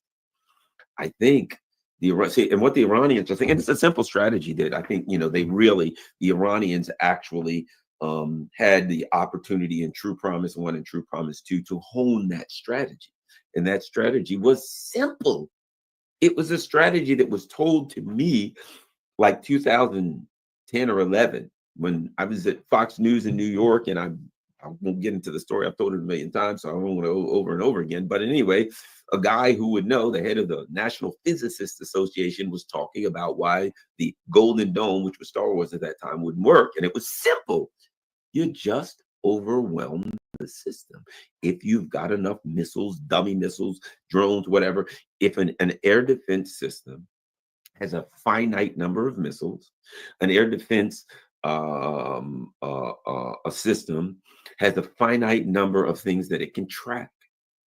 I think and what the Iranians are thinking, and it's a simple strategy that I think, the Iranians actually had the opportunity in True Promise 1 and True Promise 2 to hone that strategy. And that strategy was simple. It was a strategy that was told to me like 2010 or 11 when I was at Fox News in New York, and I won't get into the story. I've told it a million times, so I won't go over and over again. But anyway, a guy who would know, the head of the National Physicists Association, was talking about why the Golden Dome, which was Star Wars at that time, wouldn't work. And it was simple. You just overwhelm the system. If you've got enough missiles, dummy missiles, drones, whatever, if an air defense system has a finite number of missiles, an air defense a system has a finite number of things that it can track,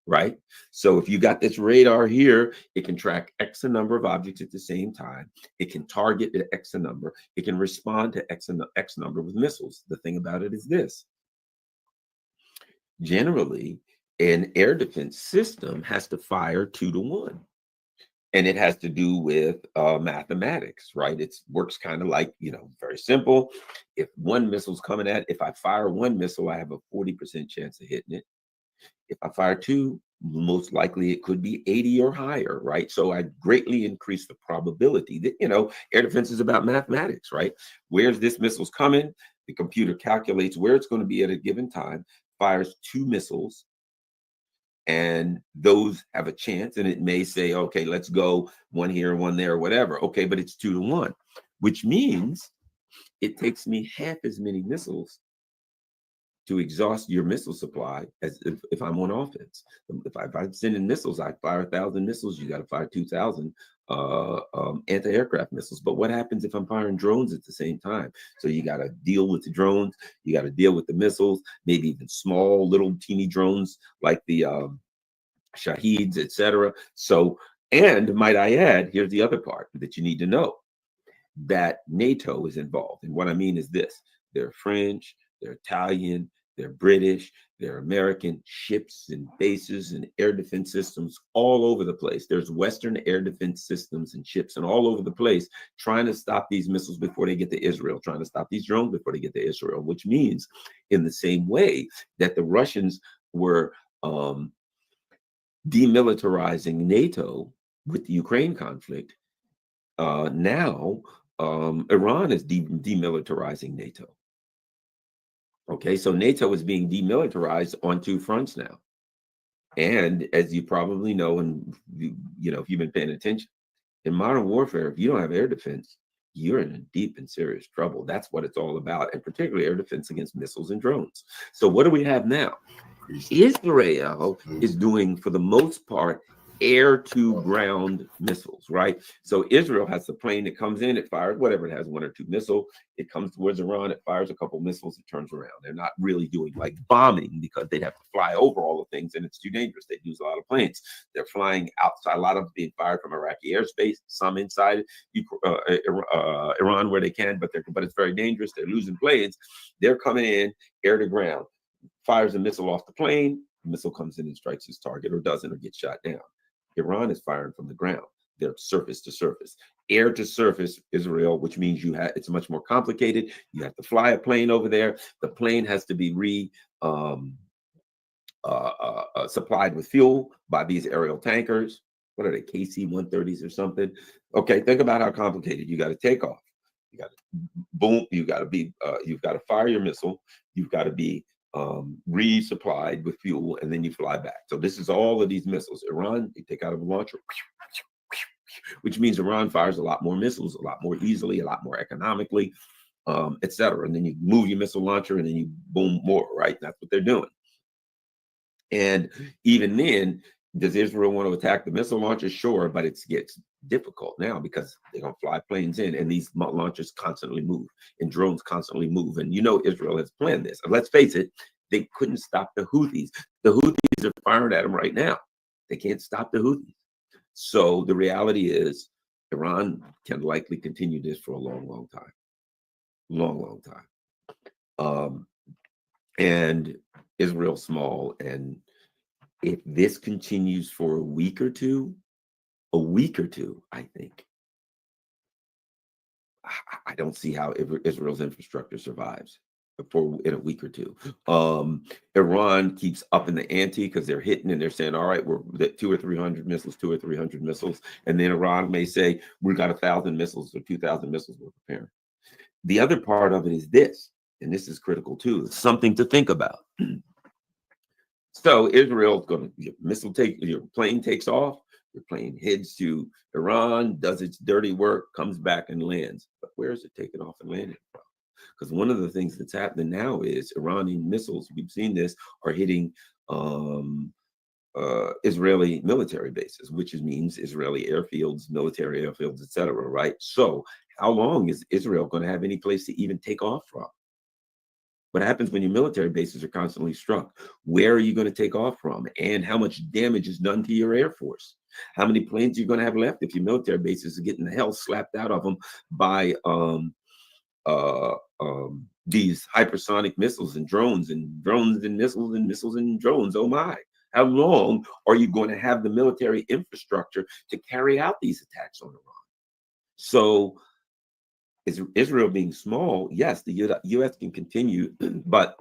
right? So if you got this radar here, it can track X number of objects at the same time. It can target at X number. It can respond to X number with missiles. The thing about it is this. Generally, an air defense system has to fire 2 to 1. And it has to do with mathematics, right? It works kind of like, very simple. If one missile's coming if I fire one missile, I have a 40% chance of hitting it. If I fire 2, most likely it could be 80 or higher, right? So I greatly increase the probability that, air defense is about mathematics, right? Where's this missile's coming? The computer calculates where it's going to be at a given time, fires 2 missiles, and those have a chance, and it may say, okay, let's go 1 here, 1 there, or whatever. Okay, but it's 2 to 1, which means it takes me half as many missiles to exhaust your missile supply as if I'm on offense. If I'm sending missiles, I fire 1,000 missiles, you got to fire 2,000 anti-aircraft missiles. But what happens if I'm firing drones at the same time? So you got to deal with the drones, you got to deal with the missiles, maybe even small little teeny drones like the Shaheeds, etc. So, and might I add, here's the other part that you need to know, that NATO is involved. And what I mean is this: they're French, they're Italian, they're British, they're American ships and bases and air defense systems all over the place. There's Western air defense systems and ships and all over the place trying to stop these missiles before they get to Israel, trying to stop these drones before they get to Israel, which means in the same way that the Russians were demilitarizing NATO with the Ukraine conflict, now Iran is demilitarizing NATO. Okay, so NATO is being demilitarized on two fronts now. And as you probably know, and you know, if you've been paying attention, in modern warfare, if you don't have air defense, you're in deep and serious trouble. That's what it's all about, and particularly air defense against missiles and drones. So what do we have now? Israel is doing, for the most part, air-to-ground missiles, right? So Israel has the plane that comes in, it fires whatever it has, one or two missiles. It comes towards Iran, it fires a couple missiles, it turns around. They're not really doing like bombing because they'd have to fly over all the things and it's too dangerous. They use a lot of planes. They're flying outside, a lot of them being fired from Iraqi airspace, some inside Iran where they can, but it's very dangerous. They're losing planes. They're coming in air to ground, fires a missile off the plane, the missile comes in and strikes its target or doesn't, or gets shot down. Iran is firing from the ground. They're surface to surface. Air to surface, Israel, which means it's much more complicated. You have to fly a plane over there. The plane has to be supplied with fuel by these aerial tankers. What are they, KC-130s or something? Okay, think about how complicated. You got to take off. You got to boom. You got to fire your missile. You've got to be resupplied with fuel, and then you fly back. So this is all of these missiles. Iran, you take out of a launcher, which means Iran fires a lot more missiles, a lot more easily, a lot more economically, etc. And then you move your missile launcher, and then you boom more, right? That's what they're doing. And even then, does Israel want to attack the missile launchers? Sure, but it gets difficult now because they're going to fly planes in, and these launchers constantly move, and drones constantly move. And you know Israel has planned this. And let's face it, they couldn't stop the Houthis. The Houthis are firing at them right now. They can't stop the Houthis. So the reality is Iran can likely continue this for a long, long time. Long time. And Israel's small, and if this continues for a week or two, I think, I don't see how Israel's infrastructure survives in a week or two. Iran keeps upping the ante because they're hitting and they're saying, all right, we're at 200 or 300 missiles. And then Iran may say, we've got 1,000 missiles or 2,000 missiles we're preparing. The other part of it is this, and this is critical too, it's something to think about. So Israel's going to, your plane takes off, your plane heads to Iran, does its dirty work, comes back and lands. But where is it taking off and landing from? Because one of the things that's happening now is Iranian missiles, we've seen this, are hitting Israeli military bases, which means Israeli airfields, military airfields, etc. Right? So how long is Israel going to have any place to even take off from? What happens when your military bases are constantly struck? Where are you going to take off from? And how much damage is done to your Air Force? How many planes are you going to have left if your military bases are getting the hell slapped out of them by these hypersonic missiles and drones and missiles and missiles and drones? Oh my. How long are you going to have the military infrastructure to carry out these attacks on Iran? So Israel being small, yes, the U.S. can continue, but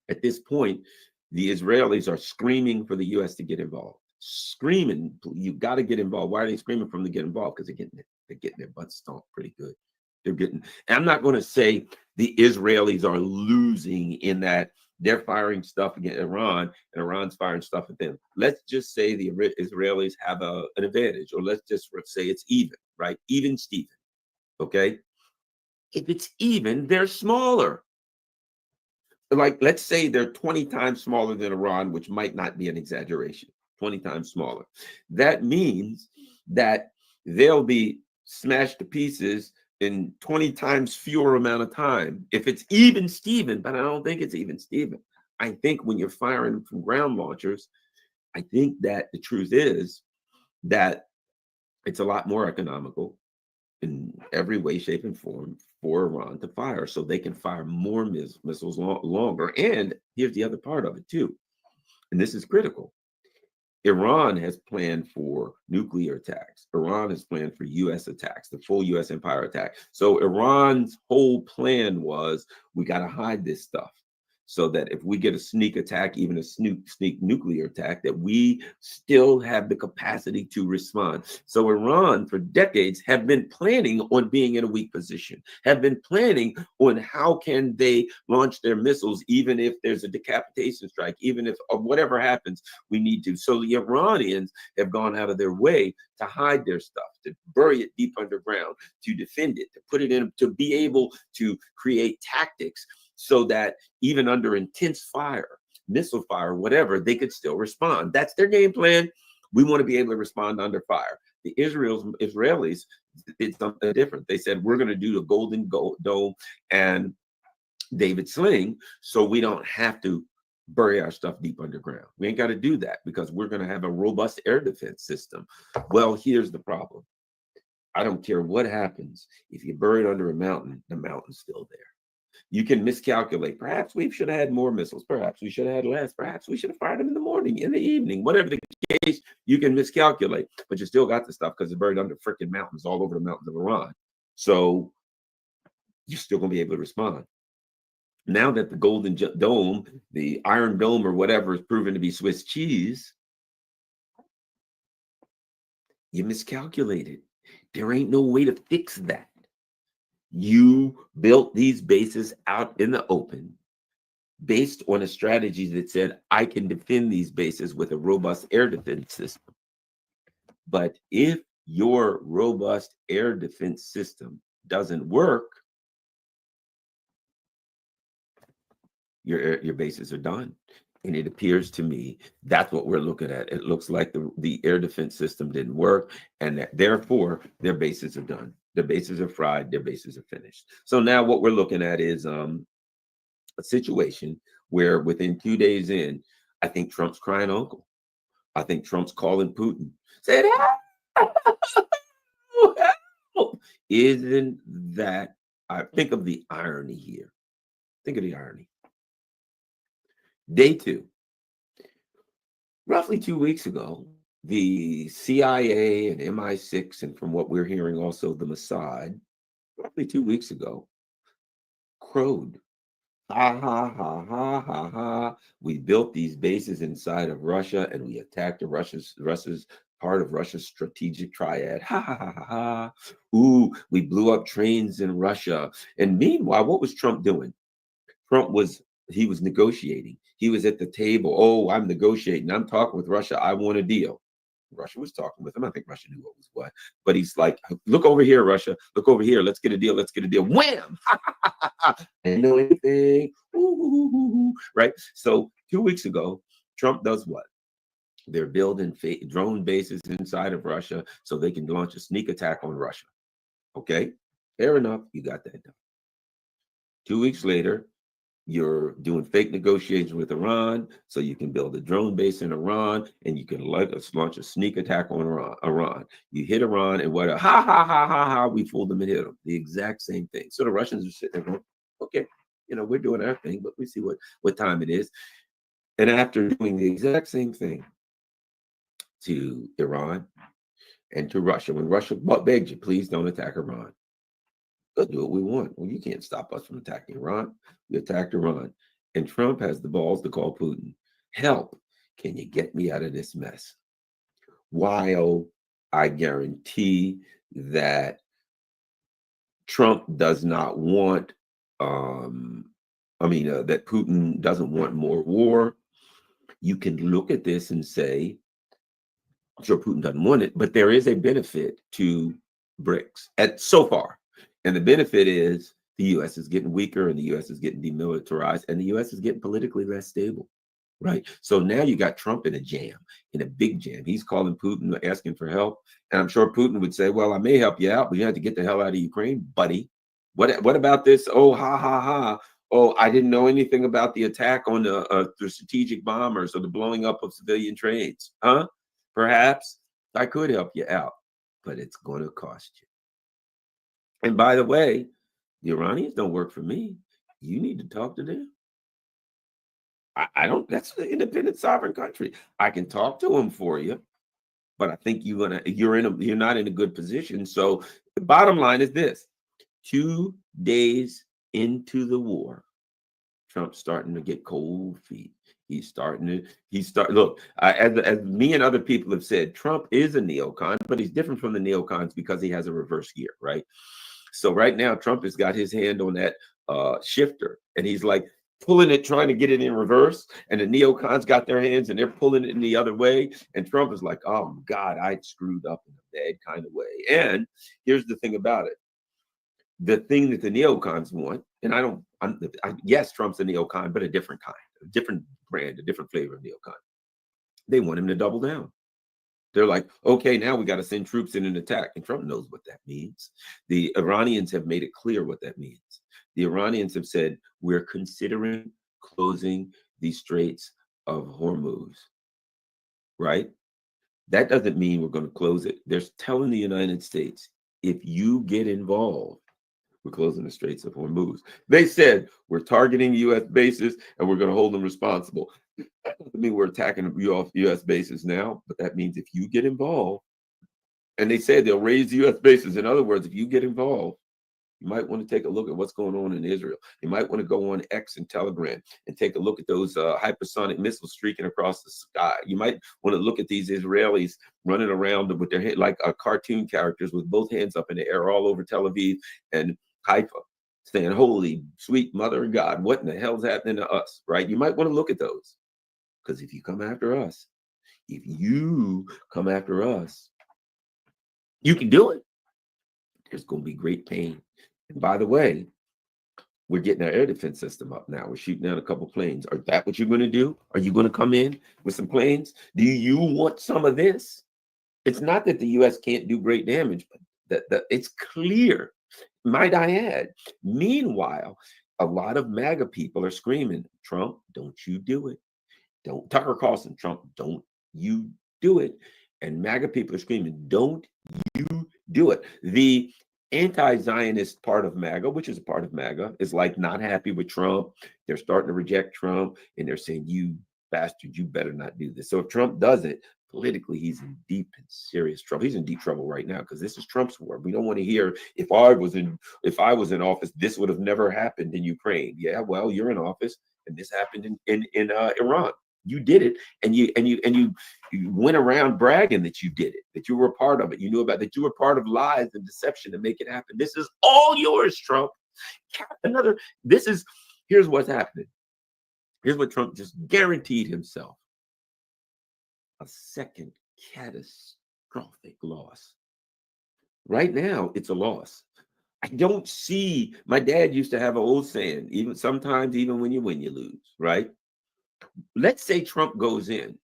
at this point, the Israelis are screaming for the U.S. to get involved. Screaming, you got to get involved. Why are they screaming for them to get involved? Because they're getting their butts stomped pretty good. And I'm not going to say the Israelis are losing in that they're firing stuff against Iran and Iran's firing stuff at them. Let's just say the Israelis have an advantage, or let's say it's even, right? Even Steven, okay? If it's even, they're smaller. Like, let's say they're 20 times smaller than Iran, which might not be an exaggeration, 20 times smaller. That means that they'll be smashed to pieces in 20 times fewer amount of time. If it's even Steven, but I don't think it's even Steven. I think when you're firing from ground launchers, I think that the truth is that it's a lot more economical in every way, shape, and form for Iran to fire, so they can fire more missiles longer. And here's the other part of it too, and this is critical. Iran has planned for nuclear attacks. Iran has planned for U.S. attacks, the full U.S. empire attack. So Iran's whole plan was, we got to hide this stuff so that if we get a sneak attack, even a sneak nuclear attack, that we still have the capacity to respond. So Iran, for decades, have been planning on being in a weak position, have been planning on how can they launch their missiles, even if there's a decapitation strike, even if whatever happens, we need to. So the Iranians have gone out of their way to hide their stuff, to bury it deep underground, to defend it, to put it in, to be able to create tactics so that even under intense fire, missile fire, whatever, they could still respond. That's their game plan. We want to be able to respond under fire. The Israelis did something different. They said, we're going to do the Golden Dome and David Sling so we don't have to bury our stuff deep underground. We ain't got to do that because we're going to have a robust air defense system. Well, here's the problem. I don't care what happens. If you bury it under a mountain, the mountain's still there. You can miscalculate. Perhaps we should have had more missiles. Perhaps we should have had less. Perhaps we should have fired them in the morning, in the evening, whatever the case, you can miscalculate, but you still got the stuff because it's buried under freaking mountains all over the mountains of Iran. So you're still going to be able to respond. Now that the Golden Dome, the Iron Dome or whatever is proven to be Swiss cheese, you miscalculated. There ain't no way to fix that. You built these bases out in the open based on a strategy that said, I can defend these bases with a robust air defense system. But if your robust air defense system doesn't work, your bases are done. And it appears to me that's what we're looking at. It looks like the air defense system didn't work, and that therefore their bases are done. Their bases are fried, their bases are finished. So now what we're looking at is a situation where within 2 days in, I think Trump's crying uncle. I think Trump's calling Putin, saying, help! Isn't that, I think of the irony here. Think of the irony. Day two, roughly 2 weeks ago, the CIA and MI6, and from what we're hearing also the Mossad, roughly 2 weeks ago, crowed. Ha, ha, ha, ha, ha, ha. We built these bases inside of Russia and we attacked Russia's part of Russia's strategic triad. Ha, ha, ha, ha, ha. Ooh, we blew up trains in Russia. And meanwhile, what was Trump doing? He was negotiating. He was at the table. Oh, I'm negotiating. I'm talking with Russia. I want a deal. Russia was talking with him. I think Russia knew what was what. But he's like, look over here, Russia. Look over here. Let's get a deal. Let's get a deal. Wham! Didn't know anything. Ooh, right? So 2 weeks ago, Trump does what? They're building drone bases inside of Russia so they can launch a sneak attack on Russia. Okay? Fair enough. You got that done. 2 weeks later, you're doing fake negotiations with Iran so you can build a drone base in Iran and you can launch a sneak attack on Iran. You hit Iran and what? Ha, ha, ha, ha, ha. We fooled them and hit them. The exact same thing. So the Russians are sitting there going, okay, we're doing our thing, but we see what time it is. And after doing the exact same thing to Iran and to Russia, when Russia begged you, please don't attack Iran. We'll do what we want. Well, you can't stop us from attacking Iran. We attacked Iran. And Trump has the balls to call Putin. Help. Can you get me out of this mess? While I guarantee that Trump does not want, that Putin doesn't want more war, you can look at this and say, I'm sure Putin doesn't want it, but there is a benefit to BRICS so far. And the benefit is the U.S. is getting weaker and the U.S. is getting demilitarized and the U.S. is getting politically less stable. right? So now you got Trump in a jam, in a big jam. He's calling Putin, asking for help. And I'm sure Putin would say, well, I may help you out, but you have to get the hell out of Ukraine, buddy. What about this? Oh, ha, ha, ha. Oh, I didn't know anything about the attack on the strategic bombers or the blowing up of civilian trains. Huh? Perhaps I could help you out, but it's going to cost you. And by the way, the Iranians don't work for me. You need to talk to them. I don't, that's an independent sovereign country. I can talk to them for you, but I think you're not in a good position. So the bottom line is this: 2 days into the war, Trump's starting to get cold feet. Look, as me and other people have said, Trump is a neocon, but he's different from the neocons because he has a reverse gear, right? So right now, Trump has got his hand on that shifter, and he's like pulling it, trying to get it in reverse, and the neocons got their hands and they're pulling it in the other way. And Trump is like, oh God, I screwed up in a bad kind of way. And here's the thing about it. The thing that the neocons want, and yes, Trump's a neocon, but a different kind, a different brand, a different flavor of neocon. They want him to double down. They're like, okay, now we got to send troops in an attack. And Trump knows what that means. The Iranians have made it clear what that means. The Iranians have said, we're considering closing the Straits of Hormuz, right? That doesn't mean we're going to close it. They're telling the United States, if you get involved, we're closing the Straits of Hormuz. They said, we're targeting U.S. bases and we're going to hold them responsible. That doesn't mean we're attacking U.S. bases now, but that means if you get involved, and they said they'll raise U.S. bases. In other words, if you get involved, you might want to take a look at what's going on in Israel. You might want to go on X and Telegram and take a look at those hypersonic missiles streaking across the sky. You might want to look at these Israelis running around with their head like cartoon characters with both hands up in the air all over Tel Aviv and Haifa, saying, holy sweet mother of God, what in the hell's happening to us, right? You might want to look at those, because if you come after us, you can do it. There's going to be great pain. And by the way, we're getting our air defense system up now. We're shooting down a couple planes. Are that what you're going to do? Are you going to come in with some planes? Do you want some of this? It's not that the U.S. can't do great damage, but that it's clear, might I add. Meanwhile, a lot of MAGA people are screaming, Trump, don't you do it. Don't, Tucker Carlson, Trump, don't you do it. And MAGA people are screaming, don't you do it. The anti-Zionist part of MAGA, which is a part of MAGA, is like not happy with Trump. They're starting to reject Trump, and they're saying, you bastard, you better not do this. So if Trump does it, politically, he's in deep and serious trouble. He's in deep trouble right now because this is Trump's war. We don't want to hear, if I was in office, this would have never happened in Ukraine. Yeah, well, you're in office, and this happened in Iran. You did it, and you went around bragging that you did it, that you were a part of it. You knew about that. You were part of lies and deception to make it happen. This is all yours, Trump. Here's what's happening. Here's what Trump just guaranteed himself: a second catastrophic loss. Right now, it's a loss. I don't see. My dad used to have an old saying: sometimes even when you win, you lose. Right? Let's say Trump goes in.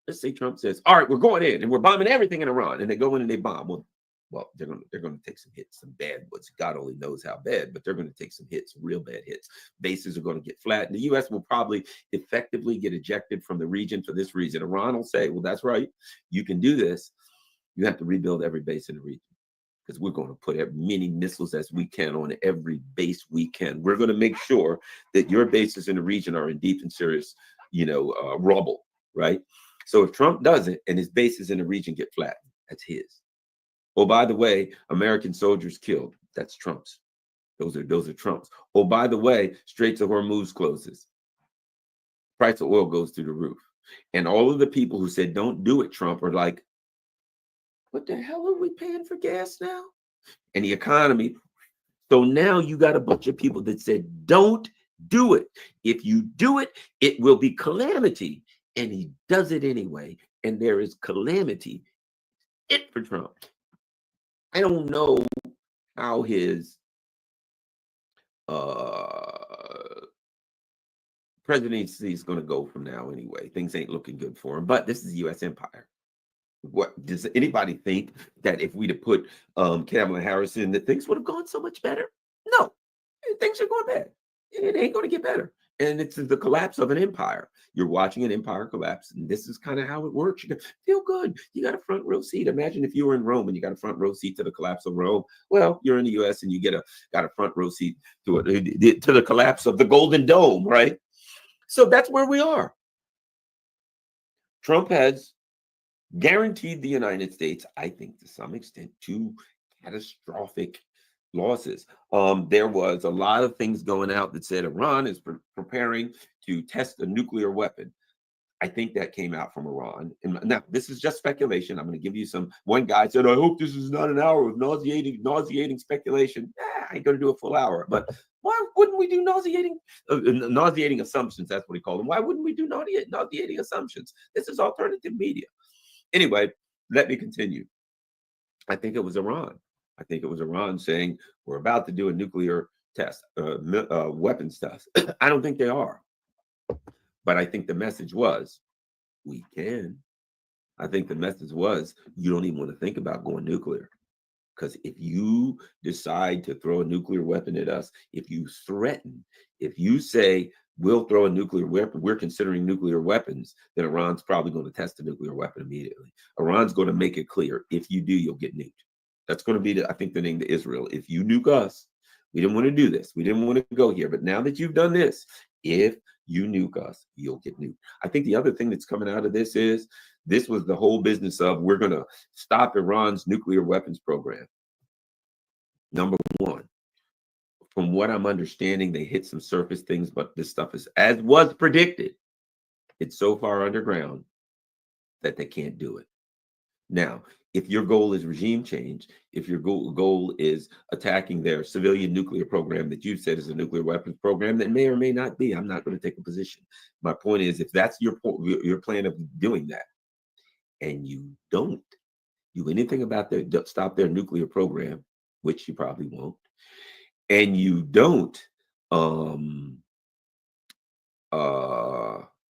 Let's say Trump says, all right, we're going in and we're bombing everything in Iran. And they go in and they bomb. Well, they're going to take some hits, some bad ones. God only knows how bad, but they're going to take some hits, real bad hits. Bases are going to get flattened. The U.S. will probably effectively get ejected from the region for this reason. Iran will say, well, that's right. You can do this. You have to rebuild every base in the region, because we're going to put as many missiles as we can on every base we can. We're going to make sure that your bases in the region are in deep and serious, rubble, right? So if Trump does it and his bases in the region get flattened, that's his. Oh, by the way, American soldiers killed. That's Trump's. Those are Trump's. Oh, by the way, Straits of Hormuz closes. Price of oil goes through the roof. And all of the people who said, don't do it, Trump, are like, what the hell are we paying for gas now? And the economy. So now you got a bunch of people that said, don't do it. If you do it, it will be calamity. And he does it anyway. And there is calamity. It for Trump. I don't know how his presidency is going to go from now anyway. Things ain't looking good for him, but this is the U.S. empire. What does anybody think that if we'd have put Kamala Harris in, that things would have gone so much better? No, things are going bad. It ain't going to get better. And it's the collapse of an empire. You're watching an empire collapse, and this is kind of how it works. You feel good. You got a front row seat. Imagine if you were in Rome and you got a front row seat to the collapse of Rome. Well, you're in the U.S. and you got a front row seat to the collapse of the Golden Dome, right? So that's where we are. Trump has guaranteed the United States, I think, to some extent, 2 catastrophic losses. There was a lot of things going out that said Iran is preparing to test a nuclear weapon. I think that came out from Iran. And now, this is just speculation. I'm going to give you some. One guy said, I hope this is not an hour of nauseating speculation. I ain't going to do a full hour. But why wouldn't we do nauseating assumptions? That's what he called them. Why wouldn't we do nauseating assumptions? This is alternative media. Anyway, let me continue. I think it was Iran. I think it was Iran saying, we're about to do a nuclear test, weapons test. I don't think they are. But I think the message was, we can. I think the message was, you don't even want to think about going nuclear. Because if you decide to throw a nuclear weapon at us, if you threaten, if you say, we'll throw a nuclear weapon, we're considering nuclear weapons, then Iran's probably going to test a nuclear weapon immediately. Iran's going to make it clear, if you do, you'll get nuked. That's going to be, I think, the name to Israel. If you nuke us, we didn't want to do this. We didn't want to go here. But now that you've done this, if you nuke us, you'll get nuked. I think the other thing that's coming out of this is, this was the whole business of, we're going to stop Iran's nuclear weapons program. Number one, from what I'm understanding, they hit some surface things, but this stuff is, as was predicted, it's so far underground that they can't do it. Now, if your goal is regime change, if your goal is attacking their civilian nuclear program that you've said is a nuclear weapons program, that may or may not be, I'm not going to take a position. My point is, if that's your plan of doing that, and you don't do anything about stop their nuclear program, which you probably won't, and you don't,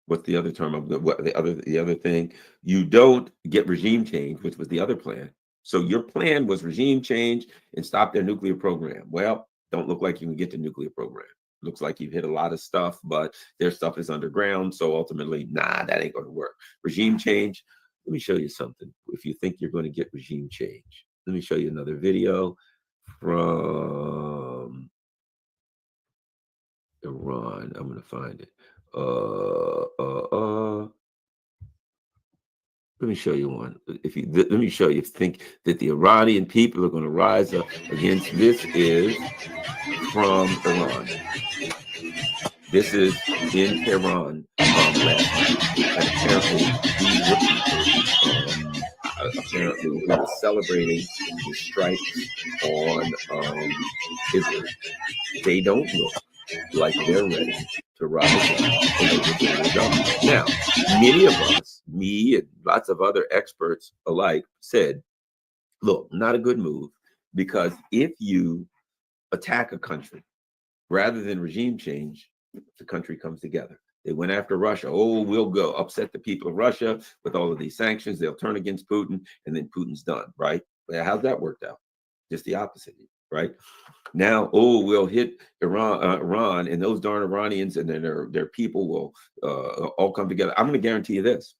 what's the other term? The other thing, you don't get regime change, which was the other plan. So your plan was regime change and stop their nuclear program. Well, don't look like you can get the nuclear program. Looks like you've hit a lot of stuff, but their stuff is underground. So ultimately, nah, that ain't going to work. Regime change. Let me show you something. If you think you're going to get regime change, let me show you another video from Iran. I'm going to find it. Let me show you one. Let me show you. Think that the Iranian people are going to rise up against this. Is from Iran. This is in Tehran last night. Apparently, we were celebrating the strikes on Israel. They don't look like they're ready to rise up and overthrow the government. Now, many of us, me and lots of other experts alike, said, look, not a good move, because if you attack a country rather than regime change, the country comes together. They went after Russia. Oh, we'll go upset the people of Russia with all of these sanctions. They'll turn against Putin, and then Putin's done, right? How's that worked out? Just the opposite, right? Now, oh, we'll hit Iran, and those darn Iranians and then their people will all come together. I'm going to guarantee you this.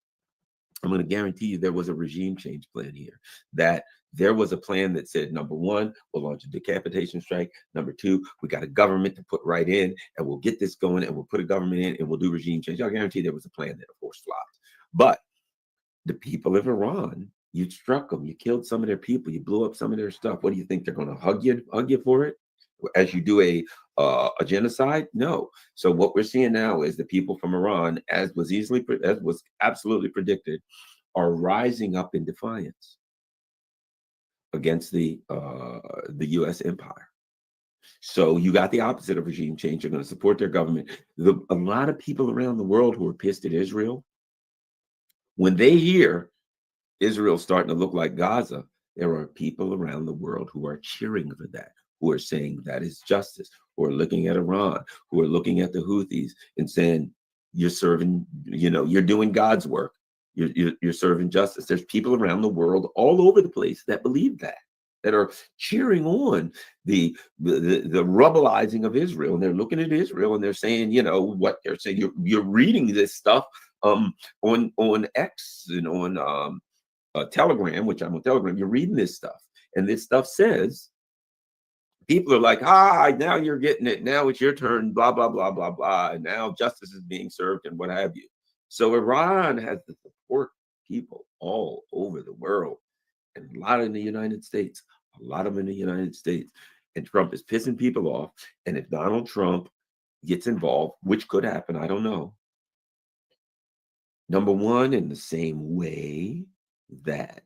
I'm going to guarantee you there was a regime change plan here, that there was a plan that said, number one, we'll launch a decapitation strike. Number two, we got a government to put right in, and we'll get this going, and we'll put a government in, and we'll do regime change. I'll guarantee there was a plan that, of course, flopped. But the people of Iran, you struck them, you killed some of their people, you blew up some of their stuff. What do you think, they're going to hug you for it? As you do a genocide? No. So what we're seeing now is the people from Iran, as was absolutely predicted, are rising up in defiance against the U.S. empire. So you got the opposite of regime change. You're going to support their government. A lot of people around the world who are pissed at Israel, when they hear Israel starting to look like Gaza, there are people around the world who are cheering for that, who are saying that is justice, who are looking at Iran, who are looking at the Houthis and saying, you're serving, you're doing God's work. You're serving justice. There's people around the world all over the place that believe that are cheering on the rebelizing of Israel. And they're looking at Israel and they're saying, what they're saying. You're reading this stuff on X and on Telegram, which I'm on Telegram. You're reading this stuff, and this stuff says people are like, now you're getting it. Now it's your turn. Blah blah blah blah blah. And now justice is being served and what have you. So Iran has the support people all over the world, and a lot in the United States. A lot of them in the United States. And Trump is pissing people off. And if Donald Trump gets involved, which could happen, I don't know. Number one, in the same way that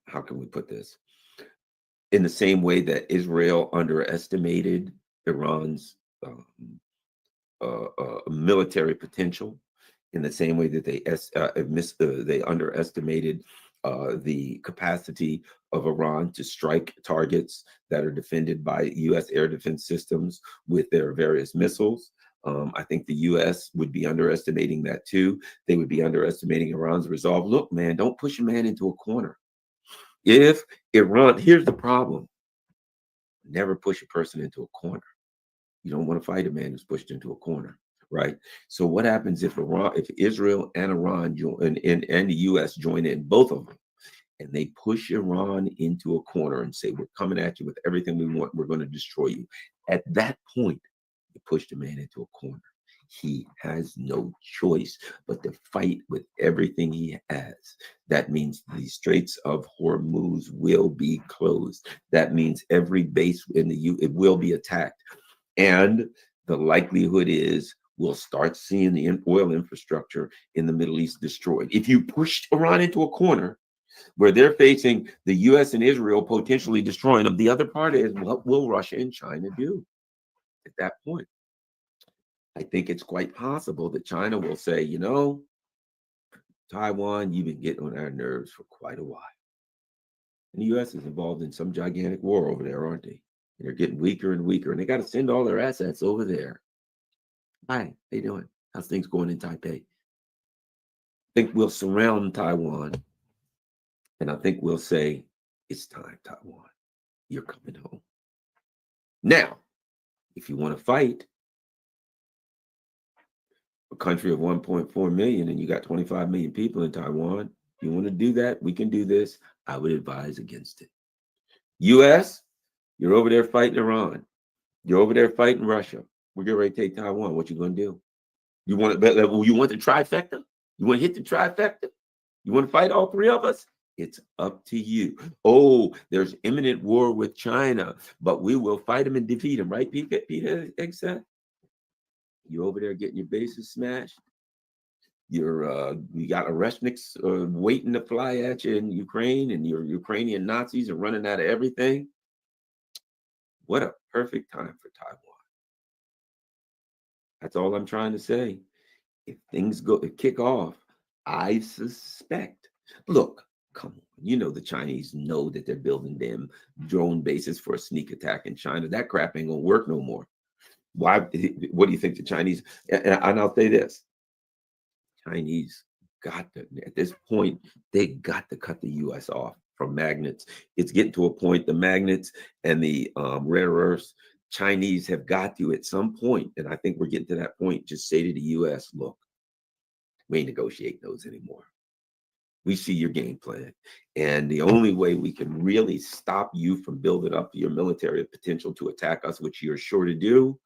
how can we put this? In the same way that Israel underestimated Iran's military potential, in the same way that they underestimated the capacity of Iran to strike targets that are defended by U.S. air defense systems with their various missiles. I think the U.S. would be underestimating that too. They would be underestimating Iran's resolve. Look, man, don't push a man into a corner. If Iran, here's the problem. Never push a person into a corner. You don't want to fight a man who's pushed into a corner, right? So what happens if Israel and Iran join, and the U.S. join in, both of them, and they push Iran into a corner and say, we're coming at you with everything we want, we're going to destroy you. At that point, you push the man into a corner. He has no choice but to fight with everything he has. That means the Straits of Hormuz will be closed. That means every base in it will be attacked. And the likelihood is we'll start seeing the oil infrastructure in the Middle East destroyed. If you push Iran into a corner where they're facing the U.S. and Israel potentially destroying them, the other part is, what will Russia and China do at that point? I think it's quite possible that China will say, Taiwan, you've been getting on our nerves for quite a while. And the U.S. is involved in some gigantic war over there, aren't they? And they're getting weaker and weaker, and they got to send all their assets over there. Hi, how you doing? How's things going in Taipei? I think we'll surround Taiwan, and I think we'll say, it's time, Taiwan. You're coming home. Now, if you want to fight a country of 1.4 million and you got 25 million people in Taiwan, you want to do that, we can do this. I would advise against it. U.S., you're over there fighting Iran. You're over there fighting Russia. We're getting ready to take Taiwan. What you going to do? You want the trifecta? You want to hit the trifecta? You want to fight all three of us? It's up to you. Oh, there's imminent war with China, but we will fight them and defeat them, right, Pete? Exactly. You over there getting your bases smashed. You got Oreshniks waiting to fly at you in Ukraine, and your Ukrainian Nazis are running out of everything. What a perfect time for Taiwan. That's all I'm trying to say. If things kick off, I suspect. Look, come on. The Chinese know that they're building damn drone bases for a sneak attack in China. That crap ain't gonna work no more. Why? What do you think the Chinese? And I'll say this: Chinese got to, at this point, they got to cut the U.S. off from magnets. It's getting to a point, the magnets and the rare earths, Chinese have got to, at some point, and I think we're getting to that point, just say to the U.S., look, we ain't negotiating those anymore. We see your game plan. And the only way we can really stop you from building up your military potential to attack us, which you're sure to do,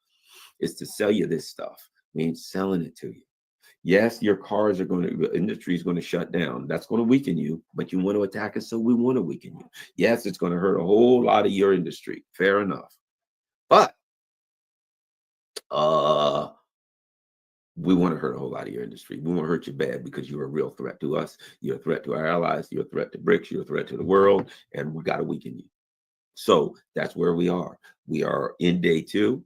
is to sell you this stuff. We ain't selling it to you. Yes, your cars are industry is going to shut down. That's going to weaken you, but you want to attack us, so we want to weaken you. Yes, it's going to hurt a whole lot of your industry. Fair enough. But we want to hurt a whole lot of your industry. We want to hurt you bad because you're a real threat to us. You're a threat to our allies. You're a threat to BRICS. You're a threat to the world, and we got to weaken you. So that's where we are. We are in day 2.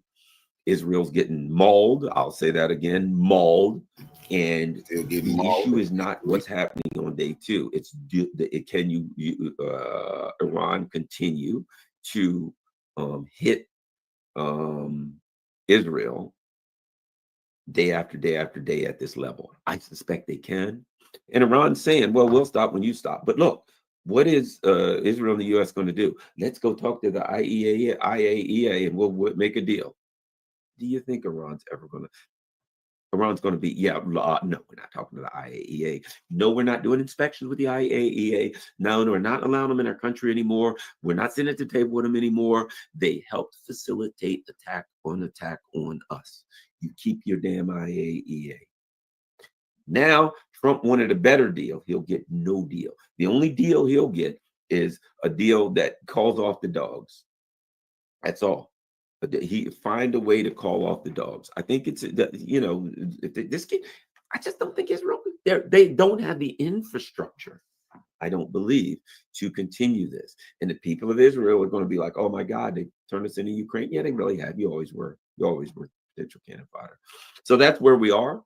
Israel's getting mauled. I'll say that again, mauled. And the issue is not what's happening on day two. It's can Iran continue to hit Israel day after day after day at this level? I suspect they can. And Iran's saying, well, we'll stop when you stop. But look, what is Israel and the U.S. going to do? Let's go talk to the IAEA and we'll make a deal. Do you think Iran's going to be, no, we're not talking to the IAEA. No, we're not doing inspections with the IAEA. No, we're not allowing them in our country anymore. We're not sitting at the table with them anymore. They helped facilitate attack on us. You keep your damn IAEA. Now, Trump wanted a better deal. He'll get no deal. The only deal he'll get is a deal that calls off the dogs. That's all. He find a way to call off the dogs. I think it's, this kid, I just don't think Israel, they don't have the infrastructure, I don't believe, to continue this. And the people of Israel are going to be like, oh my God, they turned us into Ukraine. Yeah, they really have. You always were potential cannon fodder. So that's where we are.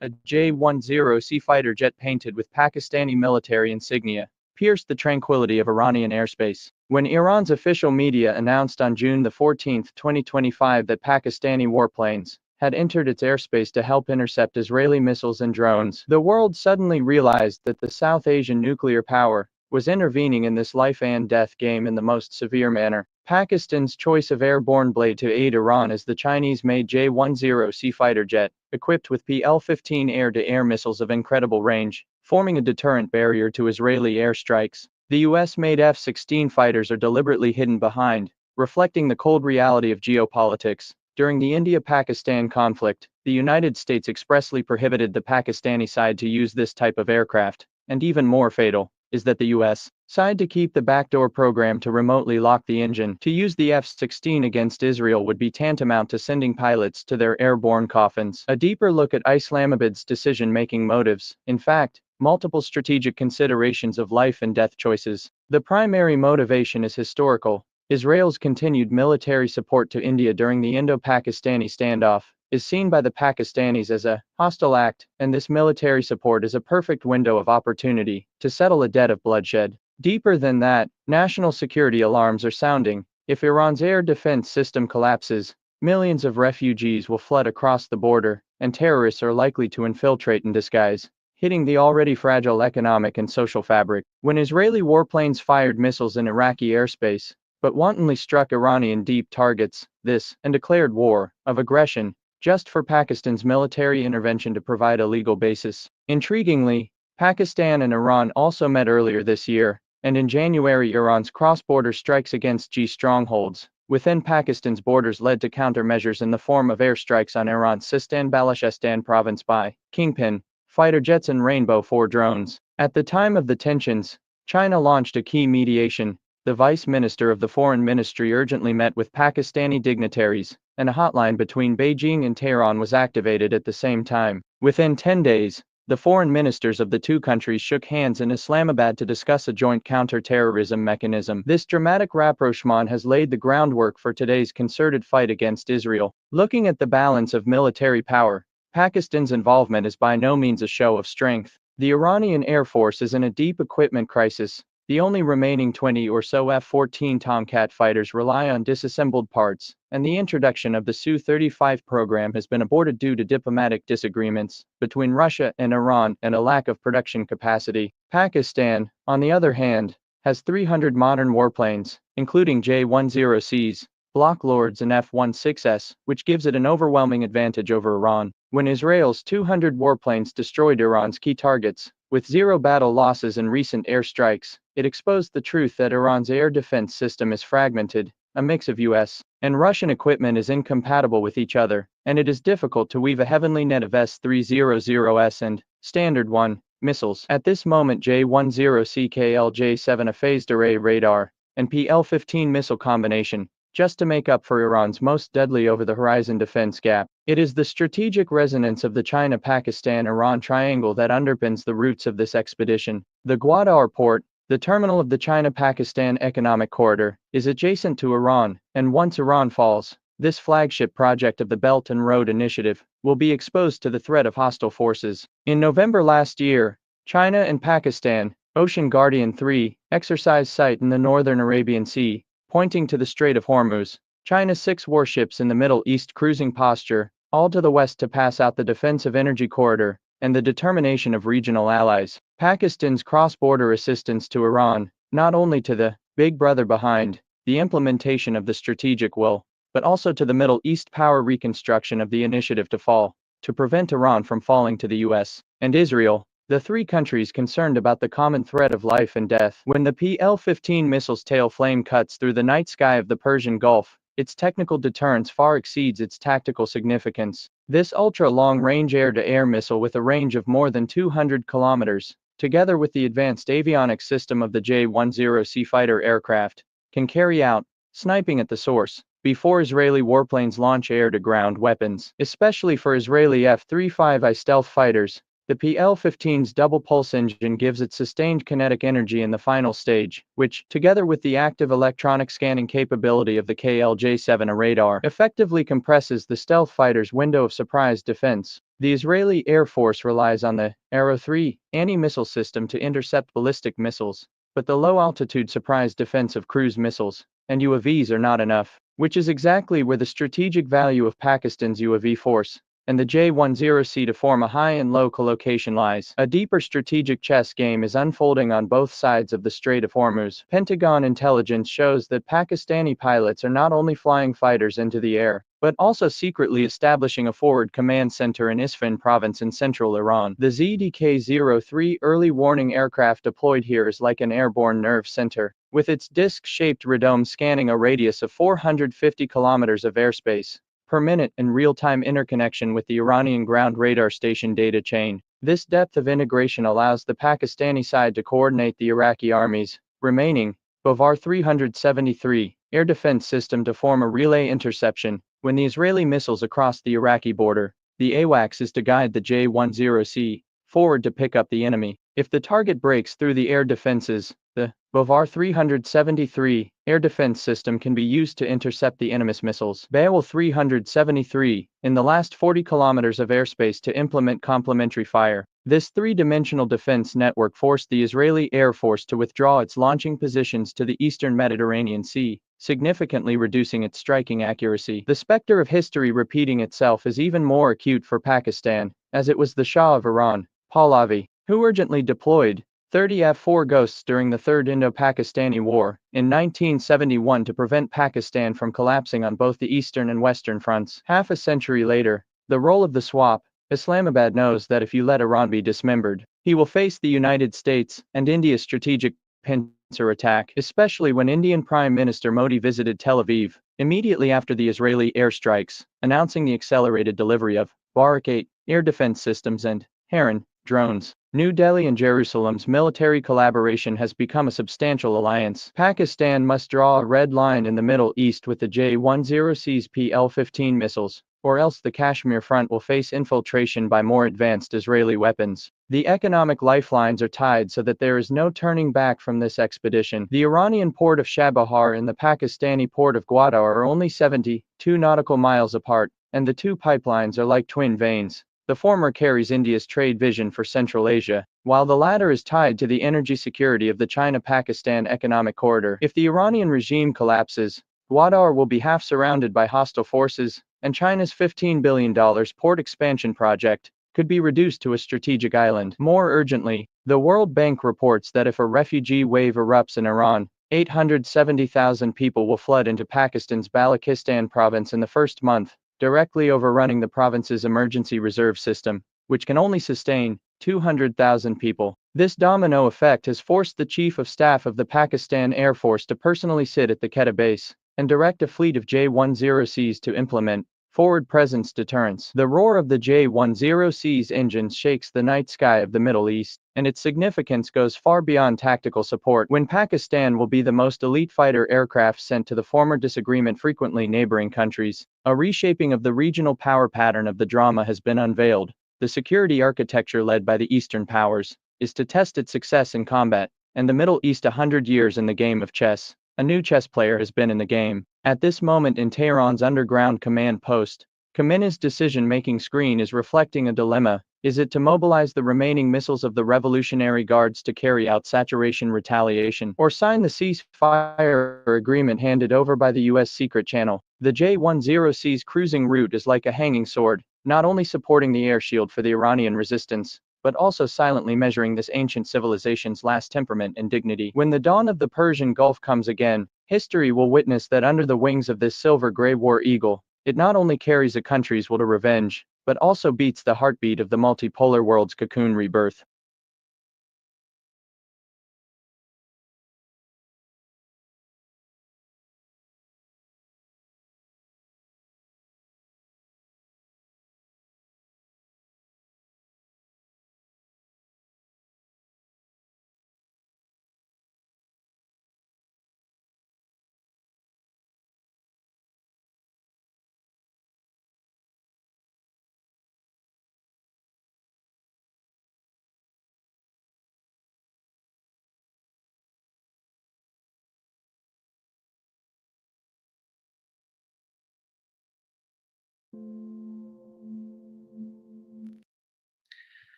A J-10C fighter jet painted with Pakistani military insignia pierced the tranquility of Iranian airspace. When Iran's official media announced on June 14, 2025 that Pakistani warplanes had entered its airspace to help intercept Israeli missiles and drones, the world suddenly realized that the South Asian nuclear power was intervening in this life and death game in the most severe manner. Pakistan's choice of airborne blade to aid Iran is the Chinese-made J-10C fighter jet, equipped with PL-15 air-to-air missiles of incredible range, forming a deterrent barrier to Israeli airstrikes. The US-made F-16 fighters are deliberately hidden behind, reflecting the cold reality of geopolitics. During the India-Pakistan conflict, the United States expressly prohibited the Pakistani side to use this type of aircraft, and even more fatal is that the U.S. side to keep the backdoor program to remotely lock the engine. To use the F-16 against Israel would be tantamount to sending pilots to their airborne coffins. A deeper look at Islamabad's decision-making motives. In fact, multiple strategic considerations of life and death choices. The primary motivation is historical. Israel's continued military support to India during the Indo-Pakistani standoff is seen by the Pakistanis as a hostile act, and this military support is a perfect window of opportunity to settle a debt of bloodshed. Deeper than that, national security alarms are sounding. If Iran's air defense system collapses, millions of refugees will flood across the border, and terrorists are likely to infiltrate in disguise, hitting the already fragile economic and social fabric. When Israeli warplanes fired missiles in Iraqi airspace, but wantonly struck Iranian deep targets, and declared war of aggression, just for Pakistan's military intervention to provide a legal basis. Intriguingly, Pakistan and Iran also met earlier this year, and in January Iran's cross-border strikes against strongholds within Pakistan's borders led to countermeasures in the form of airstrikes on Iran's Sistan-Balochistan province by Kingpin fighter jets and Rainbow 4 drones. At the time of the tensions, China launched a key mediation. The vice minister of the foreign ministry urgently met with Pakistani dignitaries, and a hotline between Beijing and Tehran was activated at the same time. Within 10 days, the foreign ministers of the two countries shook hands in Islamabad to discuss a joint counter-terrorism mechanism. This dramatic rapprochement has laid the groundwork for today's concerted fight against Israel. Looking at the balance of military power, Pakistan's involvement is by no means a show of strength. The Iranian Air Force is in a deep equipment crisis. The only remaining 20 or so F-14 Tomcat fighters rely on disassembled parts, and the introduction of the Su-35 program has been aborted due to diplomatic disagreements between Russia and Iran and a lack of production capacity. Pakistan, on the other hand, has 300 modern warplanes, including J-10Cs, Block Lords and F-16s, which gives it an overwhelming advantage over Iran. When Israel's 200 warplanes destroyed Iran's key targets, with zero battle losses in recent airstrikes, it exposed the truth that Iran's air defense system is fragmented, a mix of US and Russian equipment is incompatible with each other, and it is difficult to weave a heavenly net of S-300S and Standard 1 missiles. At this moment, J-10CKL-J-7 a phased array radar and PL-15 missile combination, just to make up for Iran's most deadly over-the-horizon defense gap. It is the strategic resonance of the China-Pakistan-Iran triangle that underpins the roots of this expedition. The Gwadar port, the terminal of the China-Pakistan Economic Corridor, is adjacent to Iran, and once Iran falls, this flagship project of the Belt and Road Initiative will be exposed to the threat of hostile forces. In November last year, China and Pakistan, Ocean Guardian 3, exercise site in the northern Arabian Sea, pointing to the Strait of Hormuz. China's 6 warships in the Middle East cruising posture, all to the west to pass out the defensive energy corridor, and the determination of regional allies. Pakistan's cross-border assistance to Iran, not only to the big brother behind the implementation of the strategic will, but also to the Middle East power reconstruction of the initiative to fall, to prevent Iran from falling to the US and Israel, the 3 countries concerned about the common threat of life and death. When the PL-15 missile's tail flame cuts through the night sky of the Persian Gulf, its technical deterrence far exceeds its tactical significance. This ultra-long-range air-to-air missile with a range of more than 200 kilometers, together with the advanced avionics system of the J-10C fighter aircraft, can carry out sniping at the source before Israeli warplanes launch air-to-ground weapons. Especially for Israeli F-35I stealth fighters, the PL-15's double-pulse engine gives it sustained kinetic energy in the final stage, which, together with the active electronic scanning capability of the KL-J7 radar, effectively compresses the stealth fighter's window of surprise defense. The Israeli Air Force relies on the Arrow 3 anti-missile system to intercept ballistic missiles, but the low-altitude surprise defense of cruise missiles and UAVs are not enough, which is exactly where the strategic value of Pakistan's UAV force and the J-10C to form a high and low collocation lies. A deeper strategic chess game is unfolding on both sides of the Strait of Hormuz. Pentagon intelligence shows that Pakistani pilots are not only flying fighters into the air, but also secretly establishing a forward command center in Isfahan province in central Iran. The ZDK-03 early warning aircraft deployed here is like an airborne nerve center, with its disc-shaped radome scanning a radius of 450 kilometers of airspace per minute in real-time interconnection with the Iranian ground radar station data chain. This depth of integration allows the Pakistani side to coordinate the Iraqi army's remaining Bovar 373 air defense system to form a relay interception. When the Israeli missiles across the Iraqi border, the AWACS is to guide the J-10C forward to pick up the enemy. If the target breaks through the air defenses, the Bovar 373 air defense system can be used to intercept the enemy's missiles. Beowulf 373 in the last 40 kilometers of airspace to implement complementary fire. This three-dimensional defense network forced the Israeli Air Force to withdraw its launching positions to the eastern Mediterranean Sea, significantly reducing its striking accuracy. The specter of history repeating itself is even more acute for Pakistan, as it was the Shah of Iran, Pahlavi, who urgently deployed 30 F-4 Ghosts during the Third Indo-Pakistani War in 1971 to prevent Pakistan from collapsing on both the eastern and western fronts. Half a century later, the role of the swap, Islamabad knows that if you let Iran be dismembered, he will face the United States and India's strategic pincer attack, especially when Indian Prime Minister Modi visited Tel Aviv immediately after the Israeli airstrikes, announcing the accelerated delivery of Barak 8 air defense systems and Heron drones. New Delhi and Jerusalem's military collaboration has become a substantial alliance. Pakistan must draw a red line in the Middle East with the J-10C's PL-15 missiles, or else the Kashmir front will face infiltration by more advanced Israeli weapons. The economic lifelines are tied so that there is no turning back from this expedition. The Iranian port of Chabahar and the Pakistani port of Gwadar are only 72 nautical miles apart, and the two pipelines are like twin veins. The former carries India's trade vision for Central Asia, while the latter is tied to the energy security of the China-Pakistan Economic Corridor. If the Iranian regime collapses, Gwadar will be half surrounded by hostile forces, and China's $15 billion port expansion project could be reduced to a strategic island. More urgently, the World Bank reports that if a refugee wave erupts in Iran, 870,000 people will flood into Pakistan's Balochistan province in the first month, directly overrunning the province's emergency reserve system, which can only sustain 200,000 people. This domino effect has forced the Chief of Staff of the Pakistan Air Force to personally sit at the Quetta base and direct a fleet of J-10Cs to implement forward presence deterrence. The roar of the J-10C's engines shakes the night sky of the Middle East, and its significance goes far beyond tactical support. When Pakistan will be the most elite fighter aircraft sent to the former disagreement frequently neighboring countries, a reshaping of the regional power pattern of the drama has been unveiled. The security architecture led by the Eastern powers is to test its success in combat, and the Middle East 100 years in the game of chess. A new chess player has been in the game. At this moment in Tehran's underground command post, Khamenei's decision-making screen is reflecting a dilemma. Is it to mobilize the remaining missiles of the Revolutionary Guards to carry out saturation retaliation, or sign the ceasefire agreement handed over by the U.S. secret channel? The J-10C's cruising route is like a hanging sword, not only supporting the air shield for the Iranian resistance, but also silently measuring this ancient civilization's last temperament and dignity. When the dawn of the Persian Gulf comes again, history will witness that under the wings of this silver-gray war eagle, it not only carries a country's will to revenge, but also beats the heartbeat of the multipolar world's cocoon rebirth.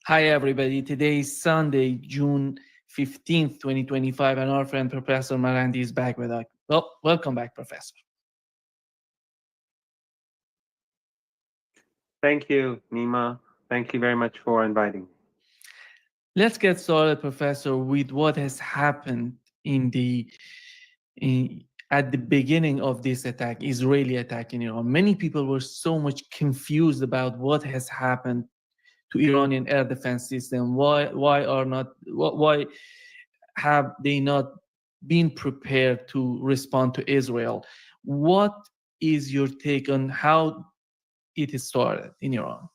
Hi, everybody. Today is Sunday, June 15th, 2025, and our friend Professor Marandi is back with us. Well, welcome back, Professor. Thank you, Nima. Thank you very much for inviting me. Let's get started, Professor, with what has happened at the beginning of this attack, Israeli attack in Iran. Many people were so much confused about what has happened to Iranian air defense system. Why have they not been prepared to respond to Israel? What is your take on how it started in Iran?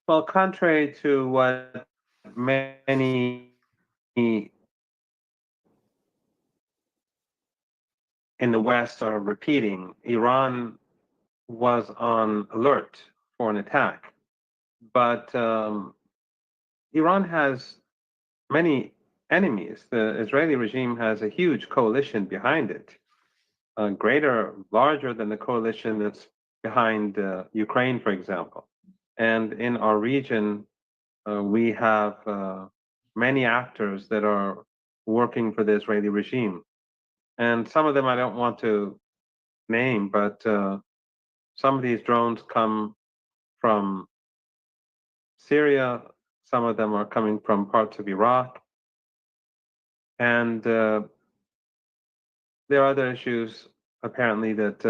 Well, contrary to what many in the West are repeating, Iran was on alert for an attack. But Iran has many enemies. The Israeli regime has a huge coalition behind it, larger than the coalition that's behind Ukraine, for example. And in our region, we have many actors that are working for the Israeli regime. And some of them I don't want to name, but some of these drones come from Syria, some of them are coming from parts of Iraq, and there are other issues apparently that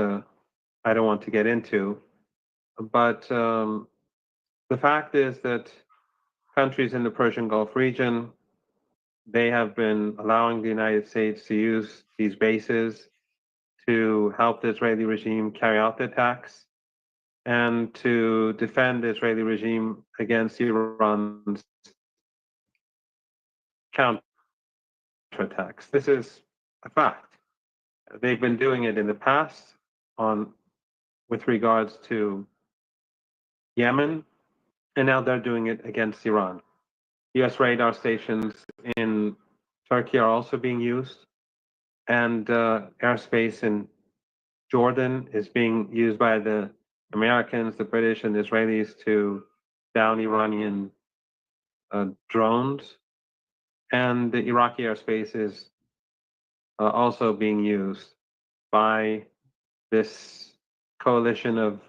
I don't want to get into. But the fact is that countries in the Persian Gulf region, they have been allowing the United States to use these bases to help the Israeli regime carry out the attacks and to defend the Israeli regime against Iran's counterattacks. This is a fact. They've been doing it in the past with regards to Yemen, and now they're doing it against Iran. US radar stations in Turkey are also being used, and airspace in Jordan is being used by the Americans, the British, and the Israelis to down Iranian drones. And the Iraqi airspace is also being used by this coalition of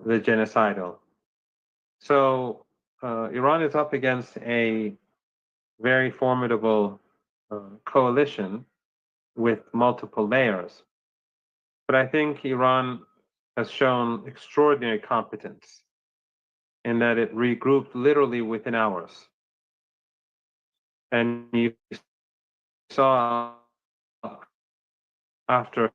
the genocidal. So Iran is up against a very formidable coalition with multiple layers. But I think Iran has shown extraordinary competence in that it regrouped literally within hours. And you saw after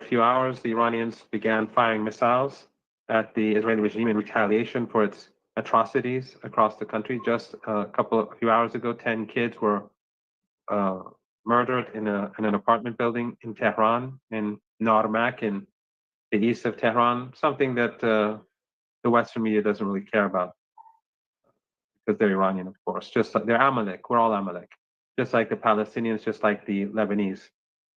a few hours, the Iranians began firing missiles at the Israeli regime in retaliation for its atrocities across the country. Just a few hours ago, 10 kids were murdered in an apartment building in Tehran, in Narmak, in the east of Tehran, something that the Western media doesn't really care about because they're Iranian, of course. Just like they're Amalek. We're all Amalek, just like the Palestinians, just like the Lebanese.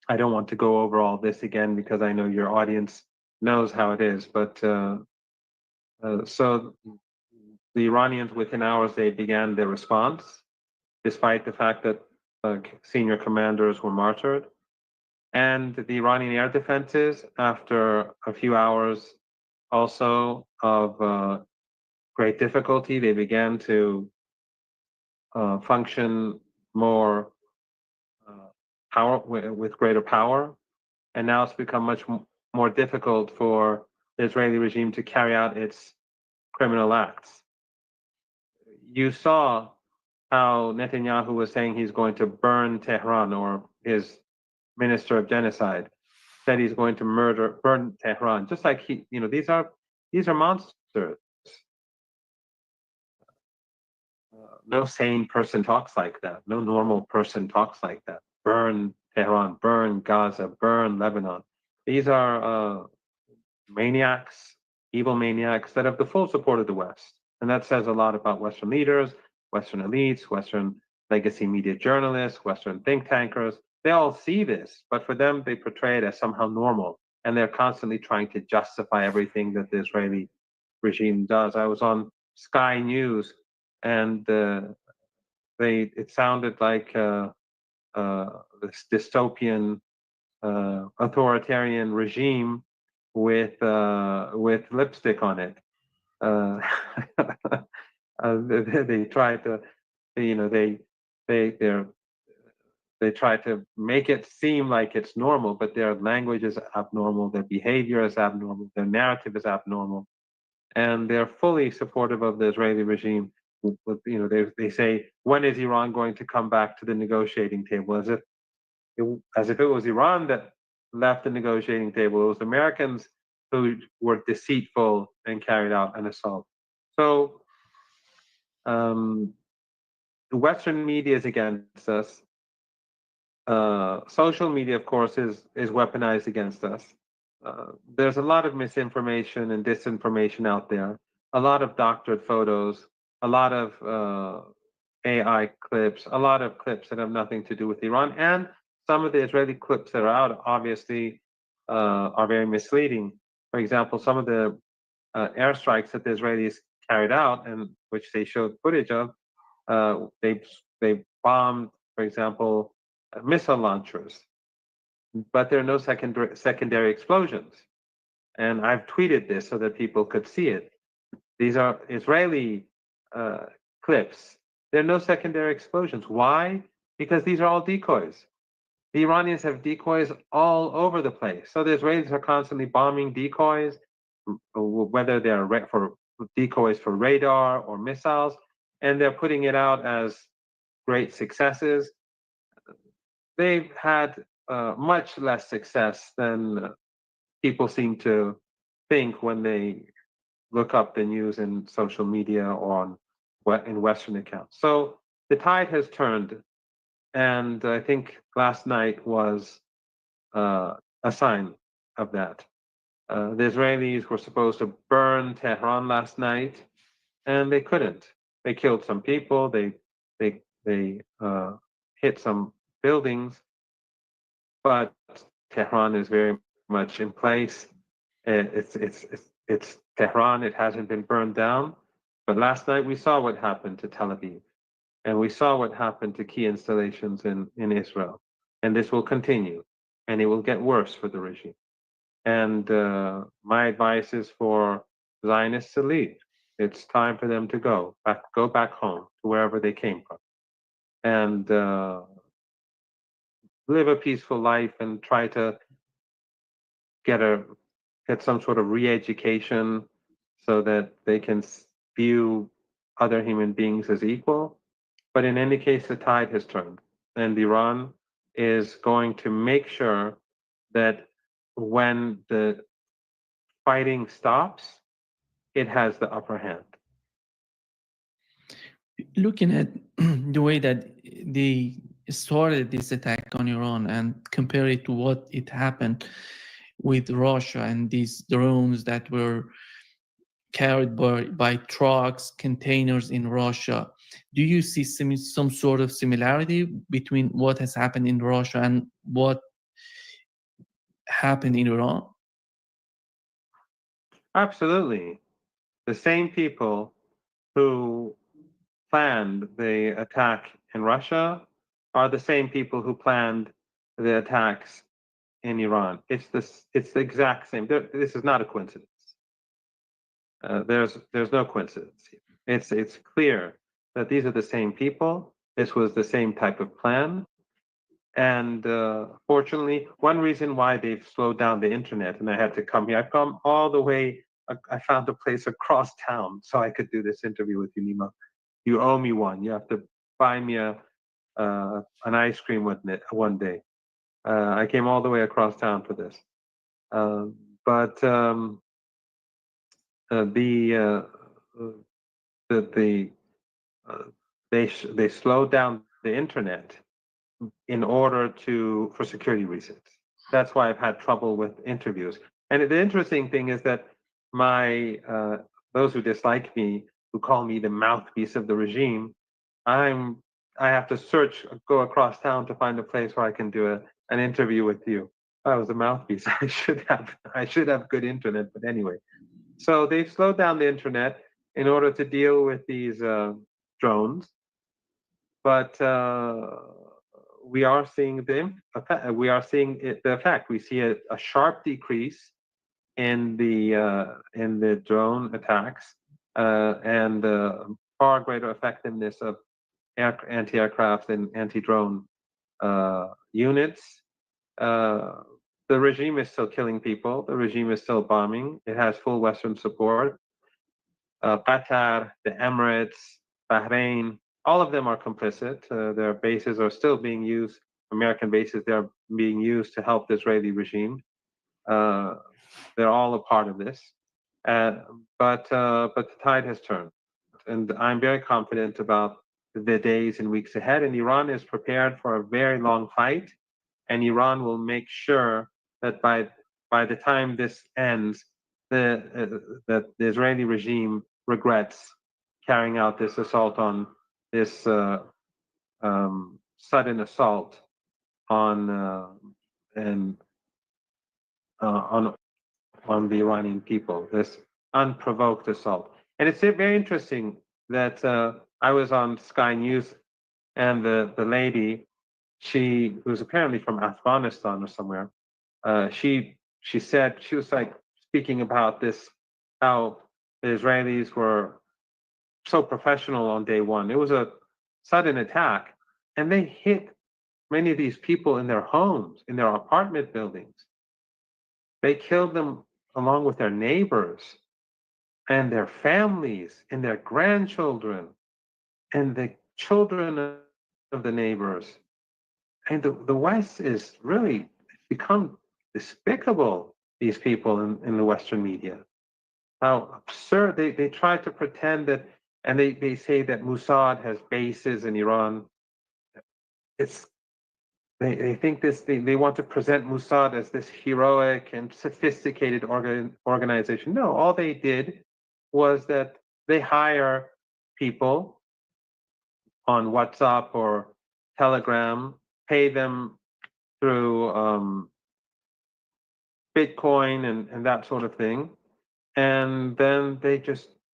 I don't want to go over all this again because I know your audience knows how it is. But so the Iranians, within hours, they began their response, despite the fact that senior commanders were martyred. And the Iranian air defenses, after a few hours also of great difficulty, they began to function more with greater power. And now it's become much more difficult for the Israeli regime to carry out its criminal acts. You saw how Netanyahu was saying he's going to burn Tehran, or his minister of genocide said he's going to burn Tehran, just like these are monsters. No sane person talks like that. No normal person talks like that. Burn Tehran, burn Gaza, burn Lebanon. These are maniacs, evil maniacs that have the full support of the West. And that says a lot about Western leaders, Western elites, Western legacy media journalists, Western think tankers. They all see this, but for them, they portray it as somehow normal. And they're constantly trying to justify everything that the Israeli regime does. I was on Sky News, and it sounded like this dystopian authoritarian regime with lipstick on it. They try to, they try to make it seem like it's normal, but their language is abnormal, their behavior is abnormal, their narrative is abnormal, and they're fully supportive of the Israeli regime. They say, when is Iran going to come back to the negotiating table? As if it was Iran that left the negotiating table. It was Americans who were deceitful and carried out an assault. So the Western media is against us. Social media, of course, is weaponized against us. There's a lot of misinformation and disinformation out there, a lot of doctored photos, a lot of AI clips, a lot of clips that have nothing to do with Iran, and some of the Israeli clips that are out obviously are very misleading. For example, some of the airstrikes that the Israelis carried out, and which they showed footage of, they bombed, for example, missile launchers, but there are no secondary explosions. And I've tweeted this so that people could see it. These are Israeli clips. There are no secondary explosions. Why? Because these are all decoys. The Iranians have decoys all over the place. So the Israelis are constantly bombing decoys, whether they're for decoys for radar or missiles, and they're putting it out as great successes. They've had much less success than people seem to think when they look up the news in social media or in Western accounts. So the tide has turned, and I think last night was a sign of that. The Israelis were supposed to burn Tehran last night, and they couldn't. They killed some people. They hit some buildings, but Tehran is very much in place. It's Tehran. It hasn't been burned down. But last night we saw what happened to Tel Aviv, and we saw what happened to key installations in Israel. And this will continue, and it will get worse for the regime. And my advice is for Zionists to leave. It's time for them to go back home to wherever they came from, and live a peaceful life and try to get some sort of re-education so that they can view other human beings as equal. But in any case, the tide has turned, and Iran is going to make sure that when the fighting stops, it has the upper hand. Looking at the way that they started this attack on Iran and compare it to what it happened with Russia and these drones that were carried by trucks, containers in Russia, do you see some sort of similarity between what has happened in Russia and what happened in Iran? Absolutely. The same people who planned the attack in Russia are the same people who planned the attacks in Iran. It's the exact same. This is not a coincidence. There's no coincidence here. It's clear that these are the same people. This was the same type of plan. And fortunately, one reason why they've slowed down the internet, and I had to come here, I've come all the way. I found a place across town so I could do this interview with you, Nima. You owe me one. You have to buy me an ice cream with it one day. I came all the way across town for this. They slowed down the internet in order for security reasons. That's why I've had trouble with interviews. And the interesting thing is that those who dislike me, who call me the mouthpiece of the regime, I have to go across town to find a place where I can do an interview with you. I was a mouthpiece. I should have good internet, but anyway. So they've slowed down the internet in order to deal with these drones, but we are seeing the effect. We see a sharp decrease in the drone attacks and far greater effectiveness of anti-aircraft and anti-drone units. The regime is still killing people. The regime is still bombing. It has full Western support. Qatar, the Emirates, Bahrain, all of them are complicit. Their bases are still being used, American bases, they're being used to help the Israeli regime. They're all a part of this. But the tide has turned. And I'm very confident about the days and weeks ahead. And Iran is prepared for a very long fight. And Iran will make sure that by the time this ends, that the Israeli regime regrets carrying out this assault on this sudden assault on the Iranian people, this unprovoked assault. And it's very interesting that I was on Sky News, and the lady, she was apparently from Afghanistan or somewhere. She said, she was like speaking about this, how the Israelis were so professional on day one. It was a sudden attack, and they hit many of these people in their homes, in their apartment buildings. They killed them along with their neighbors and their families and their grandchildren and the children of the neighbors. And the West is really become despicable, these people in the Western media. How absurd. They try to pretend that, and they say that Mossad has bases in Iran. They think this, they want to present Mossad as this heroic and sophisticated organization. No, all they did was that they hire people on WhatsApp or Telegram, pay them through Bitcoin and that sort of thing. And then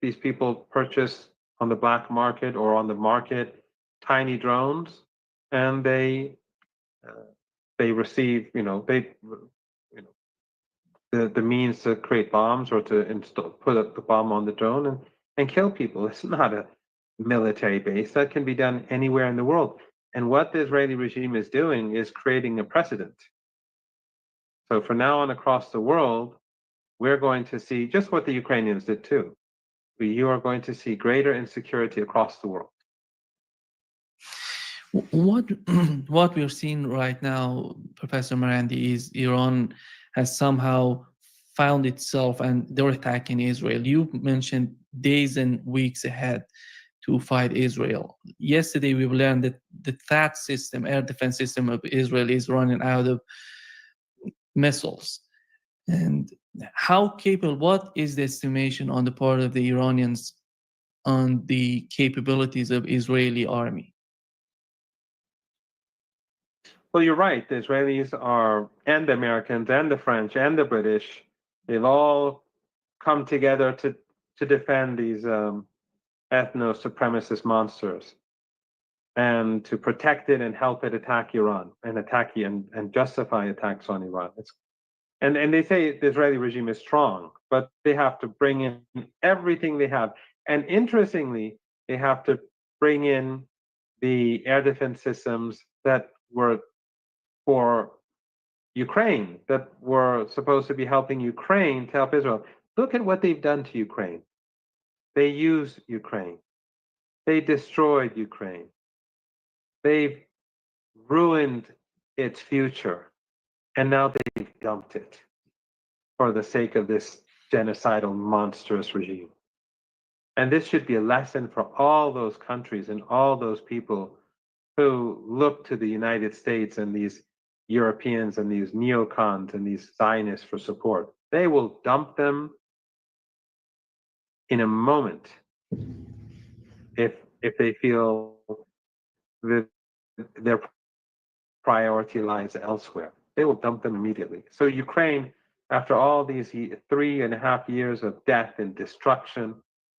these people purchase on the black market or on the market tiny drones, and they receive, the means to create bombs or to put up the bomb on the drone and kill people. It's not a military base. That can be done anywhere in the world. And what the Israeli regime is doing is creating a precedent. So from now on across the world, we're going to see just what the Ukrainians did too. You are going to see greater insecurity across the world. What what we're seeing right now, Professor Marandi, is Iran has somehow found itself and they're attacking Israel. You mentioned days and weeks ahead to fight Israel. Yesterday, we've learned that the THAAD system, air defense system of Israel, is running out of missiles. And how capable, what is the estimation on the part of the Iranians on the capabilities of Israeli army? Well, you're right. The Israelis are, and the Americans, and the French, and the British, they've all come together to defend these ethno-supremacist monsters and to protect it and help it attack Iran and attack and justify attacks on Iran. And they say the Israeli regime is strong, but they have to bring in everything they have. And interestingly, they have to bring in the air defense systems that were for Ukraine, that were supposed to be helping Ukraine to help Israel. Look at what they've done to Ukraine. They used Ukraine. They destroyed Ukraine. They've ruined its future. And now they've dumped it for the sake of this genocidal, monstrous regime. And this should be a lesson for all those countries and all those people who look to the United States and these Europeans and these neocons and these Zionists for support. They will dump them in a moment if they feel that their priority lies elsewhere. They will dump them immediately. So Ukraine, after all these 3.5 years of death and destruction,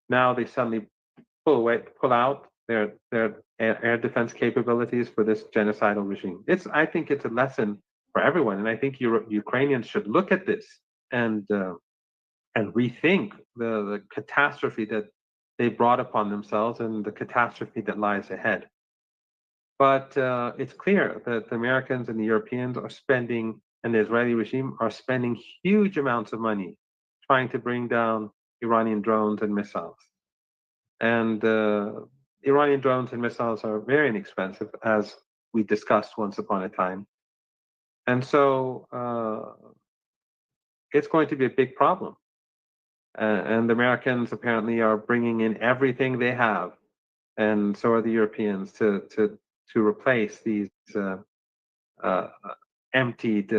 now they suddenly pull out their air defense capabilities for this genocidal regime. I think it's a lesson for everyone, and I think Ukrainians should look at this and rethink the catastrophe that they brought upon themselves and the catastrophe that lies ahead. But it's clear that the Americans and the Europeans are spending, and the Israeli regime are spending huge amounts of money trying to bring down Iranian drones and missiles. And Iranian drones and missiles are very inexpensive, as we discussed once upon a time. And so it's going to be a big problem. And the Americans apparently are bringing in everything they have, and so are the Europeans, to replace these emptied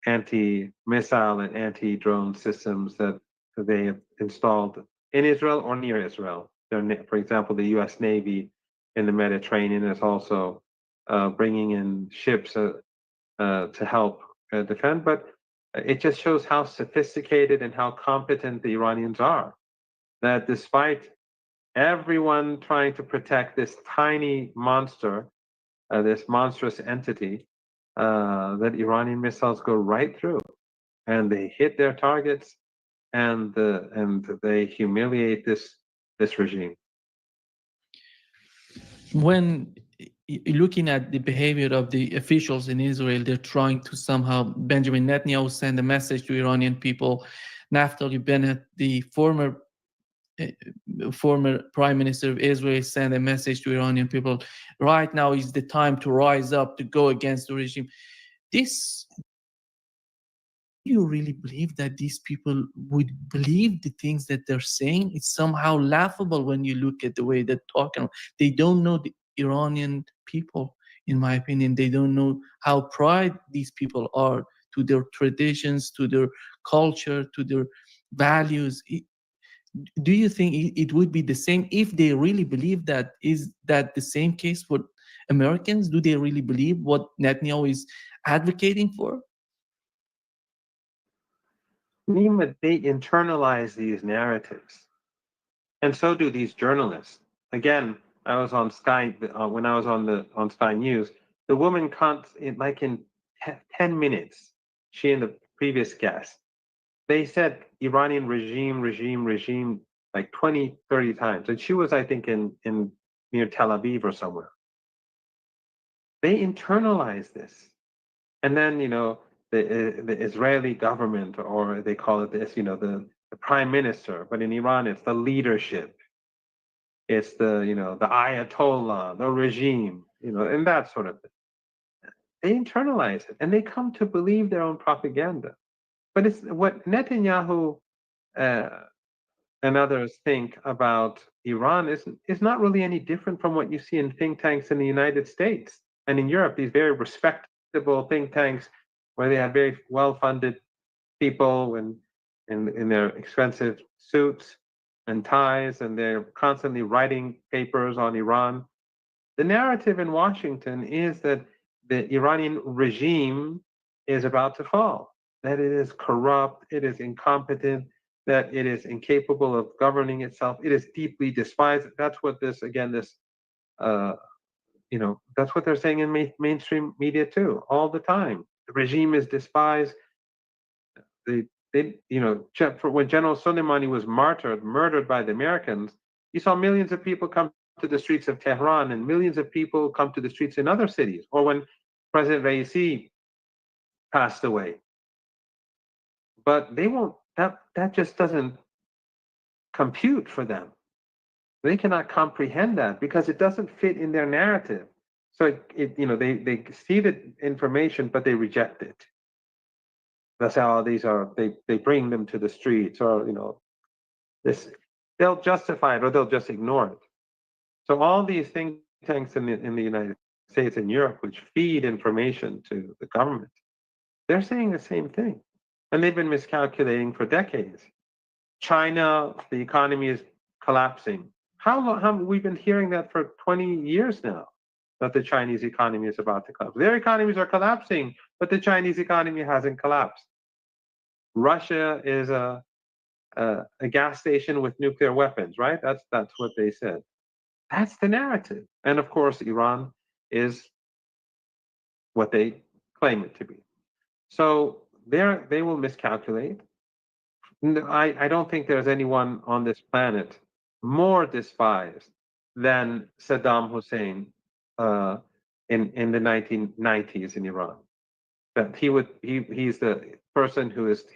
anti-missile and anti-drone systems that they have installed in Israel or near Israel. For example, the U.S. Navy in the Mediterranean is also bringing in ships to help defend. But it just shows how sophisticated and how competent the Iranians are. That despite everyone trying to protect this tiny monster, this monstrous entity, that Iranian missiles go right through, and they hit their targets, and they humiliate this regime. When looking at the behavior of the officials in Israel, they're trying to somehow, Benjamin Netanyahu send a message to Iranian people. Naftali Bennett, the former prime minister of Israel, sent a message to Iranian people. Right now is the time to rise up, to go against the regime. Do you really believe that these people would believe the things that they're saying? It's somehow laughable when you look at the way they're talking. They don't know the Iranian people, in my opinion. They don't know how proud these people are to their traditions, to their culture, to their values. Do you think it would be the same if they really believe that? Is that the same case for Americans? Do they really believe what Netanyahu is advocating for? They internalize these narratives, and so do these journalists. Again, I was on Sky when I was on Sky News. The woman can't, in 10 minutes, she and the previous guest, they said Iranian regime like 20, 30 times, and she was, I think, in near Tel Aviv or somewhere. They internalize this, and then the Israeli government, or they call it this, the prime minister, but in Iran it's the leadership. It's the, the Ayatollah, the regime, and that sort of thing. They internalize it and they come to believe their own propaganda. But it's what Netanyahu and others think about Iran is not really any different from what you see in think tanks in the United States and in Europe, these very respectable think tanks where they have very well-funded people and in their expensive suits and ties, and they're constantly writing papers on Iran. The narrative in Washington is that the Iranian regime is about to fall, that it is corrupt, it is incompetent, that it is incapable of governing itself, it is deeply despised. That's what that's what they're saying in mainstream media too, all the time. The regime is despised. When General Soleimani was murdered by the Americans, you saw millions of people come to the streets of Tehran and millions of people come to the streets in other cities. Or when President Raisi passed away. But they won't, that just doesn't compute for them. They cannot comprehend that because it doesn't fit in their narrative. So they see the information, but they reject it. That's how they bring them to the streets, or they'll justify it or they'll just ignore it. So all these think tanks in the United States and Europe, which feed information to the government, they're saying the same thing. And they've been miscalculating for decades. China, the economy is collapsing. How long have we been hearing that for 20 years now, that the Chinese economy is about to collapse? Their economies are collapsing, but the Chinese economy hasn't collapsed. Russia is a gas station with nuclear weapons, right? That's what they said. That's the narrative. And of course, Iran is what they claim it to be. So they will miscalculate. I don't think there's anyone on this planet more despised than Saddam Hussein in the 1990s in Iran. That he's the person who is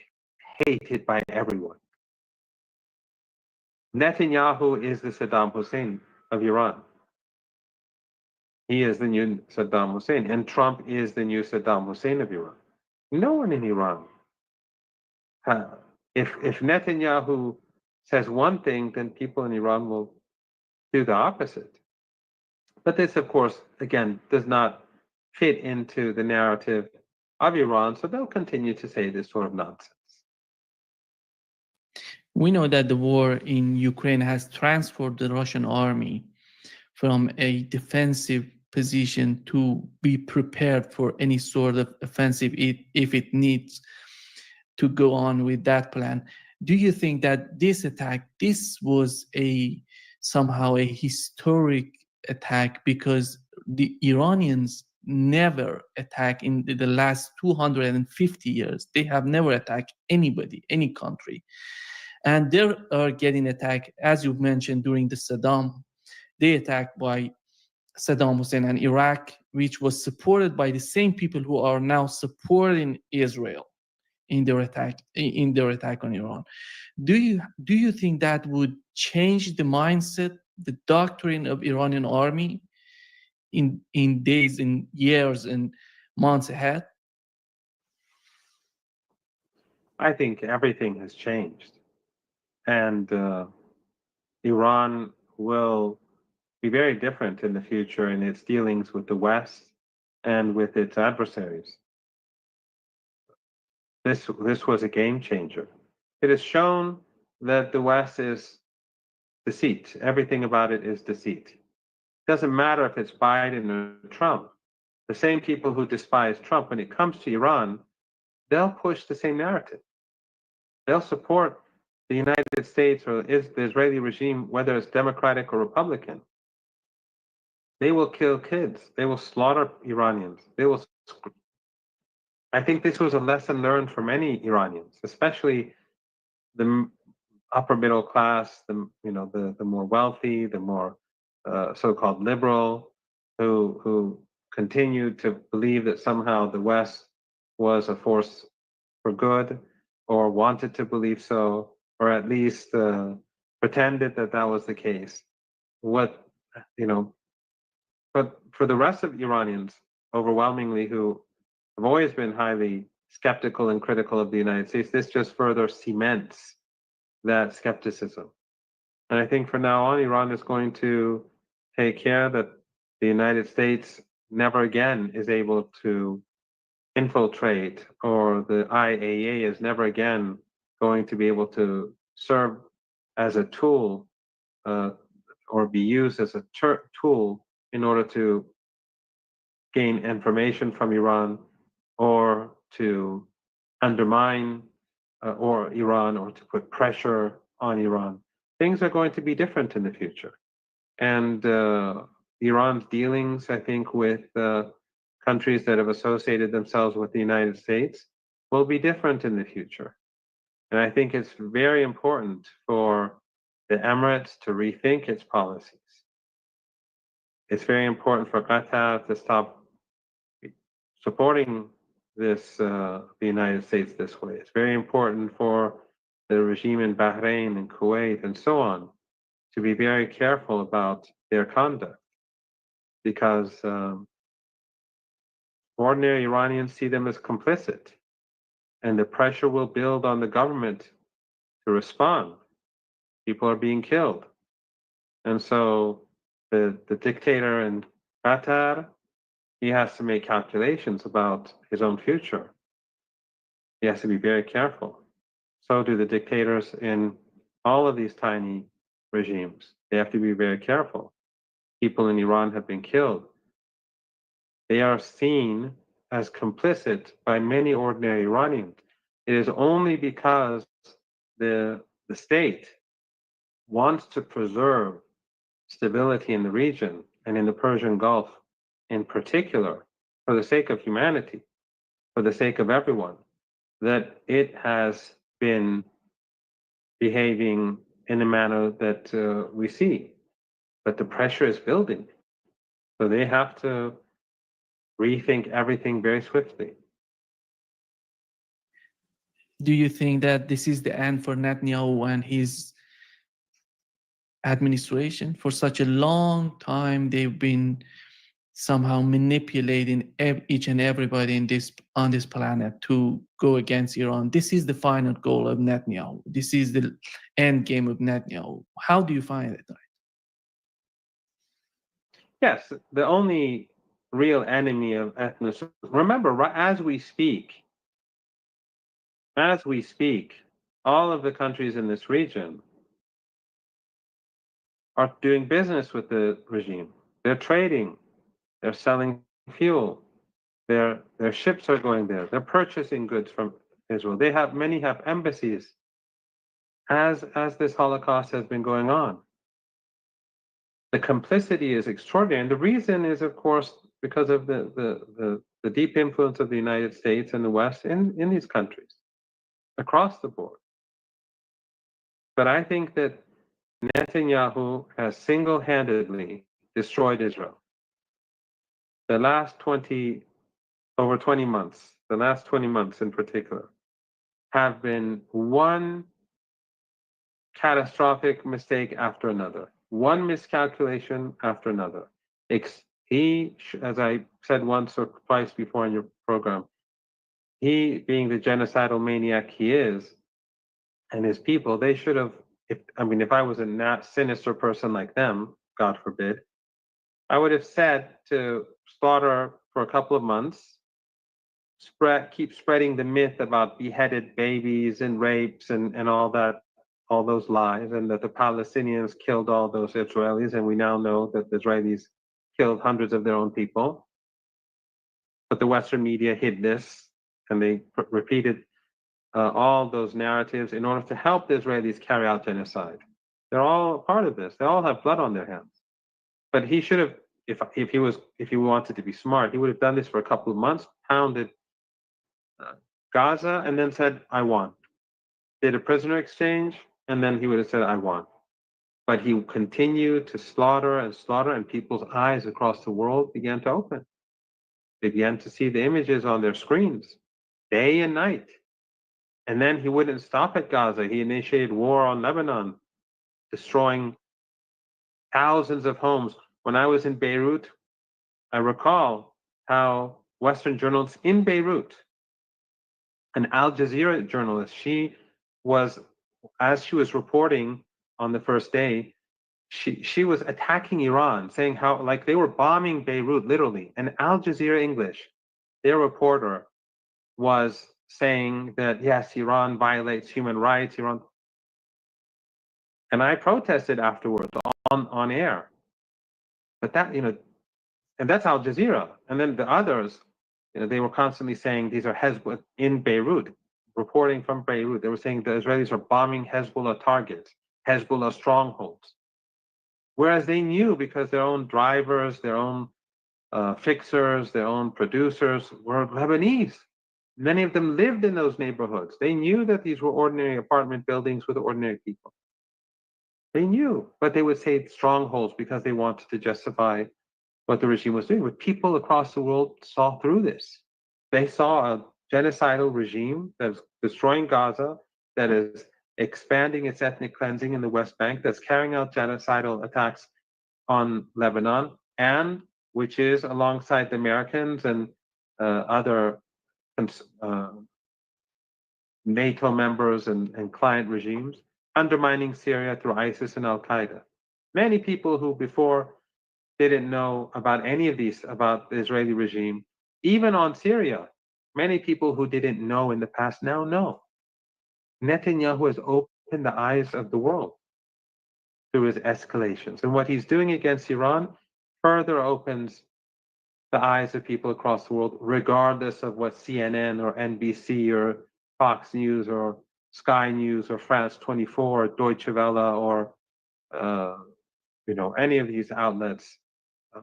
hated by everyone. Netanyahu is the Saddam Hussein of Iran. He is the new Saddam Hussein, and Trump is the new Saddam Hussein of Iran. No one in Iran. If Netanyahu says one thing, then people in Iran will do the opposite. But this, of course, again, does not fit into the narrative of Iran, so they'll continue to say this sort of nonsense. We know that the war in Ukraine has transferred the Russian army from a defensive position to be prepared for any sort of offensive if it needs to go on with that plan. Do you think that this was somehow a historic attack, because the Iranians never attack in the last 250 years? They have never attacked anybody, any country. And they are getting attacked, as you mentioned, during the Saddam. They attacked by Saddam Hussein and Iraq, which was supported by the same people who are now supporting Israel in their attack on Iran. Do you think that would change the mindset, the doctrine of Iranian army in days, in years, and months ahead? I think everything has changed. And Iran will be very different in the future in its dealings with the West and with its adversaries. This was a game changer. It has shown that the West is deceit. Everything about it is deceit. It doesn't matter if it's Biden or Trump. The same people who despise Trump, when it comes to Iran, they'll push the same narrative. They'll support the United States or the Israeli regime, whether it's Democratic or Republican. They will kill kids. They will slaughter Iranians. I think this was a lesson learned for many Iranians, especially the upper middle class, the more wealthy, the more so-called liberal, who continued to believe that somehow the West was a force for good, or wanted to believe so, or at least pretended that that was the case. what, but for the rest of Iranians, overwhelmingly, who have always been highly skeptical and critical of the United States, this just further cements that skepticism. And I think from now on, Iran is going to take care that the United States never again is able to infiltrate, or the IAEA is never again going to be able to serve as a tool or be used as a tool in order to gain information from Iran, or to undermine or Iran, or to put pressure on Iran. Things are going to be different in the future. And Iran's dealings, I think, with countries that have associated themselves with the United States will be different in the future. And I think it's very important for the Emirates to rethink its policies. It's very important for Qatar to stop supporting this the United States this way. It's very important for the regime in Bahrain and Kuwait and so on to be very careful about their conduct, because ordinary Iranians see them as complicit, and the pressure will build on the government to respond. People are being killed. And so the dictator in Qatar, he has to make calculations about his own future. He has to be very careful. So do the dictators in all of these tiny regimes. They have to be very careful. People in Iran have been killed. They are seen as complicit by many ordinary Iranians. It is only because the state wants to preserve stability in the region and in the Persian Gulf in particular, for the sake of humanity, for the sake of everyone, that it has been behaving in a manner that we see. But the pressure is building. So they have to rethink everything very swiftly. Do you think that this is the end for Netanyahu and his administration? For such a long time, they've been somehow manipulating each and everybody on this planet to go against Iran. This is the final goal of Netanyahu. This is the end game of Netanyahu. How do you find it? Yes, the only real enemy of ethnicity. Remember, as we speak, all of the countries in this region are doing business with the regime. They're trading. They're selling fuel. Their ships are going there. They're purchasing goods from Israel. Many have embassies. As this Holocaust has been going on, the complicity is extraordinary, and the reason is, of course, because of the deep influence of the United States and the West in these countries across the board. But I think that Netanyahu has single-handedly destroyed Israel. The last 20 months in particular, have been one catastrophic mistake after another, one miscalculation after another. He, as I said once or twice before in your program, he, being the genocidal maniac he is, and his people, they should have, if I was a sinister person like them, God forbid, I would have said to slaughter for a couple of months, keep spreading the myth about beheaded babies and rapes and all that, all those lies, and that the Palestinians killed all those Israelis, and we now know that the Israelis killed hundreds of their own people. But the Western media hid this, and they repeated all those narratives in order to help the Israelis carry out genocide. They're all part of this. They all have blood on their hands. But he should have, if he wanted to be smart, he would have done this for a couple of months, pounded Gaza, and then said, "I won." Did a prisoner exchange, and then he would have said, "I won." But he continued to slaughter, and people's eyes across the world began to open. They began to see the images on their screens, day and night. And then he wouldn't stop at Gaza. He initiated war on Lebanon, destroying thousands of homes. When I was in Beirut, I recall how Western journalists in Beirut, an Al Jazeera journalist, as she was reporting on the first day, she was attacking Iran, saying how like they were bombing Beirut literally. And Al Jazeera English, their reporter, was saying that yes, Iran violates human rights. Iran, and I protested afterwards on air. But that and that's Al Jazeera. And then the others, they were constantly saying these are Hezbollah in Beirut, reporting from Beirut. They were saying the Israelis are bombing Hezbollah targets, Hezbollah strongholds. Whereas they knew, because their own drivers, their own fixers, their own producers were Lebanese. Many of them lived in those neighborhoods. They knew that these were ordinary apartment buildings with ordinary people. They knew, but they would say strongholds because they wanted to justify what the regime was doing. But people across the world saw through this. They saw a genocidal regime that is destroying Gaza, that is expanding its ethnic cleansing in the West Bank, that's carrying out genocidal attacks on Lebanon, and which is, alongside the Americans and other NATO members and client regimes, undermining Syria through ISIS and Al-Qaeda. Many people who before didn't know about any of these, about the Israeli regime, even on Syria, many people who didn't know in the past now know. Netanyahu has opened the eyes of the world through his escalations. And what he's doing against Iran further opens the eyes of people across the world, regardless of what CNN or NBC or Fox News or Sky News or France 24 or Deutsche Welle or any of these outlets,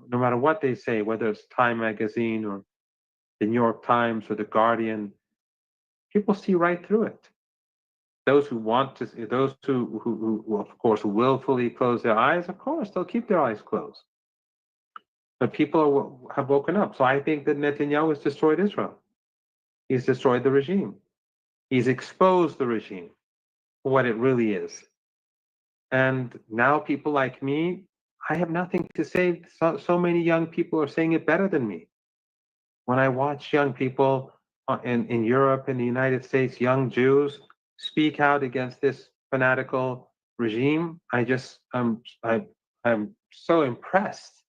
no matter what they say, whether it's Time Magazine or the New York Times or the Guardian, people see right through it. Those who want to, those who of course willfully close their eyes, of course they'll keep their eyes closed. But people have woken up. So I think that Netanyahu has destroyed Israel. He's destroyed the regime. He's exposed the regime for what it really is. And now people like me, I have nothing to say. So many young people are saying it better than me. When I watch young people in Europe, in the United States, young Jews speak out against this fanatical regime, I'm so impressed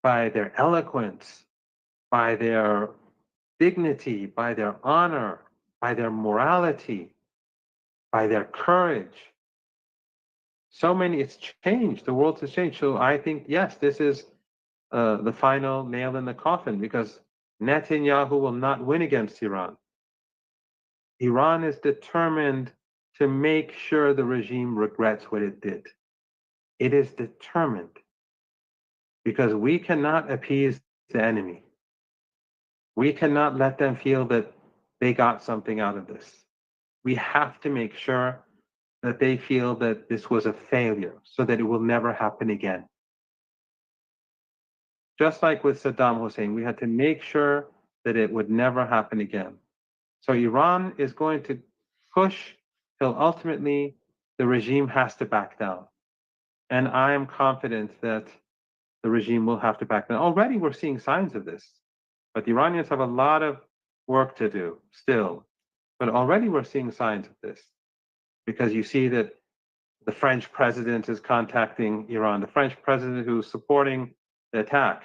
by their eloquence, by their dignity, by their honor, by their morality, by their courage. So many, it's changed. The world has changed. So I think, yes, this is the final nail in the coffin, because Netanyahu will not win against Iran. Iran is determined to make sure the regime regrets what it did. It is determined, because we cannot appease the enemy. We cannot let them feel that they got something out of this. We have to make sure that they feel that this was a failure, so that it will never happen again. Just like with Saddam Hussein, we had to make sure that it would never happen again. So Iran is going to push till ultimately the regime has to back down. And I am confident that the regime will have to back down. Already we're seeing signs of this, but the Iranians have a lot of work to do still. But already we're seeing signs of this, because you see that the French president is contacting Iran, the French president who's supporting the attack,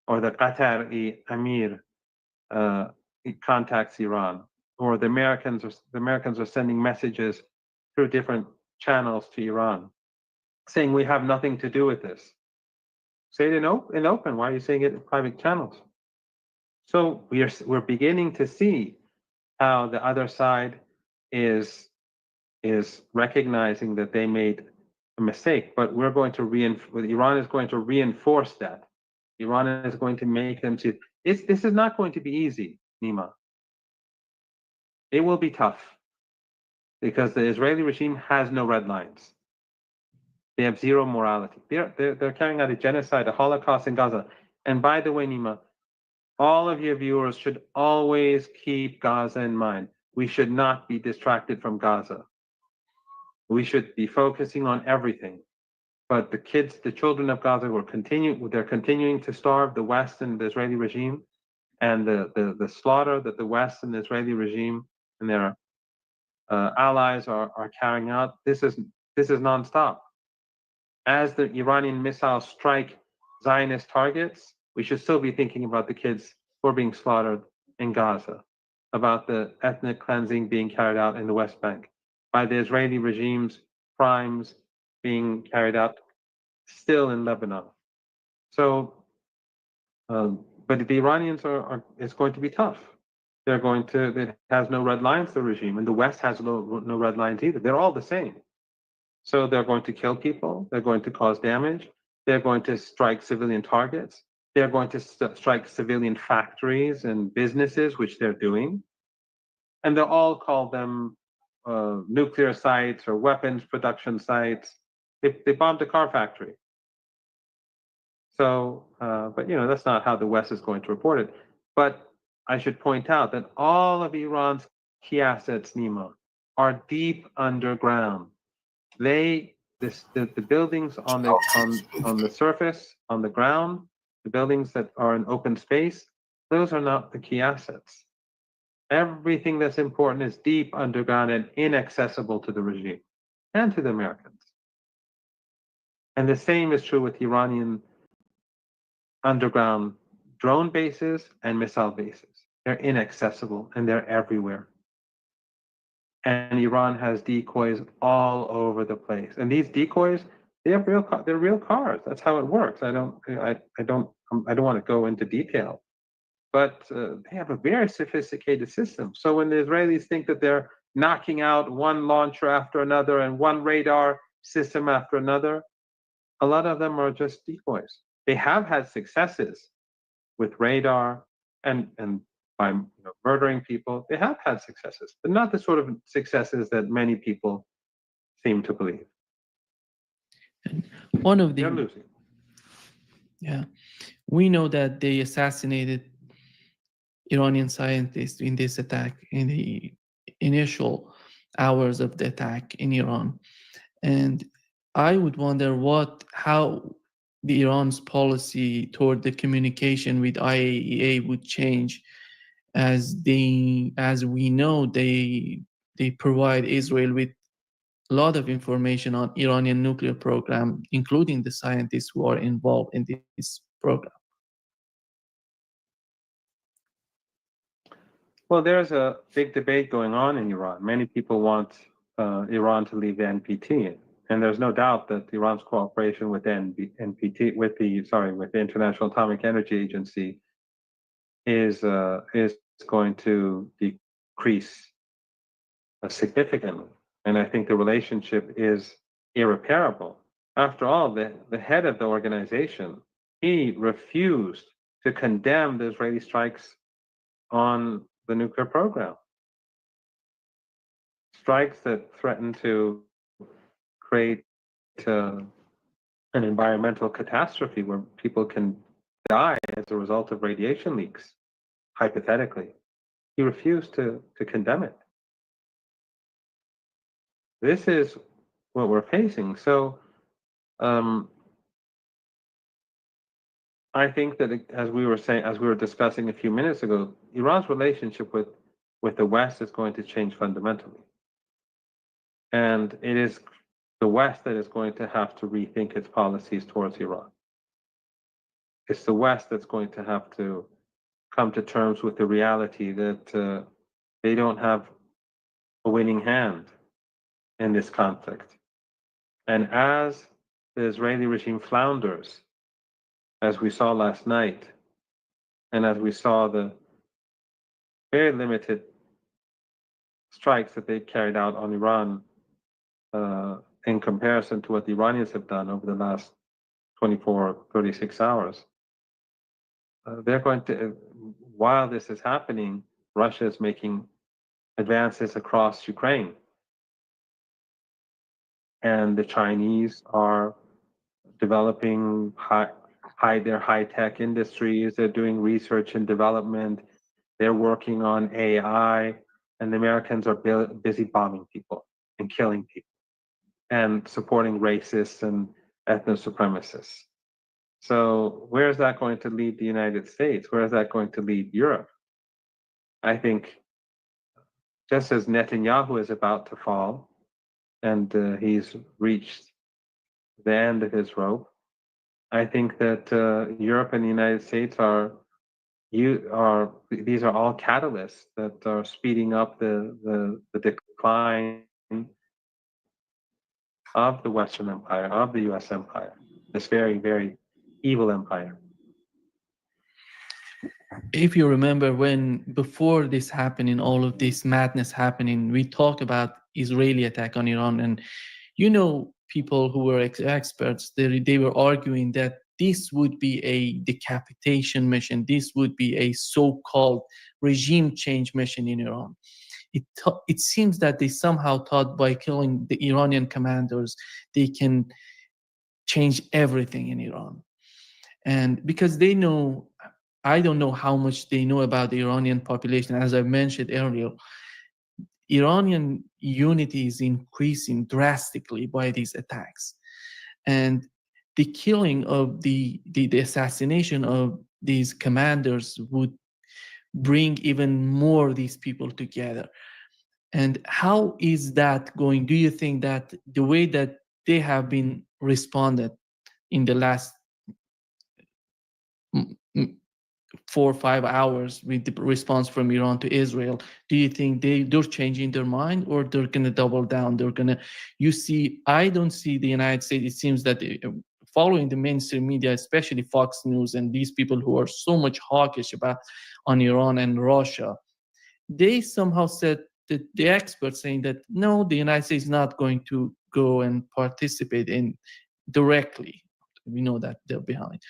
or the Qatari Emir contacts Iran, or the Americans are sending messages through different channels to Iran, saying we have nothing to do with this. Say it in open. Why are you saying it in private channels? So we're beginning to see how the other side is recognizing that they made a mistake, but Iran is going to reinforce that. Iran is going to make them see this is not going to be easy, Nima. It will be tough, because the Israeli regime has no red lines. They have zero morality. They're carrying out a genocide, a Holocaust in Gaza. And by the way, Nima, all of your viewers should always keep Gaza in mind. We should not be distracted from Gaza. We should be focusing on everything. But the children of Gaza they're continuing to starve, the West and the Israeli regime, and the slaughter that the West and the Israeli regime and their allies are carrying out. This is nonstop. As the Iranian missiles strike Zionist targets, we should still be thinking about the kids who are being slaughtered in Gaza, about the ethnic cleansing being carried out in the West Bank, by the Israeli regime's crimes being carried out still in Lebanon. So, but the Iranians it's going to be tough. It has no red lines, the regime, and the West has no red lines either. They're all the same. So they're going to kill people, they're going to cause damage, they're going to strike civilian targets, they're going to strike civilian factories and businesses, which they're doing. And they'll all call them nuclear sites or weapons production sites. They bombed a car factory. So, but that's not how the West is going to report it. But I should point out that all of Iran's key assets, Nima, are deep underground. The buildings on the surface, on the ground, the buildings that are in open space, those are not the key assets. Everything that's important is deep underground and inaccessible to the regime and to the Americans. And the same is true with Iranian underground drone bases and missile bases. They're inaccessible and they're everywhere. And Iran has decoys all over the place. And these decoys, they're real cars. That's how it works. I don't want to go into detail, but they have a very sophisticated system. So when the Israelis think that they're knocking out one launcher after another and one radar system after another, a lot of them are just decoys. They have had successes with radar and by murdering people. They have had successes, but not the sort of successes that many people seem to believe. And one of They're losing. Yeah, we know that they assassinated Iranian scientists in this attack, in the initial hours of the attack in Iran. And I would wonder how the Iran's policy toward the communication with IAEA would change, as we know they provide Israel with a lot of information on Iranian nuclear program, including the scientists who are involved in this program. Well, there's a big debate going on in Iran. Many people want Iran to leave the NPT, and there's no doubt that Iran's cooperation with the NPT, with the International Atomic Energy Agency, is going to decrease significantly. And I think the relationship is irreparable. After all, the head of the organization, he refused to condemn the Israeli strikes on the nuclear program. Strikes that threaten to create an environmental catastrophe where people can die as a result of radiation leaks, hypothetically. He refused to condemn it. This is what we're facing. So I think that, as we were discussing a few minutes ago, Iran's relationship with the West is going to change fundamentally. And it is the West that is going to have to rethink its policies towards Iran. It's the West that's going to have to come to terms with the reality that they don't have a winning hand in this conflict. And as the Israeli regime flounders, as we saw last night, and as we saw the very limited strikes that they carried out on Iran in comparison to what the Iranians have done over the last 24, 36 hours, they're going to, while this is happening, Russia is making advances across Ukraine. And the Chinese are developing their high-tech industries. They're doing research and development. They're working on AI. And the Americans are busy bombing people and killing people and supporting racists and ethno-supremacists. So where is that going to lead the United States? Where is that going to lead Europe? I think just as Netanyahu is about to fall and he's reached the end of his rope, I think that Europe and the United States these are all catalysts that are speeding up the decline of the Western Empire, of the US Empire, this very, very evil empire. If you remember, when before this happening, all of this madness happening, we talked about Israeli attack on Iran, and people who were experts, they were arguing that this would be a decapitation mission, this would be a so-called regime change mission in Iran. It seems that they somehow thought by killing the Iranian commanders, they can change everything in Iran. And because they know, I don't know how much they know about the Iranian population. As I mentioned earlier, Iranian unity is increasing drastically by these attacks. And the killing of the assassination of these commanders would bring even more these people together. And how is that going? Do you think that the way that they have been responded in the last 4 or 5 hours with the response from Iran to Israel, do you think they're changing their mind, or they're going to double down? I don't see the United States. It seems that following the mainstream media, especially Fox News and these people who are so much hawkish on Iran and Russia, they somehow said that the experts saying that no, the United States is not going to go and participate in directly. We know that they're behind.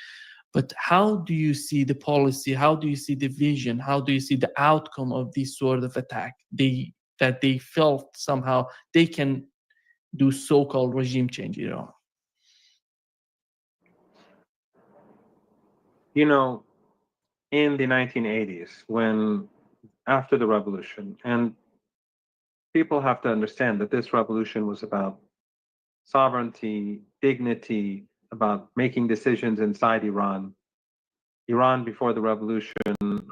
But how do you see the policy? How do you see the vision? How do you see the outcome of this sort of attack? That they felt somehow they can do so-called regime change in Iran. In the 1980s, after the revolution, and people have to understand that this revolution was about sovereignty, dignity, about making decisions inside Iran. Iran before the revolution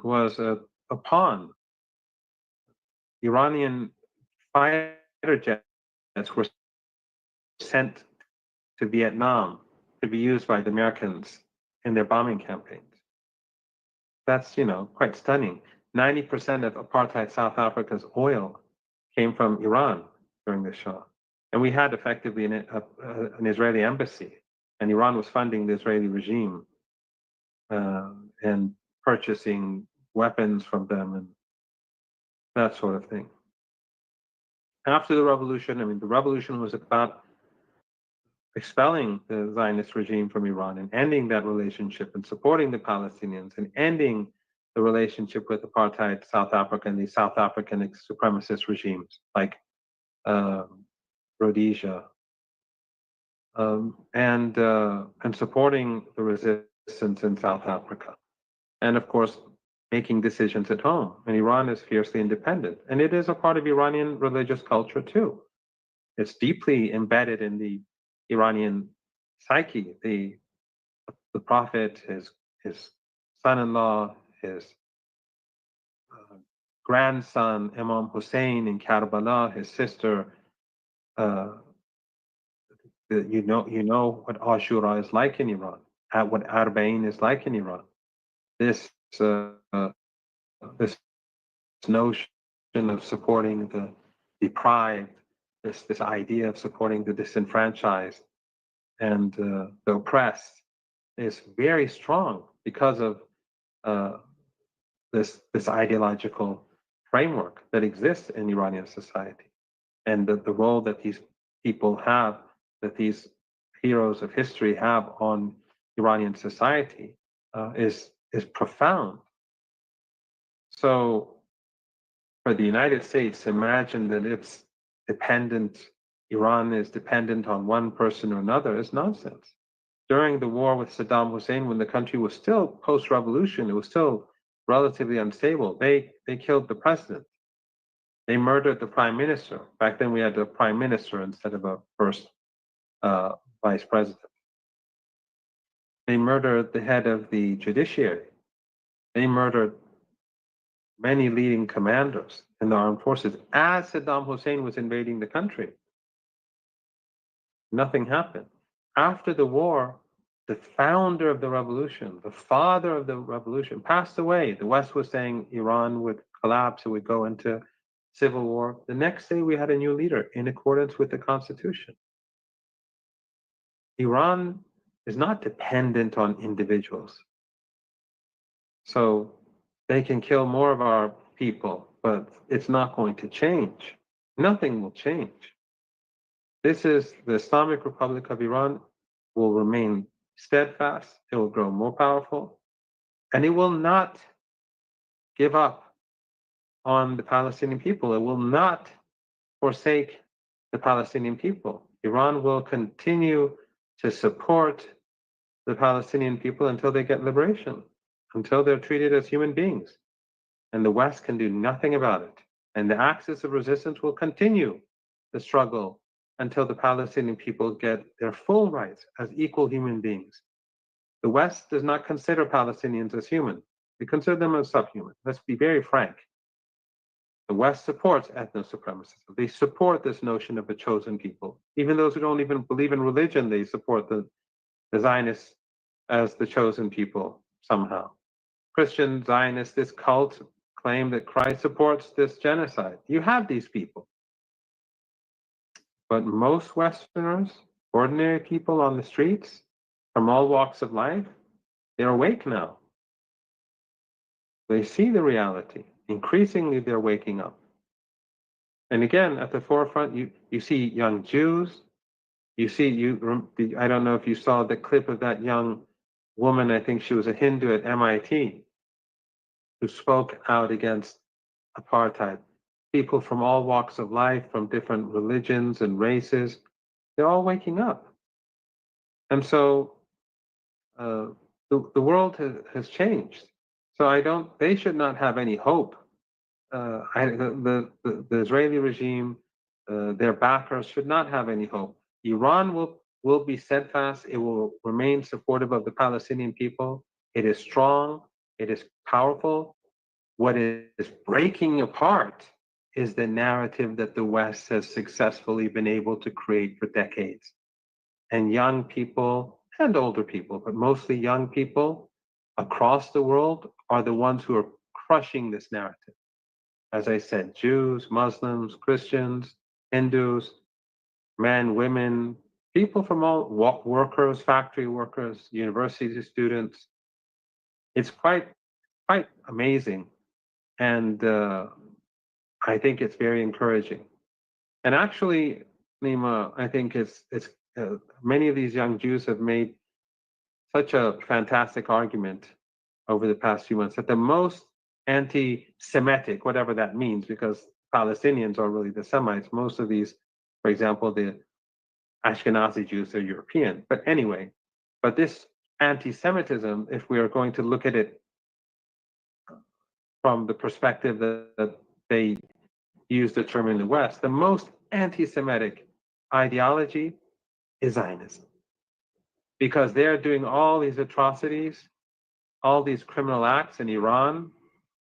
was a pawn. Iranian fighter jets were sent to Vietnam to be used by the Americans in their bombing campaigns. That's, quite stunning. 90% of apartheid South Africa's oil came from Iran during the Shah. And we had effectively an Israeli embassy, and Iran was funding the Israeli regime and purchasing weapons from them and that sort of thing. After the revolution, the revolution was about expelling the Zionist regime from Iran and ending that relationship and supporting the Palestinians and ending the relationship with apartheid South Africa and the South African supremacist regimes like Rhodesia, and supporting the resistance in South Africa, and of course making decisions at home. And Iran is fiercely independent, and it is a part of Iranian religious culture too. It's deeply embedded in the Iranian psyche. The prophet, his son-in-law, his grandson Imam Hussein in Karbala, his sister. You know what Ashura is like in Iran, what Arba'in is like in Iran. This notion of supporting the deprived, this idea of supporting the disenfranchised and the oppressed is very strong because of this ideological framework that exists in Iranian society, and the role that these people have, that these heroes of history have on Iranian society is profound. So for the United States, imagine that Iran is dependent on one person or another is nonsense. During the war with Saddam Hussein, when the country was still post-revolution, it was still relatively unstable, they killed the president. They murdered the prime minister. Back then we had a prime minister instead of a first vice president. They murdered the head of the judiciary. They murdered many leading commanders in the armed forces as Saddam Hussein was invading the country. Nothing happened. After the war, the founder of the revolution, the father of the revolution, passed away. The West was saying Iran would collapse, it would go into civil war. The next day, we had a new leader in accordance with the constitution. Iran is not dependent on individuals. So they can kill more of our people, but it's not going to change. Nothing will change. This is the Islamic Republic of Iran will remain steadfast, it will grow more powerful, and it will not give up on the Palestinian people. It will not forsake the Palestinian people. Iran will continue to support the Palestinian people until they get liberation, until they're treated as human beings. And the West can do nothing about it. And the axis of resistance will continue the struggle until the Palestinian people get their full rights as equal human beings. The West does not consider Palestinians as human. They consider them as subhuman. Let's be very frank. The West supports ethno-supremacism. They support this notion of a chosen people. Even those who don't even believe in religion, they support the Zionists as the chosen people somehow. Christian Zionists, this cult, claim that Christ supports this genocide. You have these people. But most Westerners, ordinary people on the streets, from all walks of life, they're awake now. They see the reality. Increasingly, they're waking up. And again, at the forefront, you see young Jews. You see, I don't know if you saw the clip of that young woman, I think she was a Hindu at MIT, who spoke out against apartheid. People from all walks of life, from different religions and races, they're all waking up. And so the world has changed. So they should not have any hope. The Israeli regime, their backers should not have any hope. Iran will be steadfast. It will remain supportive of the Palestinian people. It is strong. It is powerful. What is breaking apart is the narrative that the West has successfully been able to create for decades. And young people and older people, but mostly young people across the world are the ones who are crushing this narrative. As I said, Jews, Muslims, Christians, Hindus, men, women, people from all workers, factory workers, university students. It's quite amazing. And I think it's very encouraging. And actually, Nima, I think it's many of these young Jews have made such a fantastic argument over the past few months that the most anti-Semitic, whatever that means, because Palestinians are really the Semites. Most of these, for example, the Ashkenazi Jews are European. But anyway, but this anti-Semitism, if we are going to look at it from the perspective that they use the term in the West, the most anti-Semitic ideology is Zionism. Because they're doing all these atrocities, all these criminal acts in Iran,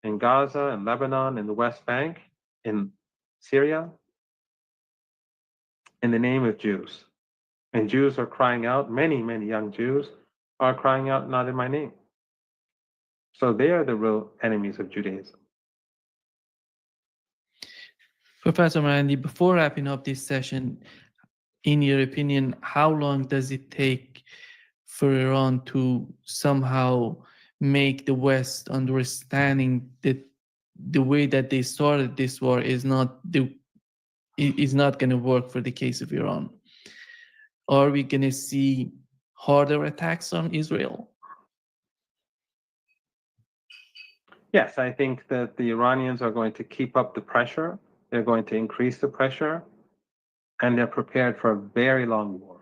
in Gaza, in Lebanon, in the West Bank, in Syria, in the name of Jews. And Jews are crying out, many, many young Jews are crying out, not in my name. So they are the real enemies of Judaism. Professor Marandi, before wrapping up this session, in your opinion, how long does it take for Iran to somehow make the West understanding that the way that they started this war is not going to work for the case of Iran? Are we going to see harder attacks on Israel? Yes, I think that the Iranians are going to keep up the pressure. They're going to increase the pressure, and they're prepared for a very long war.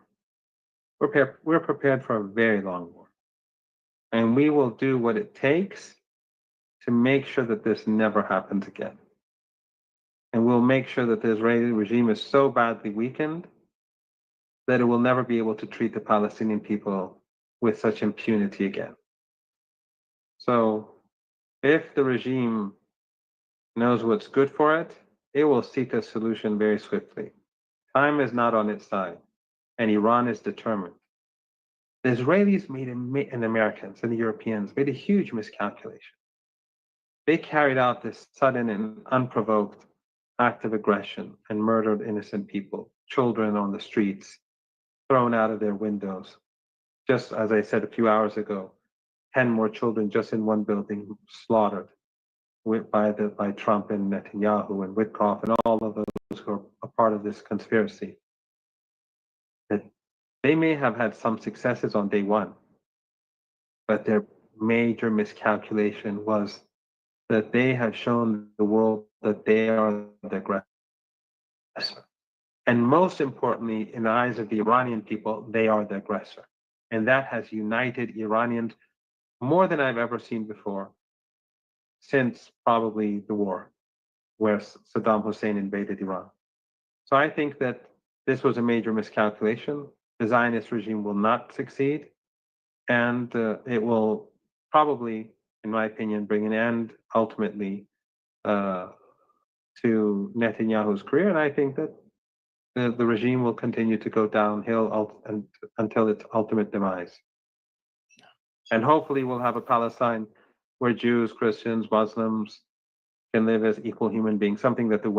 We're prepared for a very long war. And we will do what it takes to make sure that this never happens again. And we'll make sure that the Israeli regime is so badly weakened that it will never be able to treat the Palestinian people with such impunity again. So if the regime knows what's good for it, it will seek a solution very swiftly. Time is not on its side, and Iran is determined. The Israelis and the Americans and the Europeans made a huge miscalculation. They carried out this sudden and unprovoked act of aggression and murdered innocent people, children on the streets, thrown out of their windows. Just as I said a few hours ago, 10 more children just in one building slaughtered by Trump and Netanyahu and Witkoff and all of those who are a part of this conspiracy. That they may have had some successes on day one, but their major miscalculation was that they have shown the world that they are the aggressor. And most importantly, in the eyes of the Iranian people, they are the aggressor. And that has united Iranians more than I've ever seen before, since probably the war where Saddam Hussein invaded Iran. So I think that this was a major miscalculation. The Zionist regime will not succeed, and it will probably, in my opinion, bring an end ultimately to Netanyahu's career. And I think that the regime will continue to go downhill until its ultimate demise. And hopefully we'll have a Palestine where Jews, Christians, Muslims can live as equal human beings, something that the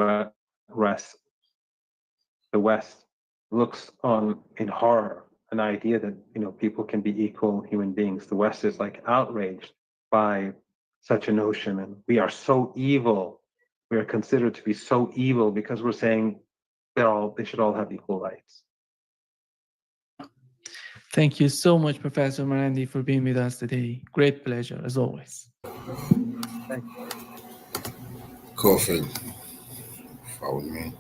West looks on in horror, an idea that people can be equal human beings. The West is like outraged by such a notion, and we are so evil. We are considered to be so evil because we're saying they should all have equal rights. Thank you so much, Professor Marandi, for being with us today. Great pleasure, as always. Cool, follow me.